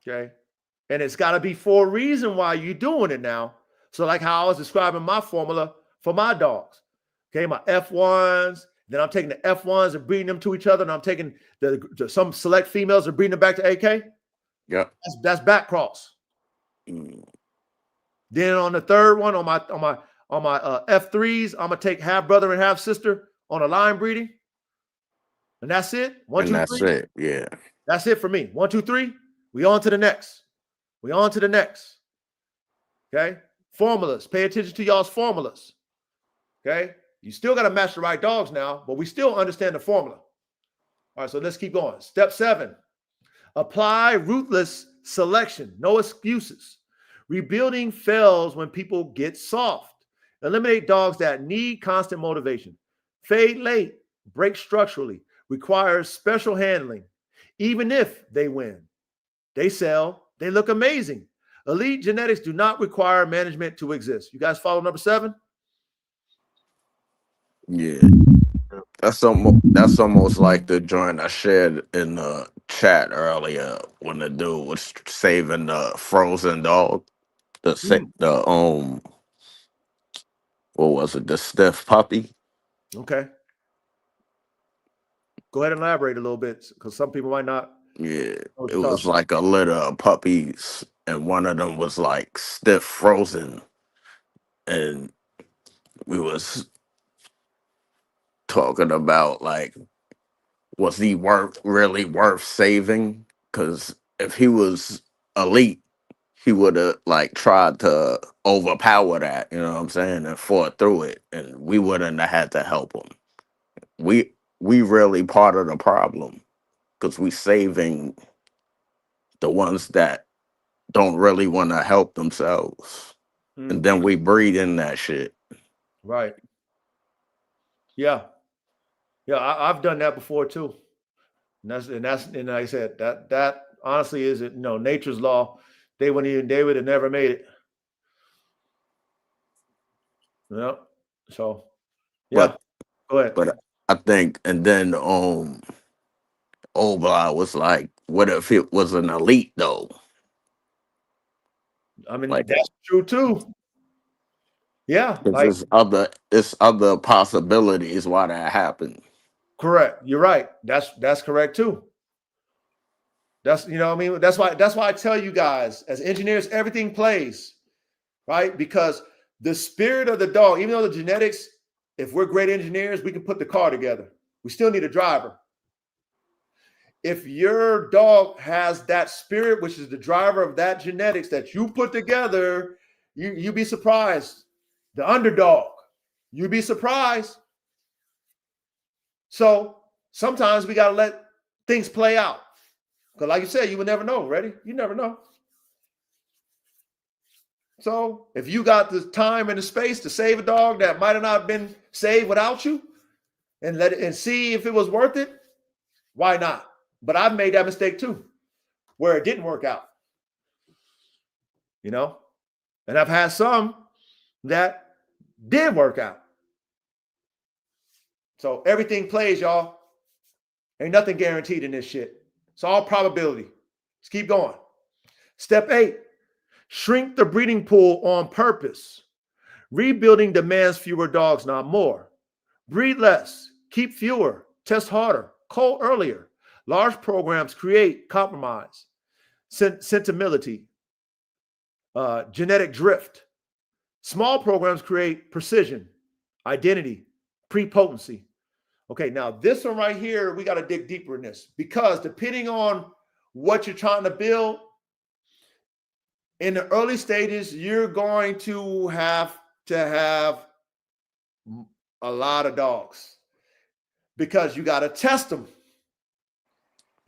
Okay. And it's got to be for a reason why you're doing it now. So like how I was describing my formula for my dogs. Okay, my F1s. Then I'm taking the F1s and breeding them to each other. And I'm taking some select females and breeding them back to AK.
Yep.
That's back cross. Then on the third one, on my F3s, I'm gonna take half brother and half sister on a line breeding. And that's it. One, two,
that's
three.
it. Yeah.
That's it for me. 1, 2, 3. We on to the next. We on to the next. Okay. Formulas. Pay attention to y'all's formulas. Okay. You still got to match the right dogs now, but we still understand the formula. All right. So let's keep going. Step 7. Apply ruthless selection. No excuses. Rebuilding fails when people get soft. Eliminate dogs that need constant motivation. Fade late. Break structurally. Requires special handling. Even if they win, they sell, they look amazing. Elite genetics do not require management to exist. You guys follow number 7?
Yeah. That's almost like the joint I shared in the chat earlier when the dude was saving the frozen dog. What was it? The stiff puppy.
Okay. Go ahead and elaborate a little bit because some people might not.
Yeah, it was like a litter of puppies, and one of them was like stiff frozen, and we was talking about like, was he really worth saving? Because if he was elite, he would have like tried to overpower that, you know what I'm saying, and fought through it, and we wouldn't have had to help him. We really part of the problem because we saving the ones that don't really want to help themselves. And then we breed in that shit.
Right. Yeah. Yeah, I've done that before too. And like I said, that honestly is it, nature's law. They would have never made it. Yeah. So yeah. Go ahead.
But I think, and then Obla was like, what if it was an elite though?
I mean,
like,
that's true too. Yeah.
There's other possibilities why that happened.
Correct. You're right. That's correct too. That's that's why I tell you guys, as engineers, everything plays, right? Because the spirit of the dog, even though the genetics, if we're great engineers, we can put the car together. We still need a driver. If your dog has that spirit, which is the driver of that genetics that you put together, you'd be surprised. The underdog, you'd be surprised. So sometimes we got to let things play out. Because like you said, you would never know, ready? You never know. So if you got the time and the space to save a dog that might have not been saved without you and see if it was worth it, why not? But I've made that mistake too, where it didn't work out. And I've had some that did work out. So everything plays, y'all. Ain't nothing guaranteed in this shit. It's all probability. Let's keep going. Step 8, shrink the breeding pool on purpose. Rebuilding demands fewer dogs, not more. Breed less, keep fewer, test harder, cull earlier. Large programs create compromise, sentimentality, genetic drift. Small programs create precision, identity, prepotency. Okay, now this one right here, we got to dig deeper in this because depending on what you're trying to build, in the early stages, you're going to have a lot of dogs because you got to test them.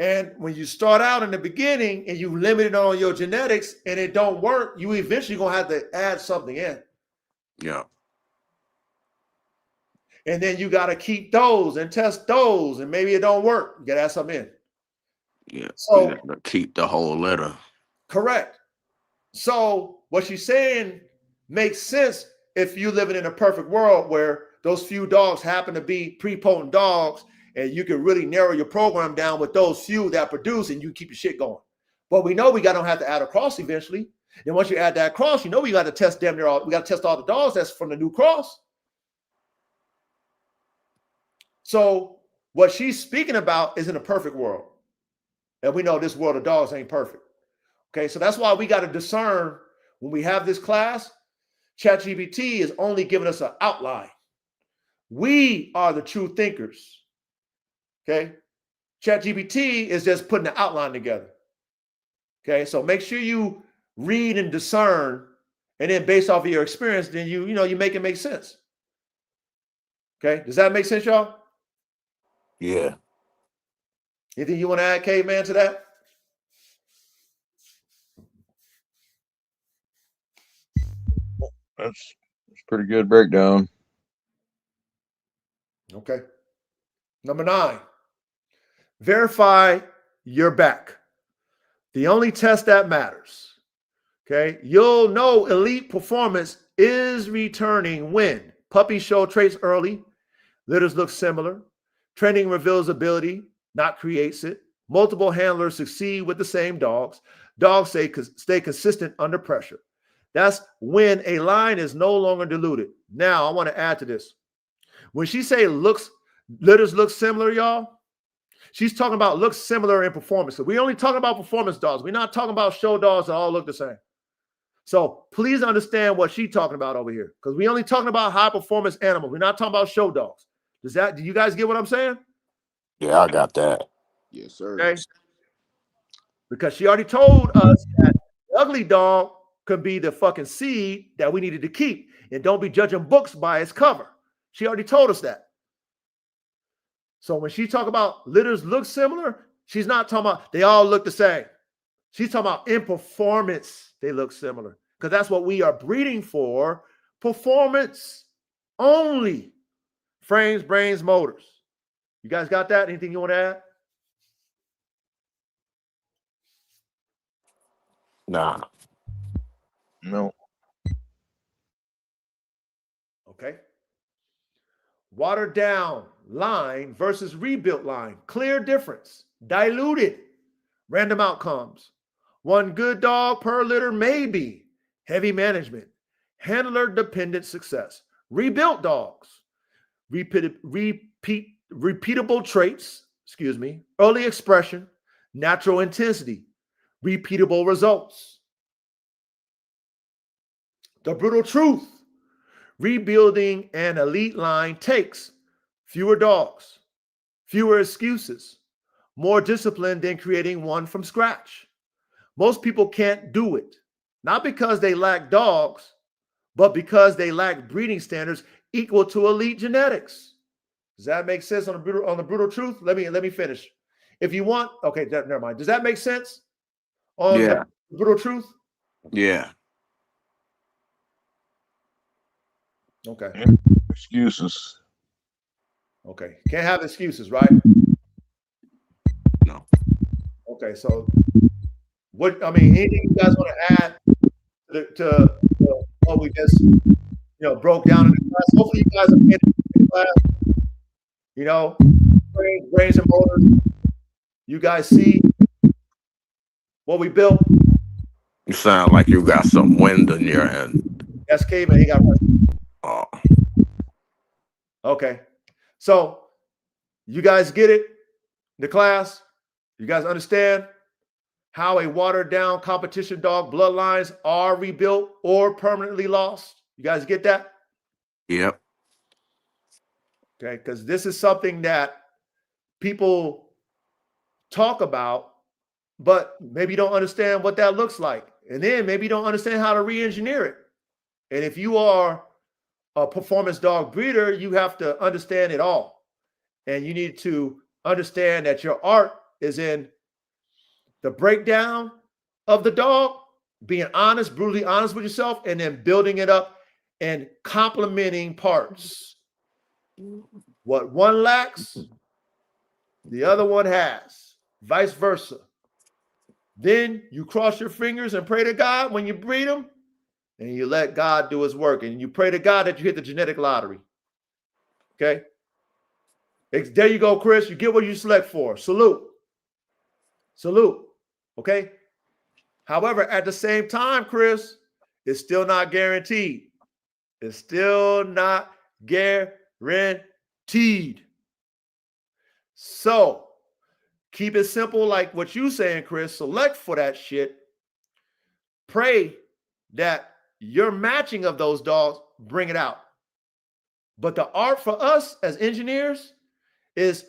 And when you start out in the beginning and you limit it on your genetics and it don't work, you eventually going to have to add something in.
Yeah.
And then you got to keep those and test those, and maybe it don't work. You got to add something in.
Yeah.
So
you gotta keep the whole litter.
correct. So what she's saying makes sense if you living in a perfect world where those few dogs happen to be pre-potent dogs, and you can really narrow your program down with those few that produce, and you keep your shit going. But we know we don't have to add a cross eventually. And once you add that cross, you know we got to test damn near all. We got to test all the dogs that's from the new cross. So what she's speaking about is in a perfect world, and we know this world of dogs ain't perfect. Okay, so that's why we got to discern when we have this class. ChatGPT is only giving us an outline. We are the true thinkers. Okay, ChatGPT is just putting the outline together. Okay, so make sure you read and discern, and then based off of your experience, then you make it make sense. Okay, does that make sense, y'all?
Yeah.
Anything you want to add, Caveman, to that?
That's pretty good breakdown.
Okay. Number 9, verify your back. The only test that matters. Okay. You'll know elite performance is returning when puppies show traits early, litters look similar, training reveals ability, not creates it, multiple handlers succeed with the same dogs, dogs stay consistent under pressure. That's when a line is no longer diluted. Now, I want to add to this. When she say litters look similar, y'all, she's talking about looks similar in performance. So we only talking about performance dogs. We're not talking about show dogs that all look the same. So please understand what she's talking about over here, because we only talking about high performance animals. We're not talking about show dogs. Do you guys get what I'm saying?
Yeah, I got that.
Yes, sir.
Okay. Because she already told us that the ugly dog could be the fucking seed that we needed to keep, and don't be judging books by its cover. She already told us that. So when she talk about litters look similar, she's not talking about they all look the same. She's talking about in performance, they look similar, because that's what we are breeding for. Performance only. Frames, brains, motors. You guys got that? Anything you want to add?
Nah.
No.
Okay. Watered down line versus rebuilt line. Clear difference. Diluted. Random outcomes. One good dog per litter, maybe. Heavy management. Handler dependent success. Rebuilt dogs. Repeatable traits. Early expression. Natural intensity. Repeatable results. The brutal truth. Rebuilding an elite line takes fewer dogs, fewer excuses, more discipline than creating one from scratch. Most people can't do it, not because they lack dogs, but because they lack breeding standards equal to elite genetics. Does that make sense on the brutal truth? Let me finish. If you want, okay, never mind. Does that make sense on
Yeah.
the brutal truth?
Yeah.
Okay.
Excuses.
Okay. Can't have excuses, right?
No.
Okay. So anything you guys want to add to what we just broke down in the class? Hopefully you guys are in the class. Brains and motors. You guys see what we built?
You sound like you got some wind in your end.
That's Caveman. He got one.
Oh.
Okay. So you guys get it? The class? You guys understand how a watered down competition dog bloodlines are rebuilt or permanently lost? You guys get that?
Yep.
Okay, because this is something that people talk about, but maybe you don't understand what that looks like. And then maybe you don't understand how to re-engineer it. And if you are a performance dog breeder, you have to understand it all. And you need to understand that your art is in the breakdown of the dog, being honest, brutally honest with yourself, and then building it up and complementing parts. What one lacks, the other one has. Vice versa. Then you cross your fingers and pray to God when you breed them, and you let God do his work. And you pray to God that you hit the genetic lottery. Okay? There you go, Chris. You get what you select for. Salute. Salute. Okay? However, at the same time, Chris, it's still not guaranteed. It's still not guaranteed. So keep it simple like what you saying, Chris. Select for that shit. Pray that your matching of those dogs bring it out. But the art for us as engineers is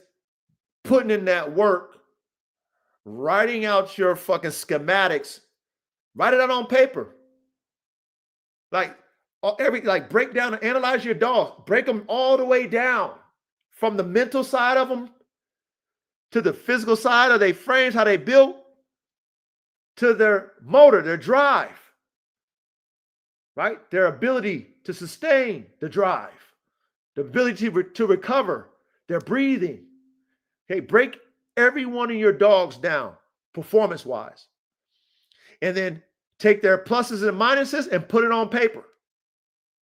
putting in that work, writing out your fucking schematics, write it out on paper. Like break down and analyze your dogs, break them all the way down from the mental side of them to the physical side of their frames, how they built, to their motor, their drive, right? Their ability to sustain the drive, the ability to recover, their breathing. Okay, break every one of your dogs down performance-wise. And then take their pluses and minuses and put it on paper.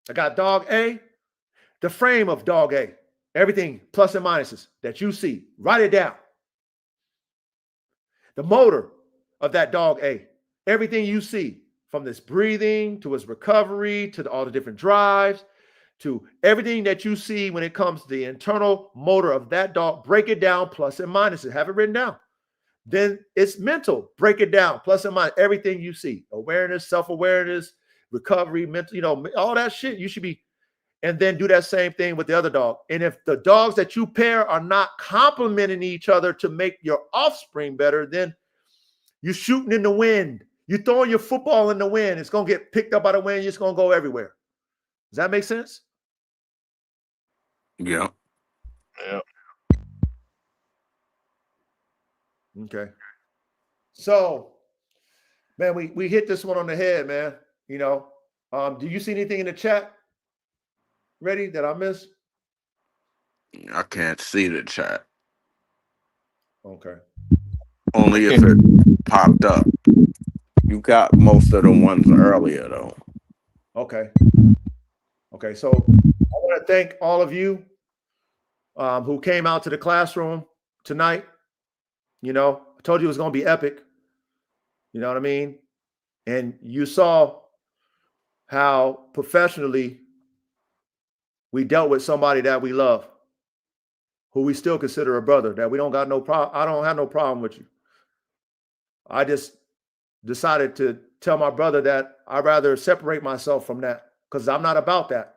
I got dog A, the frame of dog A, everything plus and minuses that you see. Write it down. The motor of that dog A, everything you see from this breathing to its recovery to all the different drives to everything that you see when it comes to the internal motor of that dog, break it down plus and minuses. Have it written down. Then it's mental. Break it down plus and minus everything you see. Awareness, self-awareness, recovery, mental, all that shit you should be. And then do that same thing with the other dog. And if the dogs that you pair are not complementing each other to make your offspring better, then you're shooting in the wind. You're throwing your football in the wind. It's going to get picked up by the wind. It's going to go everywhere. Does that make sense?
Yeah.
Yeah.
Okay. So, man, we hit this one on the head, man. Do you see anything in the chat? Ready that I missed?
I can't see the chat.
Okay.
Only if it popped up. You got most of the ones earlier, though.
Okay. Okay. So I want to thank all of you who came out to the classroom tonight. I told you it was going to be epic. You know what I mean? And you saw how professionally we dealt with somebody that we love, who we still consider a brother, that we don't got no problem. I don't have no problem with you. I just decided to tell my brother that I'd rather separate myself from that because I'm not about that.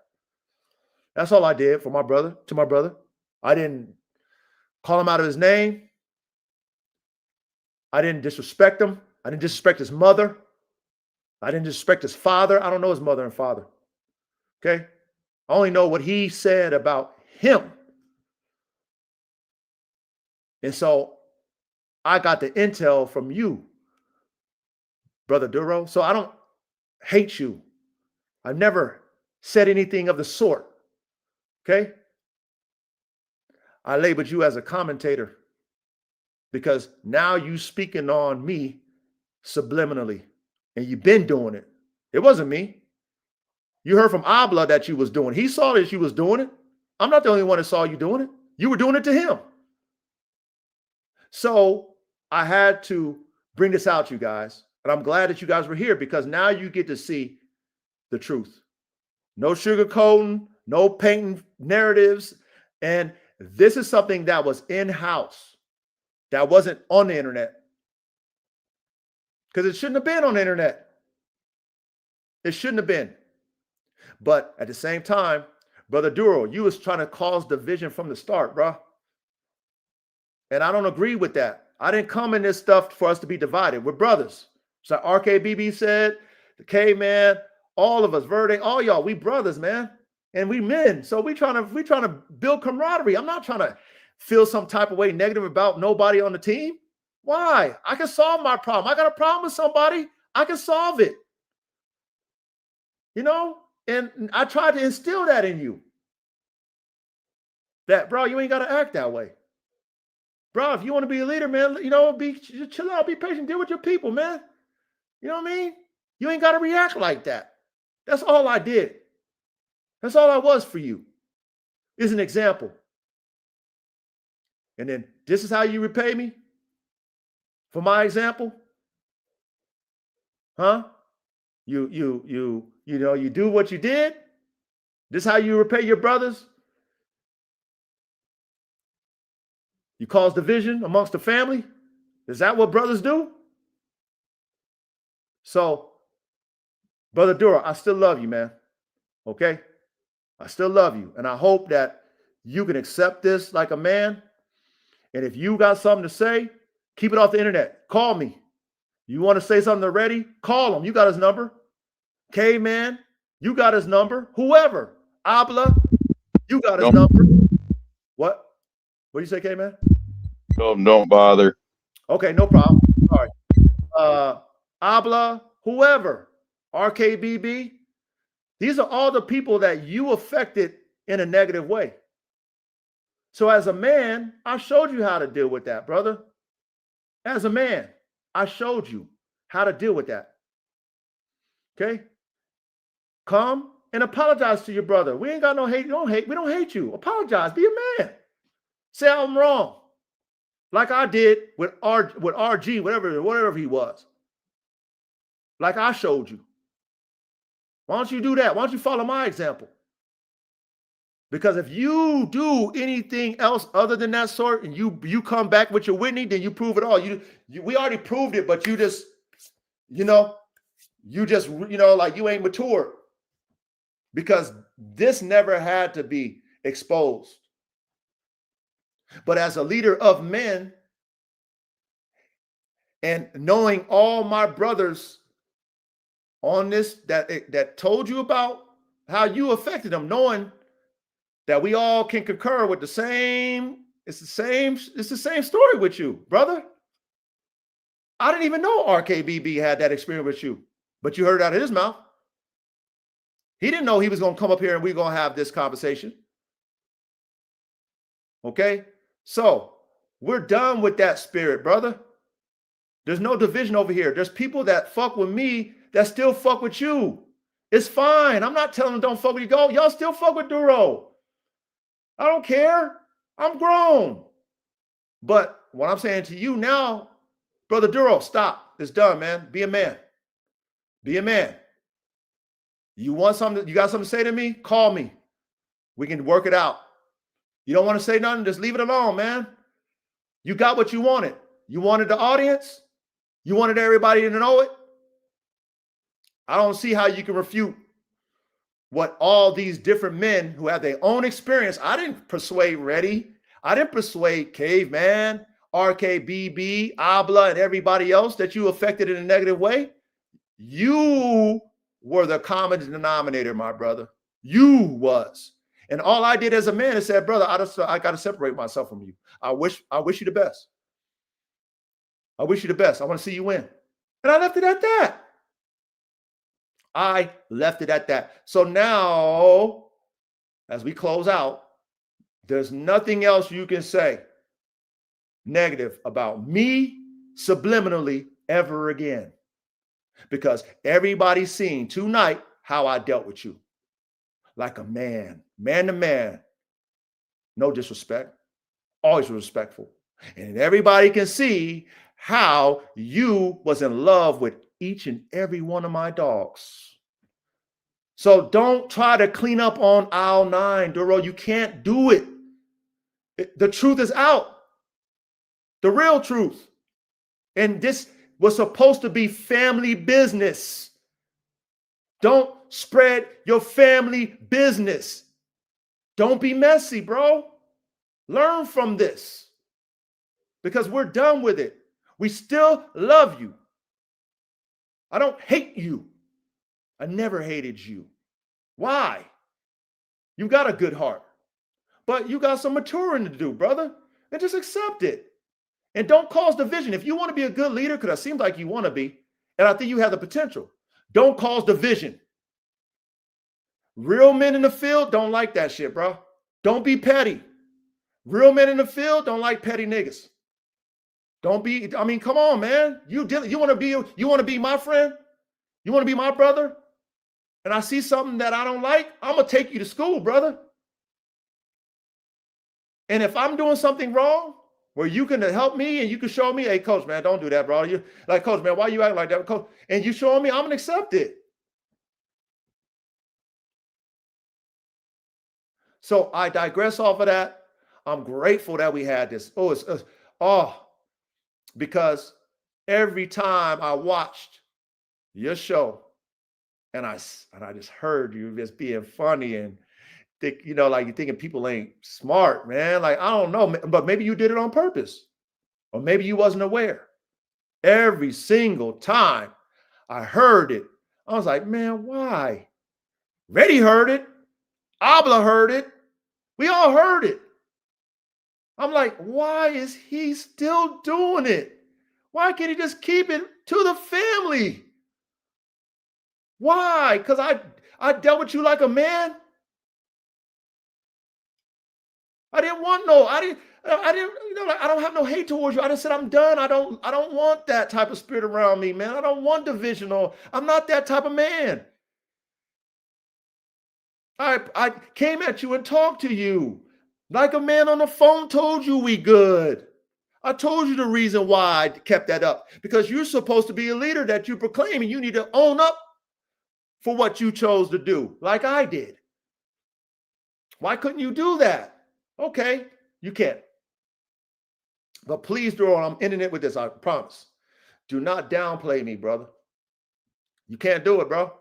That's all I did to my brother. I didn't call him out of his name. I didn't disrespect him. I didn't disrespect his mother. I didn't disrespect his father. I don't know his mother and father. Okay? I only know what he said about him. And so I got the intel from you, Brother Duro. So I don't hate you. I've never said anything of the sort. Okay? I labeled you as a commentator because now you speaking on me subliminally, and you've been doing it. It wasn't me. You heard from Abla that you was doing it. He saw that you was doing it. I'm not the only one that saw you doing it. You were doing it to him. So I had to bring this out, you guys. And I'm glad that you guys were here because now you get to see the truth. No sugarcoating, no painting narratives. And this is something that was in-house, that wasn't on the internet. Because it shouldn't have been on the internet. It shouldn't have been. But at the same time, Brother Duro, you was trying to cause division from the start, bro. And I don't agree with that. I didn't come in this stuff for us to be divided. We're brothers. So RKBB said, the K-Man, all of us, Verde, all y'all, we brothers, man. And we men. So we trying to build camaraderie. I'm not trying to feel some type of way negative about nobody on the team. Why? I can solve my problem. I got a problem with somebody. I can solve it. And I tried to instill that in you. That, bro, you ain't got to act that way. Bro, if you want to be a leader, man, you know, chill out, be patient, deal with your people, man. You know what I mean? You ain't got to react like that. That's all I did. That's all I was for you. Is an example. And then this is how you repay me for my example? Huh? You know, you do what you did. This is how you repay your brothers. You cause division amongst the family. Is that what brothers do? So, Brother Duro, I still love you, man. Okay? I still love you. And I hope that you can accept this like a man. And if you got something to say, keep it off the internet. Call me. You want to say something to Reddy? Call him. You got his number. K-Man, you got his number. Whoever. Abla, you got his number. What? What do you say, K-Man?
Don't bother.
Okay, no problem. Sorry. Abla, whoever. RKBB. These are all the people that you affected in a negative way. So as a man, I showed you how to deal with that, brother. As a man, I showed you how to deal with that. Okay? Come and apologize to your brother. We ain't got no hate. We don't hate you. Apologize. Be a man. Say I'm wrong. Like I did with RG, whatever he was. Like I showed you. Why don't you do that? Why don't you follow my example? Because if you do anything else other than that sort, and you come back with your Whitney, then you prove it all. We already proved it, but you just, like you ain't mature. Because this never had to be exposed. But as a leader of men, and knowing all my brothers on this that told you about how you affected them, knowing that we all can concur with it's the same story with you, brother. I didn't even know RKBB had that experience with you, but you heard it out of his mouth. He didn't know he was going to come up here and we're going to have this conversation. Okay? So we're done with that spirit, brother. There's no division over here. There's people that fuck with me that still fuck with you. It's fine. I'm not telling them don't fuck with you. Go. Y'all still fuck with Duro. I don't care. I'm grown. But what I'm saying to you now, Brother Duro, stop. It's done, man. Be a man. Be a man. You want something? You got something to say to me? Call me. We can work it out. You don't want to say nothing? Just leave it alone, man. You got what you wanted. You wanted the audience. You wanted everybody to know it. I don't see how you can refute what all these different men who have their own experience. I didn't persuade Reddy. I didn't persuade Caveman, RKBB, Abla, and everybody else that you affected in a negative way. You were the common denominator, my brother. You was. And all I did as a man is said, brother, I got to separate myself from you. I wish you the best. I wish you the best. I want to see you win. And I left it at that. I left it at that. So now, as we close out, there's nothing else you can say negative about me subliminally ever again. Because everybody's seen tonight how I dealt with you. Like a man, man to man. No disrespect. Always respectful. And everybody can see how you was in love with each and every one of my dogs. So don't try to clean up on aisle 9, Duro. You can't do it. The truth is out. The real truth. And this was supposed to be family business. Don't spread your family business. Don't be messy, bro. Learn from this. Because we're done with it. We still love you. I don't hate you. I never hated you. Why? You got a good heart. But you got some maturing to do, brother. And just accept it. And don't cause division. If you want to be a good leader, because it seems like you want to be, and I think you have the potential, don't cause division. Real men in the field don't like that shit, bro. Don't be petty. Real men in the field don't like petty niggas. Don't be, I mean, come on, man. You want to be my friend? You want to be my brother? And I see something that I don't like, I'm going to take you to school, brother. And if I'm doing something wrong, where you can help me and you can show me, hey, coach, man, don't do that, bro. You like, coach, man, why you acting like that, coach? And you show me, I'm going to accept it. So I digress off of that. I'm grateful that we had this. Because every time I watched your show and I just heard you just being funny and think, like you're thinking people ain't smart, man. Like, I don't know, but maybe you did it on purpose or maybe you wasn't aware. Every single time I heard it, I was like, man, why? Reddy heard it. Abla heard it. We all heard it. I'm like, why is he still doing it? Why can't he just keep it to the family? Why? Because I dealt with you like a man. I didn't, I don't have no hate towards you. I just said, I'm done. I don't want that type of spirit around me, man. I don't want divisional. I'm not that type of man. I came at you and talked to you like a man on the phone told you we good. I told you the reason why I kept that up, because you're supposed to be a leader that you proclaim and you need to own up for what you chose to do, like I did. Why couldn't you do that? Okay, you can't. But please, Doron, I'm ending it with this, I promise. Do not downplay me, brother. You can't do it, bro.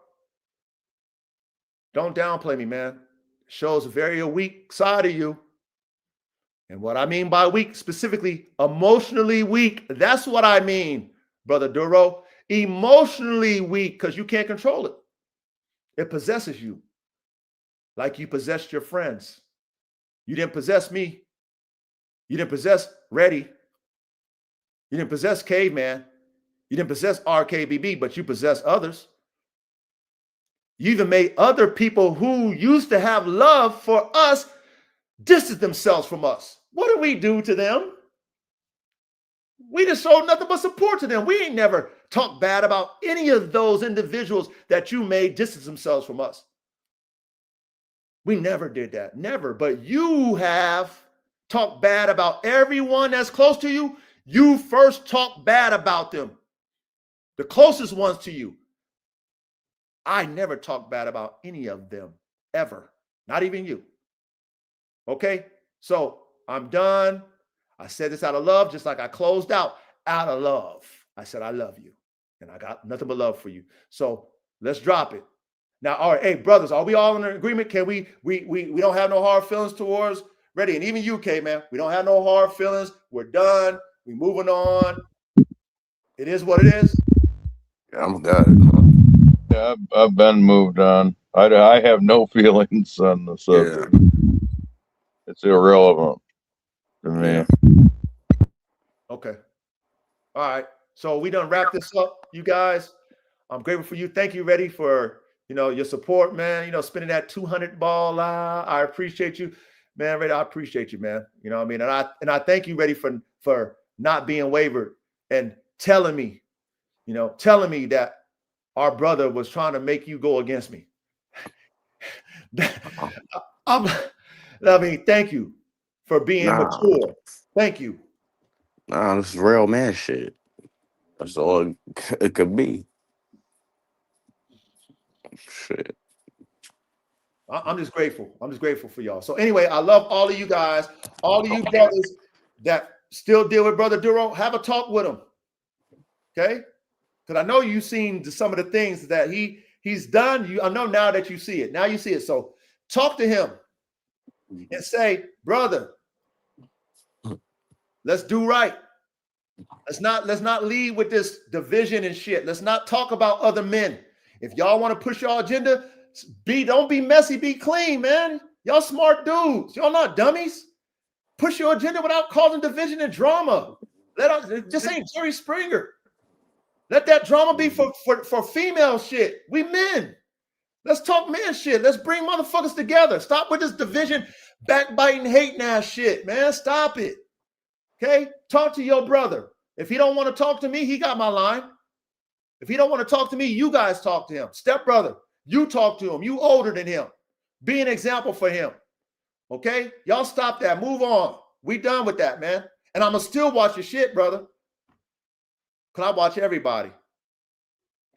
Don't downplay me, man. It shows a very weak side of you. And what I mean by weak, specifically emotionally weak, that's what I mean, Brother Duro. Emotionally weak, because you can't control it. It possesses you like you possessed your friends. You didn't possess me. You didn't possess Reddy. You didn't possess Caveman. You didn't possess RKBB, but you possess others. You even made other people who used to have love for us distance themselves from us. What did we do to them? We just showed nothing but support to them. We ain't never talked bad about any of those individuals that you made distance themselves from us. We never did that, never. But you have talked bad about everyone that's close to you. You first talk bad about them, the closest ones to you. I never talked bad about any of them, ever, not even you. Okay, so I'm done. I said this out of love, just like I closed out of love. I said, I love you, and I got nothing but love for you. So let's drop it. Now, all right, hey, brothers, are we all in agreement? Can we don't have no hard feelings towards Reddy, and even UK, man. We don't have no hard feelings. We're done. We're moving on. It is what it is.
Yeah, I'm good.
Yeah, I've been moved on. I have no feelings on the subject. Yeah. It's irrelevant to me.
Yeah.
Okay. All right. So we done wrap this up, you guys. I'm grateful for you. Thank you, Reddy, for your support, man. Spinning that 200 ball. I appreciate you, man. Reddy, I appreciate you, man. You know what I mean? And I thank you, Reddy, for not being wavered and telling me that our brother was trying to make you go against me. Thank you for being mature. Thank you.
Nah, this is real man shit. That's all it could be. Shit.
I'm just grateful. I'm just grateful for y'all. So anyway, I love all of you guys, all of you brothers that still deal with Brother Duro. Have a talk with him, okay? Because I know you've seen some of the things that he's done. I know now that you see it. Now you see it. So talk to him and say, brother, let's do right. Let's not lead with this division and shit. Let's not talk about other men. If y'all want to push your agenda, don't be messy, be clean, man. Y'all smart dudes. Y'all not dummies. Push your agenda without causing division and drama. This ain't Jerry Springer. Let that drama be for female shit. We men. Let's talk man shit. Let's bring motherfuckers together. Stop with this division, backbiting, hating ass shit, man. Stop it. Okay? Talk to your brother. If he don't want to talk to me, he got my line. If he don't want to talk to me, you guys talk to him. Stepbrother, you talk to him. You older than him. Be an example for him. Okay? Y'all stop that. Move on. We done with that, man. And I'm going to still watch your shit, brother. Because I watch everybody.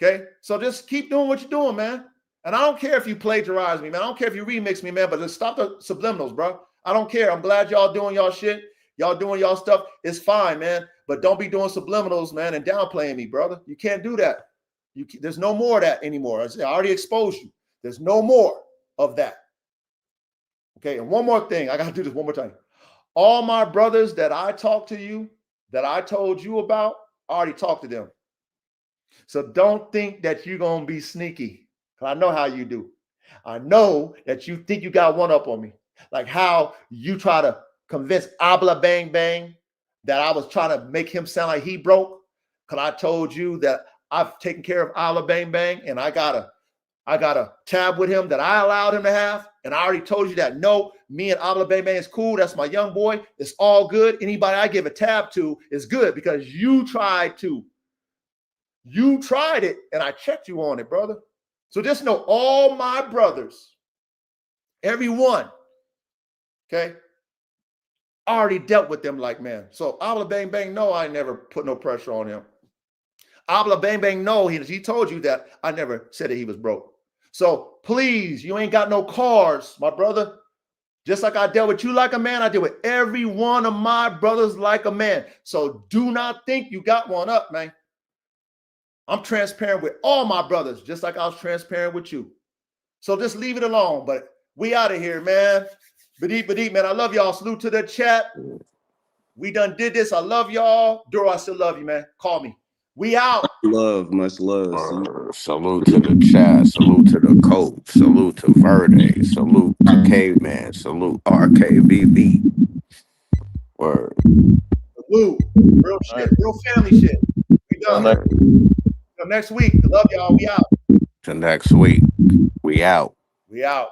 Okay? So just keep doing what you're doing, man. And I don't care if you plagiarize me, man. I don't care if you remix me, man. But just stop the subliminals, bro. I don't care. I'm glad y'all doing y'all shit. Y'all doing y'all stuff. It's fine, man. But don't be doing subliminals, man, and downplaying me, brother. You can't do that. There's no more of that anymore. I already exposed you. There's no more of that. Okay, and one more thing. I got to do this one more time. All my brothers that I talked to you, that I told you about, I already talked to them. So don't think that you're going to be sneaky. I know how you do. I know that you think you got one up on me. Like how you try to convince Abla Bang Bang that I was trying to make him sound like he broke. Because I told you that I've taken care of Abla Bang Bang and I got a tab with him that I allowed him to have. And I already told you that no, me and Abla Bang Bang is cool. That's my young boy. It's all good. Anybody I give a tab to is good because you tried to. You tried it and I checked you on it, brother. So just know all my brothers, every one, okay, I already dealt with them like man. So Abla Bang Bang, no, I never put no pressure on him. Abla Bang Bang, no, he told you that I never said that he was broke. So please, you ain't got no cars, my brother. Just like I dealt with you like a man, I deal with every one of my brothers like a man. So do not think you got one up, man. I'm transparent with all my brothers, just like I was transparent with you. So just leave it alone. But we out of here, man. Badeep, man. I love y'all. Salute to the chat. We done did this. I love y'all. Duro, I still love you, man. Call me. We out.
Much love.
Salute to the chat. Salute to the coach. Salute to Verde. Salute to Caveman. Salute RKBB. Word.
Salute. Real shit. Real family shit. We done. Till next week. Love y'all. We out.
Till next week. We out.
We out.